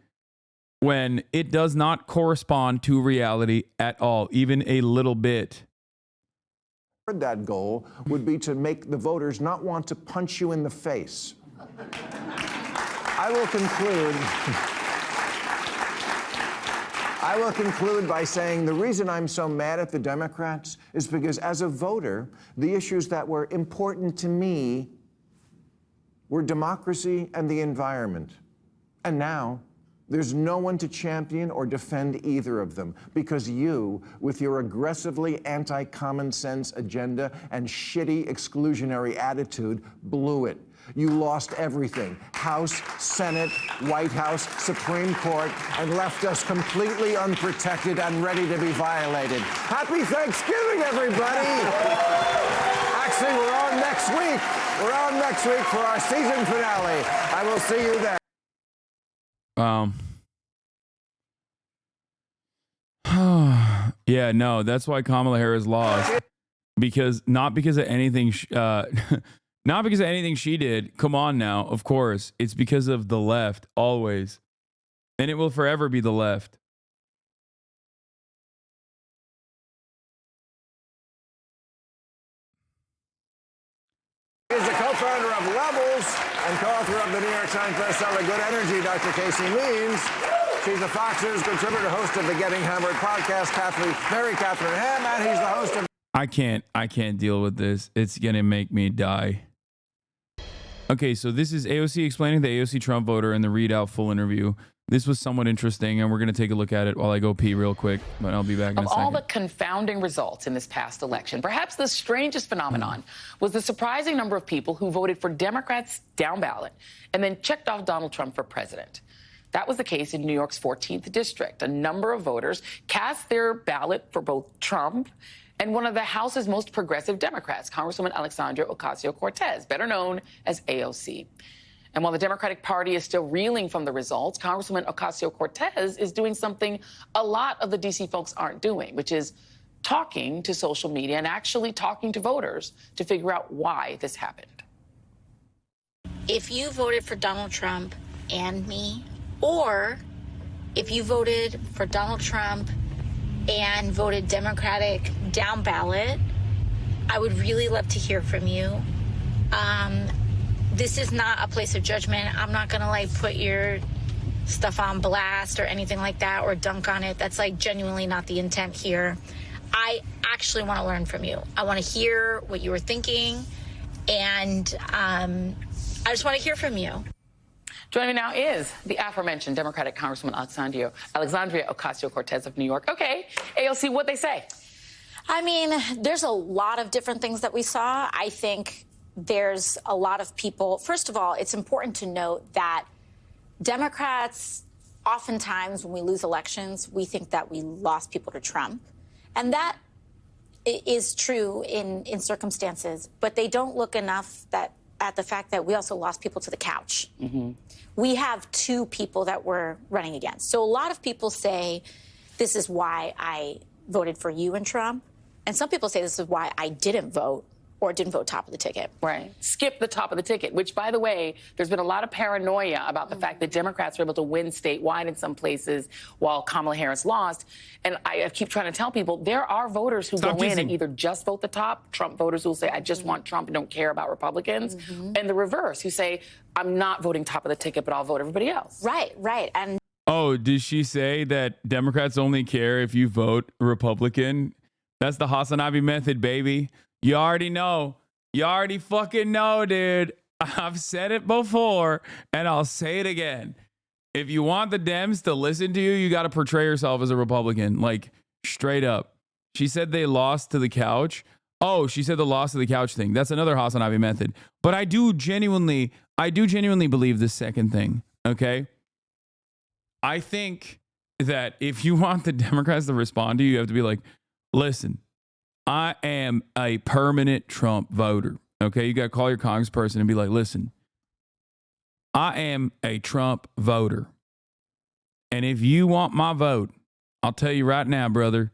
when it does not correspond to reality at all, even a little bit. that goal would be to make the voters not want to punch you in the face. I will conclude by saying the reason I'm so mad at the Democrats is because as a voter, the issues that were important to me were democracy and the environment. And now, there's no one to champion or defend either of them because you, with your aggressively anti-common sense agenda and shitty exclusionary attitude, blew it. You lost everything, House, Senate, White House, Supreme Court, and left us completely unprotected and ready to be violated. Happy Thanksgiving, everybody! Actually, we're on next week. We're on next week for our season finale. I will see you then. Yeah, no, that's why Kamala Harris lost. Because not because of anything not because of anything she did. Come on now, of course. It's because of the left, always. And it will forever be the left. He's the co-founder of Levels and co-author of the New York Times bestseller Good Energy, Dr. Casey Means. She's the Fox News contributor, host of the Getting Hammered podcast, Mary Catherine Ham, and he's the host of... I can't deal with this. It's going to make me die. Okay, so this is AOC explaining the AOC Trump voter in the readout full interview. This was somewhat interesting, and we're going to take a look at it while I go pee real quick, but I'll be back in a Of second. all the confounding results in this past election, perhaps the strangest phenomenon was the surprising number of people who voted for Democrats down ballot and then checked off Donald Trump for president. That was the case in New York's 14th district. A number of voters cast their ballot for both Trump and one of the House's most progressive Democrats, Congresswoman Alexandria Ocasio-Cortez, better known as AOC. And while the Democratic Party is still reeling from the results, Congresswoman Ocasio-Cortez is doing something a lot of the D.C. folks aren't doing, which is talking to social media and actually talking to voters to figure out why this happened. If you voted for Donald Trump and me, or if you voted for Donald Trump and voted Democratic down ballot, I would really love to hear from you. This is not a place of judgment. I'm not gonna like put your stuff on blast or anything like that or dunk on it. That's like genuinely not the intent here. I actually want to learn from you. I want to hear what you were thinking, and I just want to hear from you. Joining me now is the aforementioned Democratic Congresswoman Alexandria Ocasio-Cortez of New York. Okay, AOC, what'd they say? I mean, there's a lot of different things that we saw. I think there's a lot of people. First of all, it's important to note that Democrats, oftentimes when we lose elections, we think that we lost people to Trump. And that is true in circumstances, but they don't look enough at the fact that we also lost people to the couch. Mm-hmm. We have two people that we're running against. So a lot of people say, this is why I voted for you and Trump. And some people say this is why I didn't vote or didn't vote top of the ticket. Right. Skip the top of the ticket, which, by the way, there's been a lot of paranoia about the fact that Democrats were able to win statewide in some places while Kamala Harris lost. And I keep trying to tell people there are voters who go in and either just vote the top, Trump voters who will say, I just want Trump and don't care about Republicans, and the reverse, who say, I'm not voting top of the ticket, but I'll vote everybody else. Right, right. And Oh, did she say that Democrats only care if you vote Republican? That's the HasanAbi method, baby. You already know. You already fucking know, dude. I've said it before, and I'll say it again. If you want the Dems to listen to you, you got to portray yourself as a Republican, like straight up. She said they lost to the couch. Oh, she said the loss of the couch thing. That's another HasanAbi method. But I do genuinely believe the second thing. Okay. I think that if you want the Democrats to respond to you, you have to be like, listen, I am a permanent Trump voter. Okay. You got to call your congressperson and be like, listen, I am a Trump voter. And if you want my vote, I'll tell you right now, brother,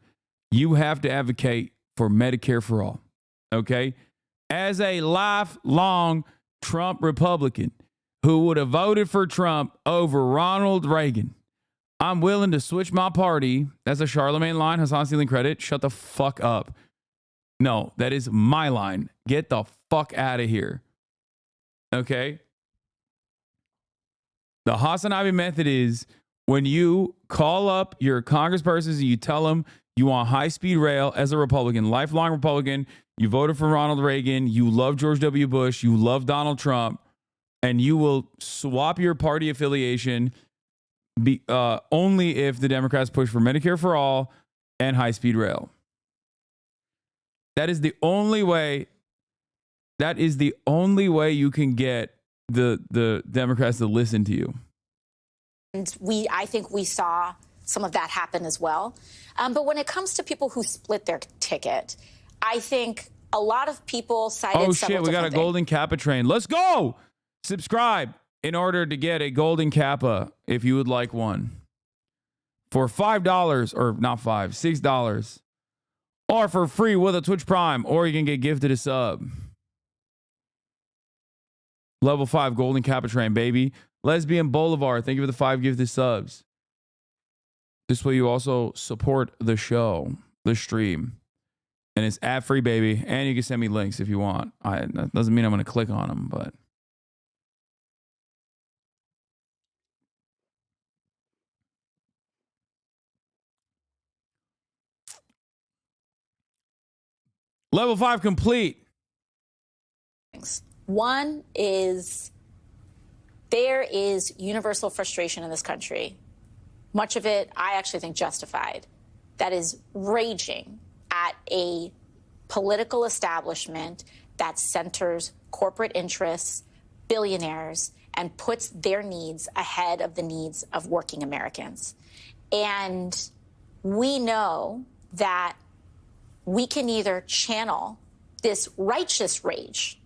you have to advocate for Medicare for all. Okay. As a lifelong Trump Republican who would have voted for Trump over Ronald Reagan, I'm willing to switch my party. That's a Charlemagne line. Hasan stealing credit. Shut the fuck up. No, that is my line. Get the fuck out of here. Okay. The HasanAbi method is when you call up your congresspersons and you tell them you want high-speed rail as a Republican, lifelong Republican, you voted for Ronald Reagan, you love George W. Bush, you love Donald Trump, and you will swap your party affiliation only if the Democrats push for Medicare for all and high-speed rail. That is the only way. That is the only way you can get the Democrats to listen to you. And I think we saw some of that happen as well. But when it comes to people who split their ticket, I think a lot of people cited. Oh shit, we got a golden Kappa train. Let's go. Subscribe in order to get a golden Kappa if you would like one. For $5, or not $5, $6. Or for free with a Twitch Prime, or you can get gifted a sub. Level 5 golden Kappa train, baby. Lesbian Boulevard, thank you for the 5 gifted subs. This way you also support the show, the stream. And it's ad-free, baby. And you can send me links if you want. That doesn't mean I'm going to click on them, but... Level 5 complete. One is there is universal frustration in this country. Much of it, I actually think, justified. That is raging at a political establishment that centers corporate interests, billionaires, and puts their needs ahead of the needs of working Americans. And we know that we can either channel this righteous rage,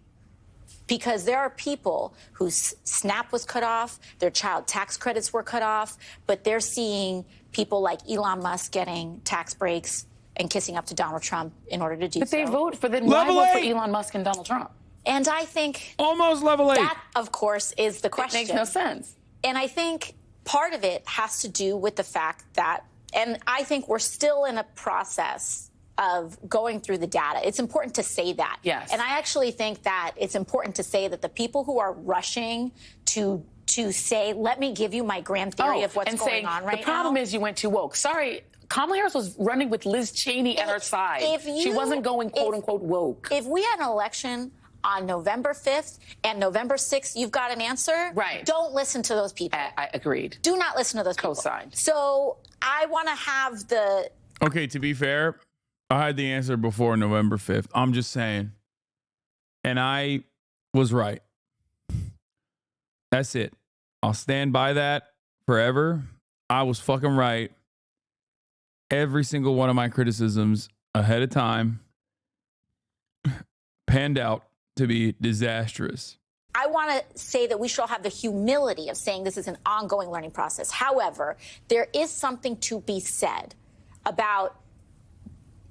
because there are people whose SNAP was cut off, their child tax credits were cut off, but they're seeing people like Elon Musk getting tax breaks and kissing up to Donald Trump in order to do so. But they vote for Elon Musk and Donald Trump. And I think almost level 8. That, of course, is the question. It makes no sense. And I think part of it has to do with the fact that, and I think we're still in a process of going through the data. It's important to say that. Yes. And I actually think that it's important to say that the people who are rushing to say, let me give you my grand theory of what's going on right now. The problem is you went too woke. Sorry, Kamala Harris was running with Liz Cheney at her side. She wasn't going quote unquote woke. If we had an election on November 5th and November 6th, you've got an answer. Right. Don't listen to those people. I agreed. Do not listen to those people. Co-signed. So I want to have the... Okay, to be fair, I had the answer before November 5th. I'm just saying. And I was right. That's it. I'll stand by that forever. I was fucking right. Every single one of my criticisms ahead of time panned out to be disastrous. I want to say that we should all have the humility of saying this is an ongoing learning process. However, there is something to be said about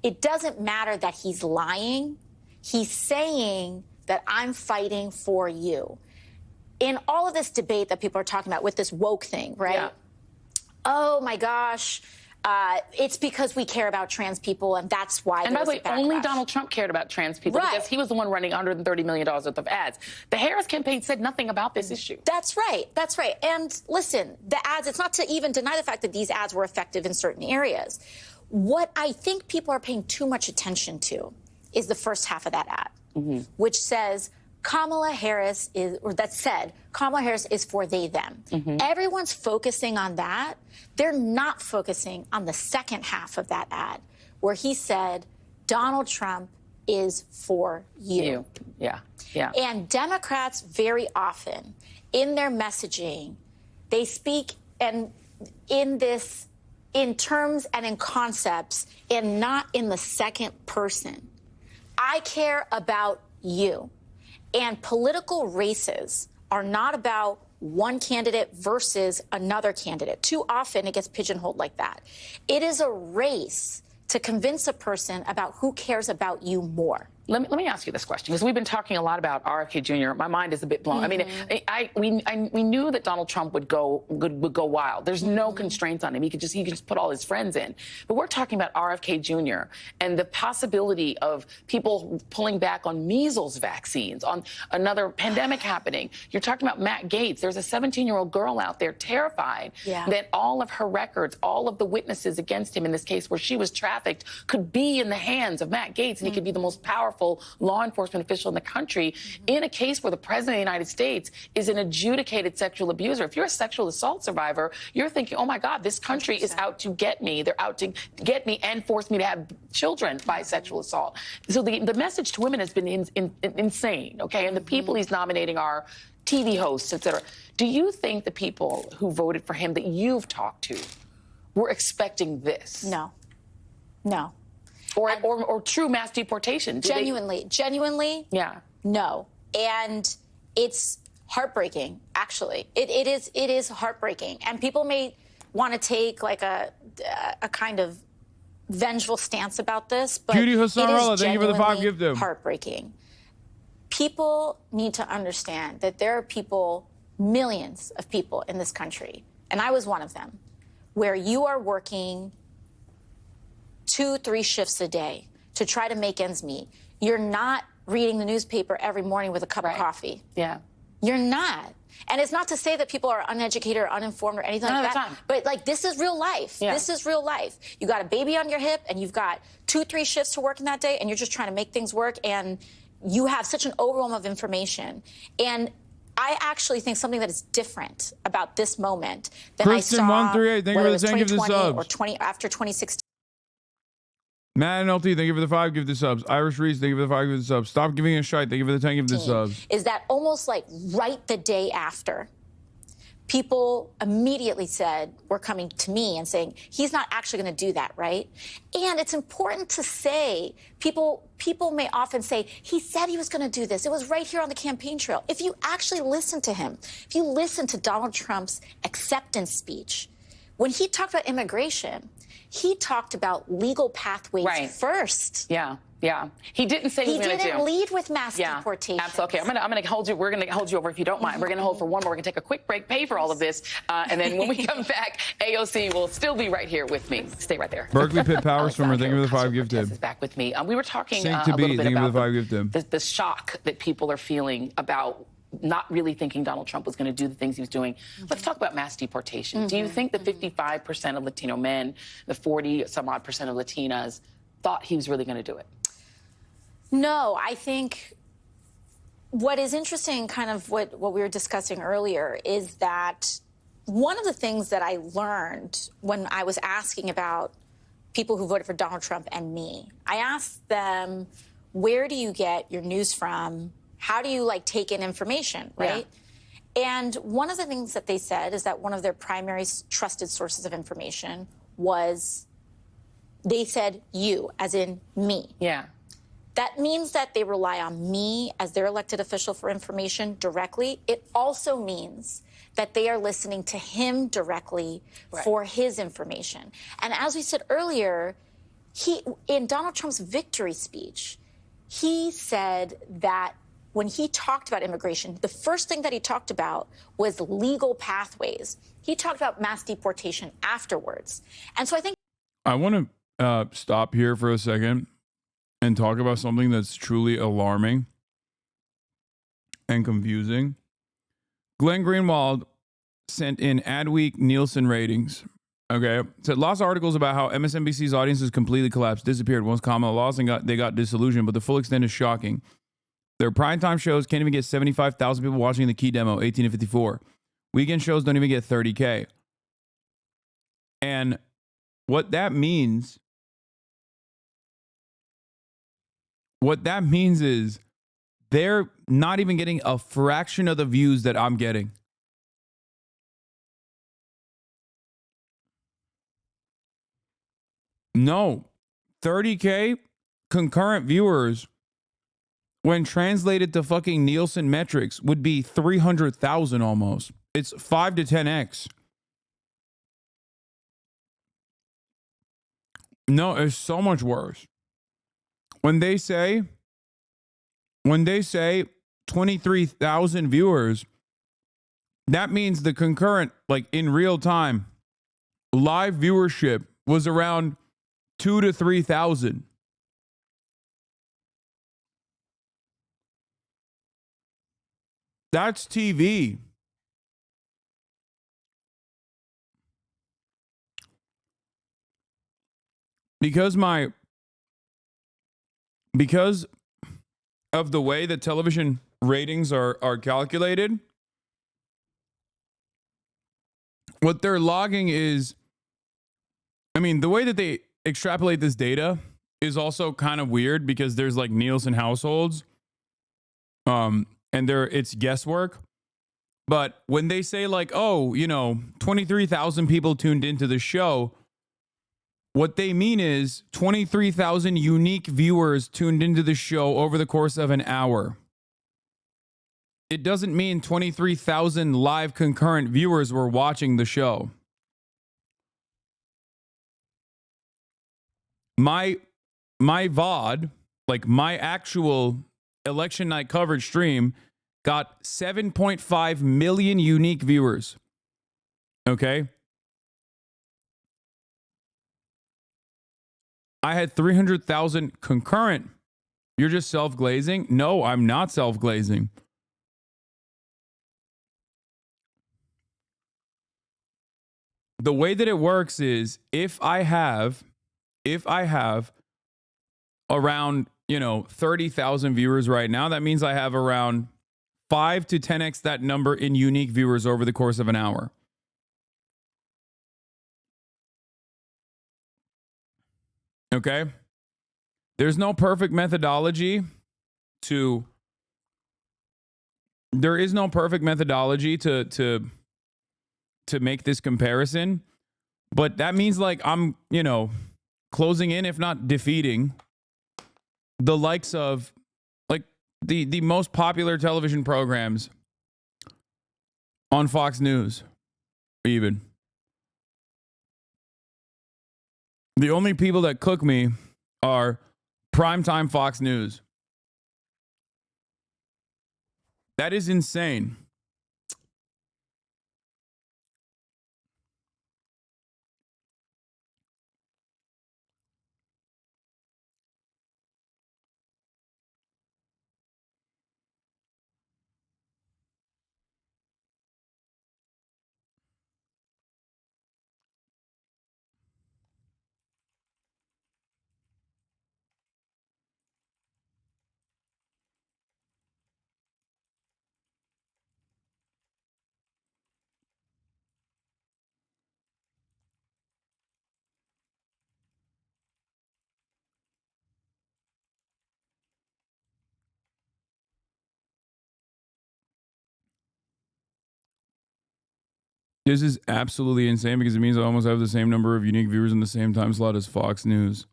it doesn't matter that he's lying. He's saying that I'm fighting for you. In all of this debate that people are talking about with this woke thing, right? Yeah. Oh, my gosh. It's because we care about trans people, and that's why. And by the way, only Donald Trump cared about trans people because he was the one running $130 million worth of ads. The Harris campaign said nothing about this issue. That's right. That's right. And listen, the ads, it's not to even deny the fact that these ads were effective in certain areas. What I think people are paying too much attention to is the first half of that ad, which says Kamala Harris is, or that said, Kamala Harris is for they, them. Everyone's focusing on that. They're not focusing on the second half of that ad, where he said, Donald Trump is for you. Yeah. Yeah. And Democrats very often, in their messaging, they speak in terms and in concepts and not in the second person. I care about you. And political races are not about one candidate versus another candidate. Too often it gets pigeonholed like that. It is a race to convince a person about who cares about you more. Let me ask you this question, because we've been talking a lot about RFK Jr. My mind is a bit blown. I mean, we knew that Donald Trump would go wild. There's no constraints on him. He could just put all his friends in. But we're talking about RFK Jr. and the possibility of people pulling back on measles vaccines, on another pandemic happening. You're talking about Matt Gaetz. There's a 17-year-old girl out there terrified that all of her records, all of the witnesses against him in this case where she was trafficked could be in the hands of Matt Gaetz, and he could be the most powerful law enforcement official in the country in a case where the president of the United States is an adjudicated sexual abuser. If you're a sexual assault survivor, you're thinking, oh my God, this country is out to get me. They're out to get me and force me to have children by sexual assault. So the message to women has been insane, okay? And the people he's nominating are TV hosts, et cetera. Do you think the people who voted for him that you've talked to were expecting this? No. Or true mass deportation. Genuinely, yeah, no. And it's heartbreaking, actually. It is heartbreaking. And people may want to take like a kind of vengeful stance about this, but Judy it Hasan, is thank you for the 5 genuinely gift. heartbreaking. People need to understand that there are people, millions of people in this country, and I was one of them, where you are working 2-3 shifts a day to try to make ends meet. You're not reading the newspaper every morning with a cup of coffee. Yeah. You're not. And it's not to say that people are uneducated or uninformed or anything like that. But like, this is real life. Yeah. This is real life. You got a baby on your hip and you've got 2-3 shifts to work in that day and you're just trying to make things work and you have such an overwhelm of information. And I actually think something that is different about this moment than Kristen, I saw 138, thank you whether for it was the 10 gift 2020 or subs. after 2016. Matt NLT, thank you for the 5 gift subs. Irish Reese, thank you for the 5 gift subs. Stop giving a shite, thank you for the 10 gift subs. Is that almost like right the day after, people immediately said, were coming to me and saying, he's not actually going to do that, right? And it's important to say, people may often say, he said he was going to do this. It was right here on the campaign trail. If you actually listen to him, if you listen to Donald Trump's acceptance speech, when he talked about immigration, he talked about legal pathways first. Yeah. He didn't say he was going to do. He didn't lead with mass deportation. Absolutely. Okay, I'm gonna hold you. We're gonna hold you over if you don't mind. We're gonna hold for one more. We're gonna take a quick break, pay for all of this, and then when we come back, AOC will still be right here with me. Stay right there. Berkeley Pitt Power Swimmer, thank you for the 5 gifted. Is back with me. We were talking Saint a to little be, bit thank you for about the 5 gifted. the shock that people are feeling about not really thinking Donald Trump was going to do the things he was doing. Let's talk about mass deportation. Do you think the 55% of Latino men, the 40-some-odd percent of Latinas, thought he was really going to do it? No, I think what is interesting, kind of what we were discussing earlier, is that one of the things that I learned when I was asking about people who voted for Donald Trump and me, I asked them, where do you get your news from? How do you take in information, right? Yeah. And one of the things that they said is that one of their primary trusted sources of information was, they said you, as in me. Yeah. That means that they rely on me as their elected official for information directly. It also means that they are listening to him directly for his information. And as we said earlier, in Donald Trump's victory speech, he said that when he talked about immigration, the first thing that he talked about was legal pathways. He talked about mass deportation afterwards. And so I think I want to stop here for a second and talk about something that's truly alarming and confusing. Glenn Greenwald sent in Adweek Nielsen ratings. Okay, said lots of articles about how MSNBC's audiences completely collapsed, disappeared once Kamala lost, and they got disillusioned. But the full extent is shocking. Their primetime shows can't even get 75,000 people watching the key demo, 18 to 54. Weekend shows don't even get 30K. And what that means What that means is they're not even getting a fraction of the views that I'm getting. No, 30K concurrent viewers, when translated to fucking Nielsen metrics, would be 300,000 almost. It's 5 to 10x. No, it's so much worse. When they say 23,000 viewers, that means the concurrent, like in real time, live viewership was around 2 to 3,000. That's TV. Because of the way that television ratings are calculated, what they're logging is, I mean, the way that they extrapolate this data is also kind of weird because there's like Nielsen households, and it's guesswork. But when they say like, oh, 23,000 people tuned into the show, what they mean is 23,000 unique viewers tuned into the show over the course of an hour. It doesn't mean 23,000 live concurrent viewers were watching the show. My VOD, like my actual election night coverage stream, got 7.5 million unique viewers. Okay? I had 300,000 concurrent. You're just self-glazing? No, I'm not self-glazing. The way that it works is if I have around, 30,000 viewers right now, that means I have around 5 to 10x that number in unique viewers over the course of an hour. Okay? There's no perfect methodology to make this comparison, but that means like I'm, closing in, if not defeating, the likes of like the most popular television programs on Fox News, even. The only people that cook me are primetime Fox News. That is insane. This is absolutely insane because it means I almost have the same number of unique viewers in the same time slot as Fox News.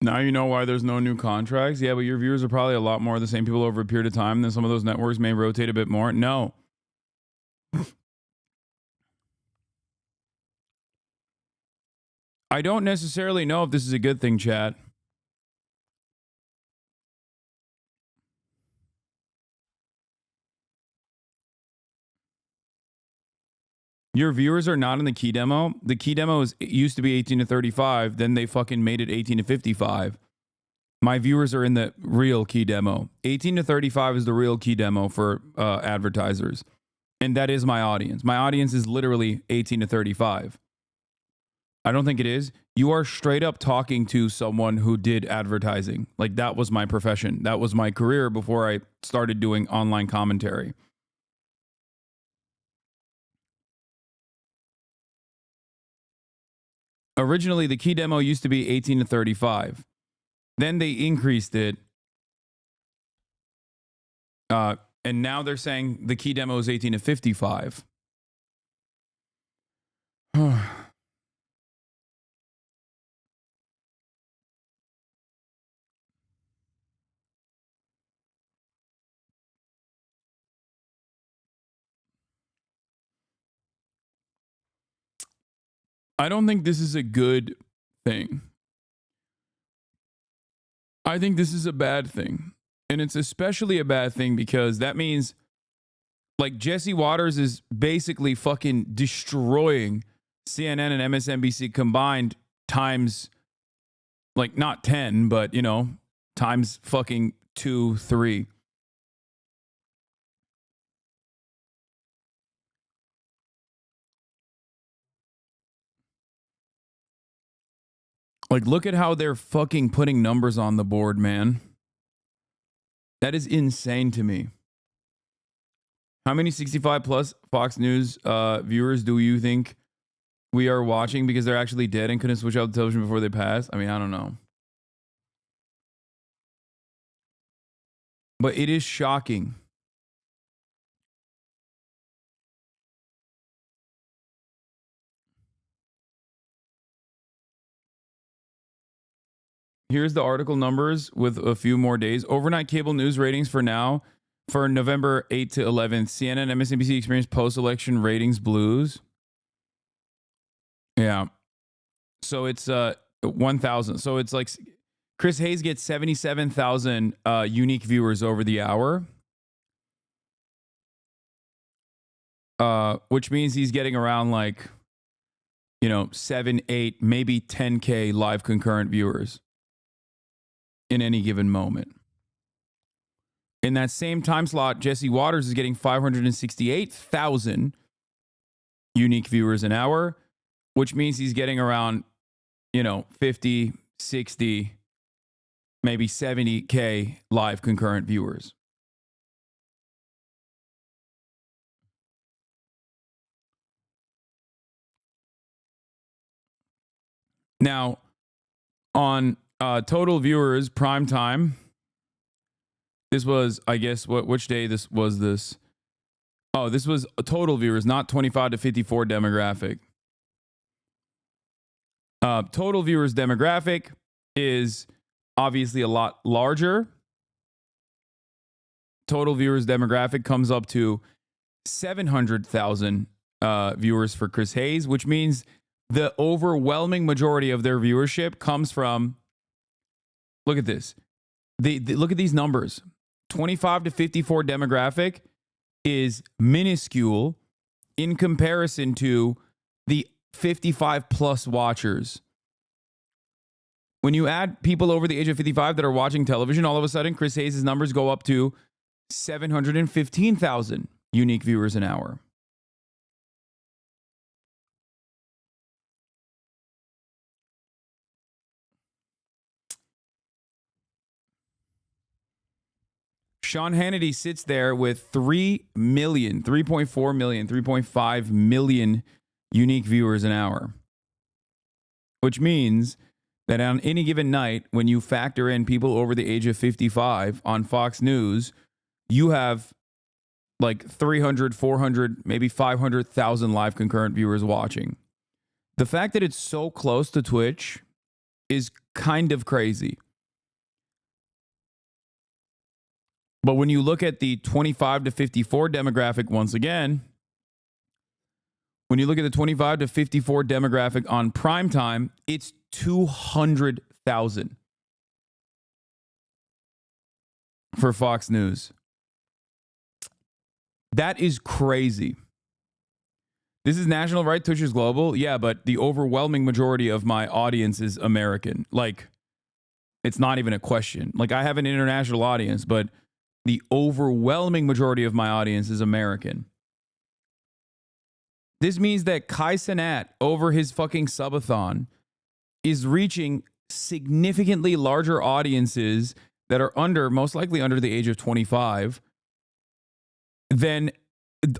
Now you know why there's no new contracts? Yeah, but your viewers are probably a lot more of the same people over a period of time. Then some of those networks may rotate a bit more. No. I don't necessarily know if this is a good thing, chat. Your viewers are not in the key demo. The key demo used to be 18 to 35. Then they fucking made it 18 to 55. My viewers are in the real key demo. 18 to 35 is the real key demo for advertisers. And that is my audience. My audience is literally 18 to 35. I don't think it is. You are straight up talking to someone who did advertising. Like that was my profession. That was my career before I started doing online commentary. Originally, the key demo used to be 18 to 35. Then they increased it. And now they're saying the key demo is 18 to 55. I don't think this is a good thing. I think this is a bad thing. And it's especially a bad thing because that means like Jesse Waters is basically fucking destroying CNN and MSNBC combined times like not 10, but you know, times fucking 2, 3. Like, look at how they're fucking putting numbers on the board, man. That is insane to me. How many 65 plus Fox News viewers do you think we are watching because they're actually dead and couldn't switch out the television before they pass? I mean, I don't know. But it is shocking. Here's the article numbers with a few more days. Overnight cable news ratings for now. For November 8th to 11th, CNN, MSNBC experienced post-election ratings blues. Yeah. So it's 1,000. So it's like Chris Hayes gets 77,000 unique viewers over the hour. Which means he's getting around like, you know, 7, 8, maybe 10K live concurrent viewers in any given moment. In that same time slot, Jesse Waters is getting 568,000 unique viewers an hour, which means he's getting around, you know, 50, 60, maybe 70K live concurrent viewers. Now, on total viewers, prime time, this was, I guess, which day this was this? Oh, this was total viewers, not 25 to 54 demographic. Total viewers demographic is obviously a lot larger. Total viewers demographic comes up to 700,000 viewers for Chris Hayes, which means the overwhelming majority of their viewership comes from, look at this. Look at these numbers. 25 to 54 demographic is minuscule in comparison to the 55 plus watchers. When you add people over the age of 55 that are watching television, all of a sudden Chris Hayes' numbers go up to 715,000 unique viewers an hour. Sean Hannity sits there with 3 million, 3.4 million, 3.5 million unique viewers an hour. Which means that on any given night, when you factor in people over the age of 55 on Fox News, you have like 300, 400, maybe 500,000 live concurrent viewers watching. The fact that it's so close to Twitch is kind of crazy. But when you look at the 25 to 54 demographic, once again, when you look at the 25 to 54 demographic on primetime, it's 200,000 for Fox News. That is crazy. This is national, right? Twitch is global. Yeah, but the overwhelming majority of my audience is American. Like, it's not even a question. Like, I have an international audience, but the overwhelming majority of my audience is American. This means that Kai Cenat over his fucking subathon is reaching significantly larger audiences that are most likely under the age of 25 than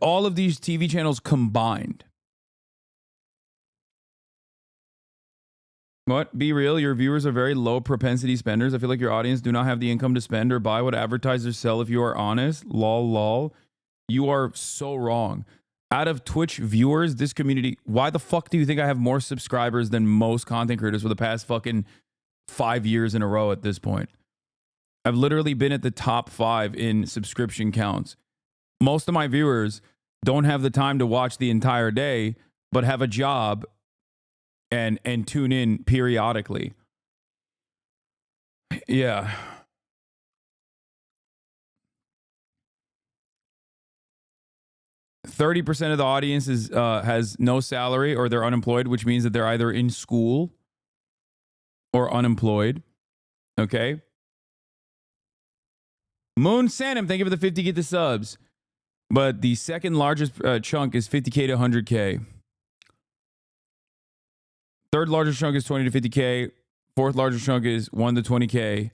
all of these TV channels combined. What? Be real. Your viewers are very low propensity spenders. I feel like your audience do not have the income to spend or buy what advertisers sell if you are honest. Lol, lol. You are so wrong. Out of Twitch viewers, this community, why the fuck do you think I have more subscribers than most content creators for the past fucking 5 years in a row at this point? I've literally been at the top 5 in subscription counts. Most of my viewers don't have the time to watch the entire day, but have a job and tune in periodically. Yeah. %30 of the audience has no salary or they're unemployed, which means that they're either in school or unemployed. Okay. Moon Sanum, thank you for the 50 get the subs. But the second largest chunk is 50K to 100K. Third largest chunk is 20 to 50K. Fourth largest chunk is 1 to 20K.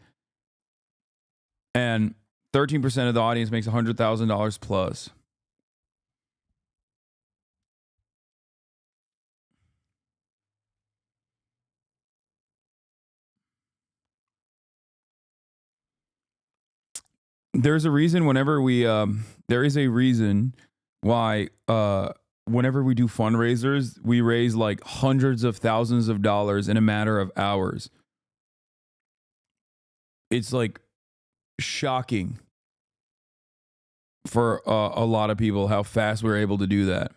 And 13% of the audience makes $100,000 plus. There's a reason whenever we there is a reason why whenever we do fundraisers, we raise like hundreds of thousands of dollars in a matter of hours. It's like shocking for a lot of people how fast we're able to do that.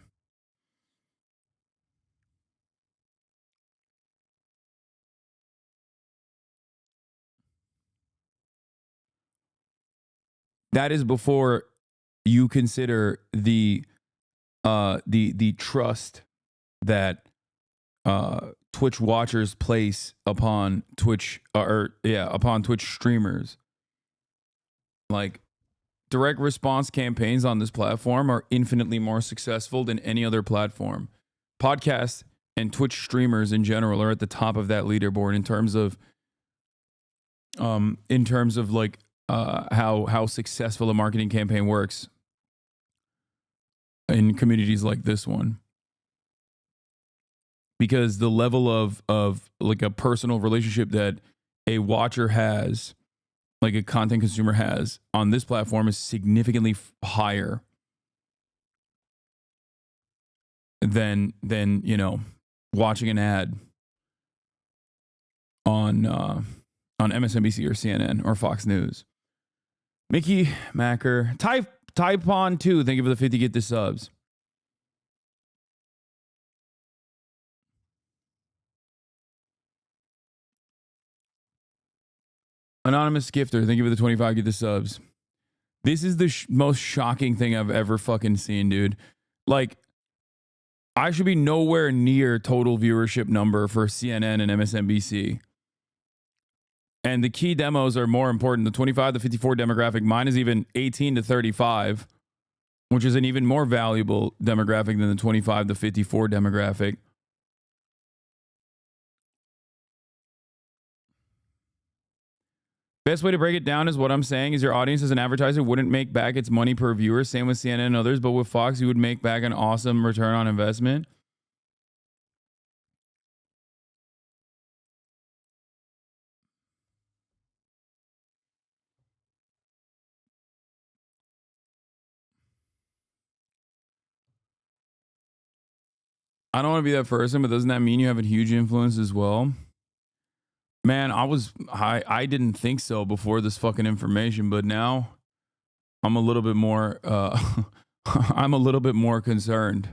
That is before you consider the trust that Twitch watchers place upon Twitch upon Twitch streamers. Like direct response campaigns on this platform are infinitely more successful than any other platform. Podcasts and Twitch streamers in general are at the top of that leaderboard in terms of like how successful a marketing campaign works in communities like this one. Because the level of like a personal relationship that a watcher has, like a content consumer has on this platform, is significantly higher than you know, watching an ad on MSNBC or CNN or Fox News. Mickey Macker, type on 2. Thank you for the 50 get the subs. Anonymous Gifter, thank you for the 25 get the subs. This is the most shocking thing I've ever fucking seen, dude. Like, I should be nowhere near total viewership number for CNN and MSNBC. And the key demos are more important. The 25 to 54 demographic, mine is even 18 to 35, which is an even more valuable demographic than the 25 to 54 demographic. Best way to break it down is what I'm saying is your audience as an advertiser wouldn't make back its money per viewer. Same with CNN and others, but with Fox, you would make back an awesome return on investment. I don't want to be that person, but doesn't that mean you have a huge influence as well? Man, I didn't think so before this fucking information, but now I'm a little bit more I'm a little bit more concerned.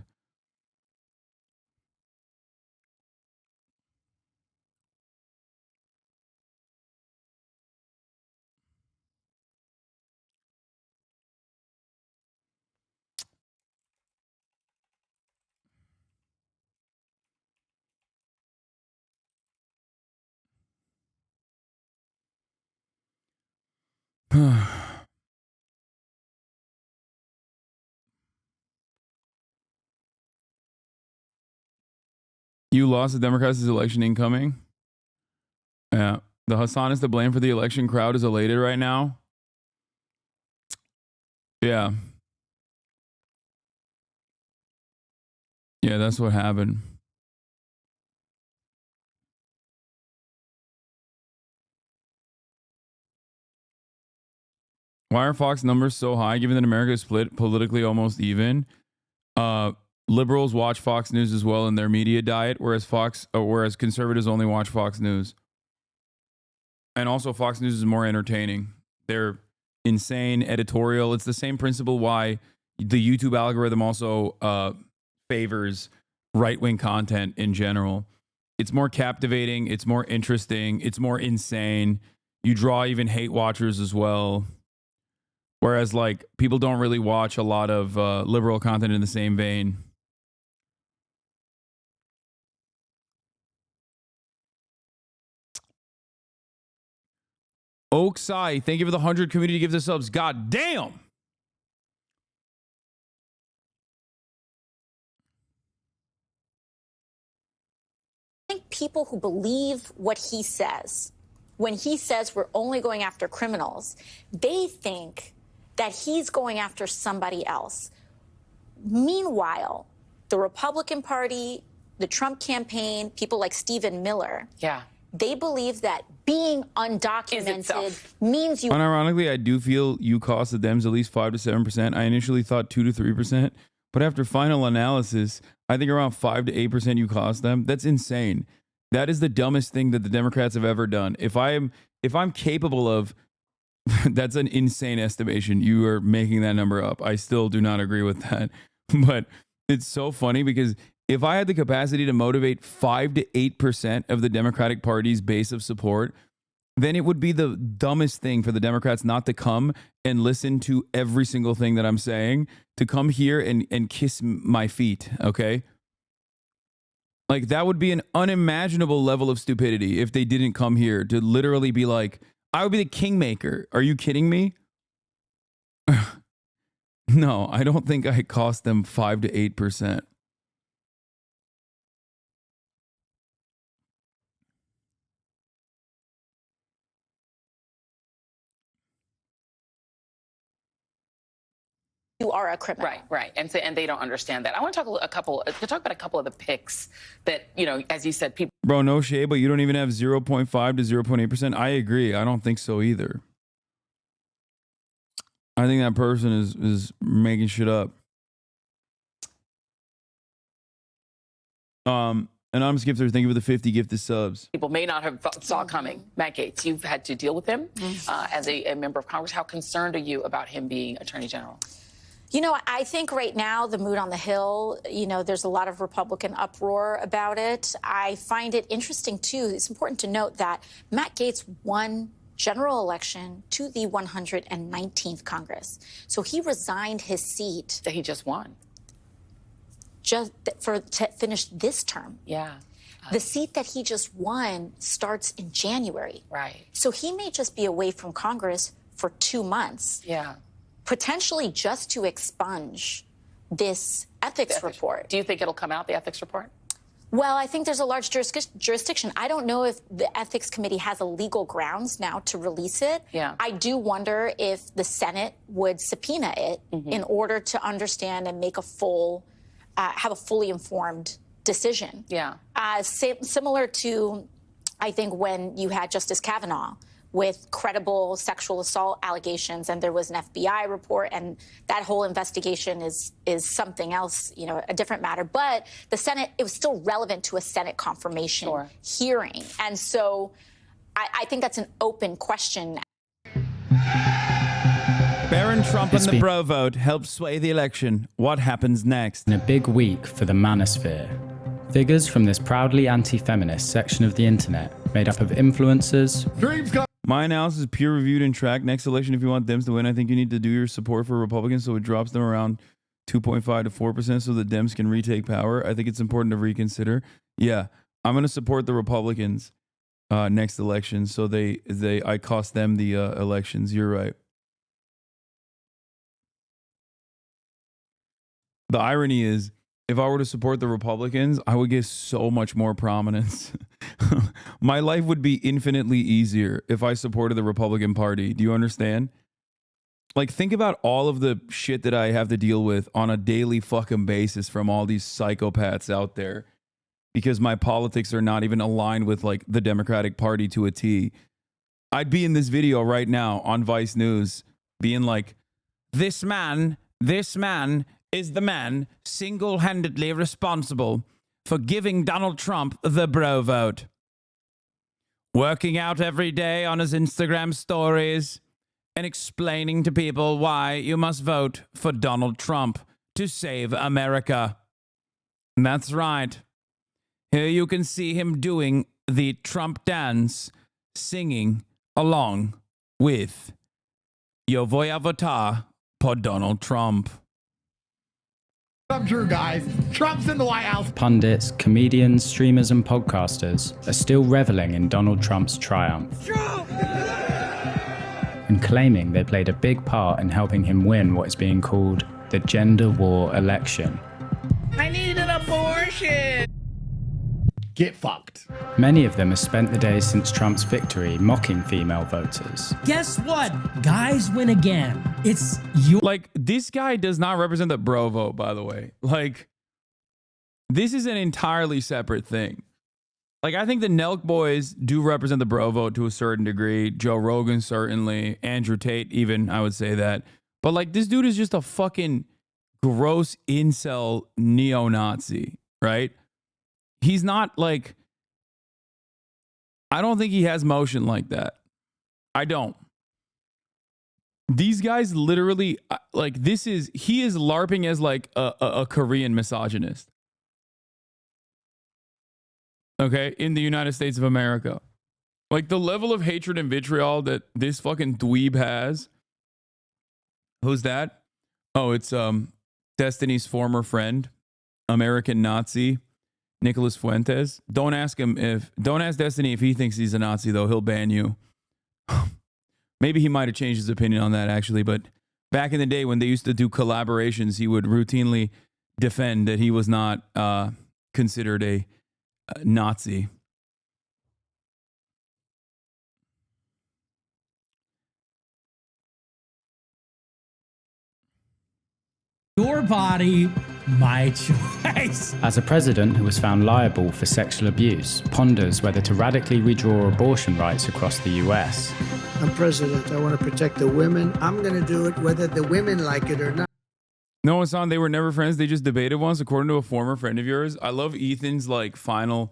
You lost the Democrats' election incoming? Yeah. The Hasan is to blame for the election. Crowd is elated right now. Yeah. Yeah, that's what happened. Why are Fox numbers so high, given that America is split politically almost even? Liberals watch Fox News as well in their media diet, whereas conservatives only watch Fox News. And also, Fox News is more entertaining. They're insane editorial. It's the same principle why the YouTube algorithm also favors right-wing content in general. It's more captivating. It's more interesting. It's more insane. You draw even hate watchers as well. Whereas, like, people don't really watch a lot of liberal content in the same vein. Oaksai, thank you for the 100 community gives us subs. God damn. I think people who believe what he says, when he says we're only going after criminals, they think that he's going after somebody else. Meanwhile, the Republican Party, the Trump campaign, people like Stephen Miller, they believe that being undocumented means you... Unironically, I do feel you cost the Dems at least 5 to 7%. I initially thought 2 to 3%, but after final analysis, I think around 5 to 8% you cost them. That's insane. That is the dumbest thing that the Democrats have ever done. If I'm capable of... That's an insane estimation. You are making that number up. I still do not agree with that. But it's so funny because if I had the capacity to motivate 5 to 8% of the Democratic Party's base of support, then it would be the dumbest thing for the Democrats not to come and listen to every single thing that I'm saying, to come here and kiss my feet, okay? Like, that would be an unimaginable level of stupidity if they didn't come here to literally be like, I would be the kingmaker. Are you kidding me? No, I don't think I cost them 5 to 8%. You are a criminal. Right. And they don't understand that. I want to talk about a couple of the picks that, as you said, people. Bro, no shade, but you don't even have 0.5 to 0.8%. I agree. I don't think so either. I think that person is making shit up. Anonymous Gifter, thank you for the 50 gifted subs. People may not have saw coming. Matt Gaetz, you've had to deal with him as a member of Congress. How concerned are you about him being Attorney General? I think right now the mood on the Hill, there's a lot of Republican uproar about it. I find it interesting, too. It's important to note that Matt Gaetz won general election to the 119th Congress. So he resigned his seat. That he just won. To finish this term. Yeah. The seat that he just won starts in January. Right. So he may just be away from Congress for 2 months. Yeah. Potentially just to expunge this ethics report. Do you think it'll come out, the ethics report? Well, I think there's a large jurisdiction. I don't know if the Ethics Committee has a legal grounds now to release it. Yeah. I do wonder if the Senate would subpoena it in order to understand and make have a fully informed decision. Yeah. Similar to, I think, when you had Justice Kavanaugh with credible sexual assault allegations, and there was an FBI report, and that whole investigation is something else, a different matter. But the Senate, it was still relevant to a Senate confirmation hearing. And so I think that's an open question. Baron Trump and the bro vote helped sway the election. What happens next? In a big week for the manosphere. Figures from this proudly anti-feminist section of the internet, made up of influencers. My analysis is peer-reviewed and tracked. Next election, if you want Dems to win, I think you need to do your support for Republicans so it drops them around 2.5 to 4% so the Dems can retake power. I think it's important to reconsider. Yeah, I'm going to support the Republicans next election so I cost them the elections. You're right. The irony is, if I were to support the Republicans, I would get so much more prominence. My life would be infinitely easier if I supported the Republican Party. Do you understand? Like, think about all of the shit that I have to deal with on a daily fucking basis from all these psychopaths out there because my politics are not even aligned with like the Democratic Party to a T. I'd be in this video right now on Vice News being like, this man is the man single-handedly responsible for giving Donald Trump the bro vote. Working out every day on his Instagram stories and explaining to people why you must vote for Donald Trump to save America. And that's right. Here you can see him doing the Trump dance, singing along with Yo voy a votar por Donald Trump. True, guys. Trump's in the White House. Pundits, comedians, streamers, and podcasters are still reveling in Donald Trump's triumph. Trump! And claiming they played a big part in helping him win what is being called the gender war election. I need an abortion. Get fucked. Many of them have spent the days since Trump's victory mocking female voters. Guess what? Guys win again. It's you. Like, this guy does not represent the bro vote, by the way. Like, this is an entirely separate thing. Like, I think the Nelk boys do represent the bro vote to a certain degree. Joe Rogan, certainly. Andrew Tate, even, I would say that. But, like, this dude is just a fucking gross incel neo-Nazi, right? He's not, like... I don't think he has motion like that. I don't. These guys literally, like, he is LARPing as, like, a Korean misogynist. Okay, in the United States of America. Like, the level of hatred and vitriol that this fucking dweeb has. Who's that? Oh, it's Destiny's former friend, American Nazi, Nicholas Fuentes. Don't ask Destiny if he thinks he's a Nazi, though. He'll ban you. Maybe he might have changed his opinion on that, actually. But back in the day when they used to do collaborations, he would routinely defend that he was not considered a Nazi. Your body, my choice. As a president who was found liable for sexual abuse, ponders whether to radically redraw abortion rights across the US. I'm president. I want to protect the women. I'm going to do it whether the women like it or not. No, Hasan, they were never friends. They just debated once, according to a former friend of yours. I love Ethan's like final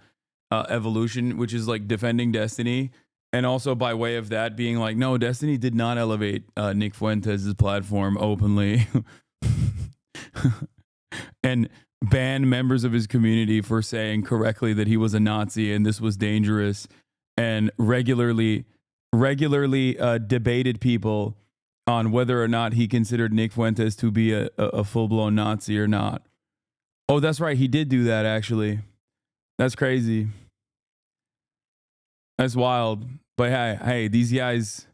evolution, which is like defending Destiny. And also by way of that being like, no, Destiny did not elevate Nick Fuentes' platform openly. And ban members of his community for saying correctly that he was a Nazi and this was dangerous, and regularly debated people on whether or not he considered Nick Fuentes to be a full-blown Nazi or not. Oh, that's right. He did do that, actually. That's crazy. That's wild. But hey, these guys,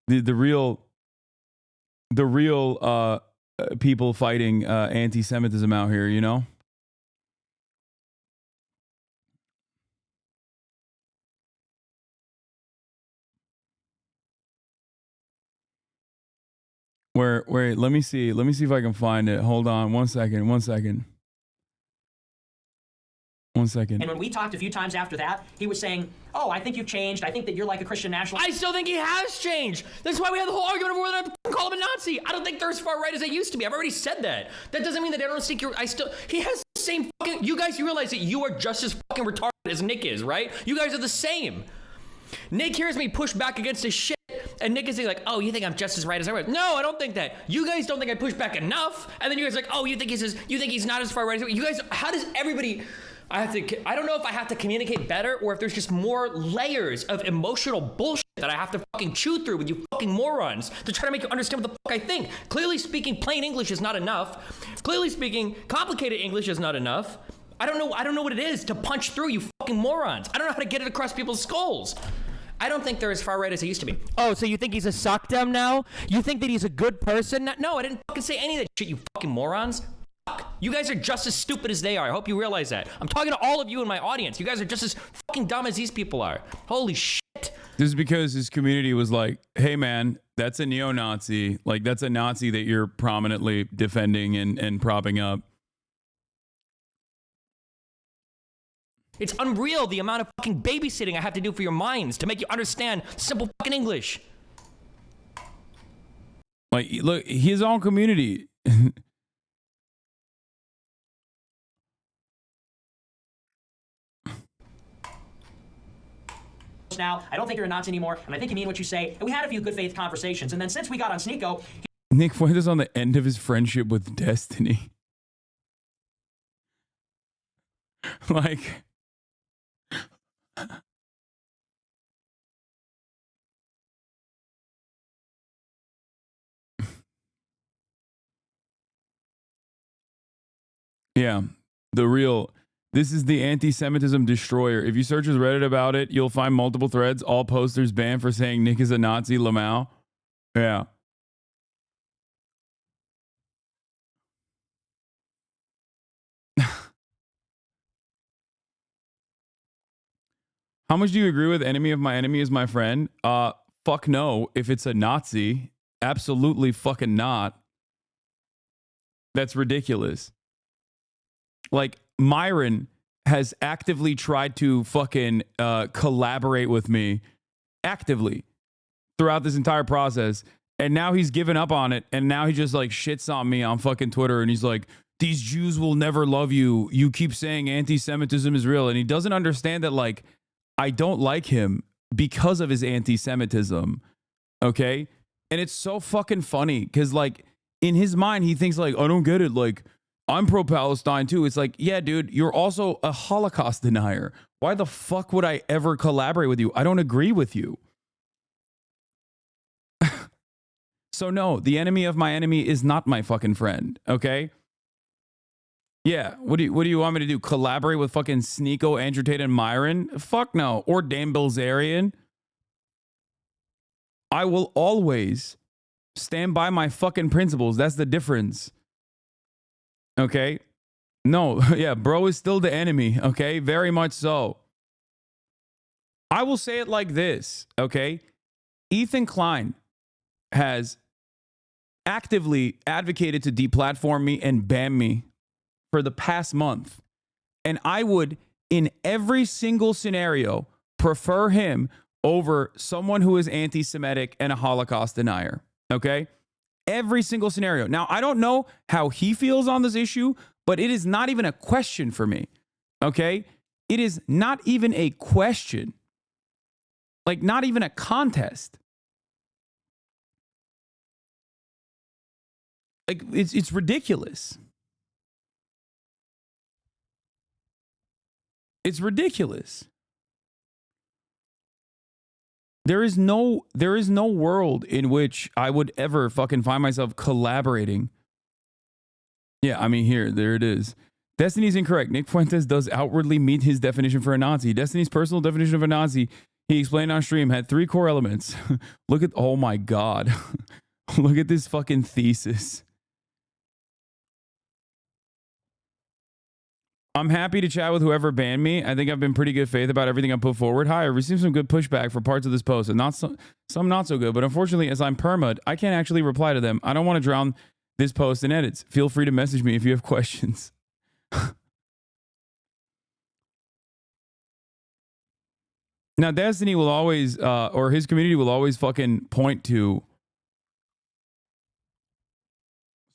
the real people fighting anti-Semitism out here, you know? Wait, let me see if I can find it. Hold on, one second. And when we talked a few times after that, he was saying, oh, I think you've changed. I think that you're like a Christian nationalist. I still think he has changed. That's why we had the whole argument over whether I call him a Nazi. I don't think they're as far right as they used to be. I've already said that. That doesn't mean that I don't think he has the same fucking, you guys, you realize that you are just as fucking retarded as Nick is, right? You guys are the same. Nick hears me push back against his shit, and Nick is like, oh, you think I'm just as right as I was? No, I don't think that. You guys don't think I push back enough, and then you guys are like, oh, you think he's not as far right as you guys. How does everybody? I don't know if I have to communicate better or if there's just more layers of emotional bullshit that I have to fucking chew through with you fucking morons to try to make you understand what the fuck I think. Clearly speaking, plain English is not enough. Clearly speaking, complicated English is not enough. I don't know what it is to punch through, you fucking morons. I don't know how to get it across people's skulls. I don't think they're as far right as they used to be. Oh, so you think he's a suck-dem now? You think that he's a good person? No, I didn't fucking say any of that shit, you fucking morons. You guys are just as stupid as they are. I hope you realize that. I'm talking to all of you in my audience. You guys are just as fucking dumb as these people are. Holy shit. This is because his community was like, hey man, that's a neo-Nazi. Like, that's a Nazi that you're prominently defending and propping up. It's unreal the amount of fucking babysitting I have to do for your minds to make you understand simple fucking English. Like, look, his own community. Now, I don't think you're a Nazi anymore, and I think you mean what you say. And we had a few good faith conversations, and then since we got on Sneeko, Nick Fuentes on the end of his friendship with Destiny. Like, yeah, this is the anti-Semitism destroyer. If you search his Reddit about it, you'll find multiple threads, all posters banned for saying Nick is a Nazi, Lamau. Yeah. How much do you agree with enemy of my enemy is my friend? Fuck no. If it's a Nazi, absolutely fucking not. That's ridiculous. Like, Myron has actively tried to fucking collaborate with me actively throughout this entire process. And now he's given up on it. And now he just like shits on me on fucking Twitter. And he's like, these Jews will never love you. You keep saying anti-Semitism is real. And he doesn't understand that, like, I don't like him because of his anti-Semitism. Okay? And it's so fucking funny because, like, in his mind, he thinks, like, I don't get it. Like, I'm pro-Palestine too. It's like, yeah, dude, you're also a Holocaust denier. Why the fuck would I ever collaborate with you? I don't agree with you. So no, the enemy of my enemy is not my fucking friend. Okay? Yeah, what do you want me to do? Collaborate with fucking Sneeko, Andrew Tate, and Myron? Fuck no. Or Dan Bilzerian. I will always stand by my fucking principles. That's the difference. Okay? No, yeah, bro is still the enemy. Okay? Very much so. I will say it like this. Okay? Ethan Klein has actively advocated to deplatform me and ban me for the past month. And I would, in every single scenario, prefer him over someone who is anti-Semitic and a Holocaust denier. Okay? Every single scenario. Now, I don't know how he feels on this issue, but it is not even a question for me. Okay? It is not even a question. Like, not even a contest. Like, it's ridiculous. It's ridiculous. There is no world in which I would ever fucking find myself collaborating. Yeah, I mean, there it is. Destiny's incorrect. Nick Fuentes does outwardly meet his definition for a Nazi. Destiny's personal definition of a Nazi, he explained on stream, had 3 core elements. Look at, oh my God. Look at this fucking thesis. I'm happy to chat with whoever banned me. I think I've been pretty good faith about everything I put forward. Hi, I received some good pushback for parts of this post, and some not so good. But unfortunately, as I'm perma'd, I can't actually reply to them. I don't want to drown this post in edits. Feel free to message me if you have questions. Now, Destiny will always, or his community will always fucking point to,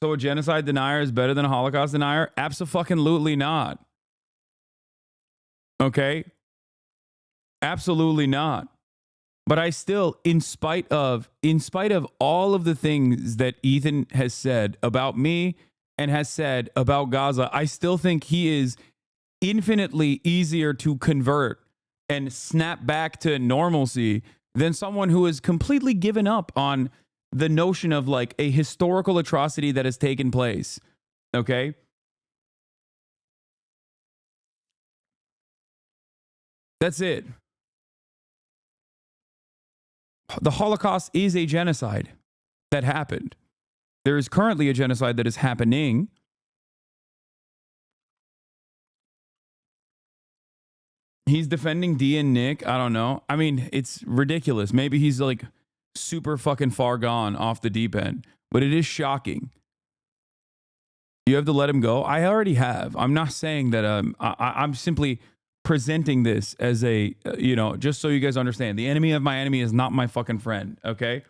so a genocide denier is better than a Holocaust denier? Abso-fucking-lutely not. Okay? Absolutely not. But I still, in spite of all of the things that Ethan has said about me and has said about Gaza, I still think he is infinitely easier to convert and snap back to normalcy than someone who has completely given up on the notion of like a historical atrocity that has taken place. Okay? That's it. The Holocaust is a genocide that happened. There is currently a genocide that is happening. He's defending D and Nick. I don't know. I mean, it's ridiculous. Maybe he's like super fucking far gone off the deep end, but it is shocking. You have to let him go. I already have. I'm not saying that. I'm simply presenting this as a, just so you guys understand. The enemy of my enemy is not my fucking friend. Okay.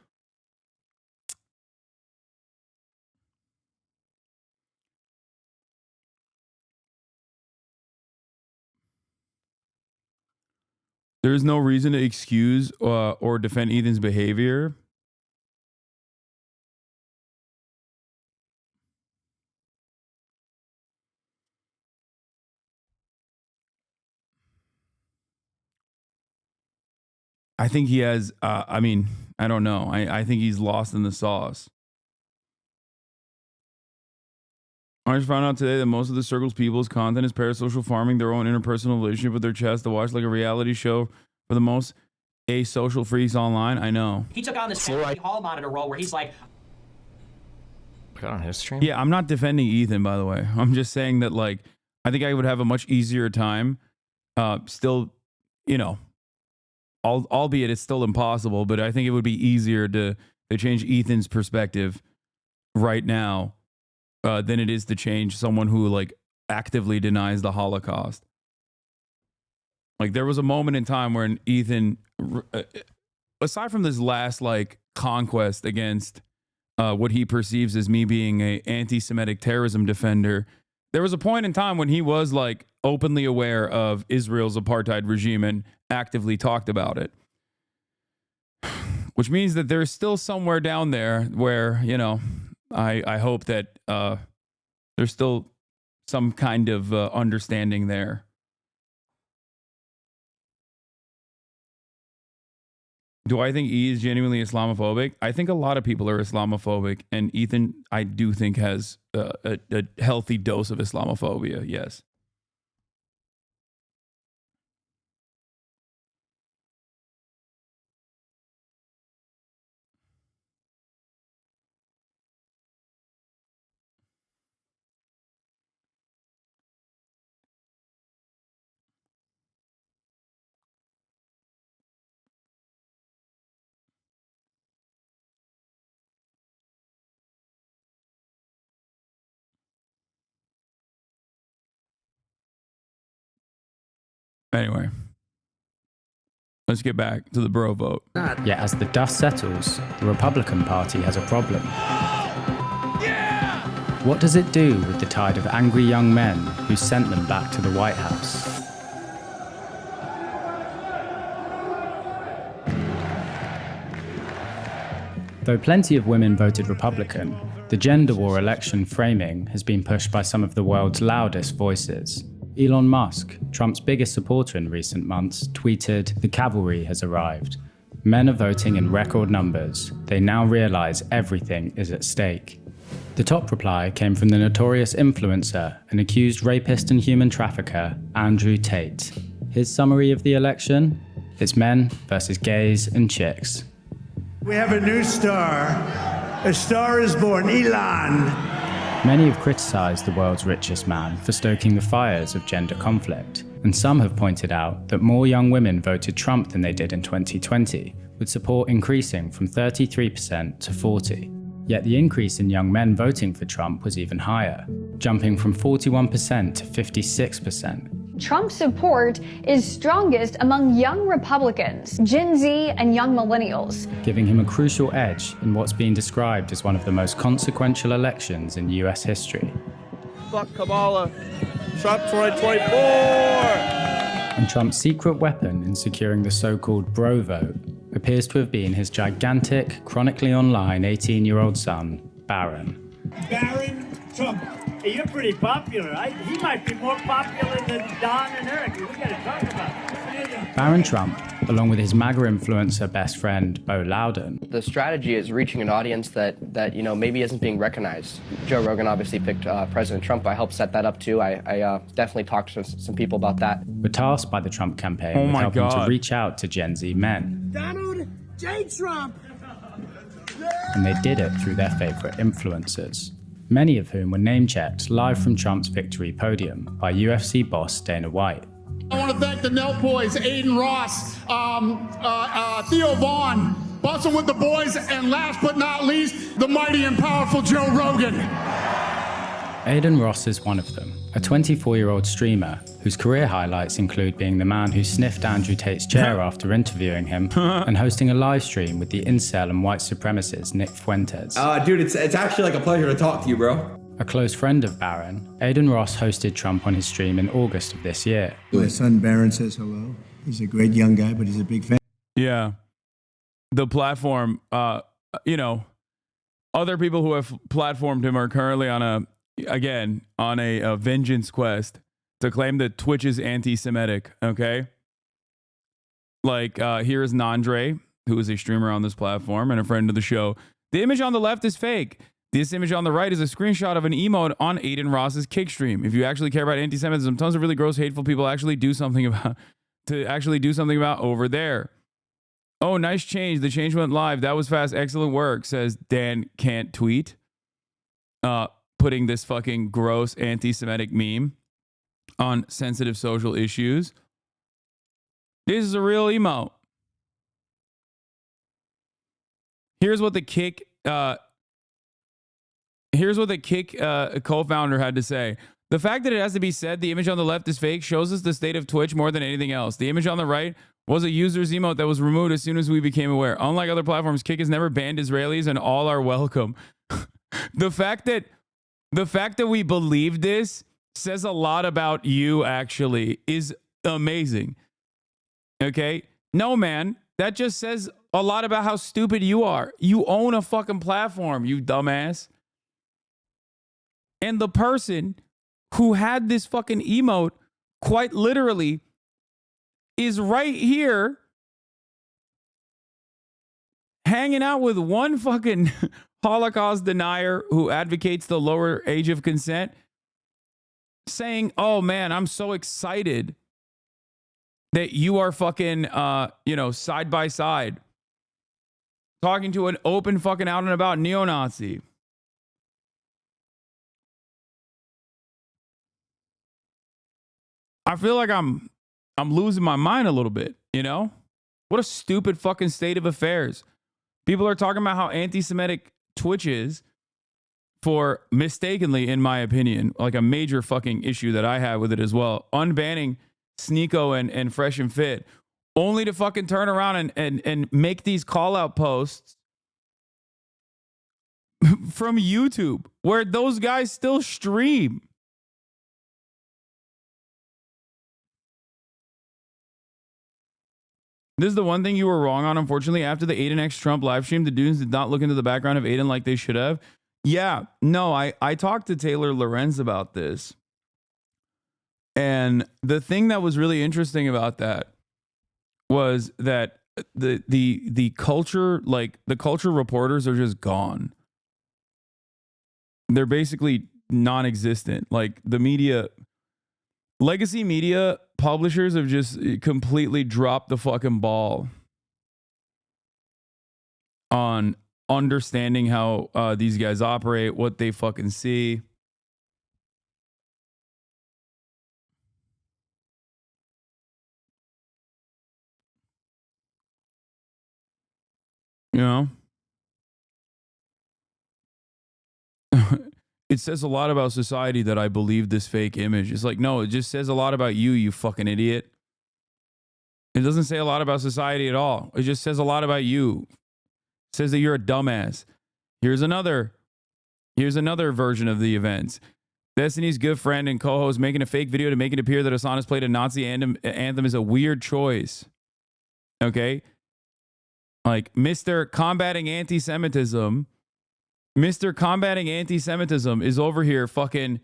There's no reason to excuse or defend Ethan's behavior. I think he has, I don't know. I think he's lost in the sauce. I just found out today that most of the Circle's people's content is parasocial farming, their own interpersonal relationship with their chest to watch like a reality show for the most asocial freaks online. I know. He took on this hall monitor role where he's like, on his stream? Yeah, I'm not defending Ethan, by the way. I'm just saying that, like, I think I would have a much easier time still, albeit it's still impossible, but I think it would be easier to change Ethan's perspective right now than it is to change someone who like actively denies the Holocaust. Like there was a moment in time where Ethan, aside from this last like conquest against what he perceives as me being a anti-Semitic terrorism defender, there was a point in time when he was like openly aware of Israel's apartheid regime and actively talked about it. Which means that there's still somewhere down there where, I hope that there's still some kind of understanding there. Do I think E is genuinely Islamophobic? I think a lot of people are Islamophobic, and Ethan, I do think, has a healthy dose of Islamophobia, yes. Anyway, let's get back to the bro vote. Yet as the dust settles, the Republican Party has a problem. What does it do with the tide of angry young men who sent them back to the White House? Though plenty of women voted Republican, the gender war election framing has been pushed by some of the world's loudest voices. Elon Musk, Trump's biggest supporter in recent months, tweeted, "The cavalry has arrived. Men are voting in record numbers. They now realize everything is at stake." The top reply came from the notorious influencer and accused rapist and human trafficker, Andrew Tate. His summary of the election? It's men versus gays and chicks. We have a new star. A star is born, Elon. Many have criticised the world's richest man for stoking the fires of gender conflict, and some have pointed out that more young women voted Trump than they did in 2020, with support increasing from 33% to 40%. Yet the increase in young men voting for Trump was even higher, jumping from 41% to 56%. Trump's support is strongest among young Republicans, Gen Z, and young millennials, giving him a crucial edge in what's being described as one of the most consequential elections in US history. Fuck Kamala. Trump 2024! And Trump's secret weapon in securing the so-called bro vote appears to have been his gigantic, chronically online 18-year-old son, Barron. Barron Trump. Hey, you're pretty popular. He might be more popular than Don and Eric. We gotta talk about it. Barron Trump, along with his MAGA influencer best friend, Bo Loudon. The strategy is reaching an audience that maybe isn't being recognized. Joe Rogan obviously picked President Trump. I helped set that up too. I definitely talked to some people about that. Were tasked by the Trump campaign with helping to reach out to Gen Z men. Donald J. Trump! And they did it through their favorite influencers, many of whom were name-checked live from Trump's victory podium by UFC boss Dana White. I want to thank the the Nelk Boys, Aiden Ross, Theo Vaughn, busting with the boys, and last but not least, the mighty and powerful Joe Rogan. Aiden Ross is one of them, a 24-year-old streamer whose career highlights include being the man who sniffed Andrew Tate's chair after interviewing him and hosting a live stream with the incel and white supremacist Nick Fuentes. Dude, it's actually like a pleasure to talk to you, bro. A close friend of Barron, Aiden Ross hosted Trump on his stream in August of this year. My son Barron says hello. He's a great young guy, but he's a big fan. Yeah. The platform, you know, other people who have platformed him are currently on a vengeance quest to claim that Twitch is anti-Semitic, okay? Like, here is Nandre, who is a streamer on this platform and a friend of the show. The image on the left is fake. This image on the right is a screenshot of an emote on Aiden Ross's kick stream. If you actually care about anti-Semitism, tons of really gross, hateful people actually do something about over there. Oh, nice change. The change went live. That was fast. Excellent work, says Dan Can't Tweet. Putting this fucking gross anti-Semitic meme on sensitive social issues. This is a real emote. Here's what the Kick co-founder had to say. The fact that it has to be said the image on the left is fake shows us the state of Twitch more than anything else. The image on the right was a user's emote that was removed as soon as we became aware. Unlike other platforms, Kick has never banned Israelis and all are welcome. The fact that we believe this says a lot about you, actually, is amazing. Okay? No, man. That just says a lot about how stupid you are. You own a fucking platform, you dumbass. And the person who had this fucking emote, quite literally, is right here hanging out with one fucking Holocaust denier who advocates the lower age of consent, saying, oh man, I'm so excited that you are fucking, side by side, talking to an open fucking out and about neo-Nazi. I feel like I'm losing my mind a little bit, you know? What a stupid fucking state of affairs. People are talking about how anti-Semitic Twitch is for mistakenly, in my opinion, like a major fucking issue that I have with it as well. Unbanning Sneeko and Fresh and Fit, only to fucking turn around and make these call out posts from YouTube where those guys still stream. This is the one thing you were wrong on. Unfortunately, after the Aiden X Trump live stream, the dudes did not look into the background of Aiden like they should have. Yeah, no, I talked to Taylor Lorenz about this. And the thing that was really interesting about that was that the culture, like the culture reporters are just gone. They're basically non-existent. Like the media, legacy media publishers have just completely dropped the fucking ball on understanding how these guys operate, what they fucking see. You know? It says a lot about society that I believe this fake image. It's like, no, it just says a lot about you, you fucking idiot. It doesn't say a lot about society at all. It just says a lot about you. It says that you're a dumbass. Here's another version of the events. Destiny's good friend and co-host making a fake video to make it appear that Hasan has played a Nazi anthem is a weird choice. Okay? Like, Mr. Combating Anti-Semitism is over here fucking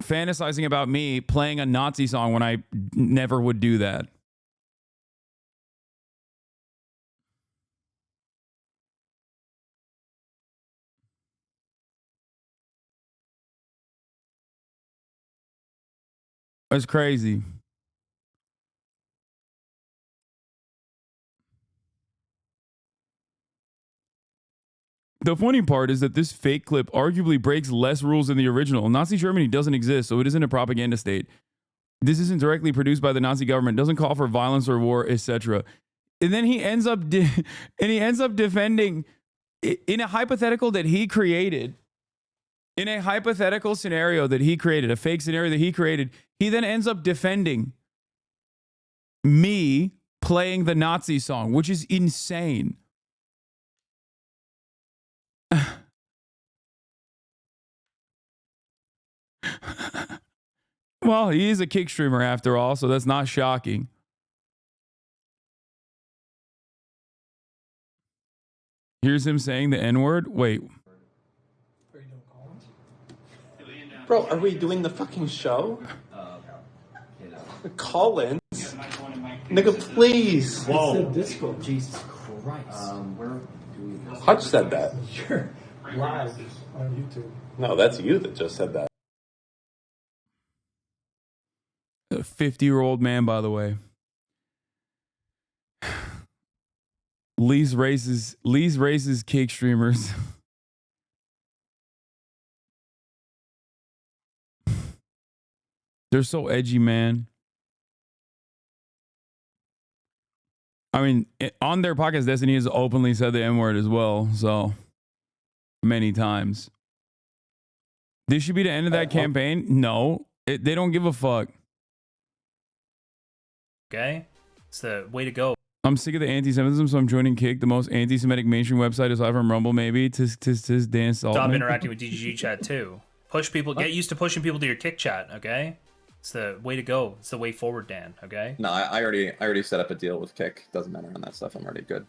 fantasizing about me playing a Nazi song when I never would do that. That's crazy. The funny part is that this fake clip arguably breaks less rules than the original. Nazi Germany doesn't exist, so it isn't a propaganda state. This isn't directly produced by the Nazi government. Doesn't call for violence or war, etc. And then he ends up defending in a hypothetical that he created. In a hypothetical scenario that he created, a fake scenario that he created, he then ends up defending me playing the Nazi song, which is insane. Well, he is a kick streamer after all, so that's not shocking. Here's him saying the N-word. Wait. Bro, are we doing the fucking show? Collins? Nigga, please. Whoa. Disco. Jesus Christ. Hutch said that. Sure. Live on YouTube. No, that's you that just said that. A 50-year-old man, by the way. Lee's races kick streamers. They're so edgy, man. I mean, on their podcast, Destiny has openly said the N-word as well, so many times. This should be the end of that campaign? No, they don't give a fuck. Okay, it's the way to go. I'm sick of the anti-Semitism, so I'm joining Kick, the most anti-Semitic mainstream website aside from Rumble, maybe. Tis dance. Stop interacting with DGG chat too. Push people. Get used to pushing people to your Kick chat. Okay, it's the way to go. It's the way forward, Dan. Okay. No, I already set up a deal with Kick. Doesn't matter on that stuff. I'm already good.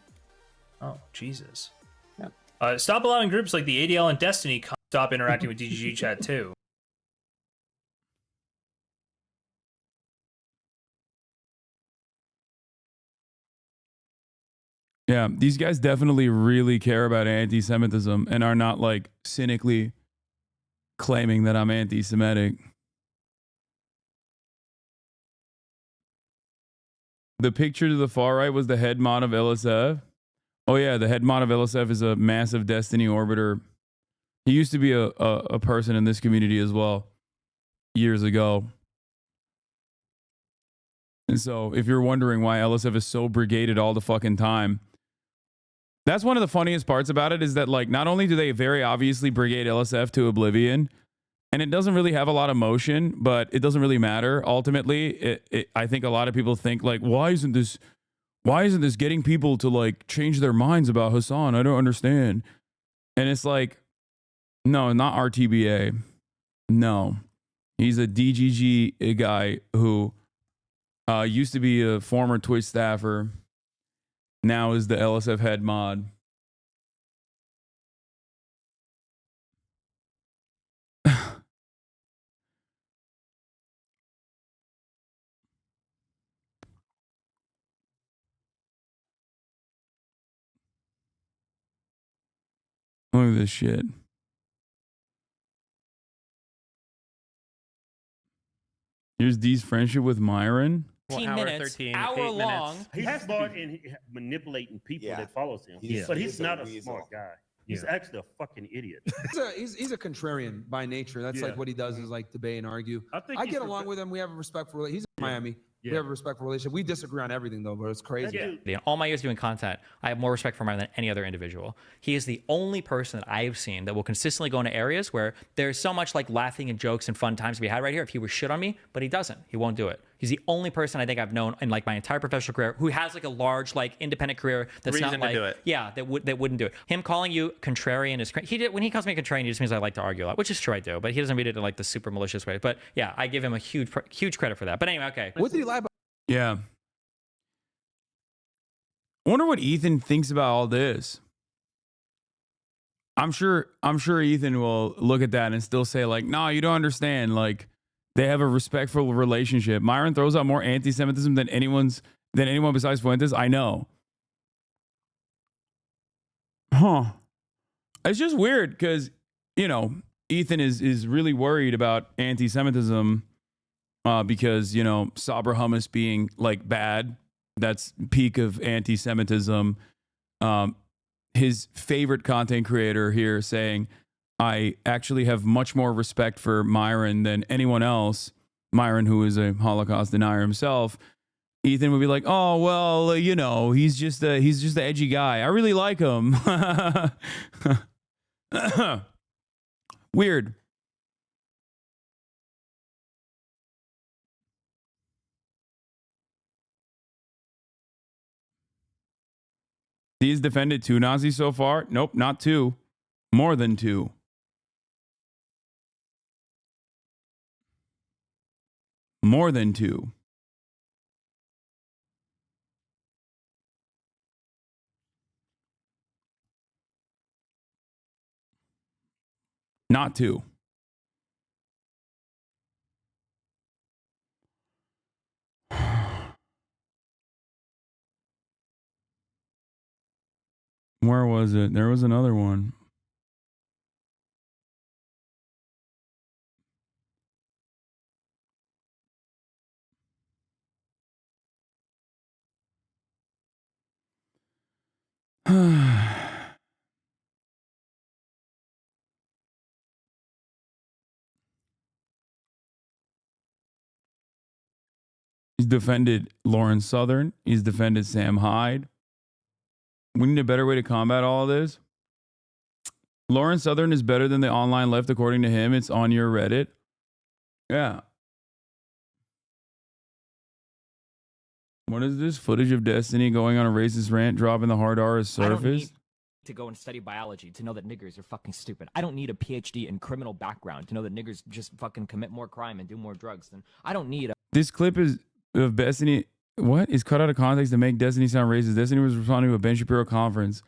Oh Jesus. Yeah. Stop allowing groups like the ADL and Destiny. Stop interacting with DGG chat too. Yeah, these guys definitely really care about anti-Semitism and are not like cynically claiming that I'm anti-Semitic. The picture to the far right was the head mod of LSF. Oh yeah, the head mod of LSF is a massive Destiny orbiter. He used to be a person in this community as well years ago. And so if you're wondering why LSF is so brigaded all the fucking time, that's one of the funniest parts about it is that, like, not only do they very obviously brigade LSF to oblivion, and it doesn't really have a lot of motion, but it doesn't really matter. Ultimately, I think a lot of people think, like, why isn't this getting people to, like, change their minds about Hasan? I don't understand. And it's like, no, not RTBA. No. He's a DGG guy who used to be a former Twitch staffer. Now is the LSF head mod. Look at this shit. Here's Dee's friendship with Myron. 13 minutes, hour long. He's smart in manipulating people that follows him. But he's not a smart guy. He's actually a fucking idiot. He's a contrarian by nature. That's like what he does is like debate and argue. I get along with him. We have a respectful relationship. He's in Miami. We have a respectful relationship. We disagree on everything though, but it's crazy. In all my years doing content, I have more respect for him than any other individual. He is the only person that I have seen that will consistently go into areas where there's so much like laughing and jokes and fun times to be had right here if he was shit on me, but he doesn't. He won't do it. He's the only person I think I've known in like my entire professional career who has like a large like independent career that's not like that wouldn't do it. Him calling you contrarian is when he calls me contrarian, he just means I like to argue a lot, which is true I do, but he doesn't mean it in like the super malicious way. But yeah, I give him a huge credit for that. But anyway, okay. What did he lie about? Yeah. I wonder what Ethan thinks about all this. I'm sure Ethan will look at that and still say like, "No, you don't understand. Like, they have a respectful relationship." Myron throws out more anti-Semitism than anyone besides Fuentes. I know. Huh. It's just weird because, you know, Ethan is really worried about anti-Semitism because, you know, Sabra hummus being like bad. That's peak of anti-Semitism. His favorite content creator here saying, I actually have much more respect for Myron than anyone else Myron, who is a Holocaust denier himself, Ethan would be like, "Oh well, you know, he's just the edgy guy. I really like him." Weird. He's defended 2 Nazis so far. Nope, not 2. More than 2. More than 2. Not 2. Where was it? There was another one. He's defended Lauren Southern. He's defended Sam Hyde. We need a better way to combat all of this. Lauren Southern is better than the online left, according to him. It's on your Reddit. Yeah. What is this? Footage of Destiny going on a racist rant, dropping the hard R as surface? To go and study biology to know that niggers are fucking stupid. I don't need a PhD in criminal background to know that niggers just fucking commit more crime and do more drugs. And I don't need a... This clip is of Destiny. What is cut out of context to make Destiny sound racist? Destiny was responding to a Ben Shapiro conference.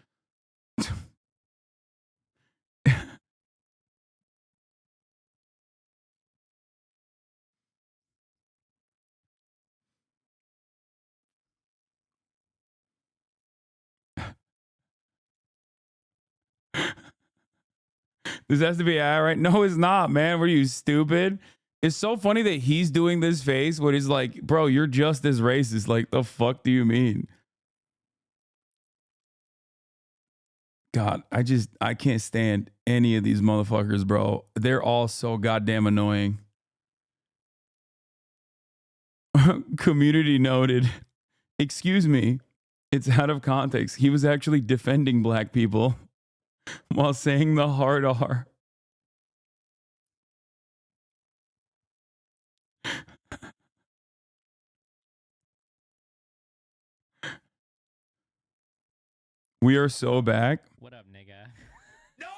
This has to be AI, right? No, it's not, man. Were you stupid? It's so funny that he's doing this face when he's like, bro, you're just as racist. Like, the fuck do you mean? God, I can't stand any of these motherfuckers, bro. They're all so goddamn annoying. Community noted. Excuse me. It's out of context. He was actually defending black people while saying the hard R. We are so back. What up, nigga? No!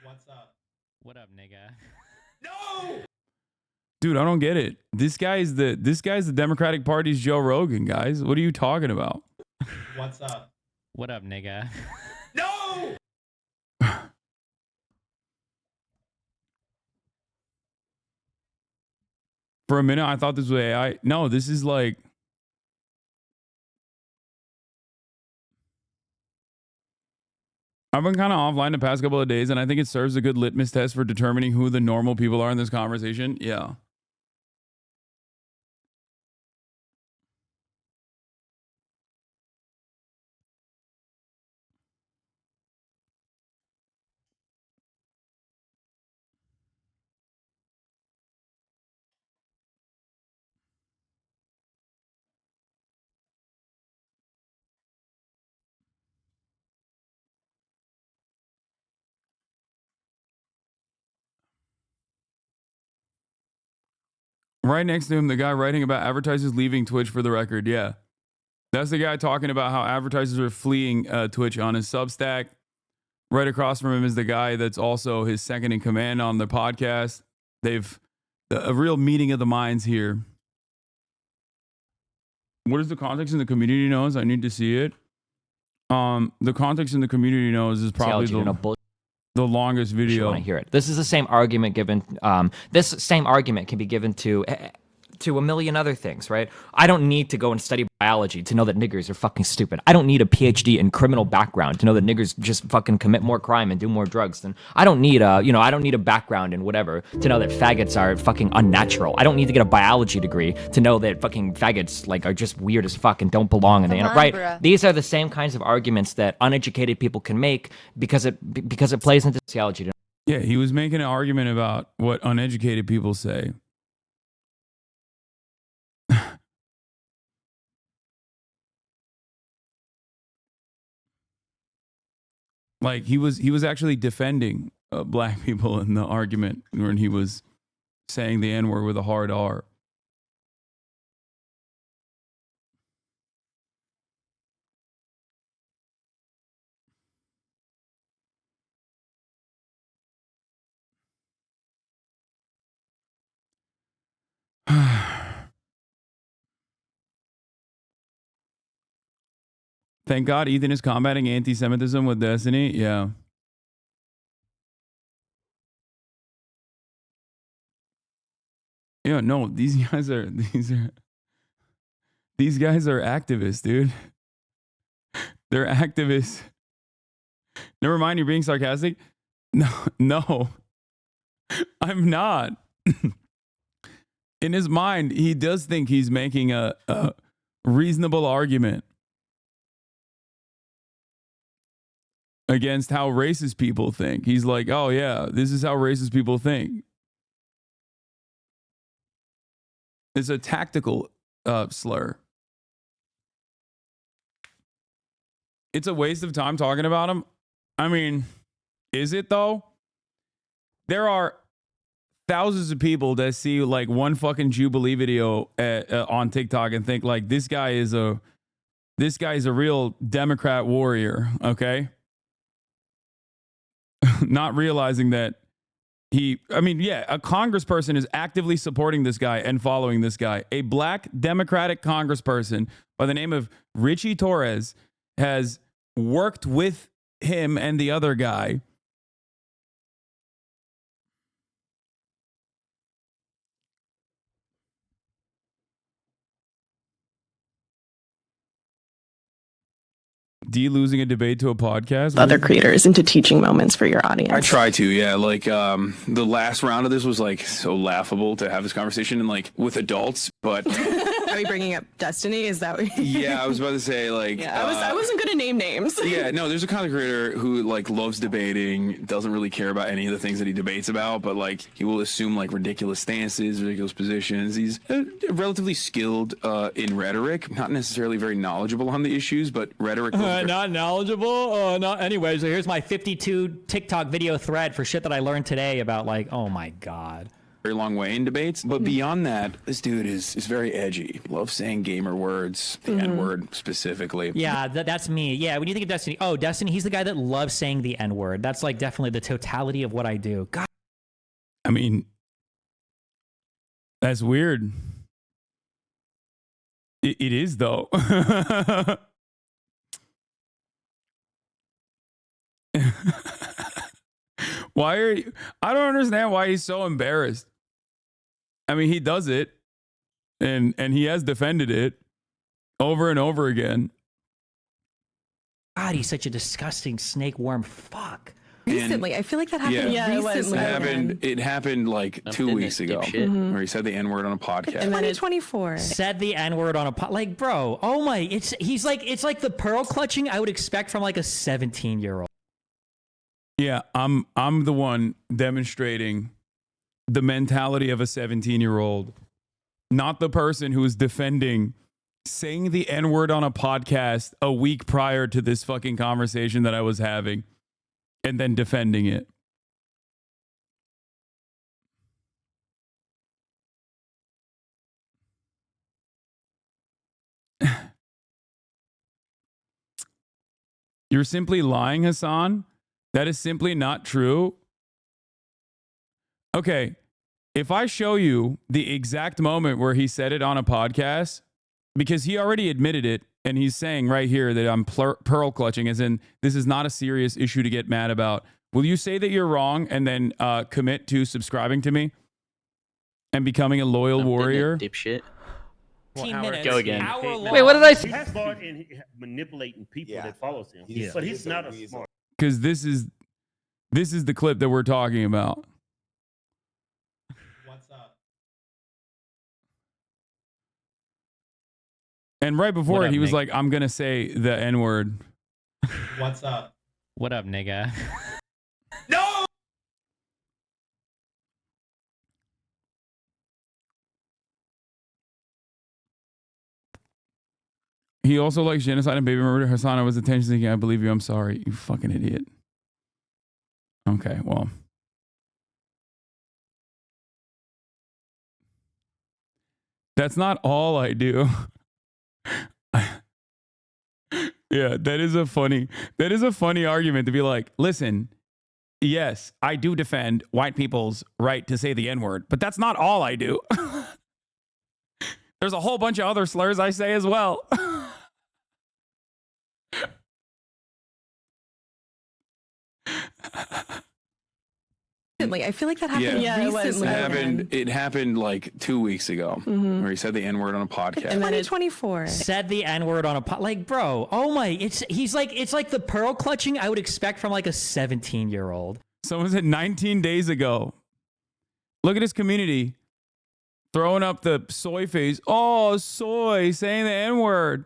What's up? What up, nigga? No! Dude, I don't get it. This guy's the Democratic Party's Joe Rogan, guys. What are you talking about? What's up? What up, nigga? No! For a minute, I thought this was AI. No, this is like... I've been kind of offline the past couple of days, and I think it serves a good litmus test for determining who the normal people are in this conversation. Yeah. Right next to him, the guy writing about advertisers leaving Twitch, for the record. Yeah. That's the guy talking about how advertisers are fleeing Twitch on his Substack. Right across from him is the guy that's also his second in command on the podcast. They've a real meeting of the minds here. What is the context in the community knows? I need to see it. The context in the community knows is probably the longest video. I want to hear it. This is the same argument given. This same argument can be given to a million other things, right? I don't need to go and study biology to know that niggers are fucking stupid. I don't need a PhD in criminal background to know that niggers just fucking commit more crime and do more drugs. And I don't need I don't need a background in whatever to know that faggots are fucking unnatural. I don't need to get a biology degree to know that fucking faggots like are just weird as fuck and don't belong in the right? Bruh. These are the same kinds of arguments that uneducated people can make because it plays into sociology. Yeah, he was making an argument about what uneducated people say. Like he was actually defending black people in the argument when he was saying the N-word with a hard R. Thank God Ethan is combating anti-Semitism with Destiny. Yeah. Yeah, no, these guys are activists, dude. They're activists. Never mind, you're being sarcastic. No, I'm not. In his mind, he does think he's making a reasonable argument against how racist people think. He's like, oh yeah, this is how racist people think. It's a tactical slur. It's a waste of time talking about him. I mean, is it though? There are thousands of people that see like one fucking Jubilee video on TikTok and think like this guy is a real Democrat warrior, okay? Not realizing that a congressperson is actively supporting this guy and following this guy. A black Democratic congressperson by the name of Richie Torres has worked with him and the other guy. Losing a debate to a podcast? Other creators into teaching moments for your audience. I try to, yeah. Like the last round of this was like so laughable to have this conversation and like with adults, but Are we bringing up Destiny? Is that what yeah, I was about to say like yeah, I wasn't gonna name names. Yeah, no, there's a content creator who like loves debating, doesn't really care about any of the things that he debates about, but like he will assume like ridiculous stances, ridiculous positions. He's relatively skilled in rhetoric, not necessarily very knowledgeable on the issues, but rhetoric. Not knowledgeable? Not anyway. So here's my 52 TikTok video thread for shit that I learned today about like, oh my God. Very long way in debates, but beyond that, this dude is very edgy. Loves saying gamer words, the N-word specifically. Yeah, that's me. Yeah, when you think of Destiny, Destiny, he's the guy that loves saying the N-word. That's like definitely the totality of what I do. God. I mean, that's weird. It is though. Why are you? I don't understand why he's so embarrassed. I mean, he does it, and he has defended it over and over again. God, he's such a disgusting snake worm. Fuck. Recently, I feel like that happened. Yeah, recently. It happened like 2 weeks ago, where he said the N-word on a podcast. 2024. Said the N-word on a like, bro. Oh my! It's like the pearl clutching I would expect from like a 17-year-old. Yeah, I'm the one demonstrating the mentality of a 17-year-old, not the person who is defending saying the N-word on a podcast a week prior to this fucking conversation that I was having and then defending it. You're simply lying, Hasan. That is simply not true. Okay, if I show you the exact moment where he said it on a podcast, because he already admitted it, and he's saying right here that I'm pearl clutching, as in this is not a serious issue to get mad about. Will you say that you're wrong and then commit to subscribing to me and becoming a loyal warrior? Dipshit. 15 minutes. Go again. Wait, what did I say? He's smart in manipulating people that follows him, but he's not a smart. Because this is the clip that we're talking about. What's up? And right before it, he was like, I'm going to say the N-word. What's up? What up, nigga? No! He also likes genocide and baby murder. Hasan, I was attention seeking. I believe you. I'm sorry. You fucking idiot. Okay, well. That's not all I do. Yeah, that is a funny argument to be like, listen, yes, I do defend white people's right to say the N-word, but that's not all I do. There's a whole bunch of other slurs I say as well. I feel like that happened recently. It happened like 2 weeks ago, where he said the N-word on a podcast. And 2024 said the N-word on a like, bro. Oh my! It's like the pearl clutching I would expect from like a 17-year-old. Someone said 19 days ago. Look at his community throwing up the soy face. Oh, soy saying the N-word.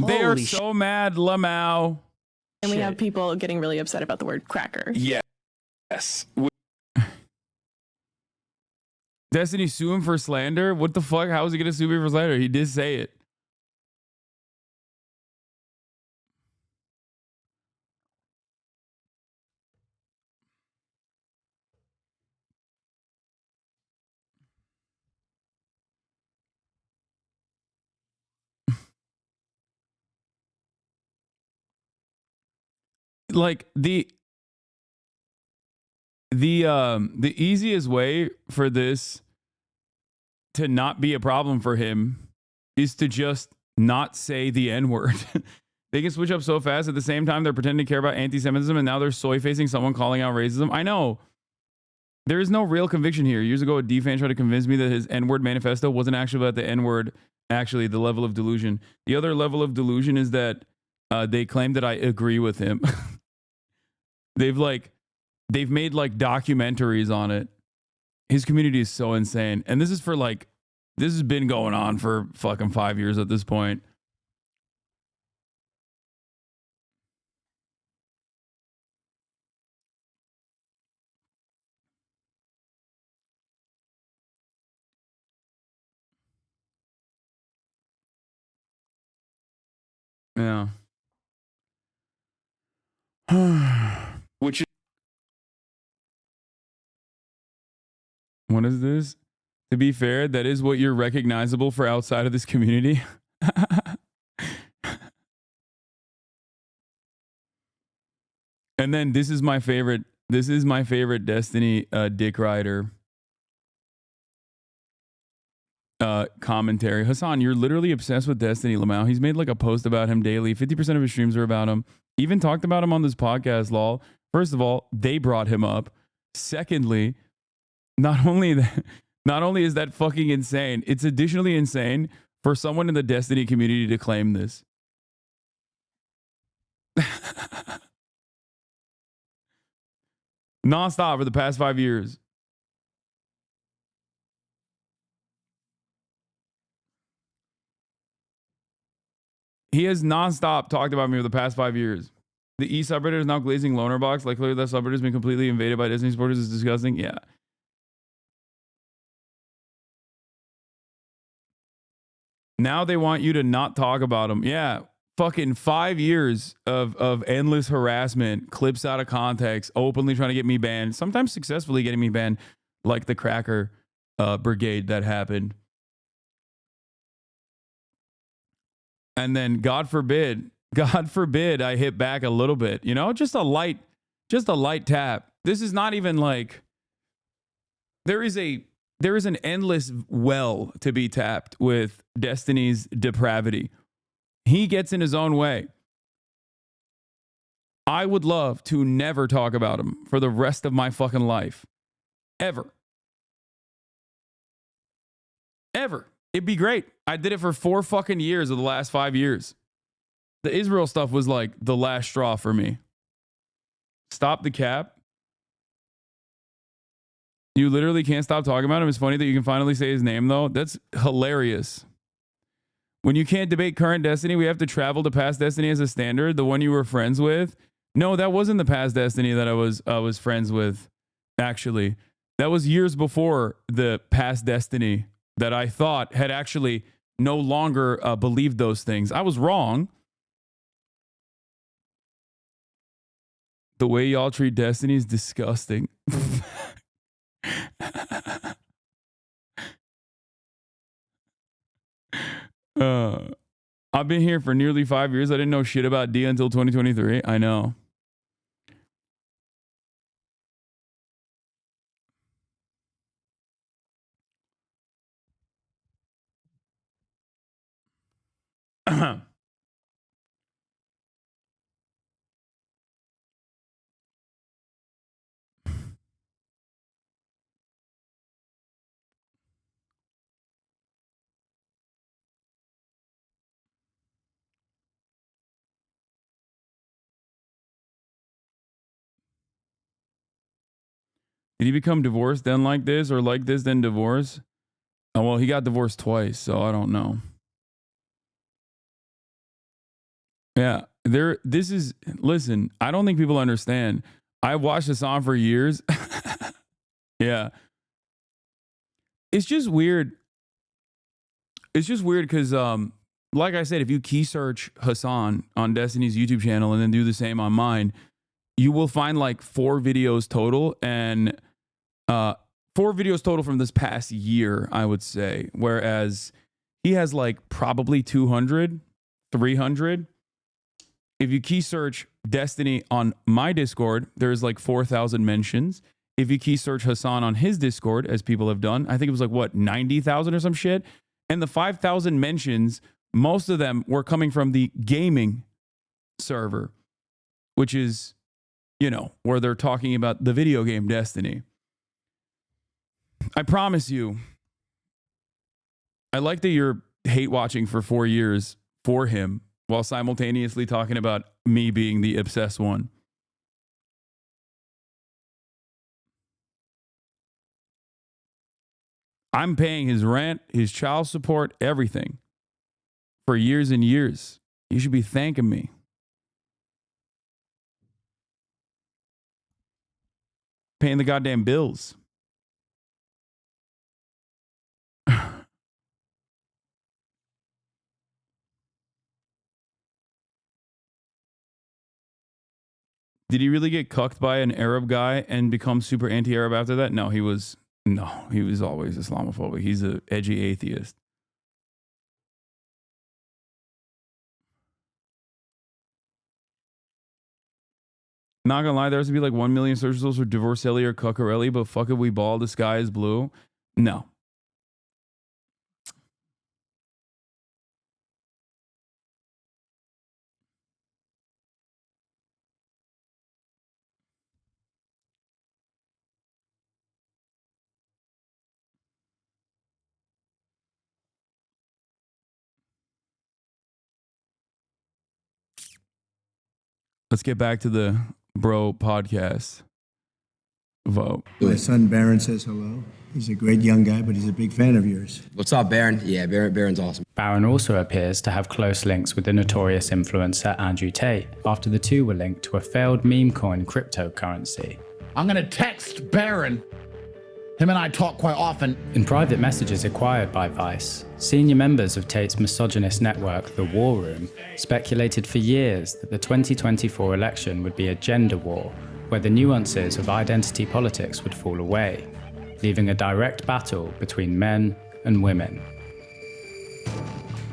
They are so mad, Lamau. And we have people getting really upset about the word cracker. Yes. Destiny sue him for slander? What the fuck? How is he going to sue me for slander? He did say it. Like the easiest way for this to not be a problem for him is to just not say the N-word. They can switch up so fast. At the same time, they're pretending to care about anti-Semitism, and now they're soy-facing someone calling out racism. I know. There is no real conviction here. Years ago, a D-fan tried to convince me that his N-word manifesto wasn't actually about the N-word, actually the level of delusion. The other level of delusion is that they claim that I agree with him. They've made like documentaries on it. His community is so insane. And this has been going on for fucking 5 years at this point. Yeah. Which What is this? To be fair, that is what you're recognizable for outside of this community. And then this is my favorite Destiny Dick Rider commentary. Hasan, you're literally obsessed with Destiny, Lamau. He's made like a post about him daily. 50% of his streams are about him. Even talked about him on this podcast, lol. First of all, they brought him up. Secondly, not only is that fucking insane, it's additionally insane for someone in the Destiny community to claim this. Nonstop for the past 5 years. He has nonstop talked about me for the past 5 years. The E subreddit is now glazing loner box. Like clearly that subreddit has been completely invaded by Destiny supporters. Is disgusting. Yeah. Now they want you to not talk about him. Yeah. Fucking 5 years of endless harassment, clips out of context, openly trying to get me banned, sometimes successfully getting me banned, like the cracker brigade that happened. And then God forbid I hit back a little bit, you know, just a light tap. This is not even like there is an endless well to be tapped with Destiny's depravity. He gets in his own way. I would love to never talk about him for the rest of my fucking life. Ever. It'd be great. I did it for 4 fucking years of the last 5 years. The Israel stuff was like the last straw for me. Stop the cap. You literally can't stop talking about him. It's funny that you can finally say his name, though. That's hilarious. When you can't debate current Destiny, we have to travel to past Destiny as a standard. The one you were friends with. No, that wasn't the past Destiny that I was friends with, actually. That was years before the past Destiny that I thought had actually no longer believed those things. I was wrong. The way y'all treat Destiny is disgusting. I've been here for nearly 5 years. I didn't know shit about Dia until 2023. I know. Did he become divorced then like this, or like this then divorce? Oh, well, he got divorced twice, so I don't know. Yeah, listen, I don't think people understand. I watched Hasan for years. Yeah. It's just weird. It's just weird because, like I said, if you key search Hasan on Destiny's YouTube channel and then do the same on mine, you will find like 4 videos total, and 4 videos total from this past year, I would say. Whereas he has like probably 200, 300. If you key search Destiny on my Discord, there's like 4,000 mentions. If you key search Hasan on his Discord, as people have done, I think it was like, what, 90,000 or some shit? And the 5,000 mentions, most of them were coming from the gaming server, which is, you know, where they're talking about the video game Destiny. I promise you, I like that you're hate watching for 4 years for him while simultaneously talking about me being the obsessed one. I'm paying his rent, his child support, everything for years and years. You should be thanking me. Paying the goddamn bills. Did he really get cucked by an Arab guy and become super anti-Arab after that? No, he was always Islamophobic. He's an edgy atheist. Not gonna lie, there has to be like 1 million search results for Divorcelli or Cuccarelli, but fuck it, we ball, the sky is blue. No. Let's get back to the bro podcast vote. My son Baron says hello. He's a great young guy, but he's a big fan of yours. What's up, Baron? Yeah, Baron's awesome. Barron also appears to have close links with the notorious influencer Andrew Tate, after the two were linked to a failed meme coin cryptocurrency. I'm gonna text Baron. Him and I talk quite often. In private messages acquired by Vice, senior members of Tate's misogynist network, The War Room, speculated for years that the 2024 election would be a gender war, where the nuances of identity politics would fall away, leaving a direct battle between men and women.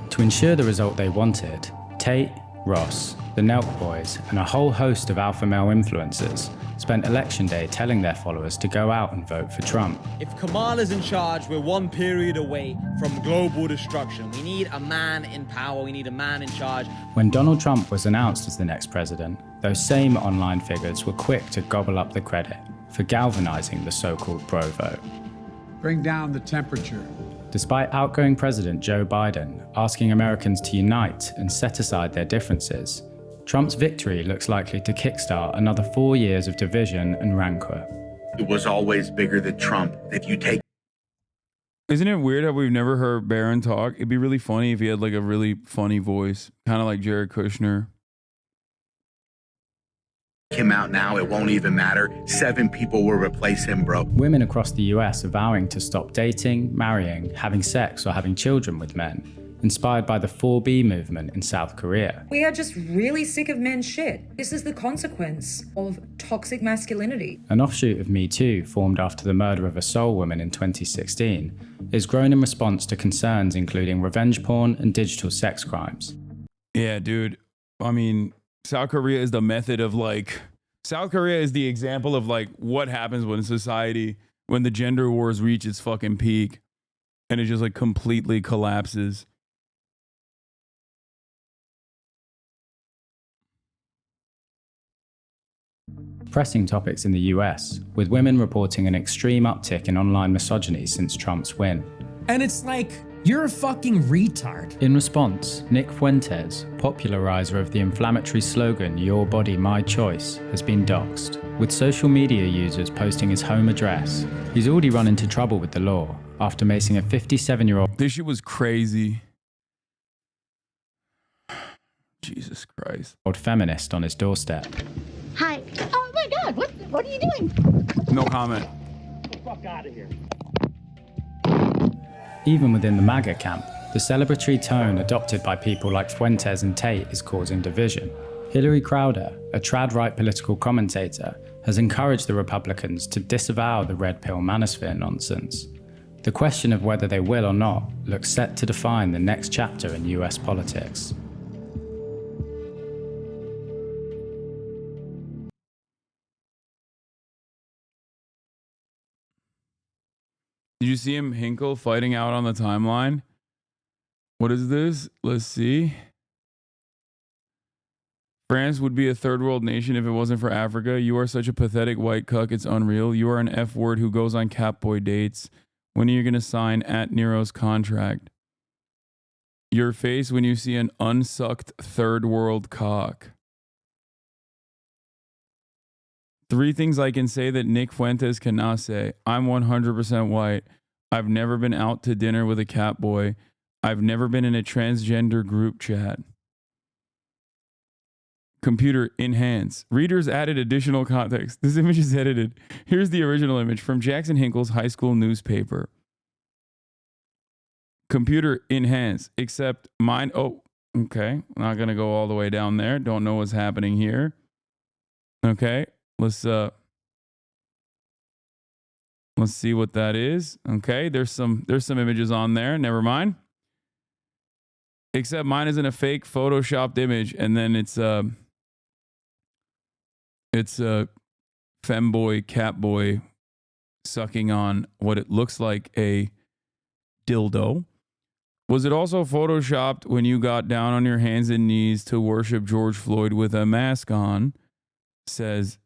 To ensure the result they wanted, Tate, Ross, the Nelk Boys, and a whole host of alpha male influencers spent election day telling their followers to go out and vote for Trump. If Kamala's in charge, we're one period away from global destruction. We need a man in power. We need a man in charge. When Donald Trump was announced as the next president, those same online figures were quick to gobble up the credit for galvanizing the so-called bro vote. Bring down the temperature. Despite outgoing President Joe Biden asking Americans to unite and set aside their differences, Trump's victory looks likely to kickstart another 4 years of division and rancor. It was always bigger than Trump. If you take... Isn't it weird how we've never heard Barron talk? It'd be really funny if he had like a really funny voice, kind of like Jared Kushner. Him out now, it won't even matter. 7 people will replace him, bro. Women across the US are vowing to stop dating, marrying, having sex, or having children with men, inspired by the 4B movement in South Korea. We are just really sick of men's shit. This is the consequence of toxic masculinity. An offshoot of Me Too, formed after the murder of a Seoul woman in 2016, is grown in response to concerns including revenge porn and digital sex crimes. Yeah, dude. I mean, South Korea is the method of like, South Korea is the example of like what happens when society, when the gender wars reach its fucking peak and it just like completely collapses. Pressing topics in the US, with women reporting an extreme uptick in online misogyny since Trump's win. And it's like, you're a fucking retard. In response, Nick Fuentes, popularizer of the inflammatory slogan "Your Body, My Choice," has been doxxed, with social media users posting his home address. He's already run into trouble with the law after macing a 57-year-old. This shit was crazy. Jesus Christ. Old feminist on his doorstep. Hi. Oh my God, what are you doing? No comment. Get the fuck out of here. Even within the MAGA camp, the celebratory tone adopted by people like Fuentes and Tate is causing division. Hillary Crowder, a trad-right political commentator, has encouraged the Republicans to disavow the red pill manosphere nonsense. The question of whether they will or not looks set to define the next chapter in US politics. Did you see him Hinkle fighting out on the timeline? What is this? Let's see. France would be a third world nation if it wasn't for Africa. You are such a pathetic white cuck, it's unreal. You are an F word who goes on Catboy dates. When are you going to sign at Nero's contract? Your face when you see an unsucked third world cock. 3 things I can say that Nick Fuentes cannot say. I'm 100% white. I've never been out to dinner with a cat boy. I've never been in a transgender group chat. Computer enhance. Readers added additional context. This image is edited. Here's the original image from Jackson Hinkle's high school newspaper. Computer enhance. Except mine. Oh, okay. Not going to go all the way down there. Don't know what's happening here. Okay. Let's see what that is. Okay, there's some images on there. Never mind. Except mine isn't a fake photoshopped image, and then it's a femboy catboy sucking on what it looks like a dildo. Was it also photoshopped when you got down on your hands and knees to worship George Floyd with a mask on? Says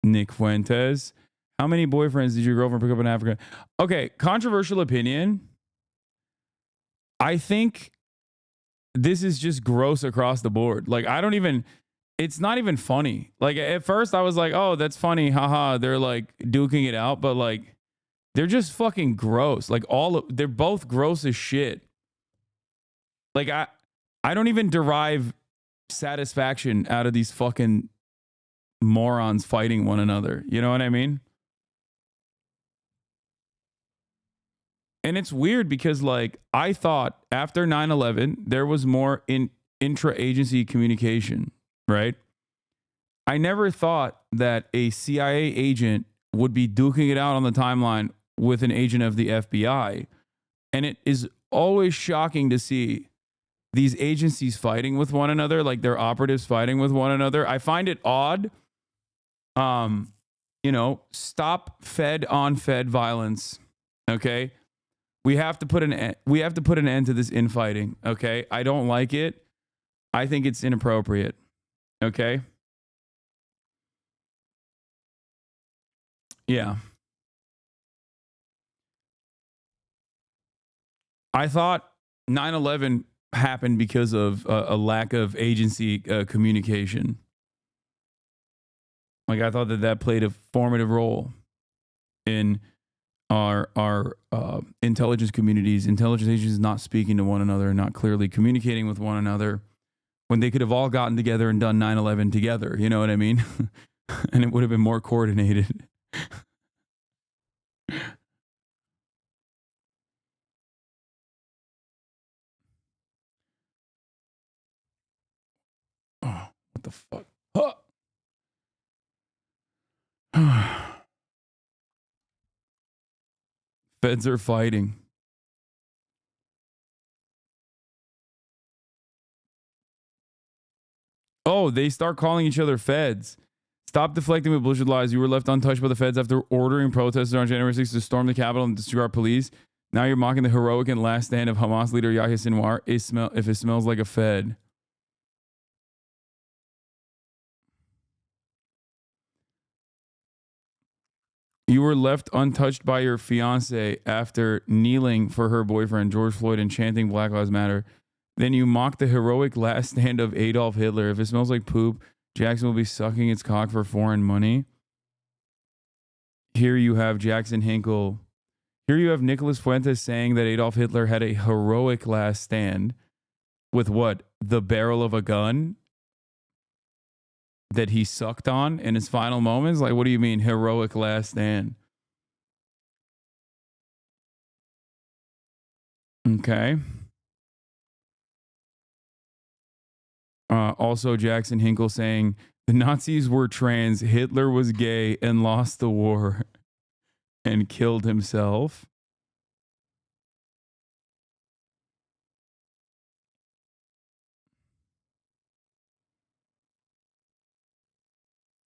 Nick Fuentes. How many boyfriends did your girlfriend pick up in Africa? Okay, controversial opinion. I think this is just gross across the board. Like, it's not even funny. Like, at first I was like, oh, that's funny. Haha, they're like duking it out. But like, they're just fucking gross. Like, they're both gross as shit. Like, I don't even derive satisfaction out of these fucking morons fighting one another. You know what I mean? And it's weird because like I thought after 9/11 there was more intra-agency communication, right? I never thought that a CIA agent would be duking it out on the timeline with an agent of the FBI. And it is always shocking to see these agencies fighting with one another, like their operatives fighting with one another. I find it odd. Stop fed on fed violence. Okay. We have to put an end to this infighting. Okay. I don't like it. I think it's inappropriate. Okay. Yeah. I thought 9/11 happened because of a lack of agency communication. Like I thought that played a formative role in our intelligence communities, intelligence agencies not speaking to one another, not clearly communicating with one another when they could have all gotten together and done 9/11 together. You know what I mean? And it would have been more coordinated. What the fuck? Huh. Feds are fighting. Oh, they start calling each other feds. Stop deflecting with bullshit lies. You were left untouched by the feds after ordering protesters on January 6th to storm the Capitol and disregard police. Now you're mocking the heroic and last stand of Hamas leader Yahya Sinwar if it smells like a fed. You were left untouched by your fiance after kneeling for her boyfriend, George Floyd, and chanting Black Lives Matter. Then you mocked the heroic last stand of Adolf Hitler. If it smells like poop, Jackson will be sucking its cock for foreign money. Here you have Jackson Hinkle. Here you have Nicholas Fuentes saying that Adolf Hitler had a heroic last stand with what? The barrel of a gun that he sucked on in his final moments? Like, what do you mean, heroic last stand? Okay. Also, Jackson Hinkle saying the Nazis were trans, Hitler was gay, and lost the war and killed himself.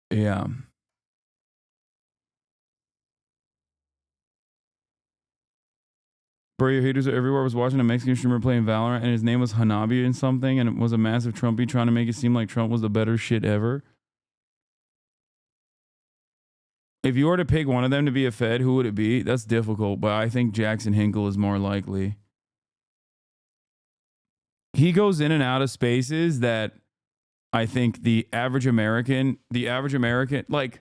Yeah. Bro, your haters are everywhere. I was watching a Mexican streamer playing Valorant, and his name was HasanAbi and something, and it was a massive Trumpy trying to make it seem like Trump was the better shit ever. If you were to pick one of them to be a Fed, who would it be? That's difficult, but I think Jackson Hinkle is more likely. He goes in and out of spaces that I think the average American, like,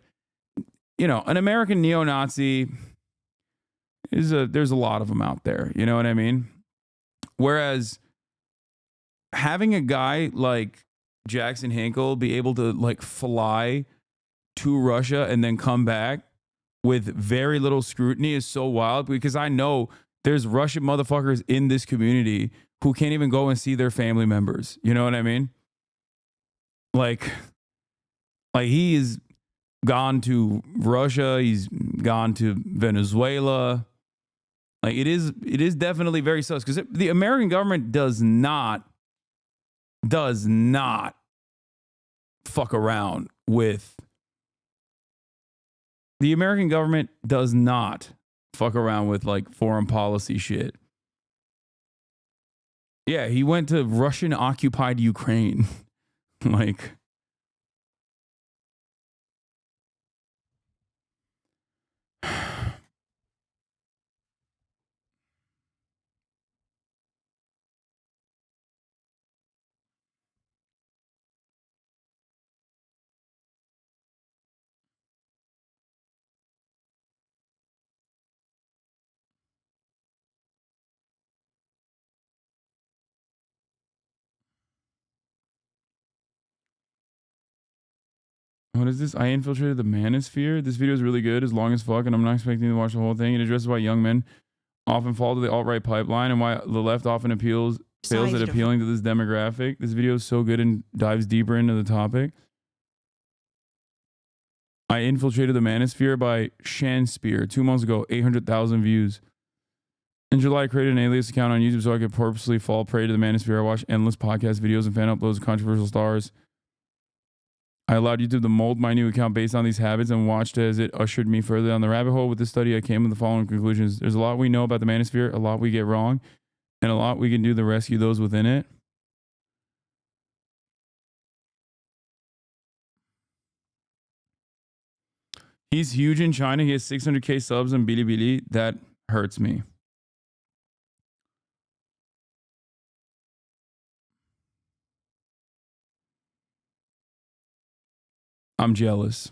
you know, an American neo-Nazi there's a lot of them out there. You know what I mean? Whereas having a guy like Jackson Hinkle be able to like fly to Russia and then come back with very little scrutiny is so wild, because I know there's Russian motherfuckers in this community who can't even go and see their family members. You know what I mean? Like he is gone to Russia. He's gone to Venezuela. Like it is definitely very sus, because the American government does not fuck around with. The American government does not fuck around with like foreign policy shit. Yeah, he went to Russian occupied Ukraine. Like, what is this? I infiltrated the manosphere. This video is really good, as long as fuck, and I'm not expecting to watch the whole thing. It addresses why young men often fall to the alt-right pipeline and why the left often fails at appealing to this demographic. This video is so good and dives deeper into the topic. I infiltrated the manosphere by Shanspeare 2 months ago, 800,000 views. In July, I created an alias account on YouTube so I could purposely fall prey to the manosphere. I watched endless podcast videos and fan uploads of controversial stars. I allowed YouTube to mold my new account based on these habits and watched as it ushered me further down the rabbit hole. With this study, I came to the following conclusions. There's a lot we know about the manosphere, a lot we get wrong, and a lot we can do to rescue those within it. He's huge in China. He has 600K subs on Bilibili. That hurts me. I'm jealous.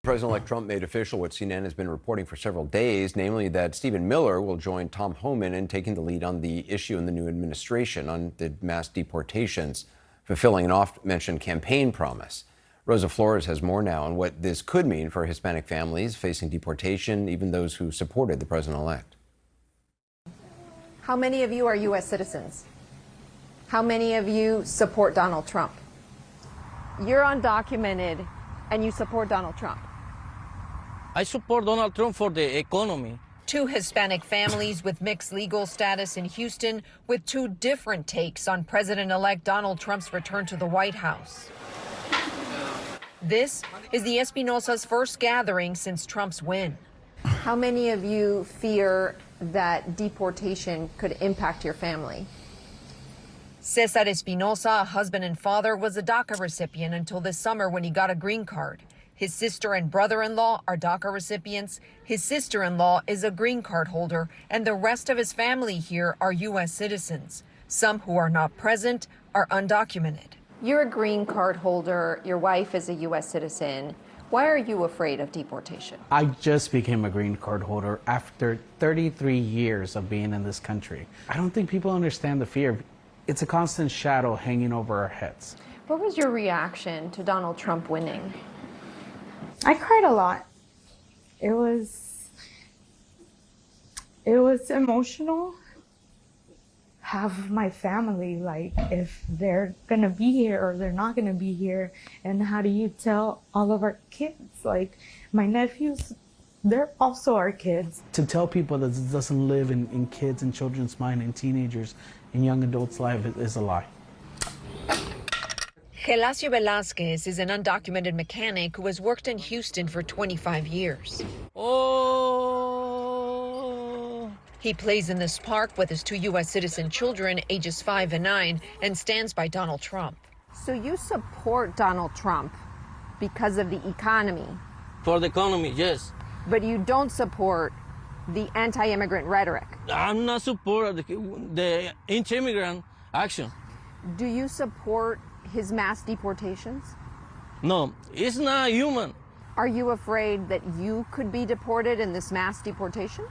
President-elect Trump made official what CNN has been reporting for several days, namely that Stephen Miller will join Tom Homan in taking the lead on the issue in the new administration on the mass deportations, fulfilling an oft-mentioned campaign promise. Rosa Flores has more now on what this could mean for Hispanic families facing deportation, even those who supported the president-elect. How many of you are U.S. citizens? How many of you support Donald Trump? You're undocumented and you support Donald Trump. I support Donald Trump for the economy. Two Hispanic families with mixed legal status in Houston with two different takes on President-elect Donald Trump's return to the White House. This is the Espinosa's first gathering since Trump's win. How many of you fear that deportation could impact your family? Cesar Espinosa, a husband and father, was a DACA recipient until this summer when he got a green card. His sister and brother-in-law are DACA recipients. His sister-in-law is a green card holder, and the rest of his family here are U.S. citizens. Some who are not present are undocumented. You're a green card holder. Your wife is a U.S. citizen. Why are you afraid of deportation? I just became a green card holder after 33 years of being in this country. I don't think people understand the fear. It's a constant shadow hanging over our heads. What was your reaction to Donald Trump winning? I cried a lot. It was emotional. Have my family, like, if they're gonna be here or they're not gonna be here, and how do you tell all of our kids? Like, my nephews, they're also our kids. To tell people that this doesn't live in kids and children's mind and teenagers and young adults' life is a lie. Gelasio Velasquez is an undocumented mechanic who has worked in Houston for 25 years. Oh. He plays in this park with his two U.S. citizen children, ages 5 and 9, and stands by Donald Trump. So you support Donald Trump because of the economy? For the economy, yes. But you don't support the anti-immigrant rhetoric? I'm not support the anti-immigrant action. Do you support his mass deportations? No, it's not human. Are you afraid that you could be deported in this mass deportation?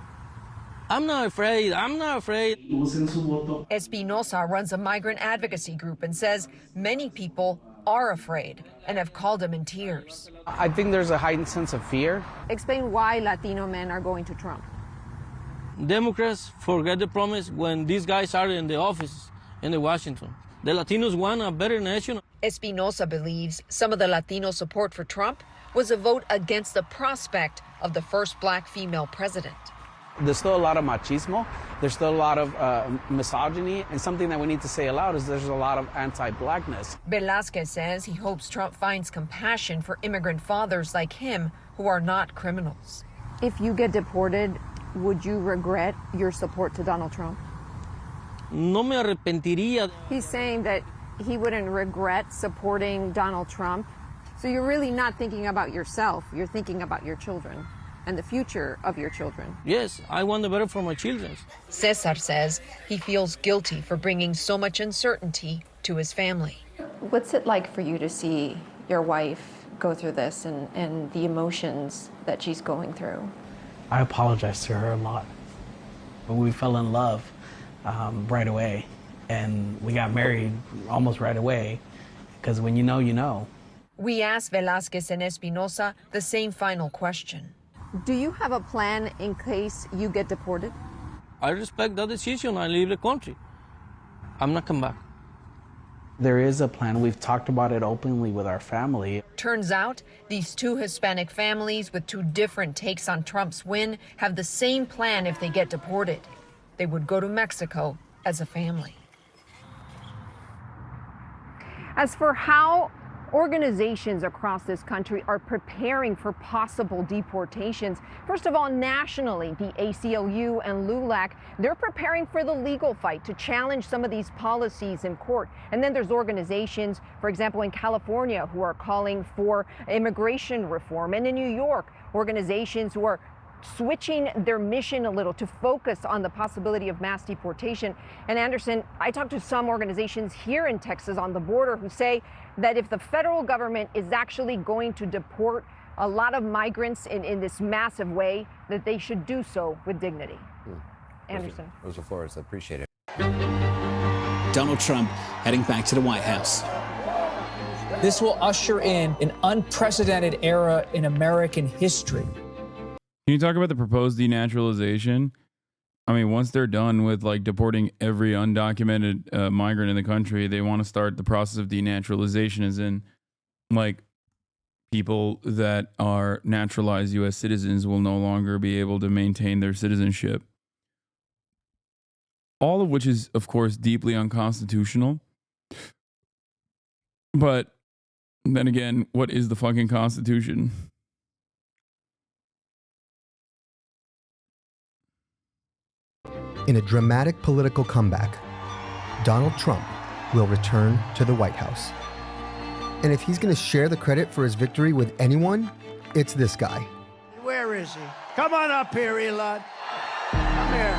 I'm not afraid. I'm not afraid. Espinosa runs a migrant advocacy group and says many people are afraid and have called him in tears. I think there's a heightened sense of fear. Explain why Latino men are going to Trump. Democrats forget the promise when these guys are in the office in Washington. The Latinos want a better nation. Espinosa believes some of the Latino support for Trump was a vote against the prospect of the first black female president. There's still a lot of machismo. There's still a lot of misogyny. And something that we need to say aloud is there's a lot of anti-blackness. Velasquez says he hopes Trump finds compassion for immigrant fathers like him who are not criminals. If you get deported, would you regret your support to Donald Trump? No me arrepentiría. He's saying that he wouldn't regret supporting Donald Trump. So you're really not thinking about yourself. You're thinking about your children and the future of your children. Yes, I want the better for my children. Cesar says he feels guilty for bringing so much uncertainty to his family. What's it like for you to see your wife go through this and the emotions that she's going through? I apologize to her a lot. But we fell in love right away, and we got married almost right away, because when you know, you know. We asked Velasquez and Espinosa the same final question. Do you have a plan in case you get deported? I respect that decision. I leave the country. I'm not coming back. There is a plan. We've talked about it openly with our family. Turns out these two Hispanic families with two different takes on Trump's win have the same plan if they get deported. They would go to Mexico as a family. As for how organizations across this country are preparing for possible deportations, first of all, nationally, the ACLU and LULAC, they're preparing for the legal fight to challenge some of these policies in court. And then there's organizations, for example, in California, who are calling for immigration reform. And in New York, organizations who are switching their mission a little to focus on the possibility of mass deportation. And Anderson, I talked to some organizations here in Texas on the border who say that if the federal government is actually going to deport a lot of migrants in this massive way, that they should do so with dignity. Anderson. Rosa Flores, I appreciate it. Donald Trump heading back to the White House. This will usher in an unprecedented era in American history. Can you talk about the proposed denaturalization? I mean, once they're done with like deporting every undocumented migrant in the country, they want to start the process of denaturalization, as in like people that are naturalized U.S. citizens will no longer be able to maintain their citizenship. All of which is, of course, deeply unconstitutional. But then again, what is the fucking Constitution? In a dramatic political comeback, Donald Trump will return to the White House. And if he's going to share the credit for his victory with anyone, it's this guy. Where is he? Come on up here, Elon. Come here.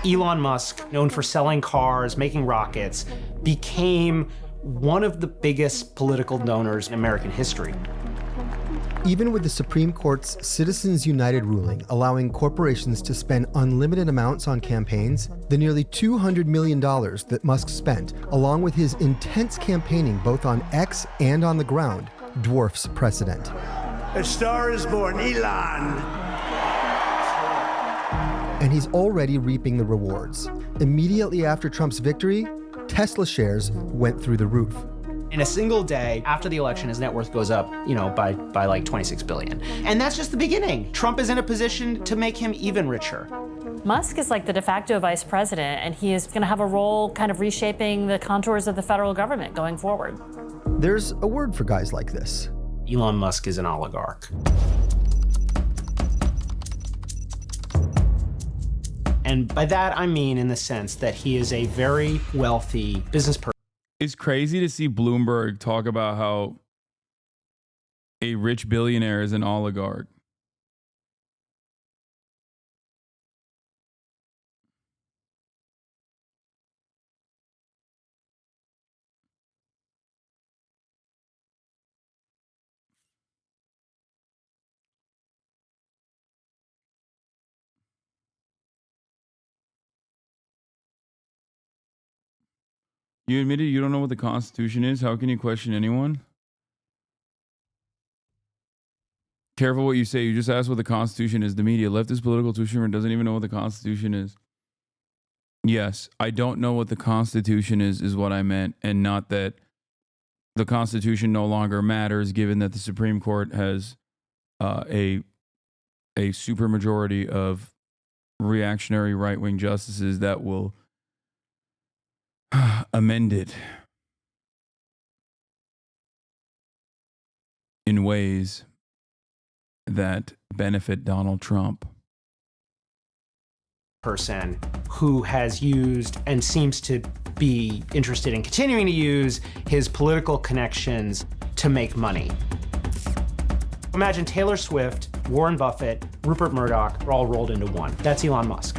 Elon Musk, known for selling cars, making rockets, became one of the biggest political donors in American history. Even with the Supreme Court's Citizens United ruling allowing corporations to spend unlimited amounts on campaigns, the nearly $200 million that Musk spent, along with his intense campaigning both on X and on the ground, dwarfs precedent. A star is born, Elon. And he's already reaping the rewards. Immediately after Trump's victory, Tesla shares went through the roof. In a single day after the election, his net worth goes up, by like 26 billion. And that's just the beginning. Trump is in a position to make him even richer. Musk is like the de facto vice president, and he is going to have a role kind of reshaping the contours of the federal government going forward. There's a word for guys like this. Elon Musk is an oligarch. And by that, I mean in the sense that he is a very wealthy business person. It's crazy to see Bloomberg talk about how a rich billionaire is an oligarch. You admitted you don't know what the Constitution is? How can you question anyone? Careful what you say. You just asked what the Constitution is. The media, leftist political tumor, doesn't even know what the Constitution is. Yes, I don't know what the Constitution is what I meant, and not that the Constitution no longer matters, given that the Supreme Court has a supermajority of reactionary right-wing justices that will amend it in ways that benefit Donald Trump. Person who has used and seems to be interested in continuing to use his political connections to make money. Imagine Taylor Swift, Warren Buffett, Rupert Murdoch are all rolled into one. That's Elon Musk.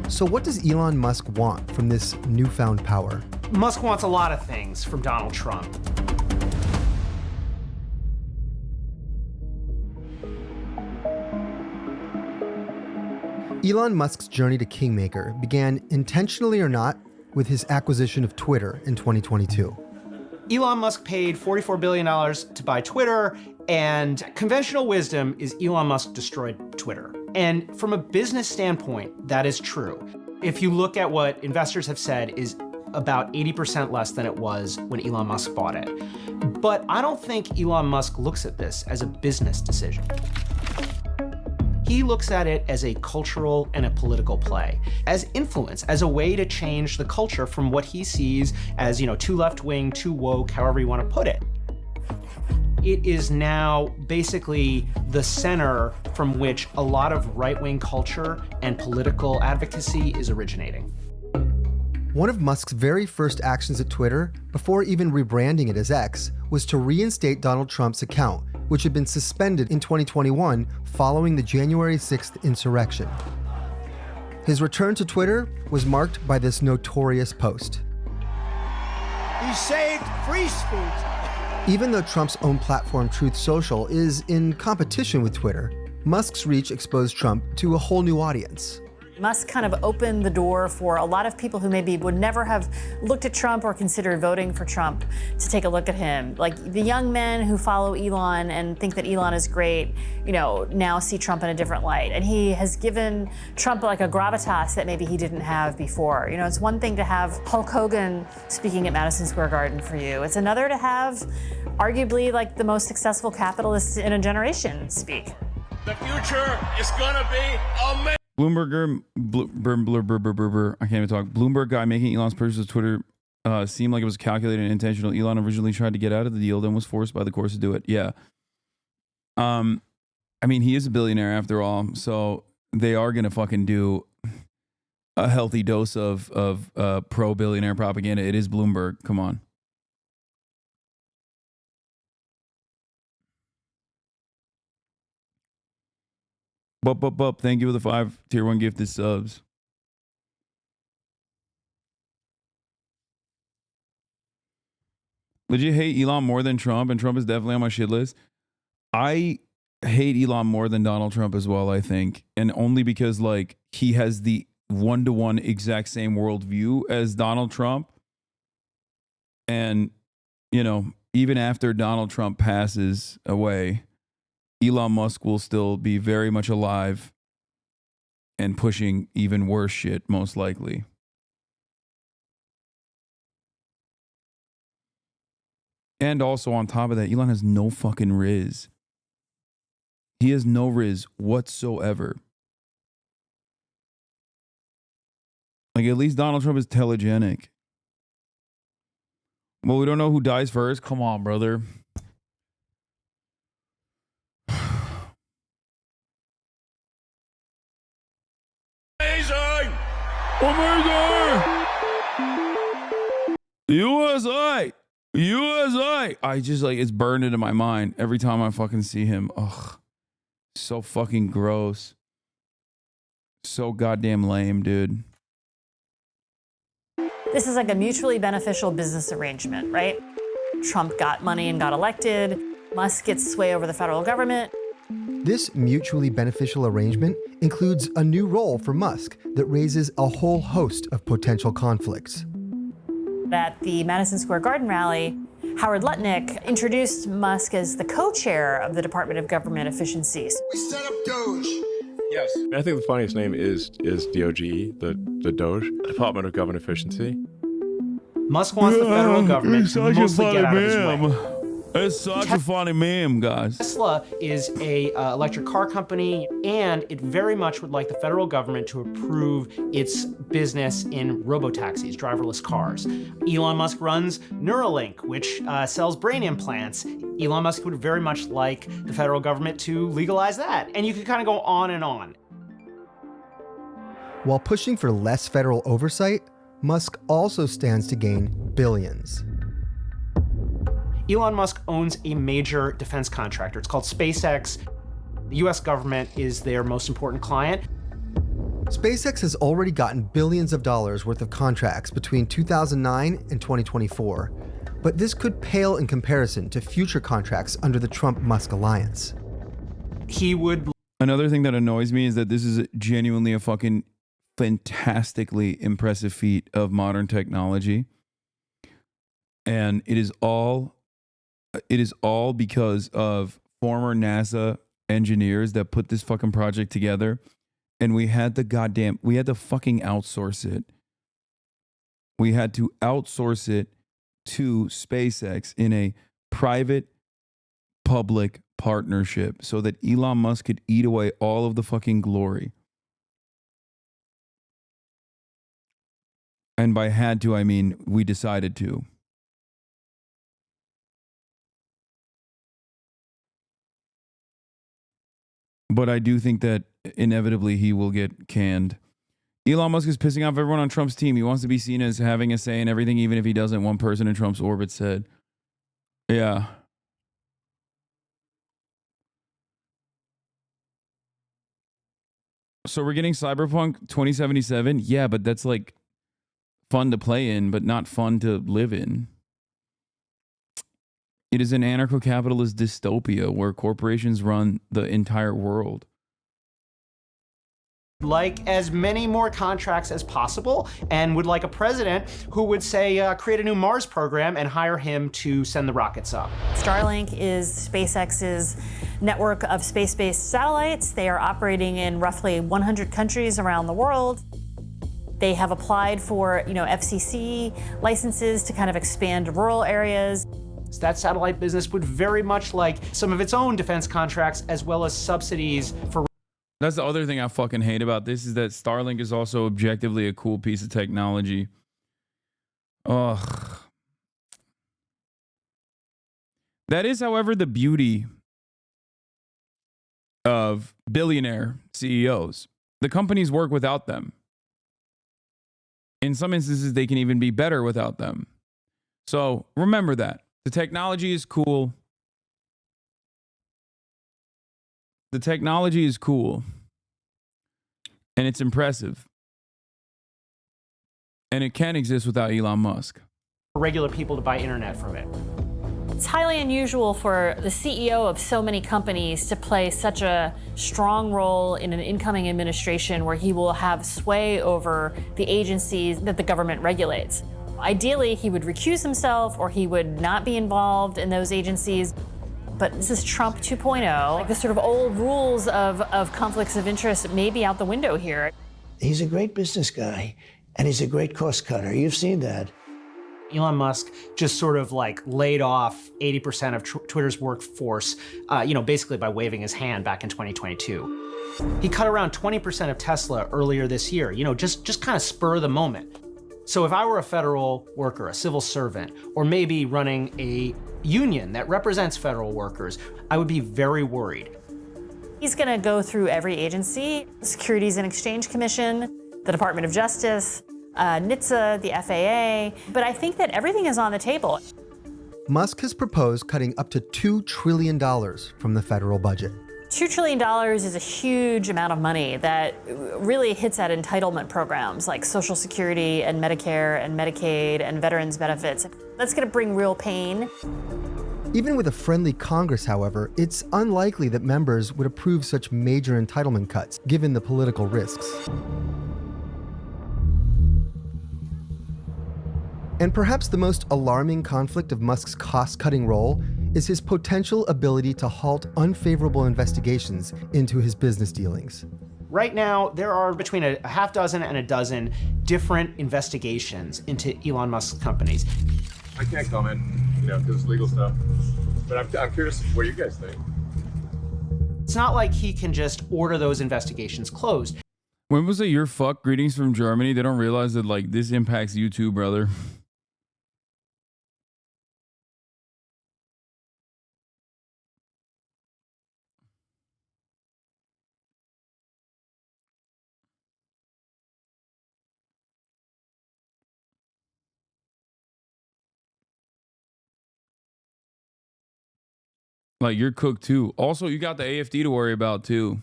So what does Elon Musk want from this newfound power? Musk wants a lot of things from Donald Trump. Elon Musk's journey to kingmaker began, intentionally or not, with his acquisition of Twitter in 2022. Elon Musk paid $44 billion to buy Twitter, and conventional wisdom is Elon Musk destroyed Twitter. And from a business standpoint, that is true. If you look at what investors have said is about 80% less than it was when Elon Musk bought it. But I don't think Elon Musk looks at this as a business decision. He looks at it as a cultural and a political play, as influence, as a way to change the culture from what he sees as, too left-wing, too woke, however you want to put it. It is now basically the center from which a lot of right-wing culture and political advocacy is originating. One of Musk's very first actions at Twitter, before even rebranding it as X, was to reinstate Donald Trump's account, which had been suspended in 2021 following the January 6th insurrection. His return to Twitter was marked by this notorious post. He saved free speech. Even though Trump's own platform, Truth Social, is in competition with Twitter, Musk's reach exposed Trump to a whole new audience. Musk kind of opened the door for a lot of people who maybe would never have looked at Trump or considered voting for Trump to take a look at him. Like the young men who follow Elon and think that Elon is great, you know, now see Trump in a different light. And he has given Trump like a gravitas that maybe he didn't have before. You know, it's one thing to have Hulk Hogan speaking at Madison Square Garden for you. It's another to have arguably like the most successful capitalist in a generation speak. The future is gonna be amazing. Bloomberg, I can't even talk. Bloomberg guy making Elon's purchase of Twitter seemed like it was calculated and intentional. Elon originally tried to get out of the deal, then was forced by the course to do it. Yeah. I mean, he is a billionaire after all, so they are gonna fucking do a healthy dose of pro-billionaire propaganda. It is Bloomberg. Come on. Bup. Thank you for the 5 tier 1 gifted subs. Legit hate Elon more than Trump, and Trump is definitely on my shit list. I hate Elon more than Donald Trump as well, I think. And only because, like, he has the one-to-one exact same worldview as Donald Trump. And, you know, even after Donald Trump passes away, Elon Musk will still be very much alive and pushing even worse shit, most likely. And also on top of that, Elon has no fucking riz. He has no riz whatsoever. Like, at least Donald Trump is telegenic. Well, we don't know who dies first. Come on, brother. Amazing! USA! USA! I just, like, it's burned into my mind every time I fucking see him. Ugh. So fucking gross. So goddamn lame, dude. This is like a mutually beneficial business arrangement, right? Trump got money and got elected. Musk gets sway over the federal government. This mutually beneficial arrangement includes a new role for Musk that raises a whole host of potential conflicts. At the Madison Square Garden rally, Howard Lutnick introduced Musk as the co-chair of the Department of Government Efficiency. We set up Doge. Yes. I think the funniest name is DOGE, the Doge, Department of Government Efficiency. Musk wants the federal government to mostly get out of his way. It's such a funny meme, guys. Tesla is a electric car company, and it very much would like the federal government to approve its business in robotaxis, driverless cars. Elon Musk runs Neuralink, which sells brain implants. Elon Musk would very much like the federal government to legalize that. And you could kind of go on and on. While pushing for less federal oversight, Musk also stands to gain billions. Elon Musk owns a major defense contractor. It's called SpaceX. The US government is their most important client. SpaceX has already gotten billions of dollars worth of contracts between 2009 and 2024, but this could pale in comparison to future contracts under the Trump-Musk alliance. Another thing that annoys me is that this is genuinely a fucking fantastically impressive feat of modern technology. And it is all because of former NASA engineers that put this fucking project together. And we had to fucking outsource it. We had to outsource it to SpaceX in a private public partnership so that Elon Musk could eat away all of the fucking glory. And by had to, I mean we decided to. But I do think that inevitably he will get canned. Elon Musk is pissing off everyone on Trump's team. He wants to be seen as having a say in everything, even if he doesn't, one person in Trump's orbit said. Yeah. So we're getting Cyberpunk 2077? Yeah, but that's like fun to play in, but not fun to live in. It is an anarcho-capitalist dystopia where corporations run the entire world. like as many more contracts as possible, and would like a president who would say, create a new Mars program and hire him to send the rockets up. Starlink is SpaceX's network of space-based satellites. They are operating in roughly 100 countries around the world. They have applied for, FCC licenses to kind of expand to rural areas. So that satellite business would very much like some of its own defense contracts, as well as subsidies for. That's the other thing I fucking hate about this, is that Starlink is also objectively a cool piece of technology. Ugh. That is, however, the beauty of billionaire CEOs. The companies work without them. In some instances, they can even be better without them. So remember that. The technology is cool. The technology is cool. And it's impressive. And it can exist without Elon Musk. Regular people to buy internet from it. It's highly unusual for the CEO of so many companies to play such a strong role in an incoming administration where he will have sway over the agencies that the government regulates. Ideally, he would recuse himself or he would not be involved in those agencies. But this is Trump 2.0. Like the sort of old rules of conflicts of interest may be out the window here. He's a great business guy, and he's a great cost cutter. You've seen that. Elon Musk just sort of like laid off 80% of Twitter's workforce, basically by waving his hand back in 2022. He cut around 20% of Tesla earlier this year, just kind of spur of the moment. So if I were a federal worker, a civil servant, or maybe running a union that represents federal workers, I would be very worried. He's going to go through every agency, the Securities and Exchange Commission, the Department of Justice, NHTSA, the FAA, but I think that everything is on the table. Musk has proposed cutting up to $2 trillion from the federal budget. $2 trillion is a huge amount of money that really hits at entitlement programs like Social Security and Medicare and Medicaid and veterans benefits. That's going to bring real pain. Even with a friendly Congress, however, it's unlikely that members would approve such major entitlement cuts, given the political risks. And perhaps the most alarming conflict of Musk's cost-cutting role is his potential ability to halt unfavorable investigations into his business dealings. Right now, there are between a half dozen and a dozen different investigations into Elon Musk's companies. I can't comment, because it's legal stuff. But I'm curious what you guys think. It's not like he can just order those investigations closed. When was it your fuck greetings from Germany? They don't realize that this impacts you too, brother. You're cooked too. Also, you got the AFD to worry about too.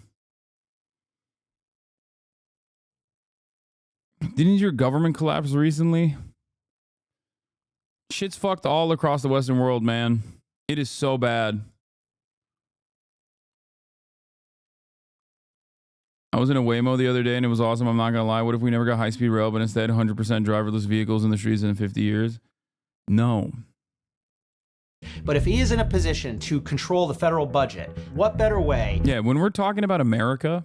Didn't your government collapse recently? Shit's fucked all across the Western world, man. It is so bad. I was in a Waymo the other day and it was awesome. I'm not gonna lie. What if we never got high-speed rail, but instead 100% driverless vehicles in the streets in 50 years? No. But if he is in a position to control the federal budget, what better way? Yeah, when we're talking about America,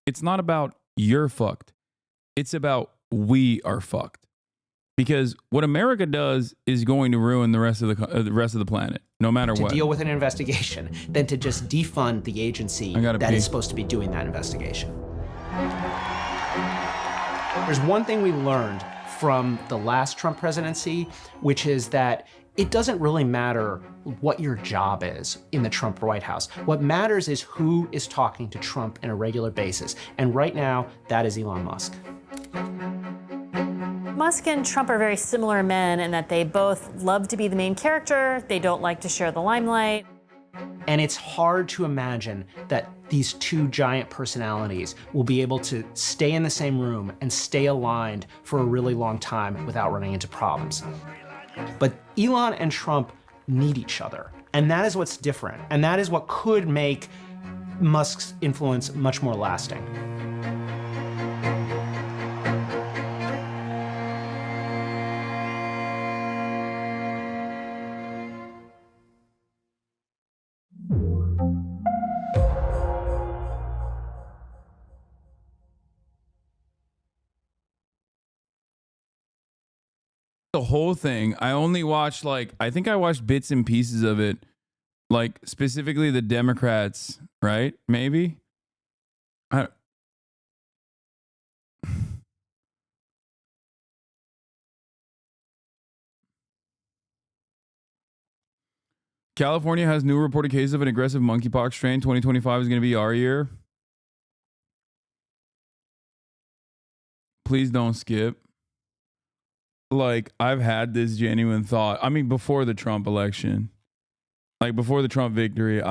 it's not about you're fucked. It's about we are fucked. Because what America does is going to ruin the rest of the planet, no matter what. To deal with an investigation than to just defund the agency that is supposed to be doing that investigation. There's one thing we learned from the last Trump presidency, which is that it doesn't really matter what your job is in the Trump White House. What matters is who is talking to Trump on a regular basis. And right now, that is Elon Musk. Musk and Trump are very similar men in that they both love to be the main character. They don't like to share the limelight. And it's hard to imagine that these two giant personalities will be able to stay in the same room and stay aligned for a really long time without running into problems. But Elon and Trump need each other. And that is what's different. And that is what could make Musk's influence much more lasting. The whole thing. I only watched I think I watched bits and pieces of it, like specifically the Democrats, right? Maybe. California has new reported cases of an aggressive monkeypox strain. 2025 is going to be our year. Please don't skip. I've had this genuine thought. I mean, before the Trump election, before the Trump victory,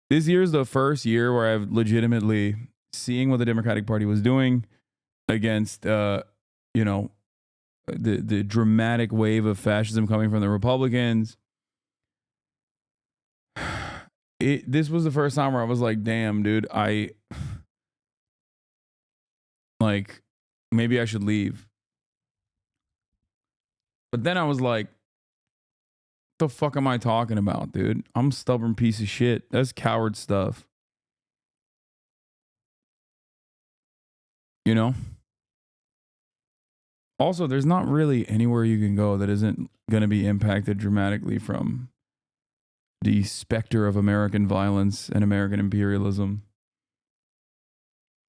this year is the first year where I've legitimately seeing what the Democratic Party was doing against, the dramatic wave of fascism coming from the Republicans. This was the first time where I was like, damn, dude, maybe I should leave. But then I was like, what the fuck am I talking about, dude? I'm a stubborn piece of shit. That's coward stuff. You know? Also, there's not really anywhere you can go that isn't going to be impacted dramatically from the specter of American violence and American imperialism.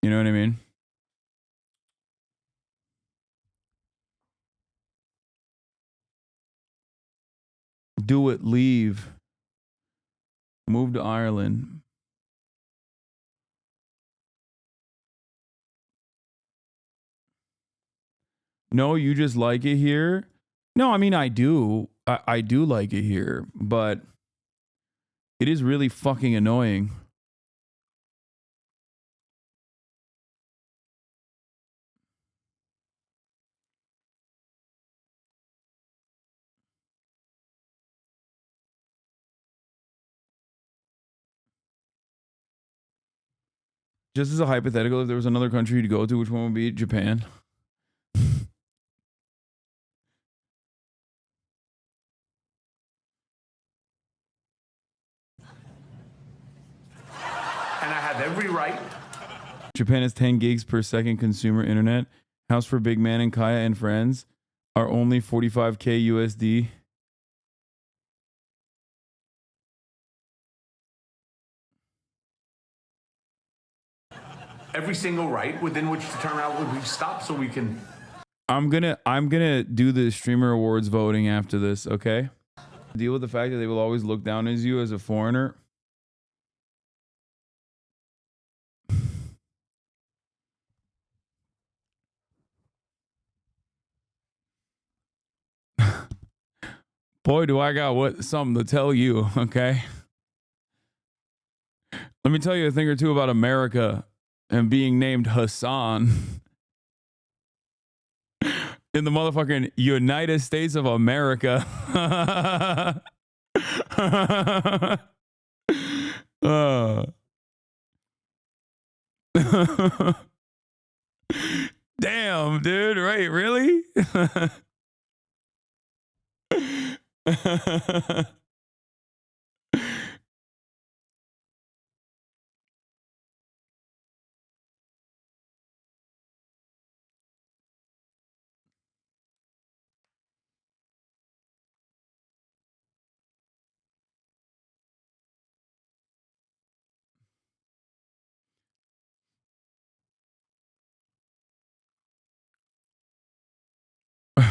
You know what I mean? Do it, leave. Move to Ireland. No, you just like it here? No, I mean, I do. I do like it here, but it is really fucking annoying. Just as a hypothetical, if there was another country to go to, which one would be? Japan? And I have every right. Japan has 10 gigs per second consumer internet. House for Big Man and Kaya and friends are only 45K USD. Every single right within which to turn around when we stop so we can. I'm gonna do the streamer awards voting after this, okay? Deal with the fact that they will always look down as you as a foreigner. Boy, do I got something to tell you, okay? Let me tell you a thing or two about America and being named Hasan in the motherfucking United States of America. Damn, dude, right? Really?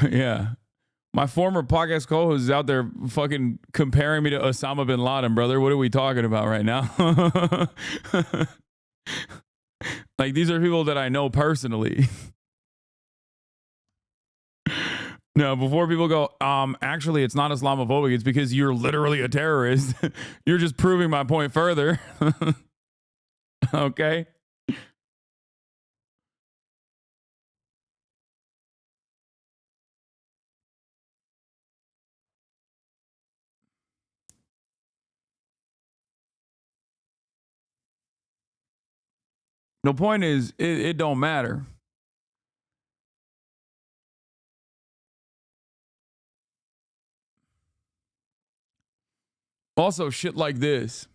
Yeah. My former podcast co-host is out there fucking comparing me to Osama bin Laden, brother. What are we talking about right now? Like, these are people that I know personally. No, before people go, actually, it's not Islamophobic. It's because you're literally a terrorist. You're just proving my point further. Okay? The point is, it don't matter. Also, shit like this.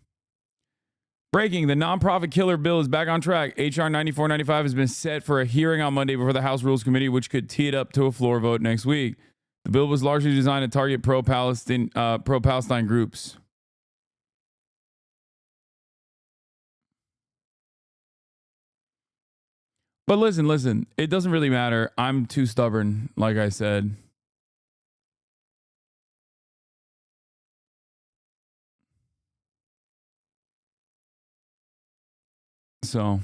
Breaking, the nonprofit killer bill is back on track. H.R. 9495 has been set for a hearing on Monday before the House Rules Committee, which could tee it up to a floor vote next week. The bill was largely designed to target pro-Palestine groups. But listen, it doesn't really matter. I'm too stubborn, like I said. So,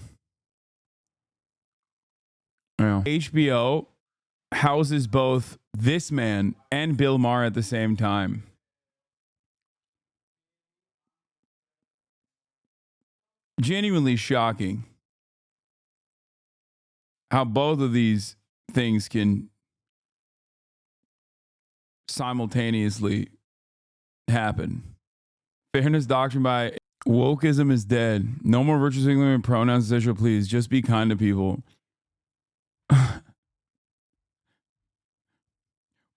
yeah. HBO houses both this man and Bill Maher at the same time. Genuinely shocking how both of these things can simultaneously happen. Fairness doctrine by wokeism is dead. No more virtue signaling and pronouns, etc. Please just be kind to people.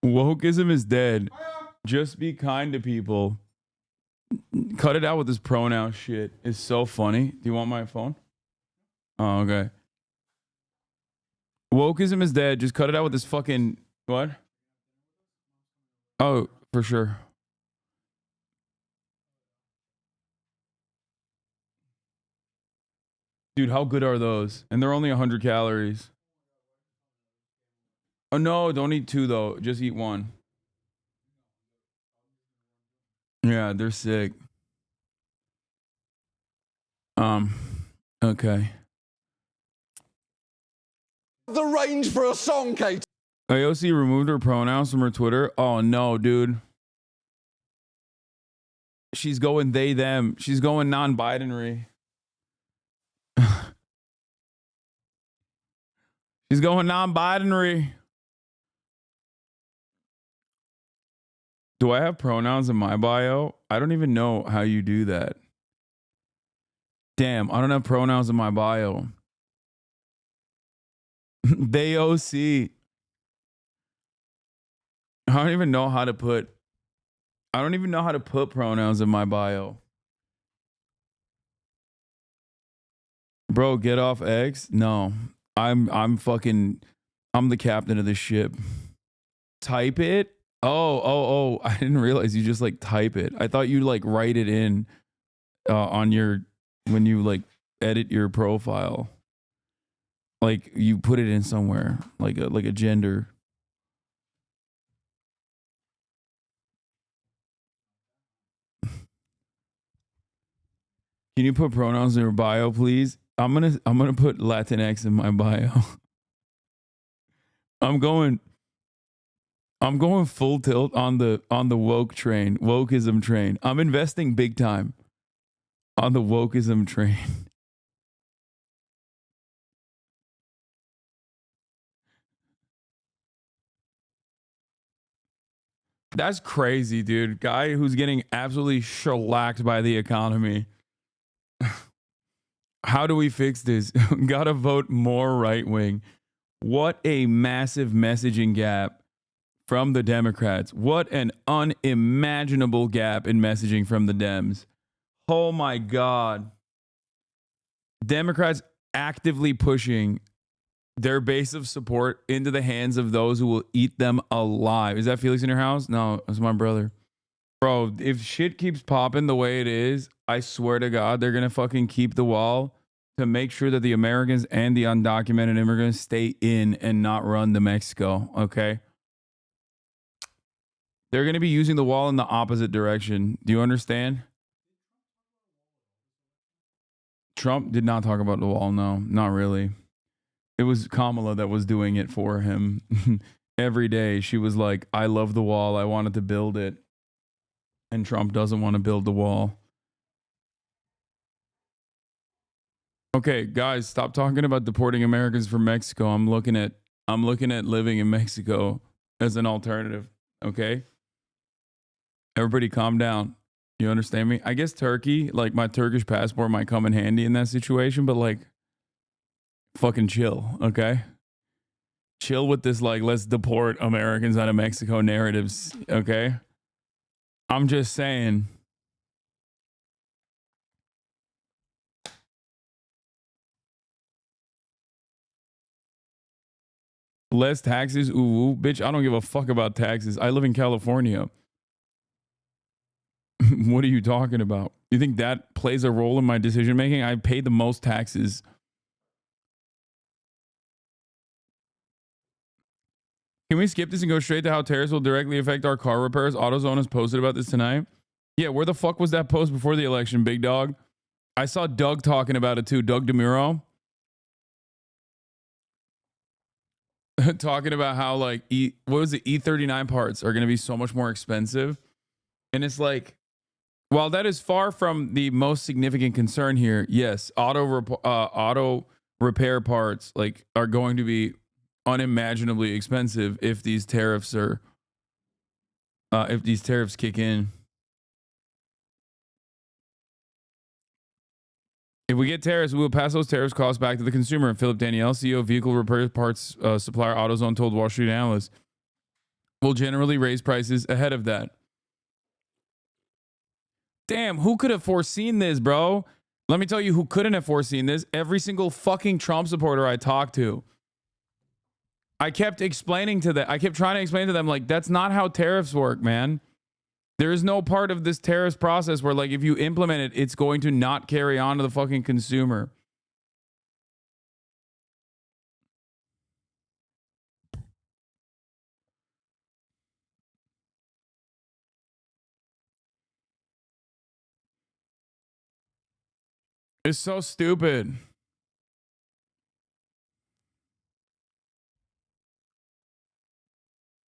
Wokeism is dead. Just be kind to people. Cut it out with this pronoun shit. It's so funny. Do you want my phone? Oh, okay. Wokeism is dead. Just cut it out with this fucking what? Oh, for sure. Dude, how good are those? And they're only 100 calories. Oh no, don't eat 2 though. Just eat 1. Yeah, they're sick. Okay. The range for a song, Kate. AOC removed her pronouns from her Twitter. Oh no, dude. She's going they, them. She's going non-binary. She's going non-binary. Do I have pronouns in my bio? I don't even know how you do that. Damn, I don't have pronouns in my bio. They OC. I don't even know how to put pronouns in my bio. Bro, get off X? No. I'm the captain of this ship. Type it? Oh. I didn't realize you just like type it. I thought you like write it in on your when you like edit your profile. Like you put it in somewhere, like a gender. Can you put pronouns in your bio, please? I'm gonna put Latinx in my bio. I'm going full tilt on the wokeism train. I'm investing big time on the wokeism train. That's crazy, dude. Guy who's getting absolutely shellacked by the economy. How do we fix this? Gotta vote more right wing. What a massive messaging gap from the Democrats. What an unimaginable gap in messaging from the Dems. Oh my God. Democrats actively pushing their base of support into the hands of those who will eat them alive. Is that Felix in your house? No, it's my brother. Bro, if shit keeps popping the way it is, I swear to God, they're going to fucking keep the wall to make sure that the Americans and the undocumented immigrants stay in and not run to Mexico, okay? They're going to be using the wall in the opposite direction. Do you understand? Trump did not talk about the wall, no, not really. It was Kamala that was doing it for him. Every day she was like, I love the wall. I wanted to build it. And Trump doesn't want to build the wall. Okay, guys, stop talking about deporting Americans from Mexico. I'm looking at living in Mexico as an alternative. Okay? Everybody calm down. You understand me? I guess Turkey, like my Turkish passport might come in handy in that situation, but like fucking chill, okay? Chill with this, like, let's deport Americans out of Mexico narratives, okay? I'm just saying. Less taxes? Ooh, bitch, I don't give a fuck about taxes. I live in California. What are you talking about? You think that plays a role in my decision making? I pay the most taxes. Can we skip this and go straight to how tariffs will directly affect our car repairs? AutoZone has posted about this tonight. Yeah, where the fuck was that post before the election, big dog? I saw Doug talking about it too. Doug DeMuro. Talking about how like what was it? E39 parts are going to be so much more expensive. And it's like, while that is far from the most significant concern here, yes, auto repair parts like are going to be unimaginably expensive if these tariffs kick in. If we get tariffs, we will pass those tariffs costs back to the consumer. And Philip Danielle, CEO of vehicle repair parts supplier AutoZone, told Wall Street analysts, will generally raise prices ahead of that. Damn, who could have foreseen this, bro? Let me tell you who couldn't have foreseen this. Every single fucking Trump supporter I talked to. I kept trying to explain to them, like, that's not how tariffs work, man. There is no part of this tariffs process where, like, if you implement it, it's going to not carry on to the fucking consumer. It's so stupid.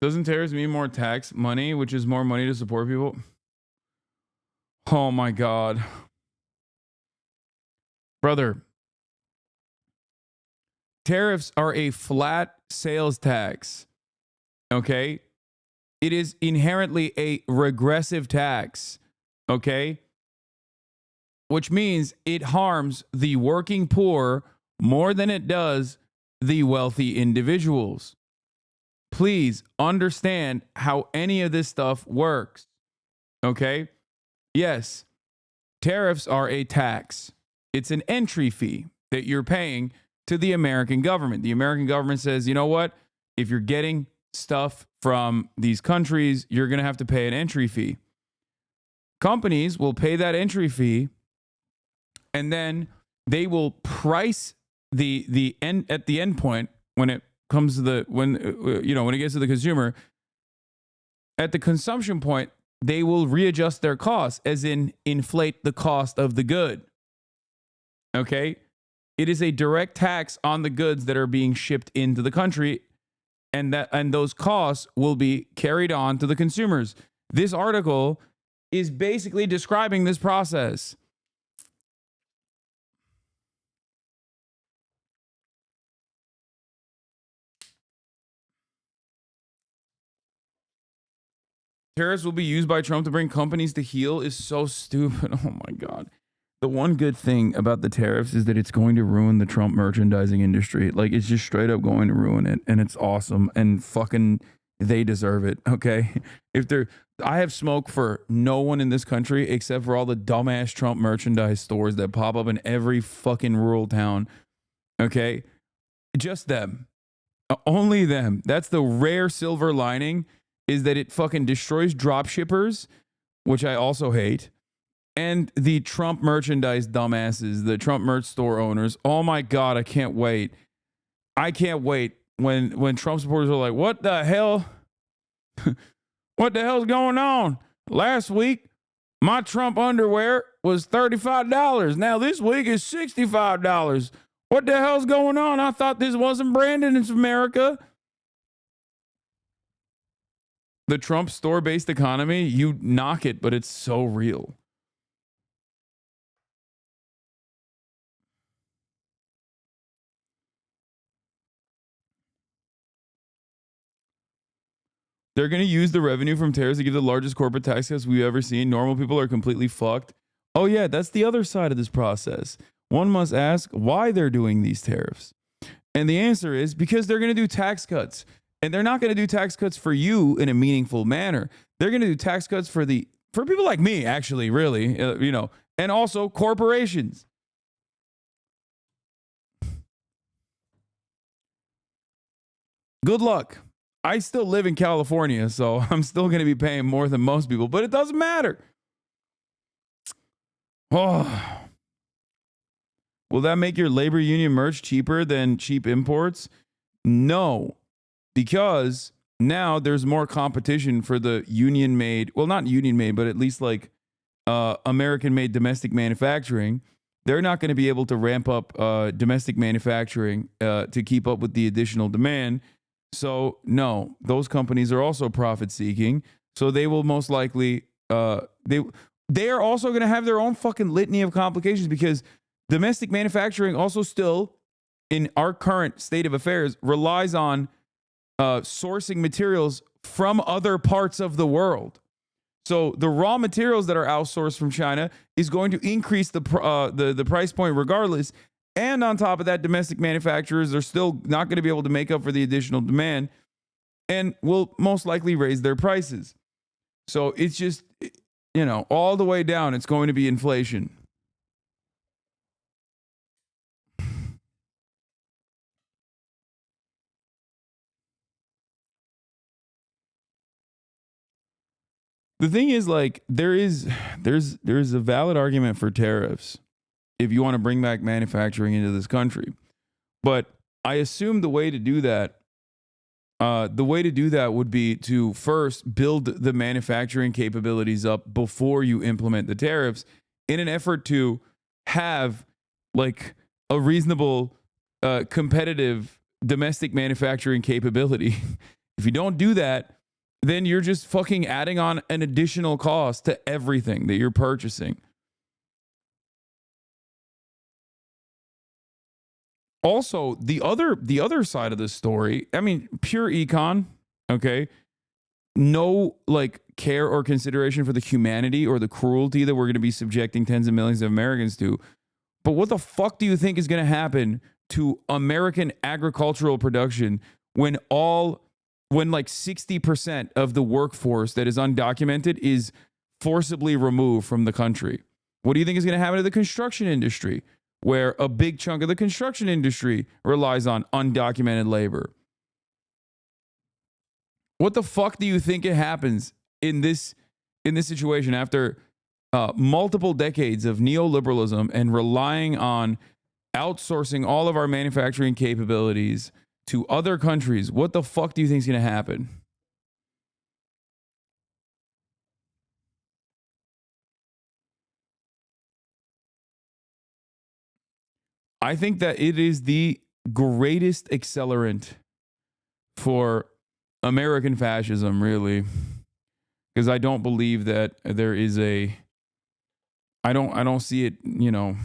Doesn't tariffs mean more tax money, which is more money to support people? Oh my God. Brother, tariffs are a flat sales tax. Okay? It is inherently a regressive tax. Okay? Which means it harms the working poor more than it does the wealthy individuals. Please understand how any of this stuff works. Okay? Yes, tariffs are a tax. It's an entry fee that you're paying to the American government. The American government says, you know what? If you're getting stuff from these countries, you're going to have to pay an entry fee. Companies will pay that entry fee, and then they will price the end at the end point when it comes to when it gets to the consumer. At the consumption point, they will readjust their costs, as in inflate the cost of the good. Okay? It is a direct tax on the goods that are being shipped into the country, and those costs will be carried on to the consumers. This article is basically describing this process. Tariffs will be used by Trump to bring companies to heel is so stupid. Oh my God. The one good thing about the tariffs is that it's going to ruin the Trump merchandising industry. Like, it's just straight up going to ruin it. And it's awesome. And fucking, they deserve it. Okay. I have smoke for no one in this country except for all the dumbass Trump merchandise stores that pop up in every fucking rural town. Okay. Just them. Only them. That's the rare silver lining, is that it fucking destroys drop shippers, which I also hate, and the Trump merchandise dumbasses, the Trump merch store owners. Oh my God, I can't wait. I can't wait when Trump supporters are like, what the hell? What the hell's going on? Last week, my Trump underwear was $35. Now this week is $65. What the hell's going on? I thought this wasn't branded in America. The Trump store-based economy, you knock it, but it's so real. They're going to use the revenue from tariffs to give the largest corporate tax cuts we've ever seen. Normal people are completely fucked. Oh yeah, that's the other side of this process. One must ask why they're doing these tariffs. And the answer is because they're going to do tax cuts. And they're not going to do tax cuts for you in a meaningful manner. They're going to do tax cuts for people like me, actually, really, and also corporations. good luck. I still live in California, so I'm still going to be paying more than most people, but it doesn't matter. Oh. Will that make your labor union merch cheaper than cheap imports? No, because now there's more competition for the union made, well, not union made, but at least like American made domestic manufacturing. They're not going to be able to ramp up domestic manufacturing to keep up with the additional demand. So no, those companies are also profit seeking. So they will most likely, they are also going to have their own fucking litany of complications, because domestic manufacturing also still, in our current state of affairs, relies on sourcing materials from other parts of the world. So the raw materials that are outsourced from China is going to increase the price point regardless. And on top of that, domestic manufacturers are still not going to be able to make up for the additional demand and will most likely raise their prices. So it's just, you know, all the way down, it's going to be inflation. The thing is, like, there's a valid argument for tariffs if you want to bring back manufacturing into this country. But I assume the way to do that would be to first build the manufacturing capabilities up before you implement the tariffs, in an effort to have like a reasonable, competitive domestic manufacturing capability. If you don't do that, then you're just fucking adding on an additional cost to everything that you're purchasing. Also, the other side of the story, I mean, pure econ, okay? No like care or consideration for the humanity or the cruelty that we're going to be subjecting tens of millions of Americans to. But what the fuck do you think is going to happen to American agricultural production when like 60% of the workforce that is undocumented is forcibly removed from the country? What do you think is going to happen to the construction industry, where a big chunk of the construction industry relies on undocumented labor? What the fuck do you think it happens in this situation after multiple decades of neoliberalism and relying on outsourcing all of our manufacturing capabilities to other countries? What the fuck do you think is going to happen? I think that it is the greatest accelerant for American fascism, really, because I don't believe that there is I don't see it, you know,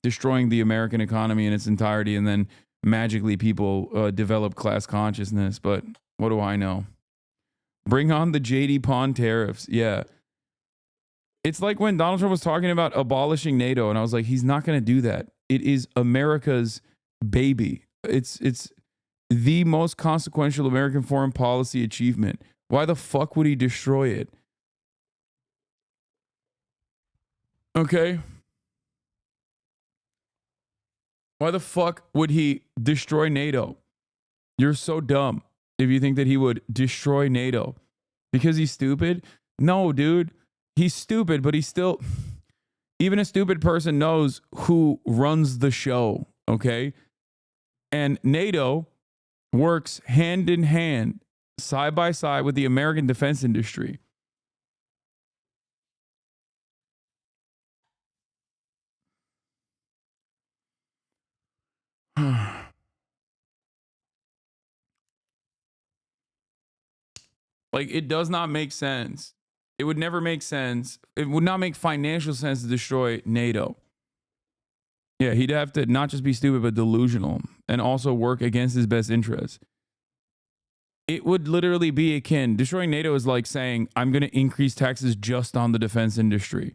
destroying the American economy in its entirety and then magically people develop class consciousness. But what do I know? Bring on the JD Pawn tariffs. Yeah. It's like when Donald Trump was talking about abolishing NATO, and I was like, he's not going to do that. It is America's baby. It's the most consequential American foreign policy achievement. Why the fuck would he destroy it? Okay. Why the fuck would he destroy NATO? You're so dumb if you think that he would destroy NATO. Because he's stupid? No, dude. He's stupid, but he's still... Even a stupid person knows who runs the show, okay? And NATO works hand in hand, side by side with the American defense industry. Like, it does not make sense. It would never make sense. It would not make financial sense to destroy NATO. Yeah, he'd have to not just be stupid, but delusional, and also work against his best interests. It would literally be akin. Destroying NATO is like saying, I'm going to increase taxes just on the defense industry.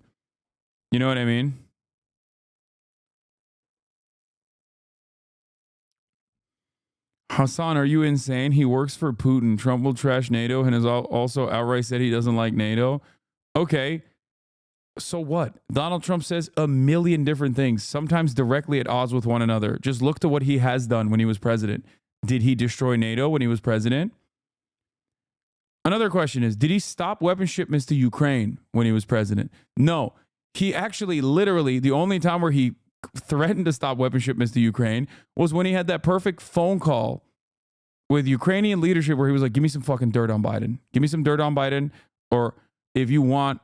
You know what I mean? Hasan, are you insane? He works for Putin. Trump will trash NATO and has also outright said he doesn't like NATO. Okay. So what? Donald Trump says a million different things, sometimes directly at odds with one another. Just look to what he has done when he was president. Did he destroy NATO when he was president? Another question is, did he stop weapon shipments to Ukraine when he was president? No. He actually literally, the only time where he threatened to stop weapon shipments to Ukraine was when he had that perfect phone call with Ukrainian leadership where he was like, give me some fucking dirt on Biden. Give me some dirt on Biden. Or if you want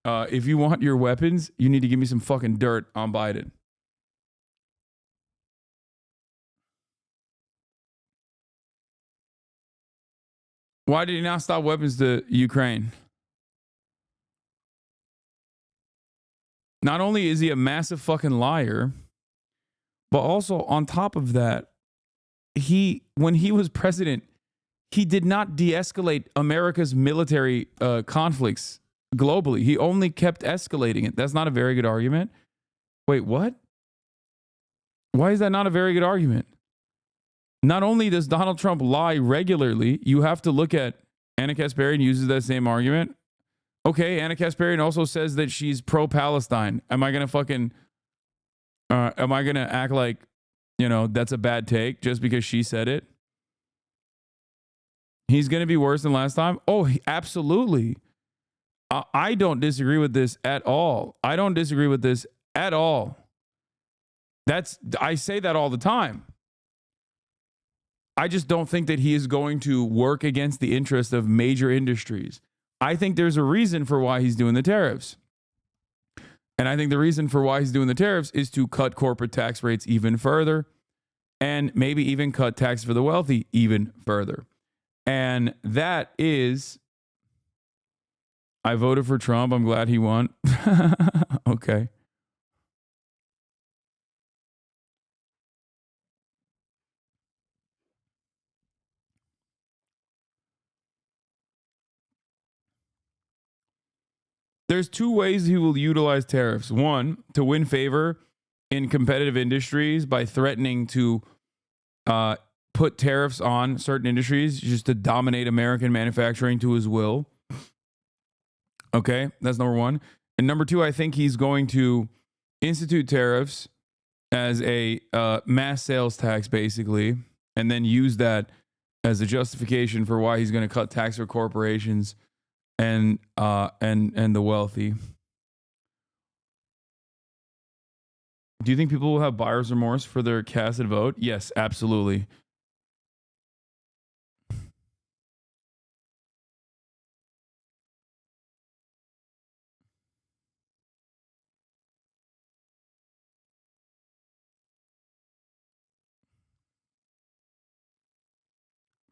your weapons, you need to give me some fucking dirt on Biden. Why did he not stop weapons to Ukraine? Not only is he a massive fucking liar, but also on top of that, when he was president, he did not de-escalate America's military conflicts globally. He only kept escalating it. That's not a very good argument. Wait, what? Why is that not a very good argument? Not only does Donald Trump lie regularly, you have to look at Anna Kasparian uses that same argument. Okay, Anna Kasparian also says that she's pro-Palestine. Am I going to act like, that's a bad take just because she said it? He's going to be worse than last time? Oh, absolutely. I don't disagree with this at all. I don't disagree with this at all. I say that all the time. I just don't think that he is going to work against the interest of major industries. I think there's a reason for why he's doing the tariffs. And I think the reason for why he's doing the tariffs is to cut corporate tax rates even further and maybe even cut tax for the wealthy even further. And that is, I voted for Trump. I'm glad he won. Okay. There's two ways he will utilize tariffs. One, to win favor in competitive industries by threatening to put tariffs on certain industries just to dominate American manufacturing to his will. Okay, that's number one. And number two, I think he's going to institute tariffs as a mass sales tax, basically, and then use that as a justification for why he's going to cut tax for corporations and the wealthy. Do you think people will have buyer's remorse for their casted vote? Yes, absolutely.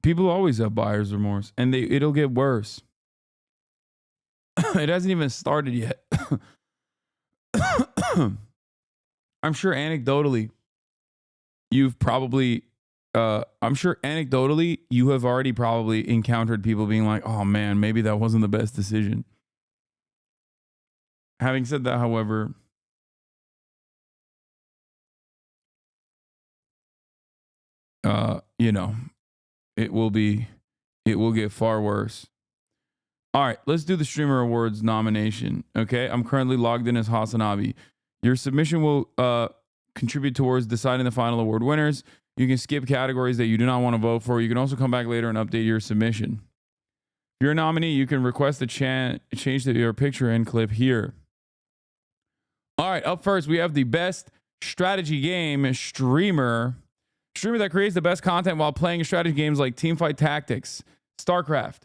People always have buyer's remorse, and it'll get worse. It hasn't even started yet. I'm sure anecdotally, you have already probably encountered people being like, oh man, maybe that wasn't the best decision. Having said that, however, it will get far worse. All right, let's do the Streamer Awards nomination. Okay, I'm currently logged in as HasanAbi. Your submission will contribute towards deciding the final award winners. You can skip categories that you do not want to vote for. You can also come back later and update your submission. If you're a nominee, you can request a change to your picture and clip here. All right, up first, we have the best strategy game streamer that creates the best content while playing strategy games like Teamfight Tactics, StarCraft,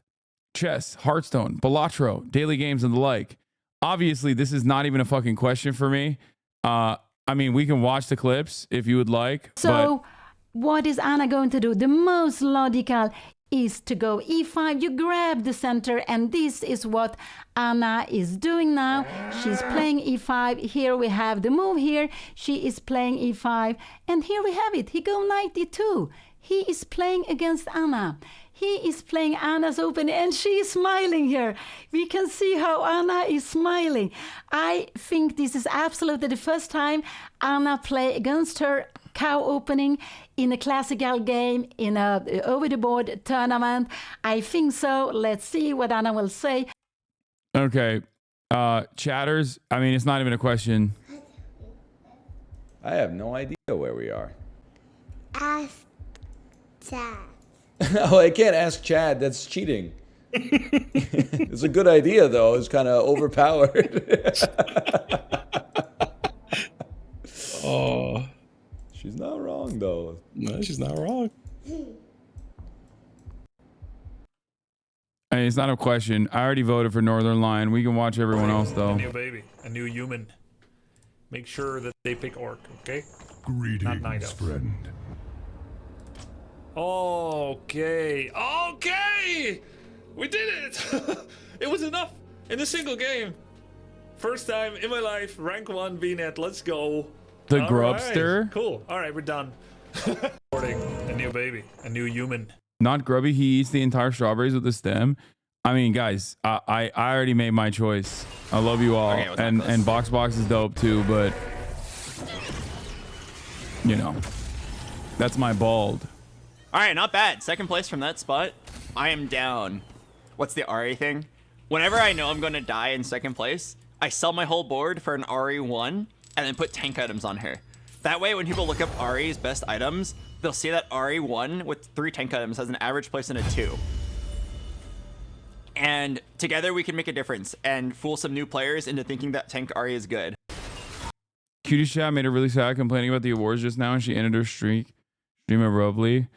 chess, Hearthstone, Balatro, daily games, and the like. Obviously, this is not even a fucking question for me. I mean, we can watch the clips if you would like. So, what is Anna going to do? The most logical is to go e5. You grab the center, and this is what Anna is doing now. She's playing e5. Here we have the move here. She is playing e5, and here we have it. He go knight d2. He is playing against Anna. He is playing Anna's open, and she is smiling here. We can see how Anna is smiling. I think this is absolutely the first time Anna play against her cow opening in a classical game, in a over-the-board tournament. I think so. Let's see what Anna will say. Okay. Chatters, I mean, it's not even a question. I have no idea where we are. Chad. Oh, I can't ask Chad. That's cheating. It's a good idea, though. It's kind of overpowered. Oh. She's not wrong, though. No, she's not wrong. I mean, it's not a question. I already voted for Northern Lion. We can watch everyone else, though. A new baby, a new human. Make sure that they pick orc, okay? Greetings, Night elf. friend. Okay. Okay! We did it! It was enough in a single game. First time in my life, rank 1 VNet. Let's go. The All Grubster? right. Cool. All right, we're done. A new baby, a new human. Not grubby. He eats the entire strawberries with the stem. I mean, guys, I already made my choice. I love you all, Okay, and Box is dope too. But you know, that's my bald. All right, not bad. Second place from that spot. I am down. What's the RA thing? Whenever I know I'm going to die in second place, I sell my whole board for an RE1 and then put tank items on her. That way, when people look up RE's best items, they'll see that RE1 with 3 tank items has an average place in a 2. And together we can make a difference and fool some new players into thinking that tank RE is good. Cutie Chat made her really sad complaining about the awards just now, and she ended her stream abruptly.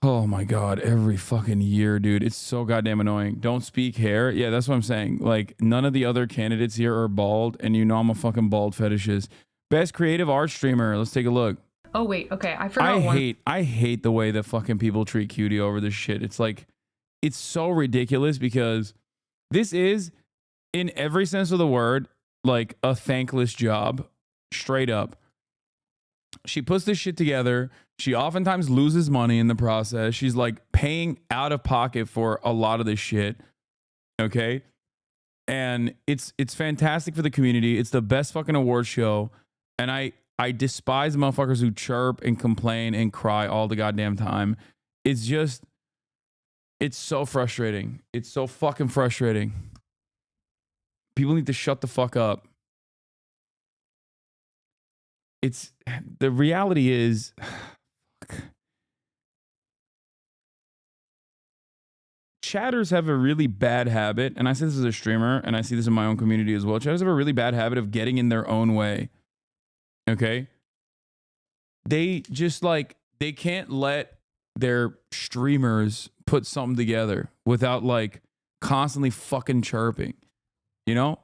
Oh my god, every fucking year, dude. It's so goddamn annoying. Don't speak hair. Yeah, that's what I'm saying. Like, none of the other candidates here are bald, and you know I'm a fucking bald fetishist. Best creative art streamer. Let's take a look. Oh wait, okay. I forgot one. I hate the way that fucking people treat Cutie over this shit. It's like, it's so ridiculous because this is, in every sense of the word, like a thankless job. Straight up. She puts this shit together. She oftentimes loses money in the process. She's like paying out of pocket for a lot of this shit. Okay. And it's fantastic for the community. It's the best fucking award show. And I despise motherfuckers who chirp and complain and cry all the goddamn time. It's just, it's so frustrating. It's so fucking frustrating. People need to shut the fuck up. It's, the reality is, chatters have a really bad habit, and I say this as a streamer, and I see this in my own community as well. Chatters have a really bad habit of getting in their own way. Okay? They just like, they can't let their streamers put something together without like constantly fucking chirping. You know?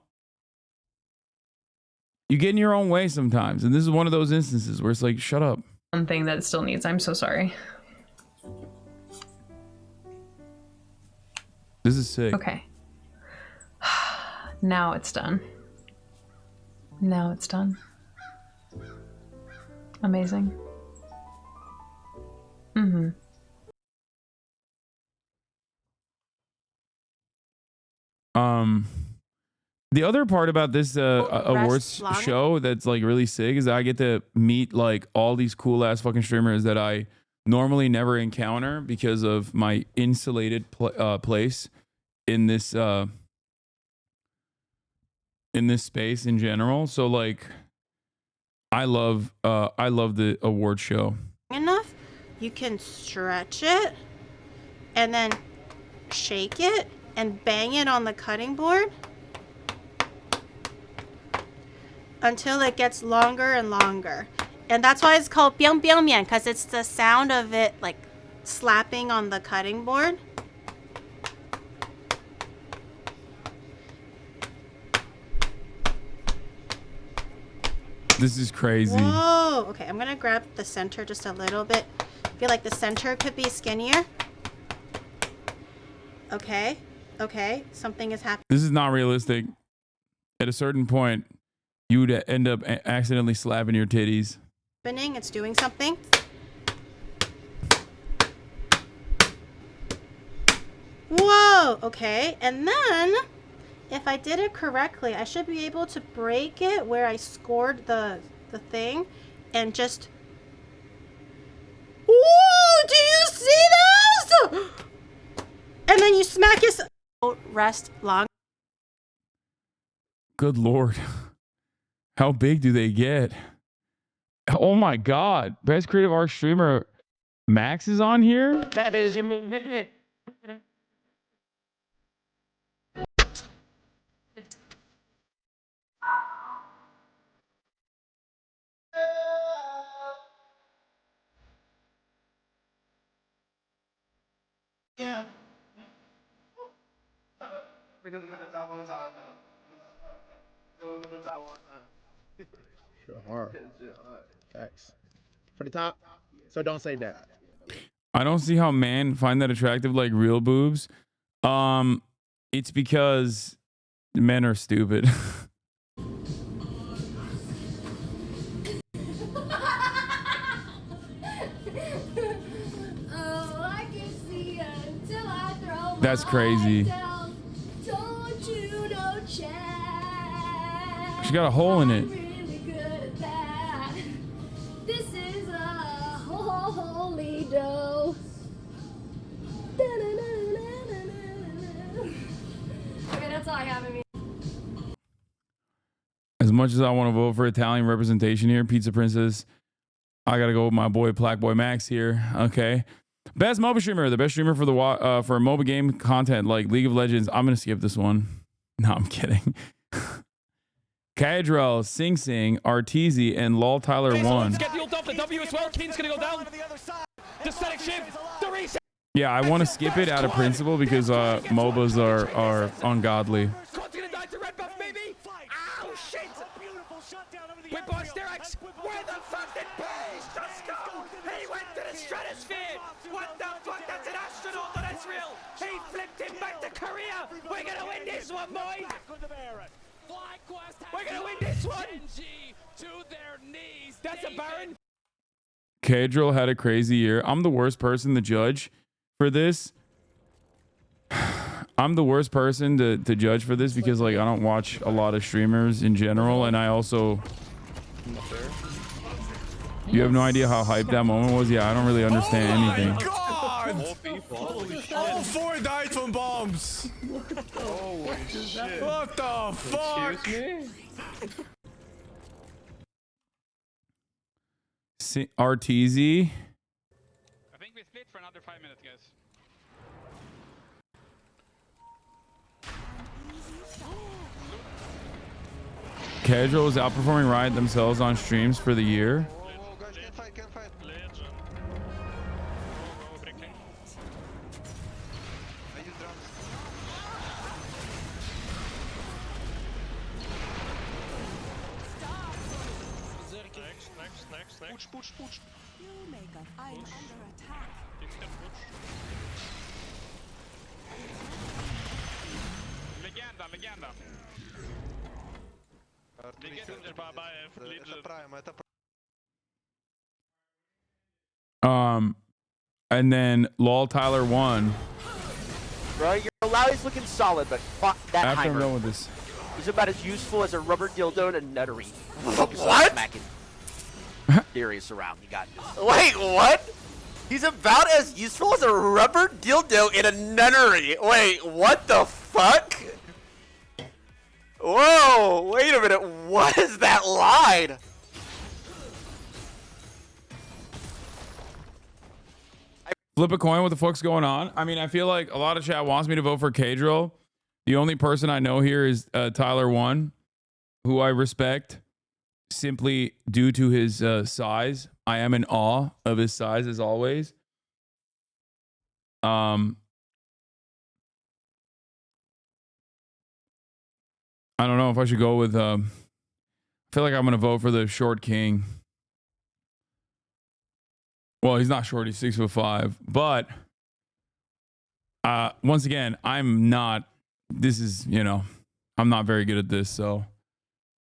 You get in your own way sometimes, and this is one of those instances where it's like, shut up. One thing that it still needs. I'm so sorry. This is sick. Okay. Now it's done. Now it's done. Amazing. Mm-hmm. The other part about this awards show that's like really sick is that I get to meet like all these cool ass fucking streamers that I normally never encounter because of my insulated place in this space in general. So like, I love the award show. Enough, you can stretch it and then shake it and bang it on the cutting board until it gets longer and longer. And that's why it's called biang biang mian, because it's the sound of it like slapping on the cutting board. This is crazy. Whoa, okay, I'm gonna grab the center just a little bit. I feel like the center could be skinnier. Okay, okay, something is happening. This is not realistic. At a certain point, you would end up accidentally slapping your titties. It's doing something. Whoa, okay, and then if I did it correctly, I should be able to break it where I scored the thing and just... Whoa, do you see this? And then you smack yourself. Rest long. Good Lord. How big do they get? Oh my God. Best creative art streamer. Max is on here? That is Yeah. hard. Facts. For the top. So don't say that. I don't see how men find that attractive like real boobs. It's because men are stupid. That's crazy. She got a hole in it. This is a holy dough. Okay, that's all I have in me. As much as I want to vote for Italian representation here, Pizza Princess, I gotta go with my boy Black Boy Max here. Okay, best MOBA streamer, the best streamer for the for MOBA game content like League of Legends. I'm gonna skip this one. No, I'm kidding. Cadrell, Sing Sing, Arteezy, and Lol Tyler won. Get the ult off the W as well. King's gonna go down. The static shift. The reset. Yeah, I want to skip it out of principle because MOBAs are ungodly. Oh shit! Whip on Sterex. Where the fuck did Paige just go? He went to the stratosphere. What the fuck? That's an astronaut. No, that's real. He flipped him back to Korea. We're gonna win this one, boys. We're gonna win this one. That's a Baron. Cadrell had a crazy year. I'm the worst person to judge for this. I'm the worst person to judge for this because like I don't watch a lot of streamers in general, and I also. You have no idea how hyped that moment was? Yeah, I don't really understand anything. All four died from bombs. Holy shit. What the fuck? Excuse me? Arteezy. I think we split for another 5 minutes, guys. Casual is outperforming Riot themselves on streams for the year. Push. I'm under attack. Legenda. And then Lol Tyler won. Bro, your Lowry's looking solid, but fuck that After I'm Heimer. done with this. He's about as useful as a rubber dildo and a nuttery. Focus on What? smacking Darius around. You got this. Wait, what? He's about as useful as a rubber dildo in a nunnery. Wait, what the fuck? Whoa, wait a minute. What is that line? Flip a coin. What the fuck's going on? I mean, I feel like a lot of chat wants me to vote for Cadrell. The only person I know here is Tyler One, who I respect simply due to his size. I am in awe of his size as always. I don't know if I should go with. I feel like I'm gonna vote for the short king. Well, he's not short. He's 6'5", but once again, I'm not. This is, I'm not very good at this, so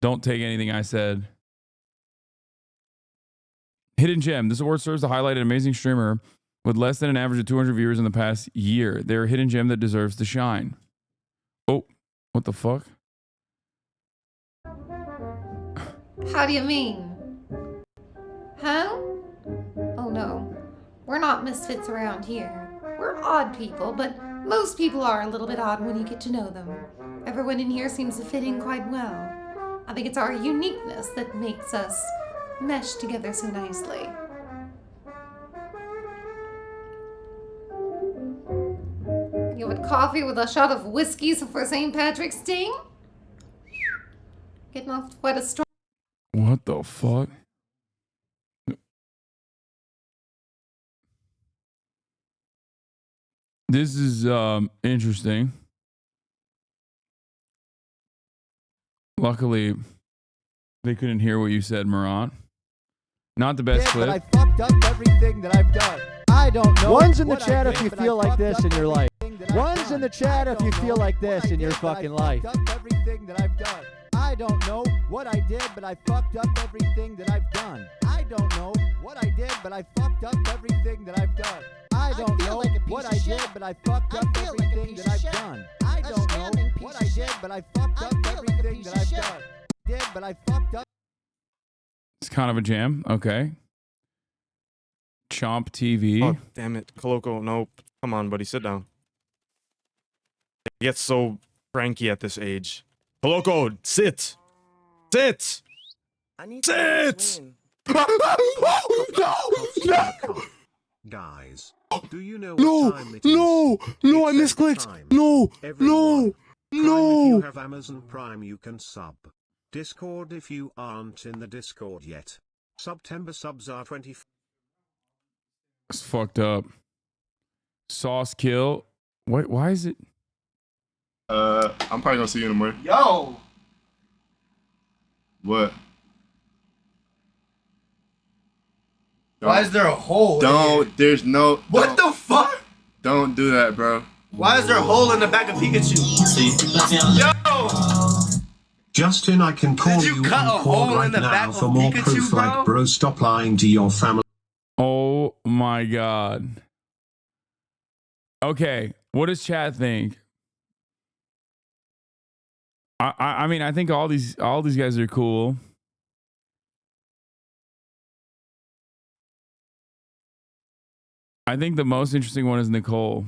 don't take anything I said. Hidden Gem. This award serves to highlight an amazing streamer with less than an average of 200 viewers in the past year. They're a hidden gem that deserves to shine. Oh, what the fuck? How do you mean? Huh? Oh no. We're not misfits around here. We're odd people, but most people are a little bit odd when you get to know them. Everyone in here seems to fit in quite well. I think it's our uniqueness that makes us mesh together so nicely. You have coffee with a shot of whiskey for St. Patrick's Day? Getting off quite a strong. What the fuck? This is interesting. Luckily, they couldn't hear what you said, Marat. Not the best clip. But I fucked up everything that I've done. I don't know. One's in the chat if you feel like this in your life. One's in the chat if you feel like this in your fucking life. I fucked up everything that I've done. I don't know what I did, but I fucked up everything that I've done. I don't know what I did, but I fucked up everything that I've done. I don't know what I did, but I fucked up everything that I've done. I don't know what I did, but I fucked up everything that I've done. Did, but I fucked up. It's kind of a jam. Okay. Chomp TV. Oh, damn it. Coloco, no. Come on, buddy. Sit down. He gets so cranky at this age. Coloco, sit. Sit. Sit. No. Guys, do you know what time it is? No, I misclicked. No. If you have Amazon Prime, you can sub. Discord if you aren't in the Discord yet. September subs are 24. It's fucked up. Sauce kill. What? Why is it? I'm probably gonna see you in the morning. Yo! What? Why is there a hole? There's no. What the fuck? Don't do that, bro. Why is there a hole in the back of Pikachu? Yo! Justin, I can call you on call right now for more proof. Like, bro, stop lying to your family. Oh my god. Okay, what does chat think? I mean, I think all these guys are cool. I think the most interesting one is Nicole.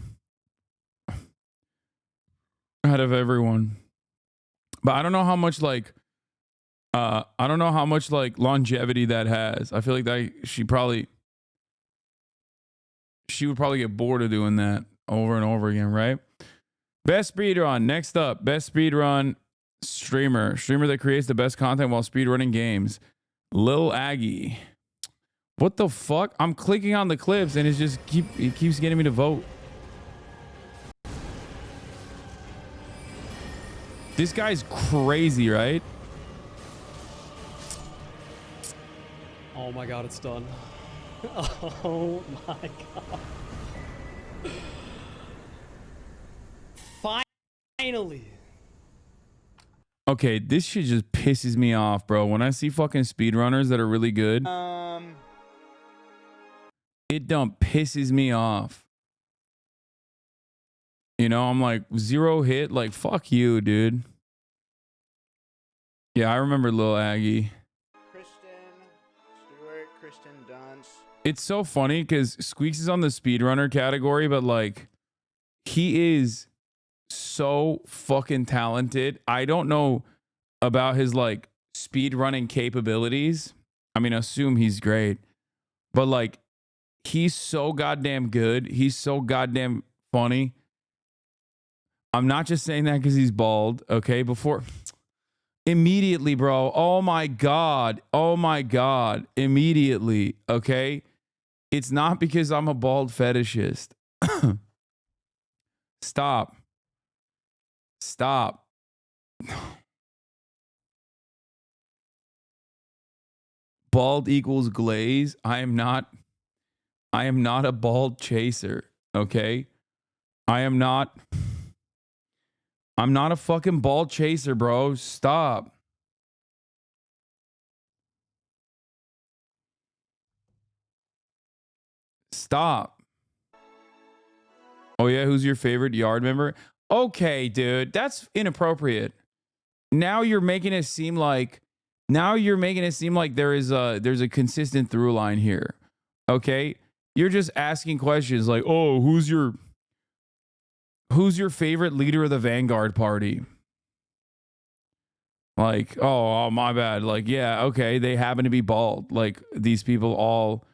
Out of everyone. But I don't know how much like longevity that has. I feel like she would probably get bored of doing that over and over again, right? Best speedrun. Next up, best speedrun streamer that creates the best content while speedrunning games. Lil Aggie. What the fuck? I'm clicking on the clips and it keeps getting me to vote. This guy's crazy, right? Oh my god, it's done. Oh my god. Finally. Okay, this shit just pisses me off, bro. When I see fucking speedrunners that are really good, it pisses me off. You know, I'm like, 0 hit, like, fuck you, dude. Yeah, I remember Lil Aggie. Kristen Dunst. It's so funny because Squeaks is on the speedrunner category, but like, he is so fucking talented. I don't know about his like speedrunning capabilities. I mean, I assume he's great, but like, he's so goddamn good. He's so goddamn funny. I'm not just saying that because he's bald, okay? Immediately, bro. Oh my God. Immediately, okay? It's not because I'm a bald fetishist. Stop. Bald equals glaze. I am not a bald chaser, okay? I'm not a fucking bald chaser, bro. Stop. Oh yeah, who's your favorite yard member? Okay, dude, that's inappropriate. Now you're making it seem like there's a consistent through line here. Okay? You're just asking questions like, "Oh, who's your favorite leader of the Vanguard Party?" Like, oh, my bad. Like, yeah, okay, they happen to be bald. Like, these people all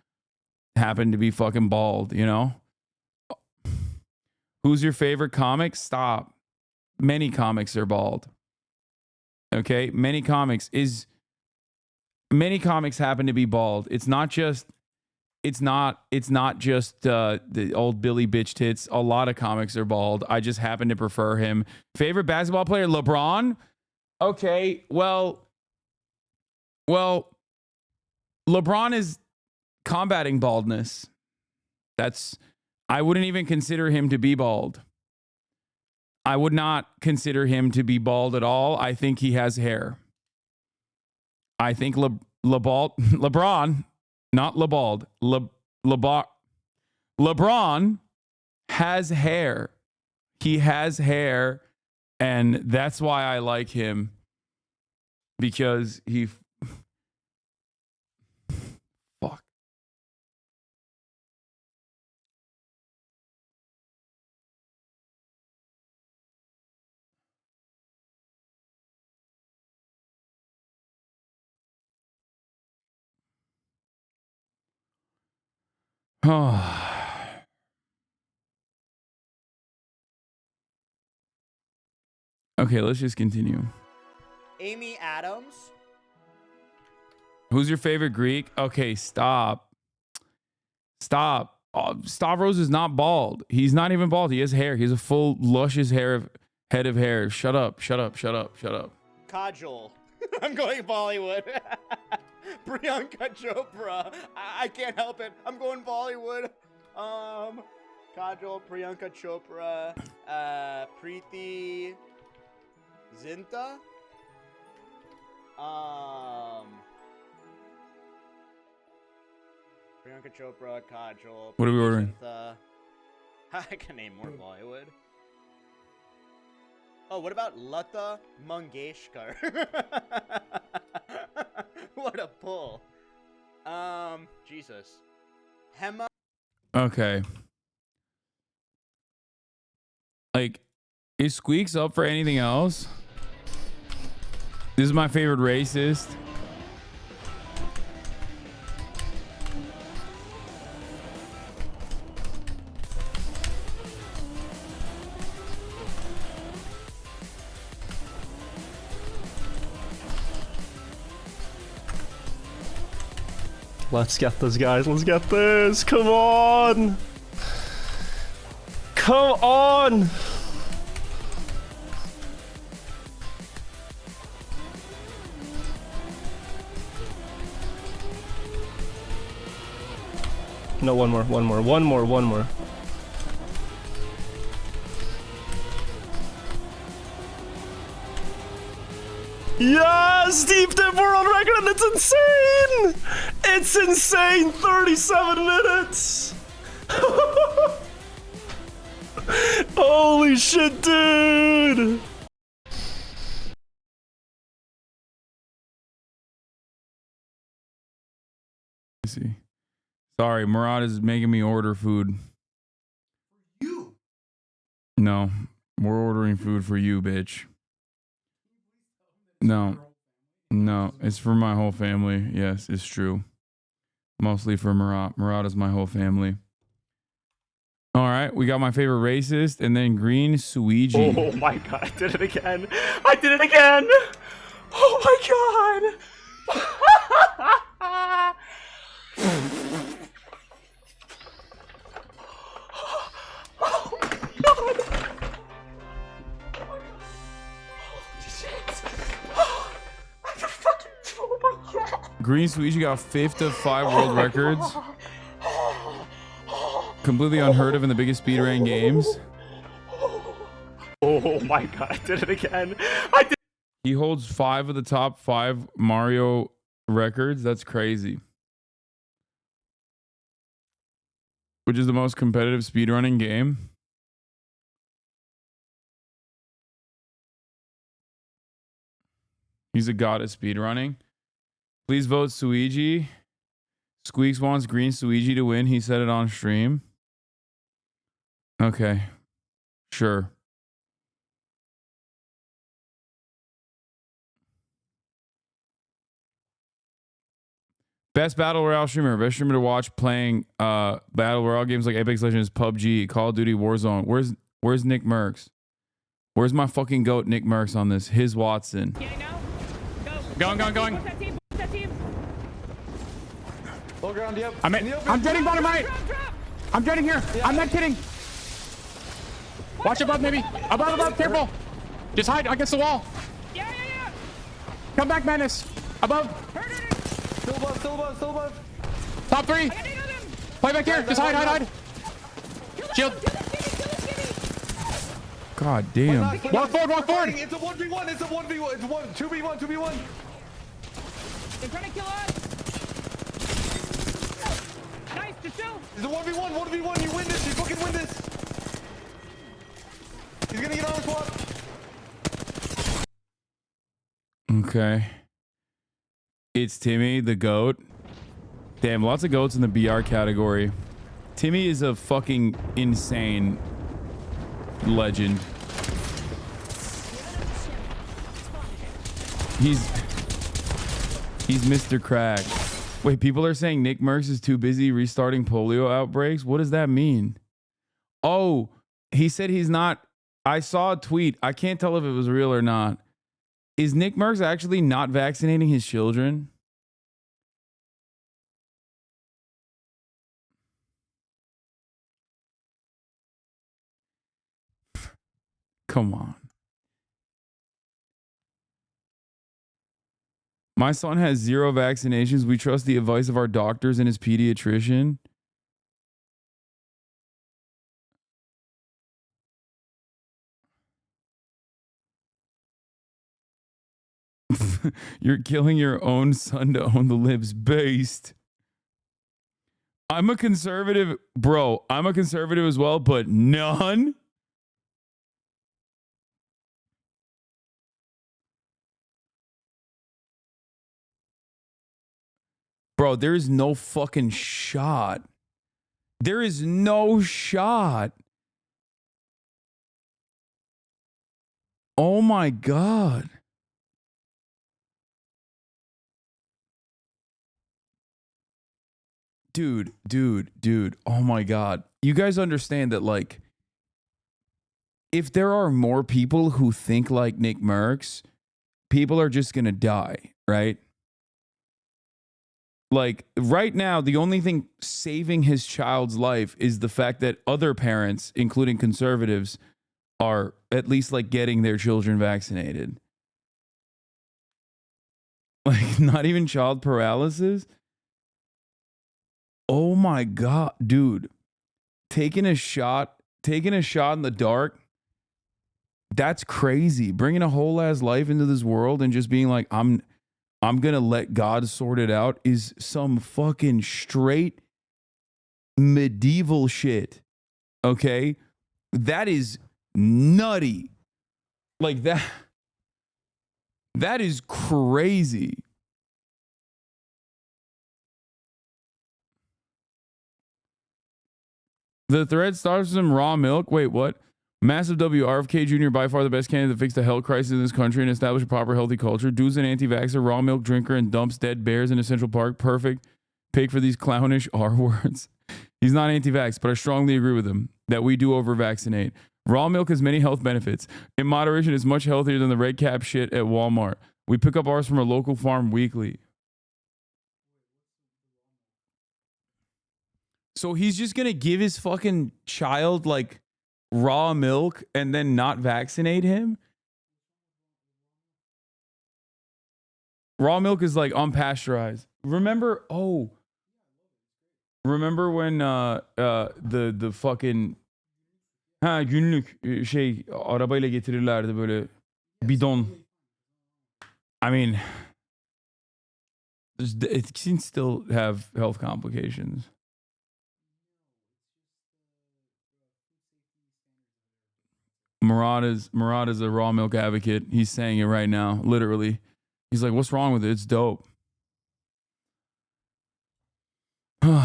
happen to be fucking bald, you know? Who's your favorite comic? Stop. Many comics are bald. Okay? Many comics happen to be bald. It's not just the old Billy bitch tits. A lot of comics are bald. I just happen to prefer him. Favorite basketball player? LeBron? Okay, well, LeBron is combating baldness. I wouldn't even consider him to be bald. I would not consider him to be bald at all. I think he has hair. I think LeBron, not LeBald, LeBron has hair. He has hair, and that's why I like him, because he fuck. Okay, let's just continue. Amy Adams. Who's your favorite Greek? Okay, stop. Stop. Stavros is not bald. He's not even bald. He has hair. He has a full, luscious head of hair. Shut up. Shut up. Shut up. Shut up. Kajol. I'm going Bollywood. Priyanka Chopra. I can't help it. I'm going Bollywood. Kajol, Priyanka Chopra, Preeti Zinta. Priyanka Chopra, Kajol. What are we ordering? Zinta. I can name more Bollywood. Oh, what about Lata Mangeshkar? What a pull. Jesus. Hema. Okay. Like, is Squeaks up for anything else? This is my favorite racist. Let's get this, guys. Let's get this. Come on. Come on. No, one more. Yes, deep dip world record, and it's insane. It's insane. 37 minutes. Holy shit, dude. See. Sorry, Murad is making me order food. You? No, we're ordering food for you, bitch. No, it's for my whole family. Yes, it's true. Mostly for Murad. Murad is my whole family. All right, we got my favorite racist, and then Green Suiji. Oh my god, I did it again. Oh my god. Green Suiji got 5th of 5 world records. Completely unheard of in the biggest speedrun games. Oh my god, I did it again. He holds 5 of the top 5 Mario records. That's crazy. Which is the most competitive speedrunning game. He's a god at speedrunning. Please vote Suiji. Squeaks wants Green Suiji to win. He said it on stream. Okay. Sure. Best Battle Royale streamer. Best streamer to watch playing Battle Royale games like Apex Legends, PUBG, Call of Duty, Warzone. Where's Nick Merckx? Where's my fucking goat Nick Merckx on this? His Watson. Going. Low ground, yep. I'm getting bottom right. I'm getting here. Yeah. I'm not kidding. Watch above, maybe. Above, careful. Just hide against the wall. Yeah. Come back, Menace. Above. Still above. Top 3. Play back here. Just hide. Shield. God damn. Walk forward. It's a 1v1. It's 2v1. They're trying to kill us. Nice, just chill. It's a 1v1. You win this. You fucking win this. He's gonna get arm swap. Okay. It's Timmy, the goat. Damn, lots of goats in the BR category. Timmy is a fucking insane legend. He's Mr. Crack. Wait, people are saying Nick Merckx is too busy restarting polio outbreaks. What does that mean? Oh, he said he's not. I saw a tweet. I can't tell if it was real or not. Is Nick Merckx actually not vaccinating his children? Come on. My son has 0 vaccinations. We trust the advice of our doctors and his pediatrician. You're killing your own son to own the libs based. I'm a conservative, bro. I'm a conservative as well, but none. Bro, there is no fucking shot. There is no shot. Oh my God. Dude. Oh my God. You guys understand that, like, if there are more people who think like Nick Merckx, people are just going to die, right? Like, right now, the only thing saving his child's life is the fact that other parents, including conservatives, are at least, like, getting their children vaccinated. Like, not even child paralysis? Oh my God, dude. Taking a shot in the dark, that's crazy. Bringing a whole ass life into this world and just being like, I'm gonna let God sort it out is some fucking straight medieval shit. Okay? That is nutty. Like that is crazy. The thread starts with some raw milk. Wait, what? Massive W. RFK Jr. by far the best candidate to fix the health crisis in this country and establish a proper healthy culture. Dude's an anti-vaxxer, raw milk drinker, and dumps dead bears in a Central Park. Perfect pick for these clownish R words. He's not anti-vax, but I strongly agree with him that we do over-vaccinate. Raw milk has many health benefits. In moderation, it's much healthier than the red cap shit at Walmart. We pick up ours from a local farm weekly. So he's just going to give his fucking child, like, raw milk and then not vaccinate him? Raw milk is, like, unpasteurized. Remember when the fucking günlük arabayla getirirlerdi böyle bidon. I mean, it can still have health complications. Murad is a raw milk advocate. He's saying it right now, literally. He's like, what's wrong with it? It's dope. You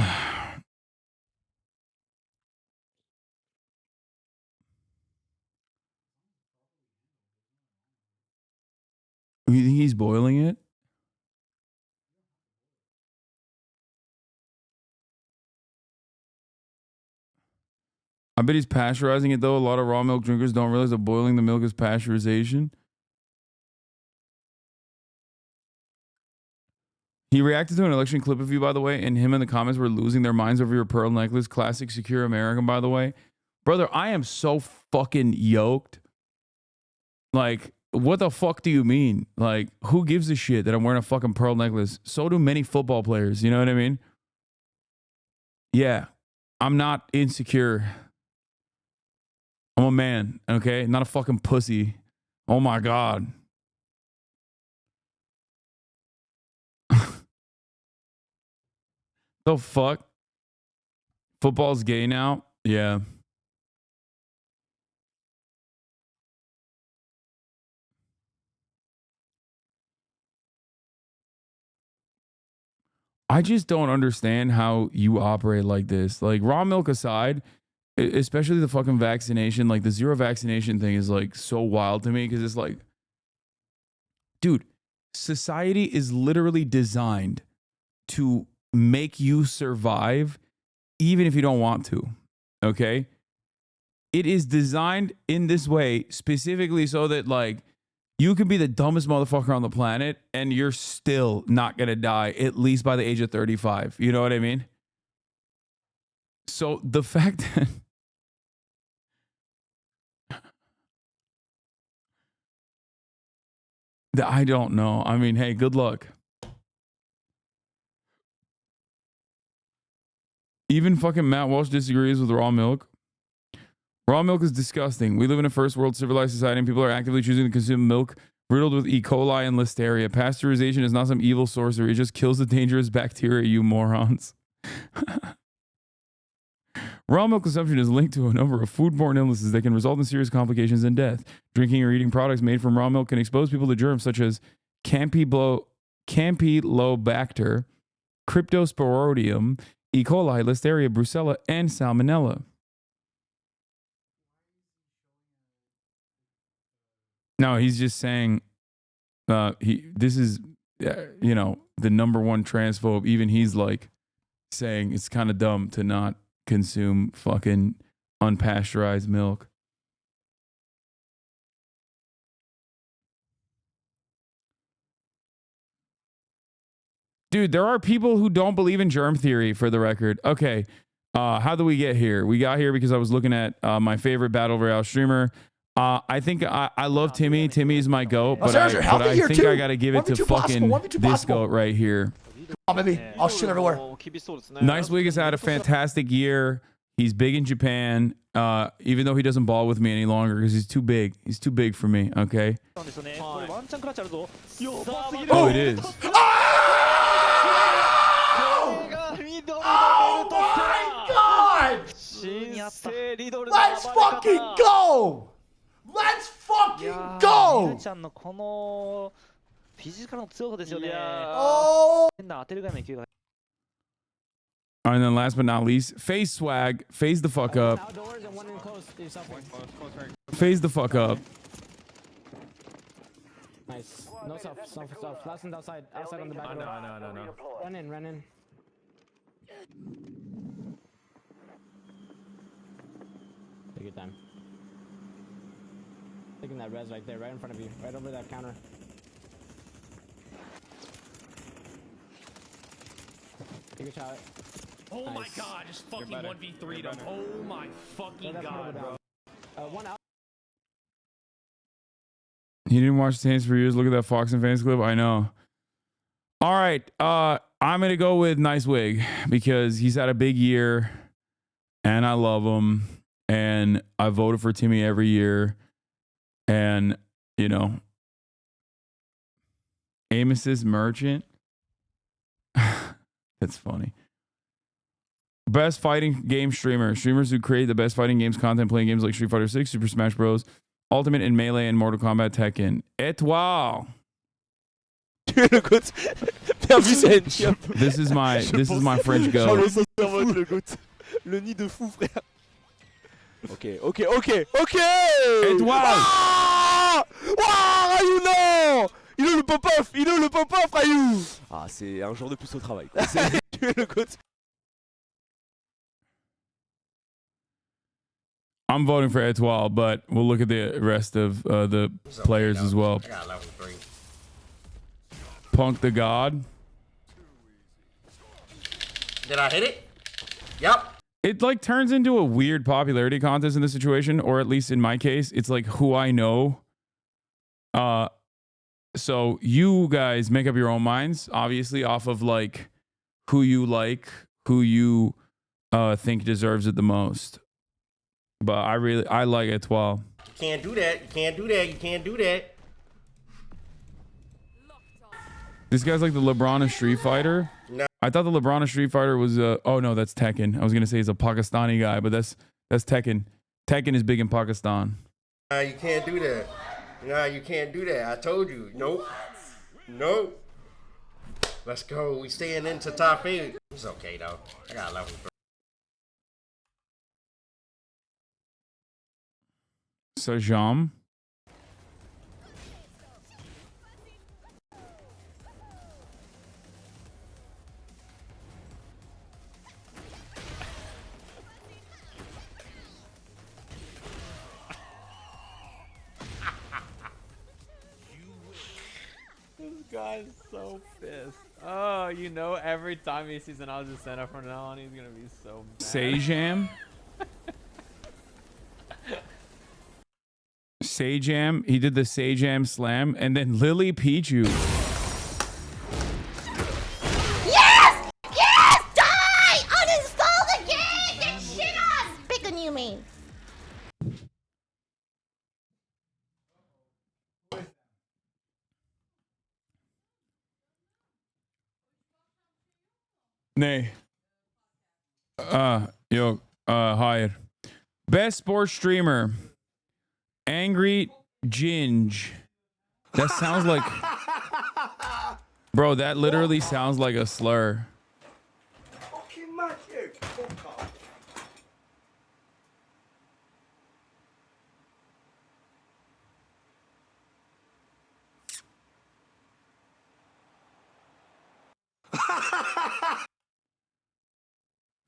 think he's boiling it? I bet he's pasteurizing it though. A lot of raw milk drinkers don't realize that boiling the milk is pasteurization. He reacted to an election clip of you, by the way, and him in the comments were losing their minds over your pearl necklace. Classic Secure American, by the way. Brother, I am so fucking yoked. Like, what the fuck do you mean? Like, who gives a shit that I'm wearing a fucking pearl necklace? So do many football players. You know what I mean? Yeah. I'm not insecure. I'm a man, okay? Not a fucking pussy. Oh my God. The fuck? Football's gay now? Yeah. I just don't understand how you operate like this. Like, raw milk aside, especially the fucking vaccination, like the zero vaccination thing is like so wild to me because it's like, dude, society is literally designed to make you survive even if you don't want to. Okay? It is designed in this way specifically so that like you can be the dumbest motherfucker on the planet and you're still not going to die at least by the age of 35. You know what I mean? So the fact that I don't know. I mean, hey, good luck. Even fucking Matt Walsh disagrees with raw milk. Raw milk is disgusting. We live in a first world civilized society and people are actively choosing to consume milk riddled with E. coli and listeria. Pasteurization is not some evil sorcery. It just kills the dangerous bacteria, you morons. Raw milk consumption is linked to a number of foodborne illnesses that can result in serious complications and death. Drinking or eating products made from raw milk can expose people to germs such as Campylobacter, Cryptosporidium, E. coli, Listeria, Brucella, and Salmonella. No, he's just saying this is, you know, the number one transphobe. Even he's like saying it's kind of dumb to not consume fucking unpasteurized milk. Dude, there are people who don't believe in germ theory, for the record. Okay, how do we get here? We got here because I was looking at my favorite Battle Royale streamer. I think I love Timmy. Timmy is my goat, but I think I got to give it to fucking this goat right here. Oh, baby, I'll shoot everywhere. Nice Wig has had a fantastic year. He's big in Japan, even though he doesn't ball with me any longer because he's too big. He's too big for me, okay? Oh, it is. Oh my God! Let's fucking go! Let's fucking go! Oh! And then last but not least, phase swag. Phase the fuck up. Phase the fuck up. Nice. No stuff. Last one's outside. Outside on the back. No. Run in. Take your time. Taking that res right there, right in front of you, right over that counter. Take a shot. Oh my God, just fucking 1v3'd him. Oh my fucking God, bro. One out. He didn't watch Saints for years. Look at that Fox and Fans clip. I know. All right. I'm going to go with Nice Wig because he's had a big year and I love him. And I voted for Timmy every year. And, you know, Amos's Merchant. That's funny. Best fighting game streamer. Streamers who create the best fighting games content playing games like Street Fighter 6, Super Smash Bros, Ultimate and Melee, and Mortal Kombat Tekken. Étoile. This is my French go. Le nid de fou, frère. Ok. Étoile. Ah, Rayou, non. Il est le pop-off, Rayou. Ah, c'est un jour de plus au travail. Tu es le coach. I'm voting for Etoile, but we'll look at the rest of the players as well. I got level 3. Punk the God. Did I hit it? Yep. It like turns into a weird popularity contest in this situation, or at least in my case, it's like who I know. So you guys make up your own minds, obviously, off of like who you like, who you think deserves it the most. But I like Etoile. You can't do that. You can't do that. You can't do that. This guy's like the LeBron of Street Fighter. No. I thought the LeBron of Street Fighter was oh no, that's Tekken. I was gonna say he's a Pakistani guy, but that's Tekken. Tekken is big in Pakistan. You can't do that. Nah, you can't do that. I told you. Nope. Nope. Let's go. We staying into top 8. It's okay though. I got level 3. Sajam. This guy's so pissed. Oh, you know, every time he sees an Aussie center from now on, he's gonna be so mad. Sajam. Sajam. He did the Sajam slam, and then Lily Pichu. Yes! Yes! Die! Uninstall the game! Get shit on! Pick on you, mean. Nay. Higher. Best sports streamer. Angry Ginge. That sounds like... Bro, that literally sounds like a slur. Fucking magic.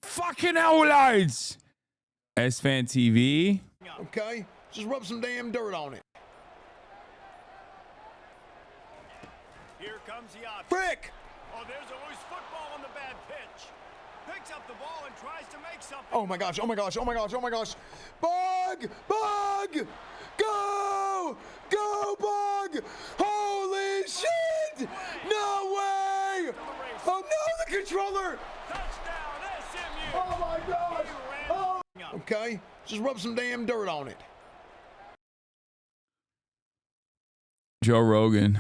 Fucking hell, lads. S-Fan TV. Okay, just rub some damn dirt on it. Here comes the option. Frick! Oh, there's a loose football on the bad pitch. Picks up the ball and tries to make something. Oh my gosh, oh my gosh, oh my gosh, oh my gosh. Bug! Bug! Go! Go, Bug! Holy shit! No way! Oh no, the controller! Oh my gosh! Oh. Okay, just rub some damn dirt on it. Joe Rogan.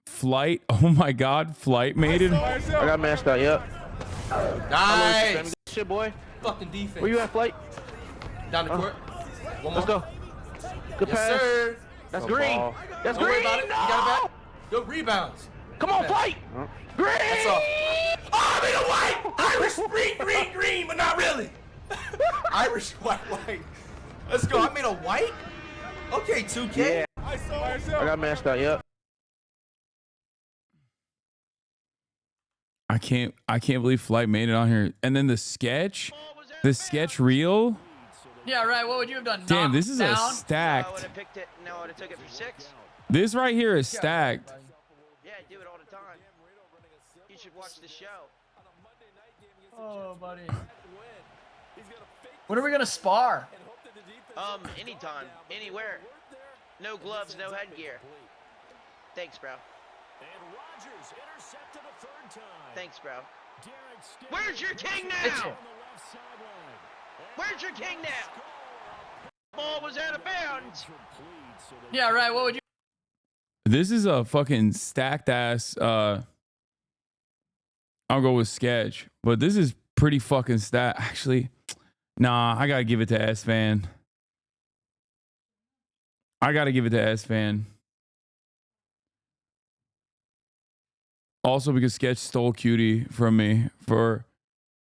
Flight. Oh my God, Flight made it. I got mascot. Yep. Nice. Shit, boy. Fucking defense. Where you at, Flight? Down the court. One Let's more. go. Good Yes, pass. sir. That's Good green. ball. That's Don't worry green. about it. No! You got it back. Good rebounds. Come on, Good Flight. pass. Green. That's all. Oh, I'm in a white. Irish green, but not really. Irish white. Let's go. I made a white. Okay, 2K. Yeah. I got mascot. Yep. I can't believe Flight made it on here. And then the sketch reel. Yeah, right. What would you have done? Damn, Knocked this is down? a stacked. I would have picked it. No, I would have took it for 6. This right here is stacked. Yeah, I do it all the time. You should watch the show. Oh, buddy. When are we gonna spar? Anytime, anywhere. No gloves, no headgear. Thanks, bro. Thanks, bro. Where's your king now? Where's your king now? Ball was out of bounds. Yeah, right. What would you? This is a fucking stacked ass. I'll go with sketch, but this is pretty fucking stacked. Actually, nah, I gotta give it to S-Fan. I gotta give it to S-Fan. Also because Sketch stole Cutie from me for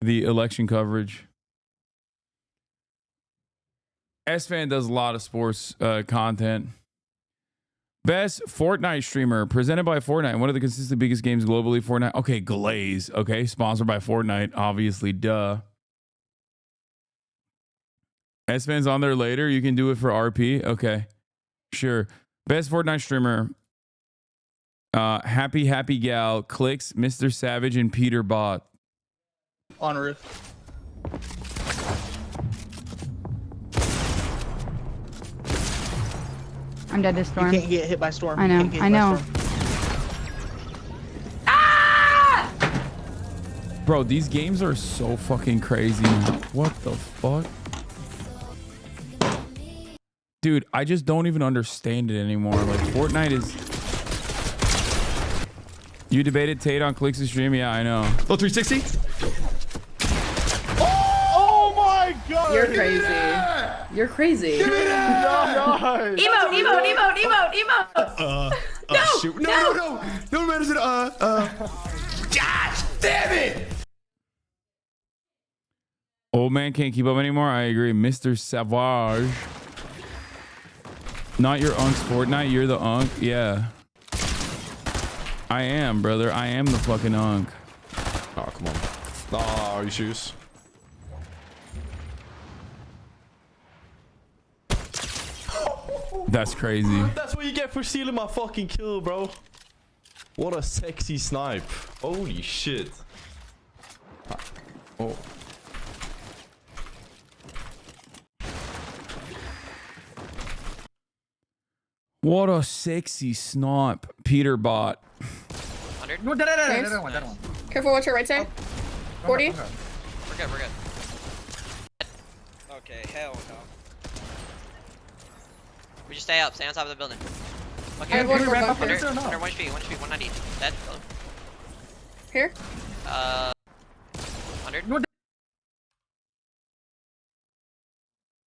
the election coverage. S-Fan does a lot of sports content. Best Fortnite streamer presented by Fortnite. One of the consistent biggest games globally. Fortnite. Okay, Glaze. Okay, sponsored by Fortnite. Obviously, duh. S-Fan's on there later. You can do it for RP. Okay. Sure. Best Fortnite streamer. Happy Gal, Clicks, Mr. Savage, and Peter Bot. On roof. I'm dead to Storm. You can't get hit by Storm. I know. You can't get I hit by know. Storm. Bro, these games are so fucking crazy now. What the fuck? Dude, I just don't even understand it anymore. Like, Fortnite is... You debated Tate on Clicks' stream? Yeah, I know. Oh, 360? Oh my god! You're crazy. You're crazy. Give me that! Emote. No! Shoot. No! No matters it. Gosh damn it! Old man can't keep up anymore. I agree. Mr. Savage. Not your unc's Fortnite. You're the unk. Yeah. I am, brother. I am the fucking unk. Oh, come on. Oh, you shoes. That's crazy. That's what you get for stealing my fucking kill, bro. What a sexy snipe. Holy shit. Oh. What a sexy snipe. Peter Bot. 100. No, that one. Careful, watch your right side. 40. We're good. Okay, hell no. We just stay up. Stay on top of the building. Okay, I have one under for bunker. 1 HP, 190. Dead. Oh. Here. 100.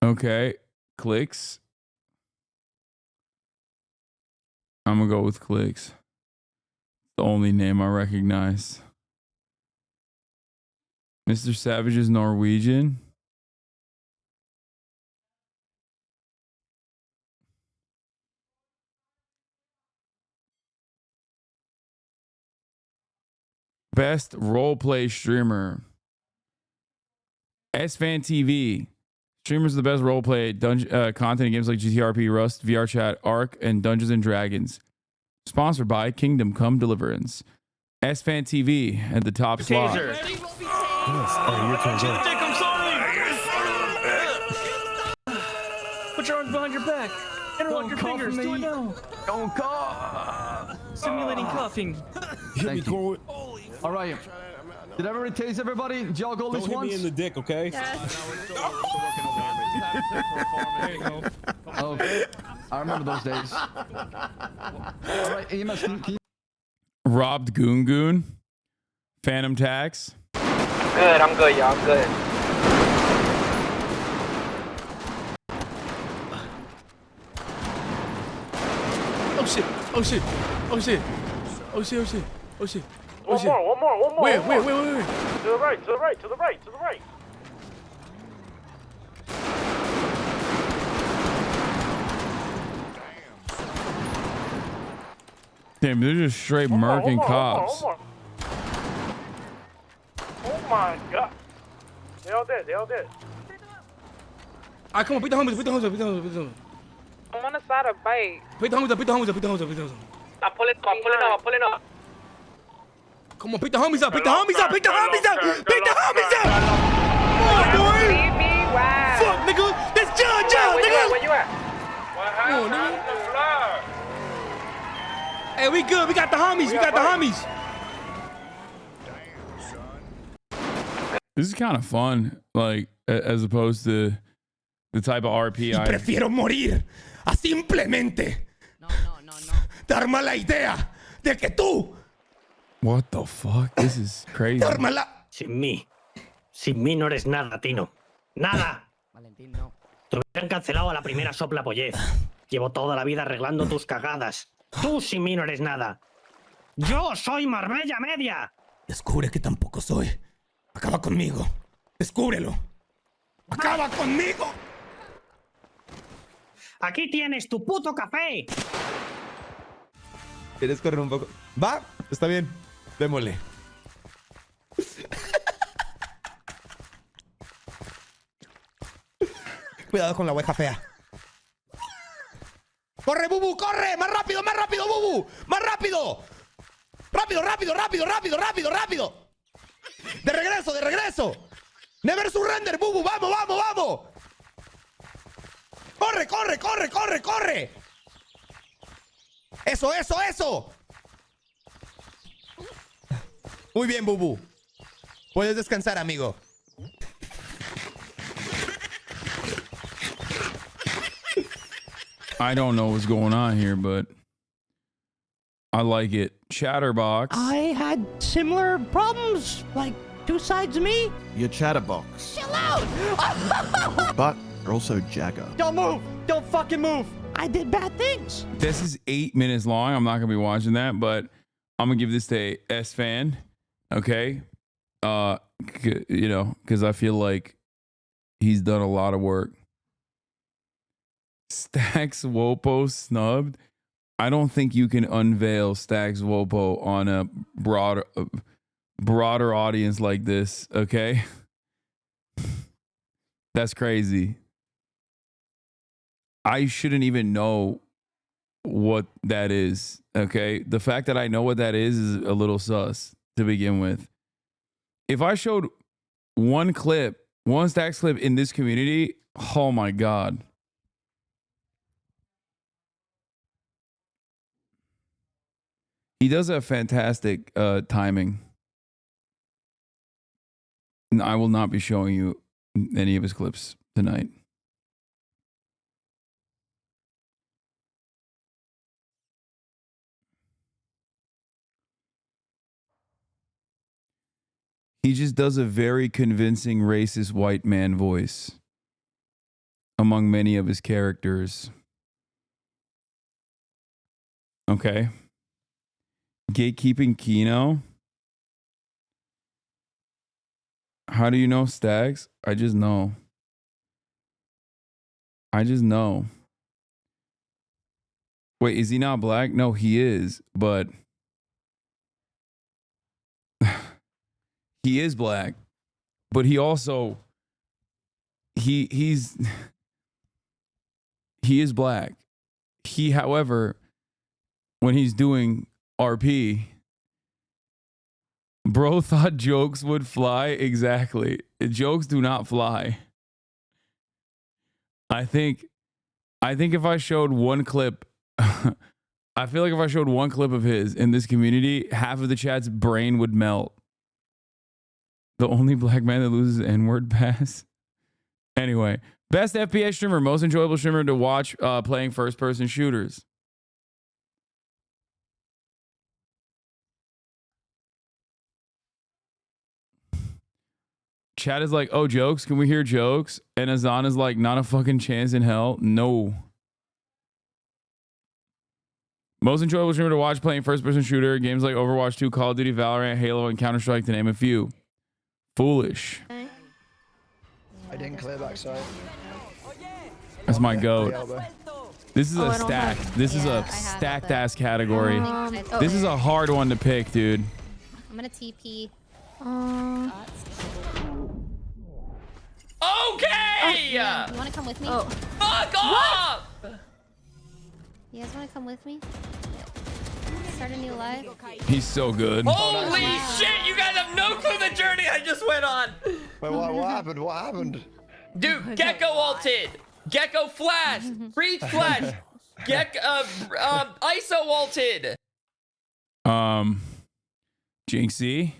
Okay. Clicks. I'm gonna go with Clicks. The only name I recognize. Mr. Savage is Norwegian. Best roleplay streamer. SFan TV. Streamers are the best roleplay content in games like GTRP, Rust, VR Chat, Ark, and Dungeons and Dragons. Sponsored by Kingdom Come Deliverance. SFan TV at the top slot. Yes. Oh, your turn. I'm sorry. Put your arms behind your back. Interlock your fingers. Do it now. Don't cough. Simulating coughing. Hit me, Corwood. All right. Did everybody tase everybody? Did y'all go at least once? Don't hit me in the dick, okay? Okay. I remember those days. All right, EMS, can you... Robbed Goon Goon. Phantom Tax. Good, I'm good, y'all. I'm good. Oh shit! Oh shit! Oh shit! Oh shit! Oh shit! Oh shit! One more. Wait. To the right. Damn, they're just straight murking cops. One more. Oh my god. They all dead. Alright, come on, beat the homies. I'm on the side of bike. Beat the homies up. I'm pulling up. Come on, beat the homies up. Come on, boy. Leave me, wow. Fuck, nigga. That's John, nigga. Where you at? Come on, nigga. Hey, we good. We got the homies. This is kind of fun, like, as opposed to the type of RP I... Prefiero morir a simplemente darme la idea de que tú... What the fuck? This is crazy. Sin mí no eres nada, Tino. Nada. Valentín, no. Te hubieran cancelado a la primera sopla pollez. Llevo toda la vida arreglando tus cagadas. Tú sin mí no eres nada. Yo soy Marbella Media. Descubre que tampoco soy. Acaba conmigo. Descúbrelo. Acaba conmigo. Aquí tienes tu puto café. ¿Quieres correr un poco? Va, está bien. Démosle. Cuidado con la oveja fea. ¡Corre, Bubu! ¡Corre! ¡Más rápido, Bubu! ¡Más rápido! ¡Rápido, rápido, rápido, rápido, rápido, rápido! ¡De regreso! ¡Never surrender, Bubu! ¡Vamos, vamos, vamos! ¡Corre, corre, corre, corre, corre! ¡Eso, eso, eso! Muy bien, Bubu. Puedes descansar, amigo. I don't know what's going on here, but I like it. Chatterbox. I had similar problems, like 2 sides of me. You're Chatterbox, Chill out! but you're also Jagger. Don't move! Don't fucking move! I did bad things. This is 8 minutes long. I'm not gonna be watching that, but I'm gonna give this to S fan. Okay, you know, because I feel like he's done a lot of work. Stax Wopo snubbed. I don't think you can unveil Stax Wopo on a broader audience like this. Okay, that's crazy. I shouldn't even know what that is. Okay, the fact that I know what that is a little sus to begin with. If I showed one Stax clip in this community, oh my God. He does have fantastic timing. And I will not be showing you any of his clips tonight. He just does a very convincing racist white man voice among many of his characters. Okay. Gatekeeping Kino. How do you know Stags? I just know. Wait, is he not black? No, he is, but he is black. But he also he is black. He, however, when he's doing RP, bro thought jokes would fly. Exactly. Jokes do not fly. I think if I showed one clip, I feel like if I showed one clip of his in this community, half of the chat's brain would melt. The only black man that loses N-word pass. Anyway, best FPS streamer, most enjoyable streamer to watch playing first-person shooters. Chat is like, oh, jokes? Can we hear jokes? And Hasan is like, not a fucking chance in hell. No. Most enjoyable streamer to watch playing first-person shooter. Games like Overwatch 2, Call of Duty, Valorant, Halo, and Counter-Strike, to name a few. Foolish. I didn't clear backside. That's my goat. This is a stack. This is a stacked ass category. This is a hard one to pick, dude. I'm gonna TP. Okay! You wanna come with me? Fuck off! You guys wanna come with me? Start a new life? He's so good. Holy shit, you guys have no clue the journey I just went on. Wait, what happened? What happened? Dude, Gecko ulted. Gecko flash. Breach flash. ISO ulted. Jinxie.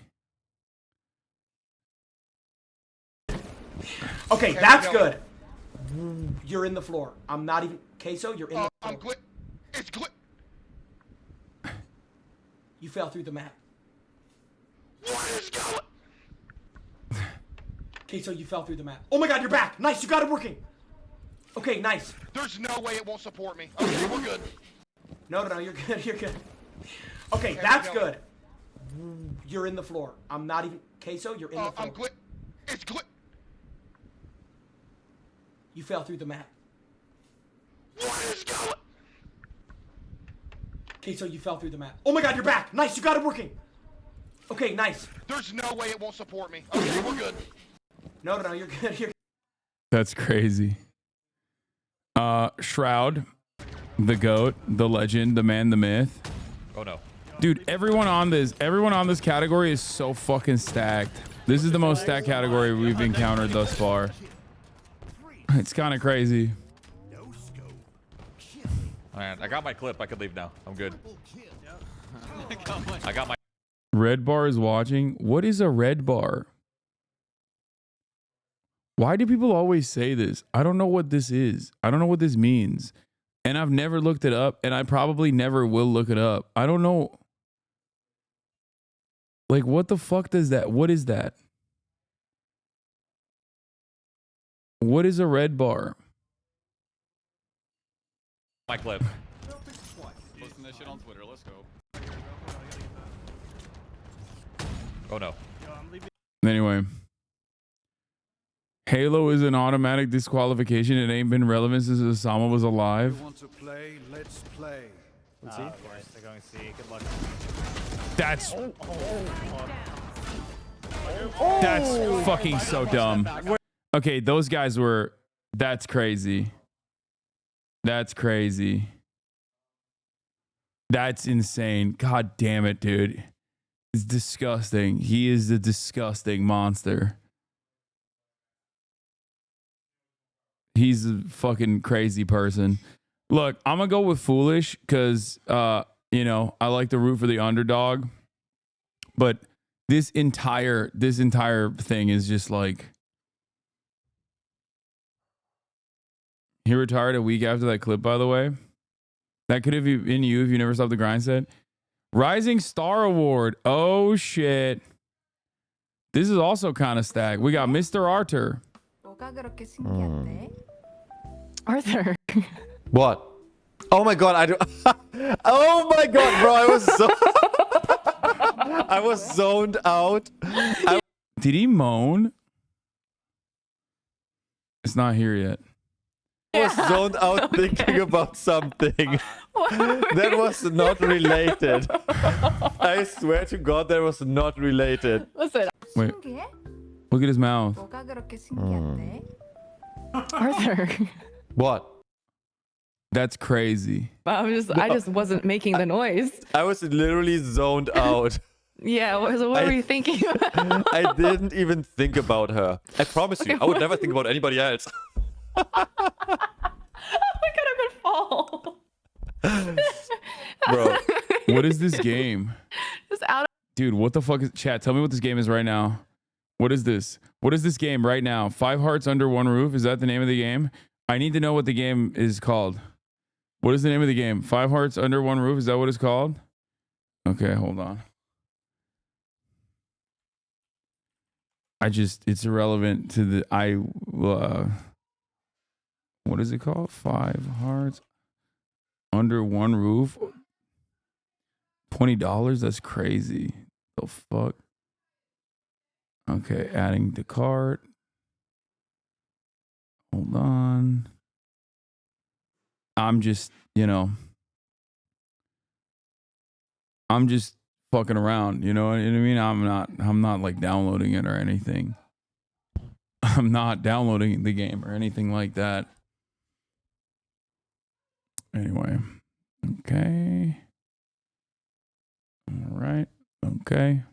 Okay, that's good. You're in the floor. I'm not even... Queso, you're in the floor. It's glitch. You fell through the map. What is going? Queso, you fell through the map. Oh my god, you're back. Nice, you got it working. Okay, nice. There's no way it won't support me. Okay, we're good. No, you're good, you're good. Okay, that's good. You're in the floor. I'm not even... Queso, you're in the floor. It's glitch. You fell through the map. What is going? Queso, you fell through the map. Oh my god, you're back. Nice, you got it working. Okay, nice. There's no way it won't support me. Okay, we're good. No, you're good, you're good. That's crazy. Shroud, the GOAT, the legend, the man, the myth. Oh no. Dude, everyone on this category is so fucking stacked. This is the most stacked category we've encountered thus far. It's kind of crazy. All right, I got my clip. I could leave now. I'm good. I got my. Red bar is watching. What is a red bar? Why do people always say this? I don't know what this is. I don't know what this means. And I've never looked it up, and I probably never will look it up. I don't know. Like, what the fuck does that? What is that? What is a red bar? My clip. Posting that shit on Twitter. Let's go. Oh no. Anyway. Halo is an automatic disqualification. It ain't been relevant since Osama was alive. Want to play? Let's play. Of course, they're going C. Good luck. That's fucking so dumb. Okay, those guys were. That's crazy. That's crazy. That's insane. God damn it, dude. It's disgusting. He is a disgusting monster. He's a fucking crazy person. Look, I'm gonna go with foolish because you know, I like to root for the underdog. But this entire thing is just like, he retired a week after that clip, by the way. That could have been you if you never stopped the grind set. Rising Star Award. Oh shit. This is also kind of stacked. We got Mr. Arthur. Arthur. What? Oh my god, I do. Oh my god, bro, I was zoned out. Did he moan? It's not here yet. I was zoned out thinking about something that was not related. I swear to God, that was not related. Listen. Wait. Look at his mouth. Arthur. What? That's crazy. I just wasn't making the noise. I was literally zoned out. Yeah, what were you thinking? I didn't even think about her. I promise you, I would never think about anybody else. Oh my god, I'm gonna fall. Bro. What is this game? Just out of Dude, what the fuck is chat? Tell me what this game is right now. What is this? What is this game right now? 5 Hearts Under One Roof? Is that the name of the game? I need to know what the game is called. What is the name of the game? 5 Hearts Under One Roof? Is that what it's called? Okay, hold on. It's irrelevant to the, what is it called? 5 Hearts Under One Roof? $20? That's crazy. The fuck? Okay, adding the cart. Hold on. I'm just, I'm just fucking around, you know what I mean? I'm not like downloading it or anything. I'm not downloading the game or anything like that. Anyway. Okay. All right. Okay.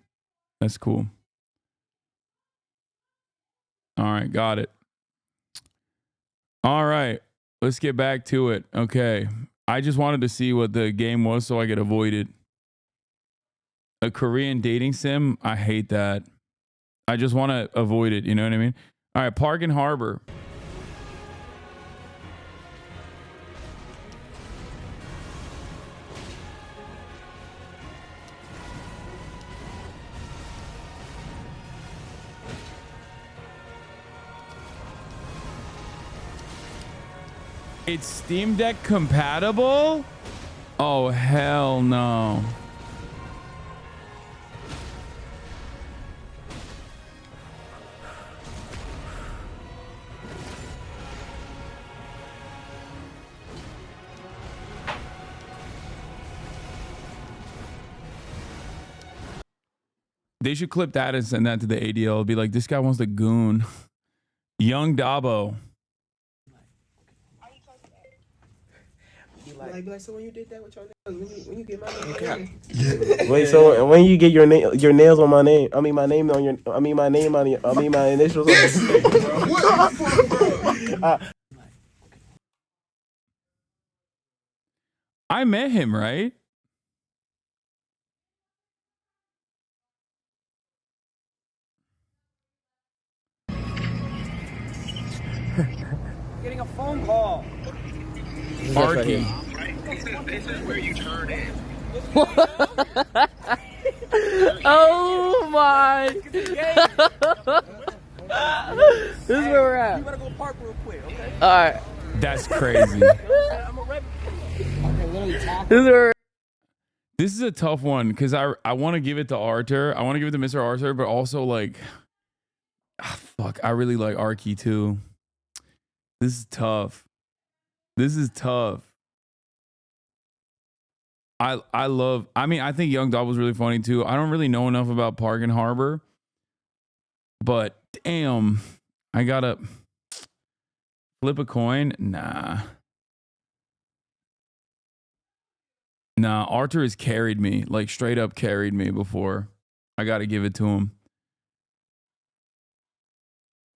That's cool. All right, got it. All right, let's get back to it. Okay, I just wanted to see what the game was so I could avoid it. A Korean dating sim? I hate that. I just want to avoid it, you know what I mean? All right, Park and Harbor. It's Steam Deck compatible? Oh, hell no. They should clip that and send that to the ADL. It'll be like, this guy wants the goon. Young Dabo. Like, so when you did that with your nails, when you get my name, Okay. wait, so when you get your nails on my name, I mean my name on your, I mean my initials on your. I met him, right? Getting a phone call. Arky. This is where you turn in. Oh my! This is where we're at. You gotta go park real quick, okay? All right. That's crazy. This is a tough one because I want to give it to Arthur. I want to give it to Mr. Arthur, but also like, fuck, I really like Arky too. This is tough. This is tough. I mean, I think Young Dog was really funny too. I don't really know enough about Park and Harbor, but damn, I gotta flip a coin. Nah, Arthur has carried me, like straight up carried me before. I gotta give it to him.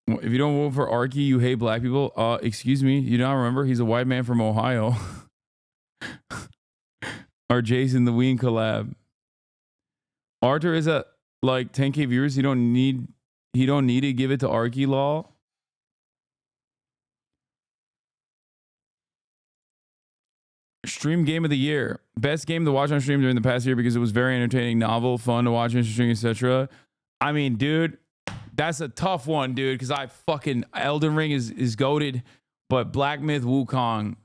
If you don't vote for Arky, you hate black people. Excuse me, you don't remember? He's a white man from Ohio. Or Jason the Ween collab. Arthur is at like 10K viewers. He don't need to give it to Arky Law. Stream game of the year. Best game to watch on stream during the past year because it was very entertaining, novel, fun to watch, interesting, etc. I mean, dude, that's a tough one, dude, because I fucking Elden Ring is goated, but Black Myth Wukong.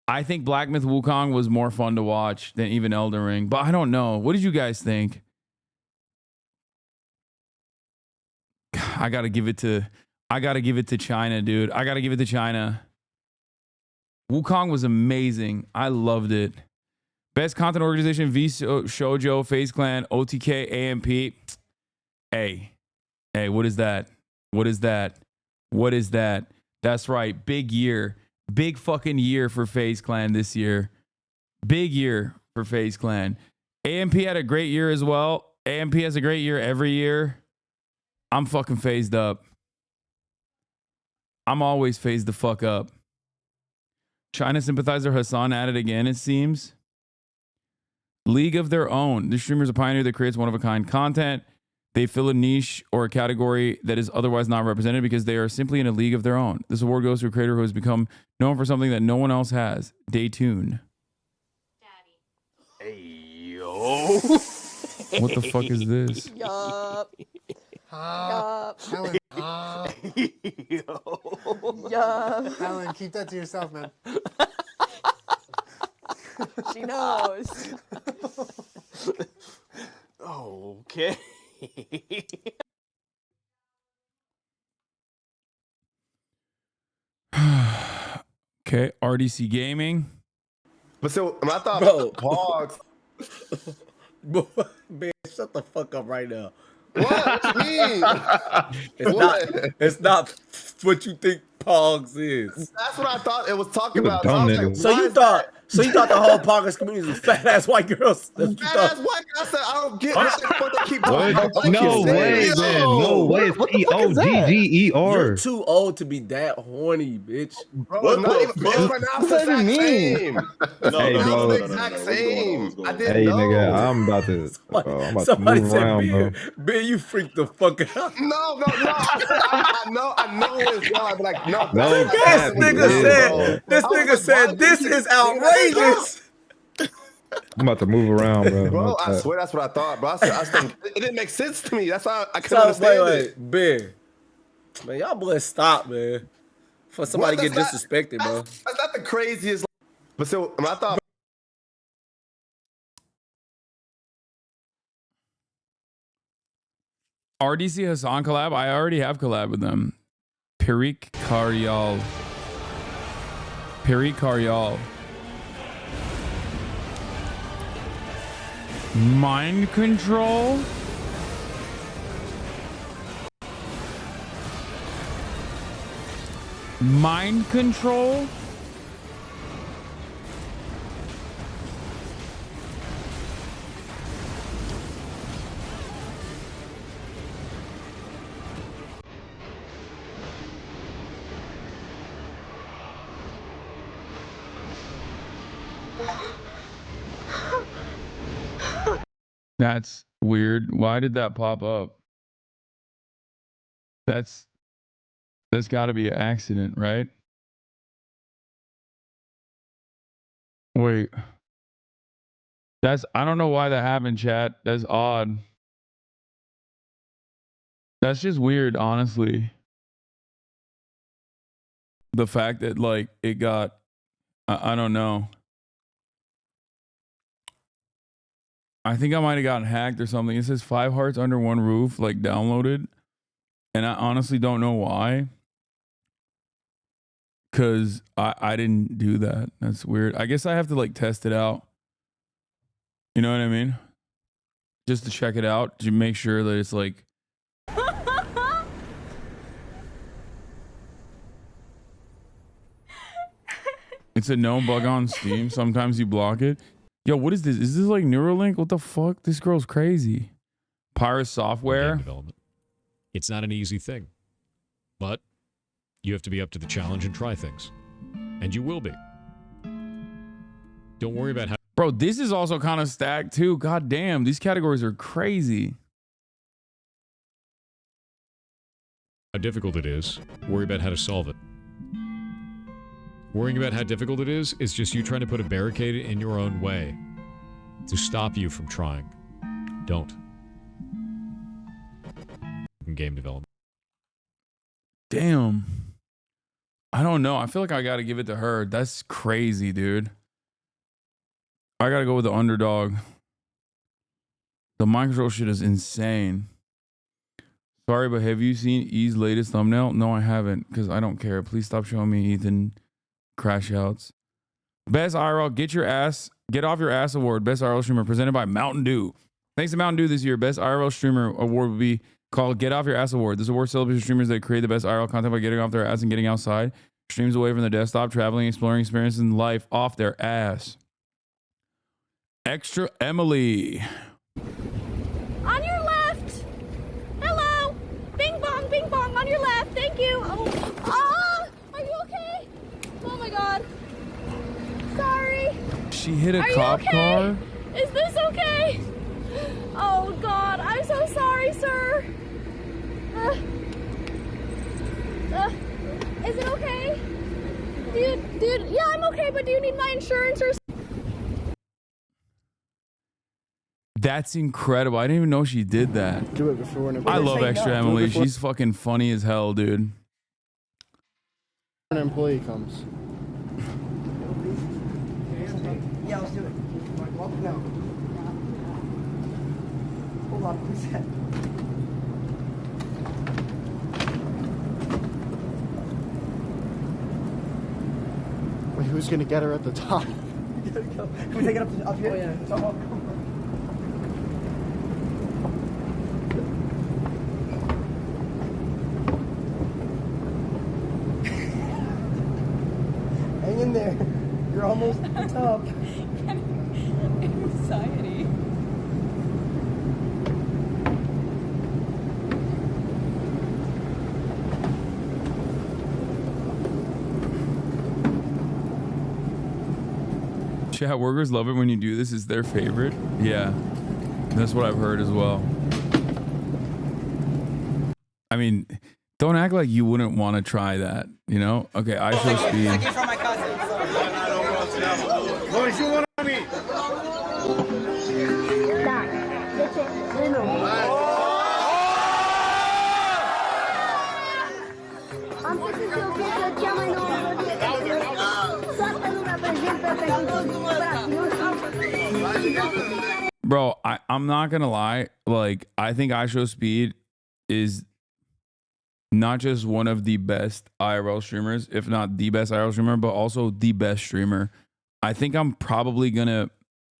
I think Black Myth Wukong was more fun to watch than even Elden Ring, but I don't know. What did you guys think? I gotta give it to China, dude. I gotta give it to China. Wukong was amazing. I loved it. Best content organization: V Shoujo, FaZe Clan, OTK, AMP. Hey, what is that? What is that? What is that? That's right. Big year. Big fucking year for FaZe Clan this year. Big year for FaZe Clan. AMP had a great year as well. AMP has a great year every year. I'm fucking phased up. I'm always phased the fuck up. China sympathizer Hasan at it again, it seems. League of their own. The streamer's a pioneer that creates one-of-a-kind content. They fill a niche or a category that is otherwise not represented because they are simply in a league of their own. This award goes to a creator who has become known for something that no one else has. Daytune. Hey, yo. What the fuck is this? Yup. Yup. Alan, Yup. Alan, keep that to yourself, man. She knows. Okay. Okay, RDC Gaming. But so I thought Hogs. Man, shut the fuck up right now. What you mean? It's not what you think Pogs is. That's what I thought it was talking You a about. dumb I was nigga. like, So you thought the whole Poggers community was fat ass white girls? That's what you Fat ass thought. white guy said I don't get what the fuck they keep talking about. What? No way, man. No way. It's P-O-G-G-E-R. You're too old to be that horny, bitch. Bro, it's not even close right now. It's the exact same. Hey, bro. It's the exact same. I didn't Hey, know. nigga, I'm about to to Somebody move said, around, bro. Ben, you freaked the fuck out. No. I know it's God, but like, no. No, This nigga said, this is outrageous. I'm about to move around, bro. Bro, I swear that's what I thought, bro. I think it didn't make sense to me. That's why I couldn't understand it. Ben. Man, y'all boys stop, man. For somebody get disrespected, bro. That's not the craziest. But so I thought. RDC Hasan collab. I already have collab with them. Pirik Karyal. Mind control. Mind control. That's weird. Why did that pop up? That's got to be an accident, right? Wait. I don't know why that happened, chat. That's odd. That's just weird, honestly. The fact that like it got I don't know. I think I might have gotten hacked or something. It says 5 hearts under one roof, like downloaded. And I honestly don't know why. Cause I didn't do that. That's weird. I guess I have to like test it out. You know what I mean? Just to check it out, to make sure that it's like it's a known bug on Steam. Sometimes you block it. Yo, what is this? Is this like Neuralink? What the fuck? This girl's crazy. Pyrus Software. Game development. It's not an easy thing, but you have to be up to the challenge and try things, and you will be. Don't worry about how. Bro, this is also kind of stacked too. God damn, these categories are crazy. How difficult it is. Worry about how to solve it. Worrying about how difficult it is just you trying to put a barricade in your own way to stop you from trying. Don't. Game development. Damn. I don't know. I feel like I got to give it to her. That's crazy, dude. I got to go with the underdog. The mind control shit is insane. Sorry, but have you seen E's latest thumbnail? No, I haven't, because I don't care. Please stop showing me Ethan crash outs. Best IRL, get off your ass award. Best IRL streamer presented by Mountain Dew. Thanks to Mountain Dew this year, best IRL streamer award will be called Get Off Your Ass Award. This award celebrates streamers that create the best IRL content by getting off their ass and getting outside. Streams away from the desktop, traveling, exploring, experiencing life off their ass. Extra Emily. On your left. Hello. Bing bong on your left. Thank you. Oh, are you okay? Oh my God. Sorry. She hit a Are cop you okay? car? Is this okay? Oh God, I'm so sorry, sir. Is it okay? Dude, yeah, I'm okay, but do you need my insurance or? That's incredible. I didn't even know she did that. Do it before an I love Extra Emily. She's fucking funny as hell, dude. An employee comes. Yeah, let's do it. No. Hold on, please. Wait, who's gonna get her at the top? We gotta go. Can we take it up here? Oh, yeah. Hang in there. You're almost at the top. Anxiety. Chat workers love it when you do this. Is their favorite. Yeah, that's what I've heard as well. I mean, don't act like you wouldn't want to try that, you know? Okay, I show speed. Bro, I'm not gonna lie. Like, I think I Show Speed is not just one of the best IRL streamers, if not the best IRL streamer, but also the best streamer. I think I'm probably gonna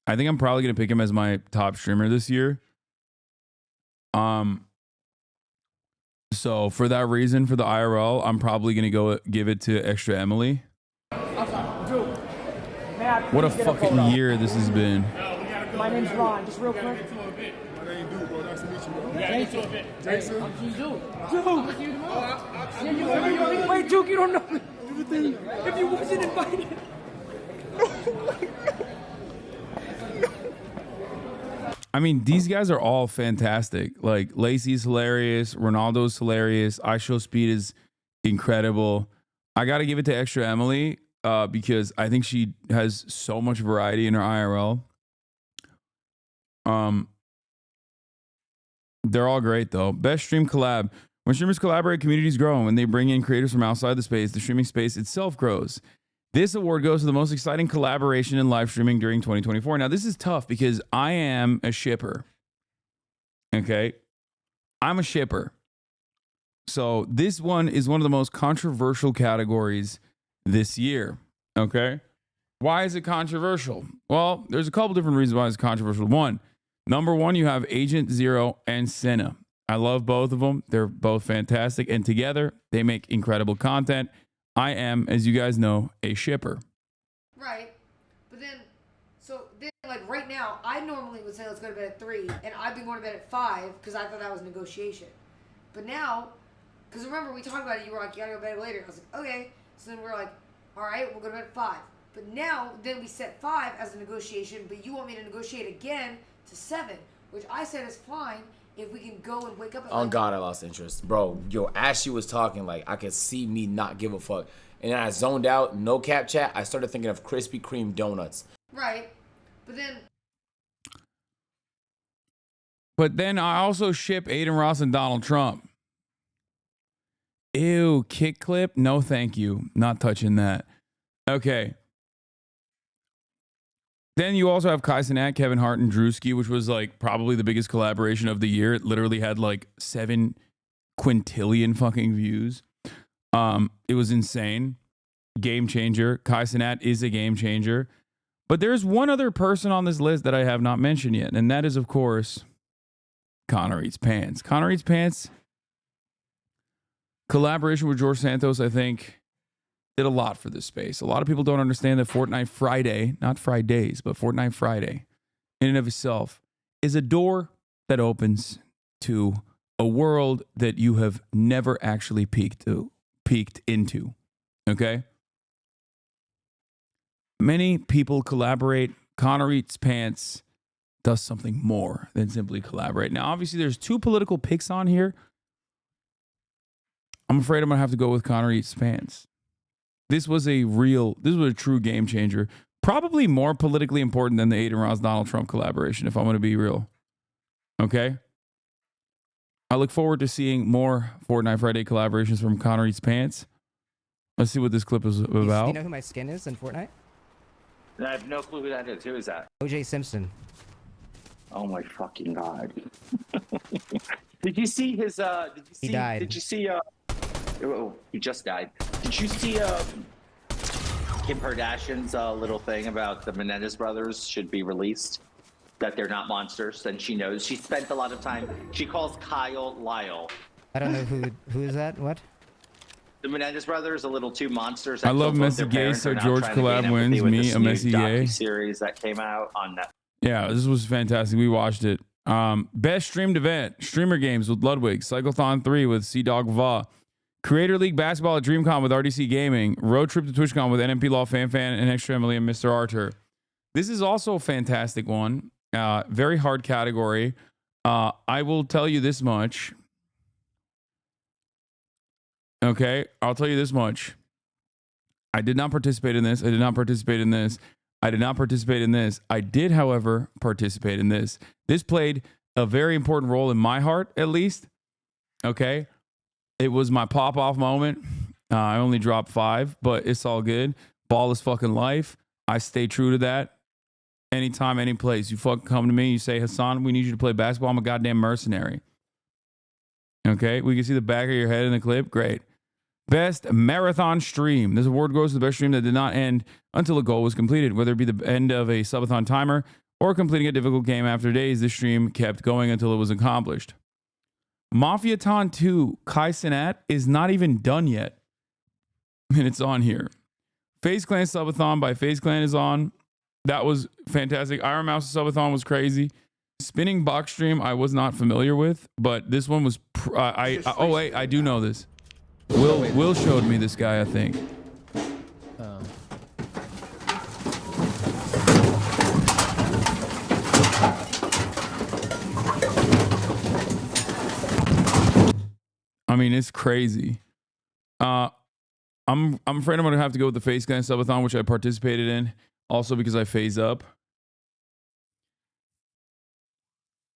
pick him as my top streamer this year. So for that reason, for the IRL, I'm probably gonna go give it to Extra Emily. What a fucking year this has been. My name's Ron. Just real quick. My name Dude, bro. Nice to meet you, bro. Jason. Dude. Wait, Duke, you don't know. If you wasn't invited. I mean, these guys are all fantastic. Like, Lacey's hilarious. Ronaldo's hilarious. I Show Speed is incredible. I got to give it to Extra Emily because I think she has so much variety in her IRL. They're all great, though. Best stream collab. When streamers collaborate, communities grow. When they bring in creators from outside the space, the streaming space itself grows. This award goes to the most exciting collaboration in live streaming during 2024. Now, this is tough because I am a shipper. Okay? I'm a shipper. So this one is one of the most controversial categories this year. Okay? Why is it controversial? Well, there's a couple different reasons why it's controversial. Number one, you have Agent Zero and Senna. I love both of them. They're both fantastic. And together, they make incredible content. I am, as you guys know, a shipper. Right. But then, like right now, I normally would say let's go to bed at 3, and I've been going to bed at 5 because I thought that was negotiation. But now, because remember, we talked about it, you were like, you gotta go to bed later. I was like, okay. So then we're like, all right, we'll go to bed at 5. But now, then we set 5 as a negotiation, but you want me to negotiate again to 7, which I said is fine if we can go and wake up at On God, I lost interest. Bro, yo, as she was talking, like, I could see me not give a fuck. And then I zoned out, no cap chat. I started thinking of Krispy Kreme donuts. Right. But then I also ship Aiden Ross and Donald Trump. Ew, kick clip? No, thank you. Not touching that. Okay. Then you also have Kai Cenat, Kevin Hart, and Drewski, which was like probably the biggest collaboration of the year. It literally had like 7 quintillion fucking views. It was insane. Game changer. Kai Cenat is a game changer. But there's one other person on this list that I have not mentioned yet, and that is, of course, Connor Eats Pants. Connor Eats Pants, collaboration with George Santos, I think, did a lot for this space. A lot of people don't understand that Fortnite Friday, not Fridays, but Fortnite Friday, in and of itself, is a door that opens to a world that you have never actually peeked into. Okay? Many people collaborate. Connor Eats Pants does something more than simply collaborate. Now, obviously, there's 2 political picks on here. I'm afraid I'm going to have to go with Connor Eats Pants. This was a true game changer. Probably more politically important than the Aiden Ross Donald Trump collaboration, if I'm going to be real. Okay? I look forward to seeing more Fortnite Friday collaborations from Connor Eats Pants. Let's see what this clip is about. Do you know who my skin is in Fortnite? I have no clue who that is. Who is that? OJ Simpson. Oh my fucking God. Did you see his, He died. Did you see, oh, he just died. Did you see, Kim Kardashian's, little thing about the Menendez brothers should be released? That they're not monsters, and she knows. She spent a lot of time, she calls Kyle Lyle. I don't know who is that? What? The Menendez brothers, a little too monsters. I love Messy Gay, so George collab wins. Me, a Messy Gay. Series that came out on Netflix. Yeah, this was fantastic. We watched it. Best streamed event: Streamer Games with Ludwig, Cyclothon 3 with Sea-Dog Va, Creator League Basketball at DreamCon with RDC Gaming, Road Trip to TwitchCon with NMP Law, FanFan, and Extra Emily and Mr. Arthur. This is also a fantastic one. Very hard category. I will tell you this much. Okay, I'll tell you this much. I did not participate in this. I did not participate in this. I did not participate in this. I did, however, participate in this. This played a very important role in my heart, at least. Okay, it was my pop-off moment. I only dropped 5, but it's all good. Ball is fucking life. I stay true to that. Anytime, any place. You fucking come to me, you say, Hasan, we need you to play basketball. I'm a goddamn mercenary. Okay, we can see the back of your head in the clip. Great. Best marathon stream. This award goes to the best stream that did not end until a goal was completed. Whether it be the end of a subathon timer or completing a difficult game after days, this stream kept going until it was accomplished. Mafiaton 2 Kai Cenat is not even done yet. And it's on here. FaZe Clan Subathon by FaZe Clan is on. That was fantastic. Iron Mouse Subathon was crazy. Spinning box stream I was not familiar with, but this one was oh wait, I do know this. Will showed me this guy, I think. I mean, it's crazy. I'm afraid I'm gonna have to go with the face scan subathon, which I participated in, also because I phase up.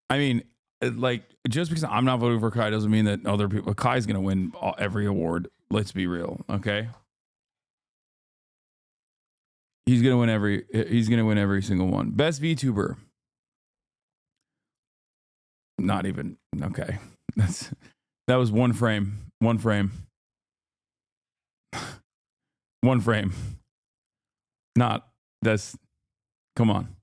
I mean, like, just because I'm not voting for Kai doesn't mean that other people. Kai's gonna win every award. Let's be real, okay? He's gonna win every. He's gonna win every single one. Best VTuber. Not even okay. That was one frame. One frame. One frame. Not. That's. Come on.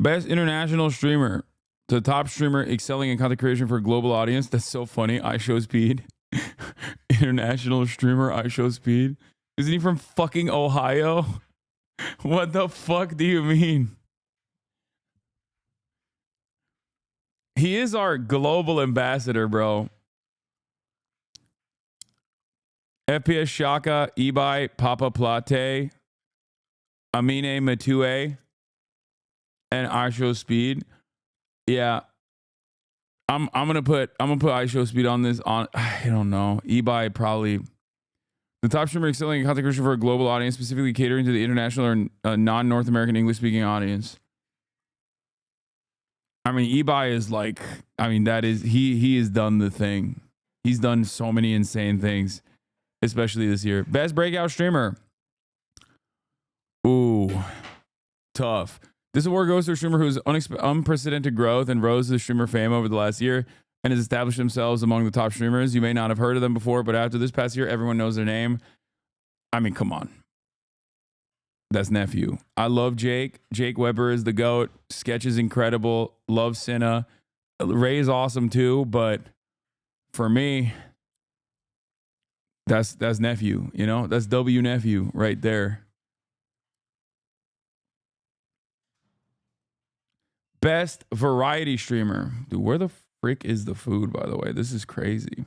Best international streamer. The top streamer excelling in content creation for a global audience. That's so funny. I Show Speed. International streamer. I Show Speed. Isn't he from fucking Ohio? What the fuck do you mean? He is our global ambassador, bro. FPS Shaka, Ibai, Papa Plate, Amine Matue, and I Show Speed. Yeah. I'm gonna put I Show Speed on this. I don't know. Ibai probably the top streamer excelling in content creation for a global audience, specifically catering to the international or non-North American English speaking audience. I mean, Ibai is like, I mean, that is he has done the thing. He's done so many insane things, especially this year. Best breakout streamer. Ooh, tough. This award goes to a streamer who's unprecedented growth and rose to streamer fame over the last year and has established themselves among the top streamers. You may not have heard of them before, but after this past year, everyone knows their name. I mean, come on. That's Nephew. I love Jake. Jake Weber is the GOAT. Sketch is incredible. Love Cinna. Ray is awesome too, but for me, that's Nephew, you know? That's W Nephew right there. Best variety streamer. Dude, where the frick is the food, by the way? This is crazy.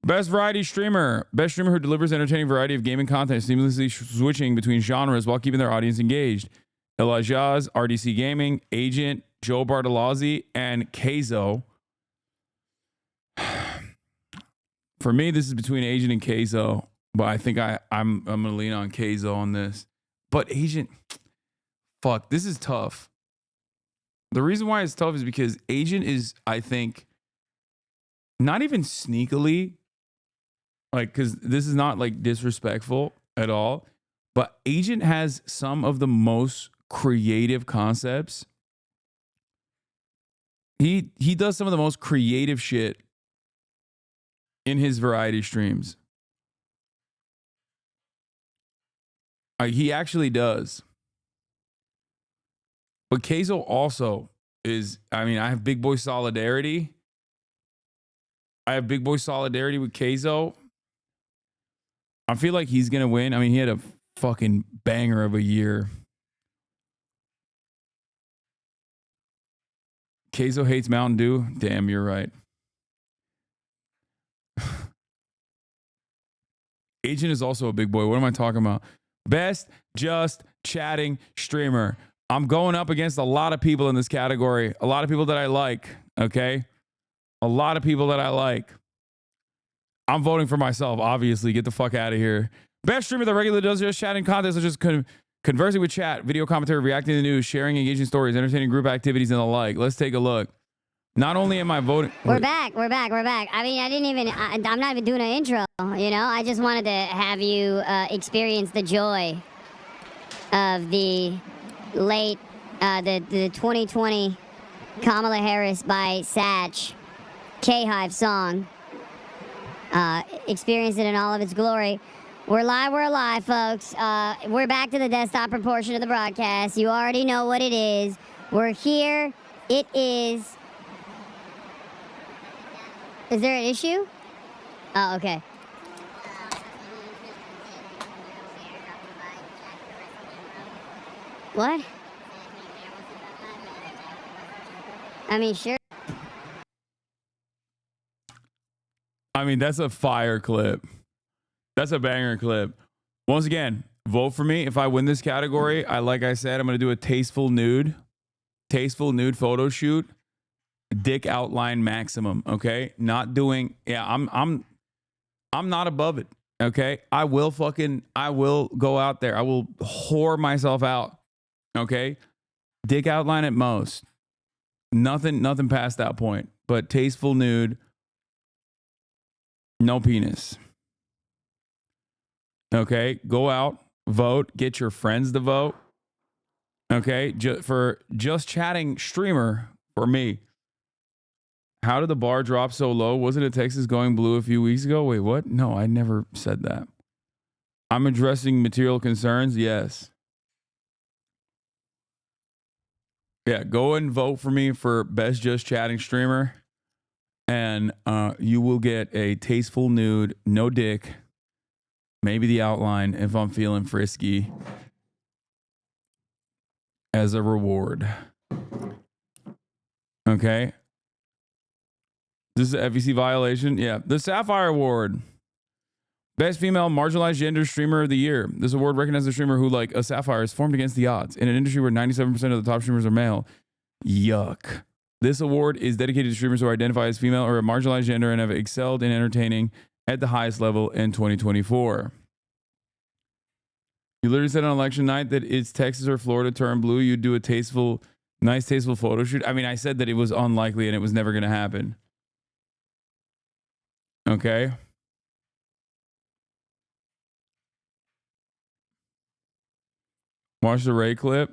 Best variety streamer. Best streamer who delivers entertaining variety of gaming content, seamlessly switching between genres while keeping their audience engaged. Elijah's, RDC Gaming, Agent, Joe Bartolozzi, and Keizo. For me, this is between Agent and Keizo, but I think I'm gonna lean on Keizo on this. But Agent, fuck, this is tough. The reason why it's tough is because Agent is, I think, not even sneakily, like, because this is not like disrespectful at all, but Agent has some of the most creative concepts. He does some of the most creative shit in his variety streams. He actually does. But Keizo also is, I mean, I have Big Boy Solidarity. I have Big Boy Solidarity with Keizo. I feel like he's going to win. I mean, he had a fucking banger of a year. Keizo hates Mountain Dew. Damn, you're right. Agent is also a big boy. What am I talking about? Best just chatting streamer. I'm going up against a lot of people in this category. A lot of people that I like. Okay? A lot of people that I like. I'm voting for myself, obviously. Get the fuck out of here. Best streamer that regularly does just chatting content, such as conversing with chat, video commentary, reacting to the news, sharing engaging stories, entertaining group activities, and the like. Let's take a look. Not only am I voting... We're back. I mean, I'm not even doing an intro, you know? I just wanted to have you experience the joy of the late, the 2020 Kamala Harris by Satch K-Hive song. Experience it in all of its glory. We're alive, folks. We're back to the desktop portion of the broadcast. You already know what it is. We're here. It is... Is there an issue? Oh, okay. What? I mean, sure. I mean, that's a fire clip. That's a banger clip. Once again, vote for me. If I win this category, like I said, I'm going to do a tasteful nude photo shoot dick outline maximum. Okay, not doing. Yeah, I'm not above it. Okay, I will go out there. I will whore myself out. Okay, dick outline at most. Nothing past that point. But tasteful nude. No penis. Okay, go out, vote, get your friends to vote. Okay, for just chatting streamer for me. How did the bar drop so low? Wasn't it Texas going blue a few weeks ago? Wait, what? No, I never said that. I'm addressing material concerns. Yes. Yeah, go and vote for me for best just chatting streamer. And you will get a tasteful nude, no dick, maybe the outline if I'm feeling frisky, as a reward. Okay. This is an FEC violation. Yeah. The Sapphire Award. Best female marginalized gender streamer of the year. This award recognizes a streamer who, like a Sapphire, is formed against the odds in an industry where 97% of the top streamers are male. Yuck. This award is dedicated to streamers who identify as female or a marginalized gender and have excelled in entertaining at the highest level in 2024. You literally said on election night that it's Texas or Florida turn blue. You'd do a nice tasteful photo shoot. I mean, I said that it was unlikely and it was never going to happen. Okay. Watch the Ray clip.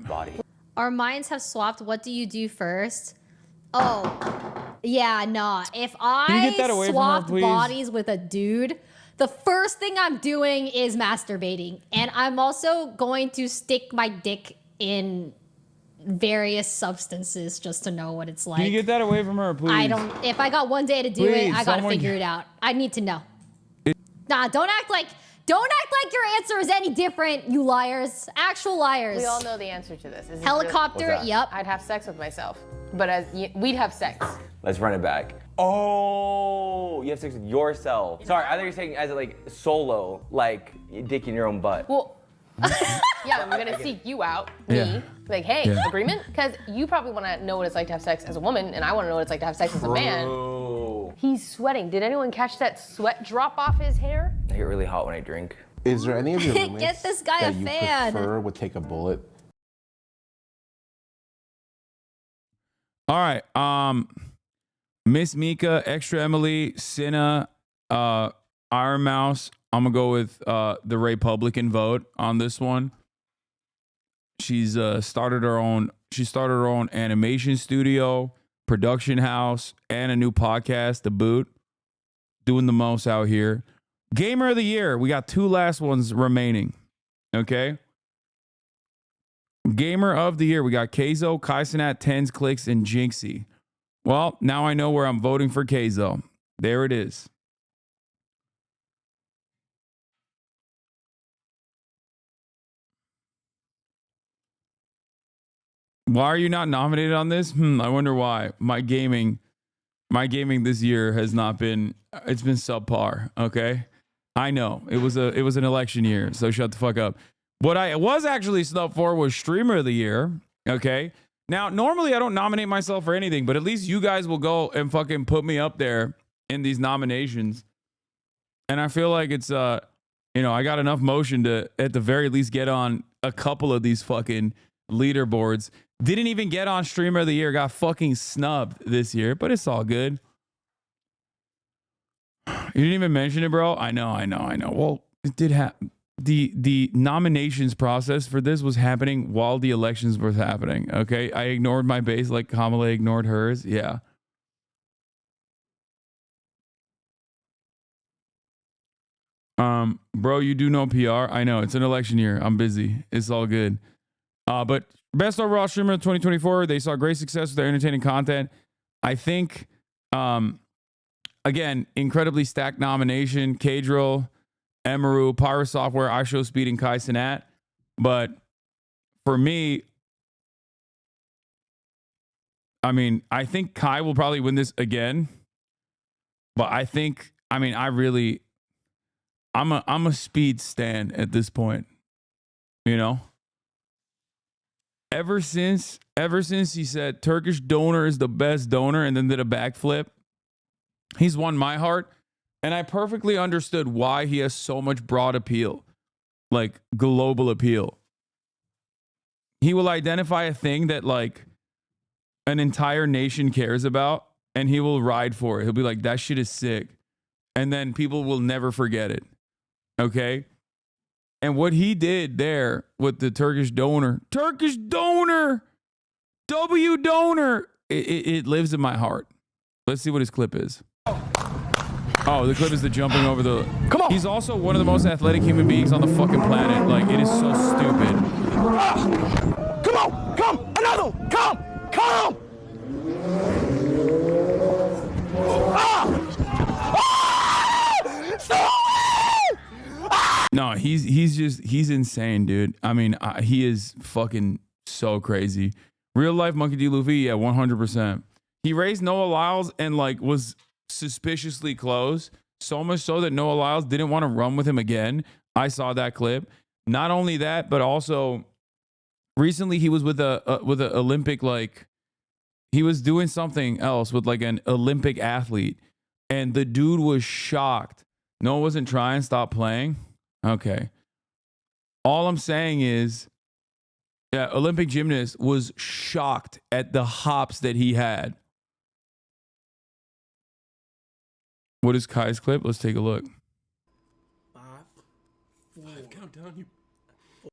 Our minds have swapped. What do you do first? Oh, yeah, nah. If I swapped bodies with a dude, the first thing I'm doing is masturbating. And I'm also going to stick my dick in various substances just to know what it's like. Can you get that away from her, please? If I got one day to do it, I gotta figure it out. I need to know. Nah, don't act like your answer is any different, you liars. Actual liars. We all know the answer to this. Is this Helicopter, really? yep. I'd have sex with myself. But we'd have sex. Let's run it back. Oh, you have sex with yourself. Sorry, I thought you were saying as like solo, like dick in your own butt. Well, yeah, I'm gonna seek you out, me. Yeah. Like, hey, Yeah. agreement? Because you probably want to know what it's like to have sex as a woman, and I want to know what it's like to have sex as a man. He's sweating. Did anyone catch that sweat drop off his hair? I get really hot when I drink. Is there any of your Get roommates this guy that a you fan. prefer would take a bullet? All right. Miss Mika, Extra Emily, Cinna, Iron Mouse. I'm gonna go with the Republican vote on this one. She's started her own animation studio, production house, and a new podcast to boot. Doing the most out here. Gamer of the year. We got 2 last ones remaining. Okay. Gamer of the year. We got Keizo, Kaisenat, Tens, Clicks, and Jinxie. Well, now I know where I'm voting for Keizo. There it is. Why are you not nominated on this? I wonder why. My gaming this year has not been, it's been subpar. Okay. I know it was an election year, so shut the fuck up. What I was actually snubbed for was Streamer of the Year. Okay. Now, normally I don't nominate myself for anything, but at least you guys will go and fucking put me up there in these nominations. And I feel like it's, I got enough motion to at the very least get on a couple of these fucking leaderboards. Didn't even get on Streamer of the Year. Got fucking snubbed this year, but it's all good. You didn't even mention it, bro. I know. Well, it did happen. The nominations process for this was happening while the elections were happening. Okay, I ignored my base like Kamala ignored hers. Yeah. Bro, you do no PR. I know it's an election year. I'm busy. It's all good. But best overall streamer of 2024. They saw great success with their entertaining content. I think, again, incredibly stacked nomination. Kadrill, Emaru, Pyro Software, iShowSpeed, and Kai Cenat. But for me, I mean, I think Kai will probably win this again. But I think, I'm a speed stan at this point. You know? ever since he said Turkish donor is the best donor and then did a backflip, he's won my heart. And I perfectly understood why he has so much broad appeal, like global appeal. He will identify a thing that like an entire nation cares about and he will ride for it. He'll be like, that shit is sick. And then people will never forget it. Okay? And what he did there with the Turkish donor, W donor, it lives in my heart. Let's see what his clip is. Oh, the clip is the jumping over the... Come on! He's also one of the most athletic human beings on the fucking planet. Like, it is so stupid. Come on! Come! Another one! Come! Come! No, he's insane, dude. I mean, he is fucking so crazy. Real life Monkey D. Luffy, yeah, 100%. He raised Noah Lyles and like was suspiciously close, so much so that Noah Lyles didn't want to run with him again. I saw that clip. Not only that, but also recently he was with a Olympic, like he was doing something else with like an Olympic athlete, and the dude was shocked. Noah wasn't trying, stop playing. Okay. All I'm saying is, yeah, Olympic gymnast was shocked at the hops that he had. What is Kai's clip? Let's take a look. 5, 4, countdown.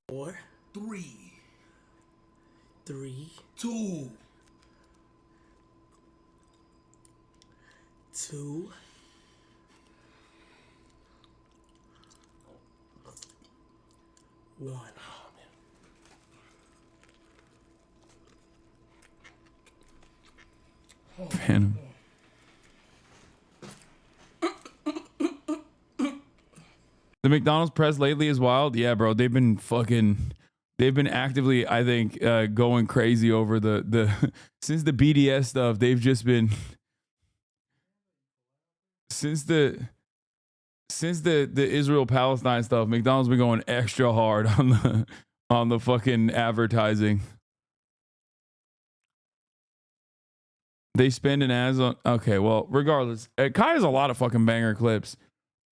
4, 3, 2, 1. Phantom. The McDonald's press lately is wild. Yeah, bro. They've been actively, I think, going crazy over the since the BDS stuff. They've just been since the Israel Palestine stuff. McDonald's been going extra hard on the fucking advertising. They spend an ads on. Okay, well, regardless, Kai has a lot of fucking banger clips,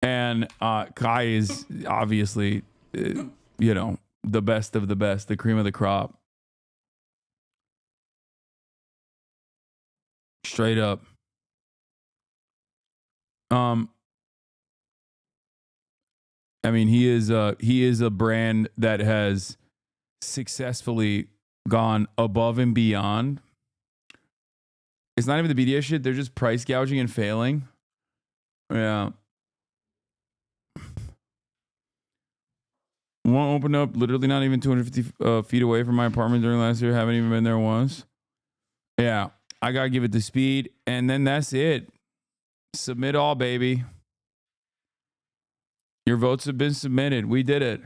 and Kai is obviously, the best of the best, the cream of the crop. Straight up. I mean, he is a brand that has successfully gone above and beyond. It's not even the BDS shit. They're just price gouging and failing. Yeah. One opened up literally not even 250 feet away from my apartment during last year. Haven't even been there once. Yeah. I got to give it the speed. And then that's it. Submit all, baby. Your votes have been submitted. We did it.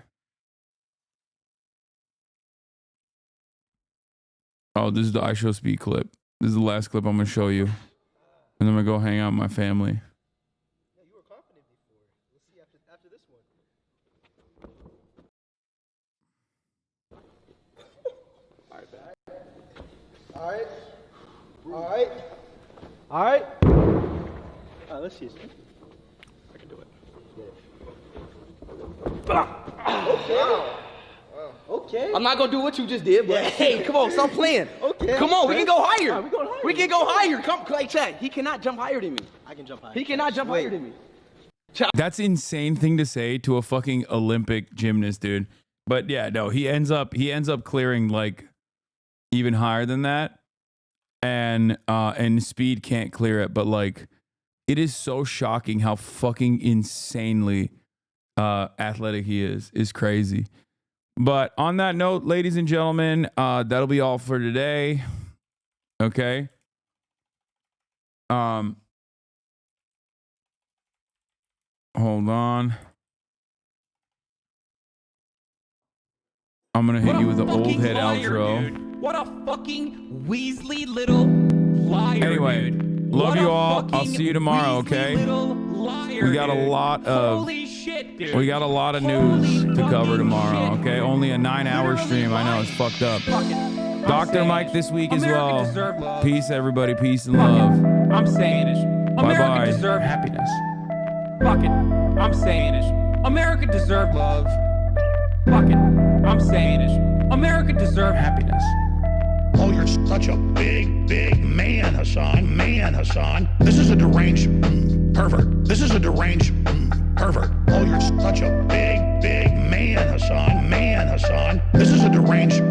Oh, this is the iShow Speed clip. This is the last clip I'm going to show you. And I'm going to go hang out with my family. Yeah, you were confident before. We'll see after this one. All right. Let's see. I can do it. Okay. Okay. I'm not gonna do what you just did, but hey, come on, stop playing. Okay. Come on, we can go higher. We can go higher. Come, like chat. He cannot jump higher than me. I can jump higher. He cannot jump higher than me. That's insane thing to say to a fucking Olympic gymnast, dude. But yeah, no, he ends up clearing like even higher than that. And Speed can't clear it, but like it is so shocking how fucking insanely athletic he is. It's crazy. But on that note, ladies and gentlemen, that'll be all for today. Okay. Hold on. I'm gonna hit you with the old head outro. Dude. What a fucking Weasley little liar. Anyway, dude. Love what you all. I'll see you tomorrow, okay? We got a lot of we got a lot of news to cover tomorrow, okay? Only a 9-hour stream. I know it's fucked up. Dr. Mike this week as America well. deserve love. Peace, everybody. Peace and love. I'm saying it. America Bye-bye. deserve happiness. Fuck it. I'm saying it. America deserve love. Fuck it. I'm saying it. America deserve happiness. Oh, you're such a big, big man, Hasan. Man, Hasan. This is a deranged pervert. This is a deranged pervert. Oh, you're such a big, big man, Hasan. Man, Hasan. This is a deranged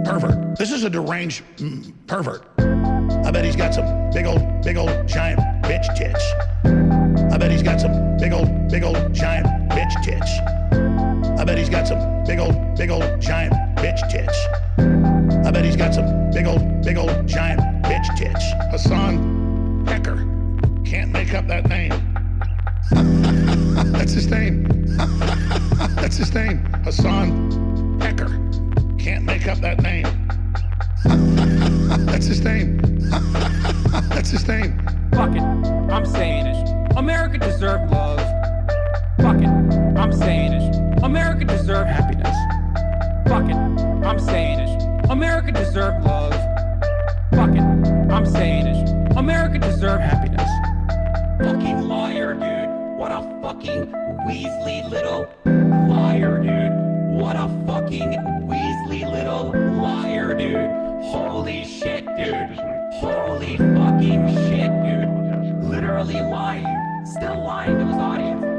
pervert. This is a deranged pervert. I bet he's got some big old, giant bitch tits. I bet he's got some big old, giant bitch tits. I bet he's got some big old, giant bitch tits. I bet he's got some big old, giant bitch tits. HasanPiker. Can't make up that name. That's his name. That's his name. HasanPiker. Can't make up that name. That's his name. That's his name. Fuck it. I'm saying it. America deserve love. Fuck it. I'm saying it. America deserve happiness. Fuck it. I'm saying it. America deserve love. Fuck it. I'm saying it. America deserve happiness. Fucking liar, dude. What a fucking Weasley little liar, dude. What a fucking Weasley little liar, dude. Holy shit, dude. Holy fucking shit, dude. Literally lying. Still lying to his audience.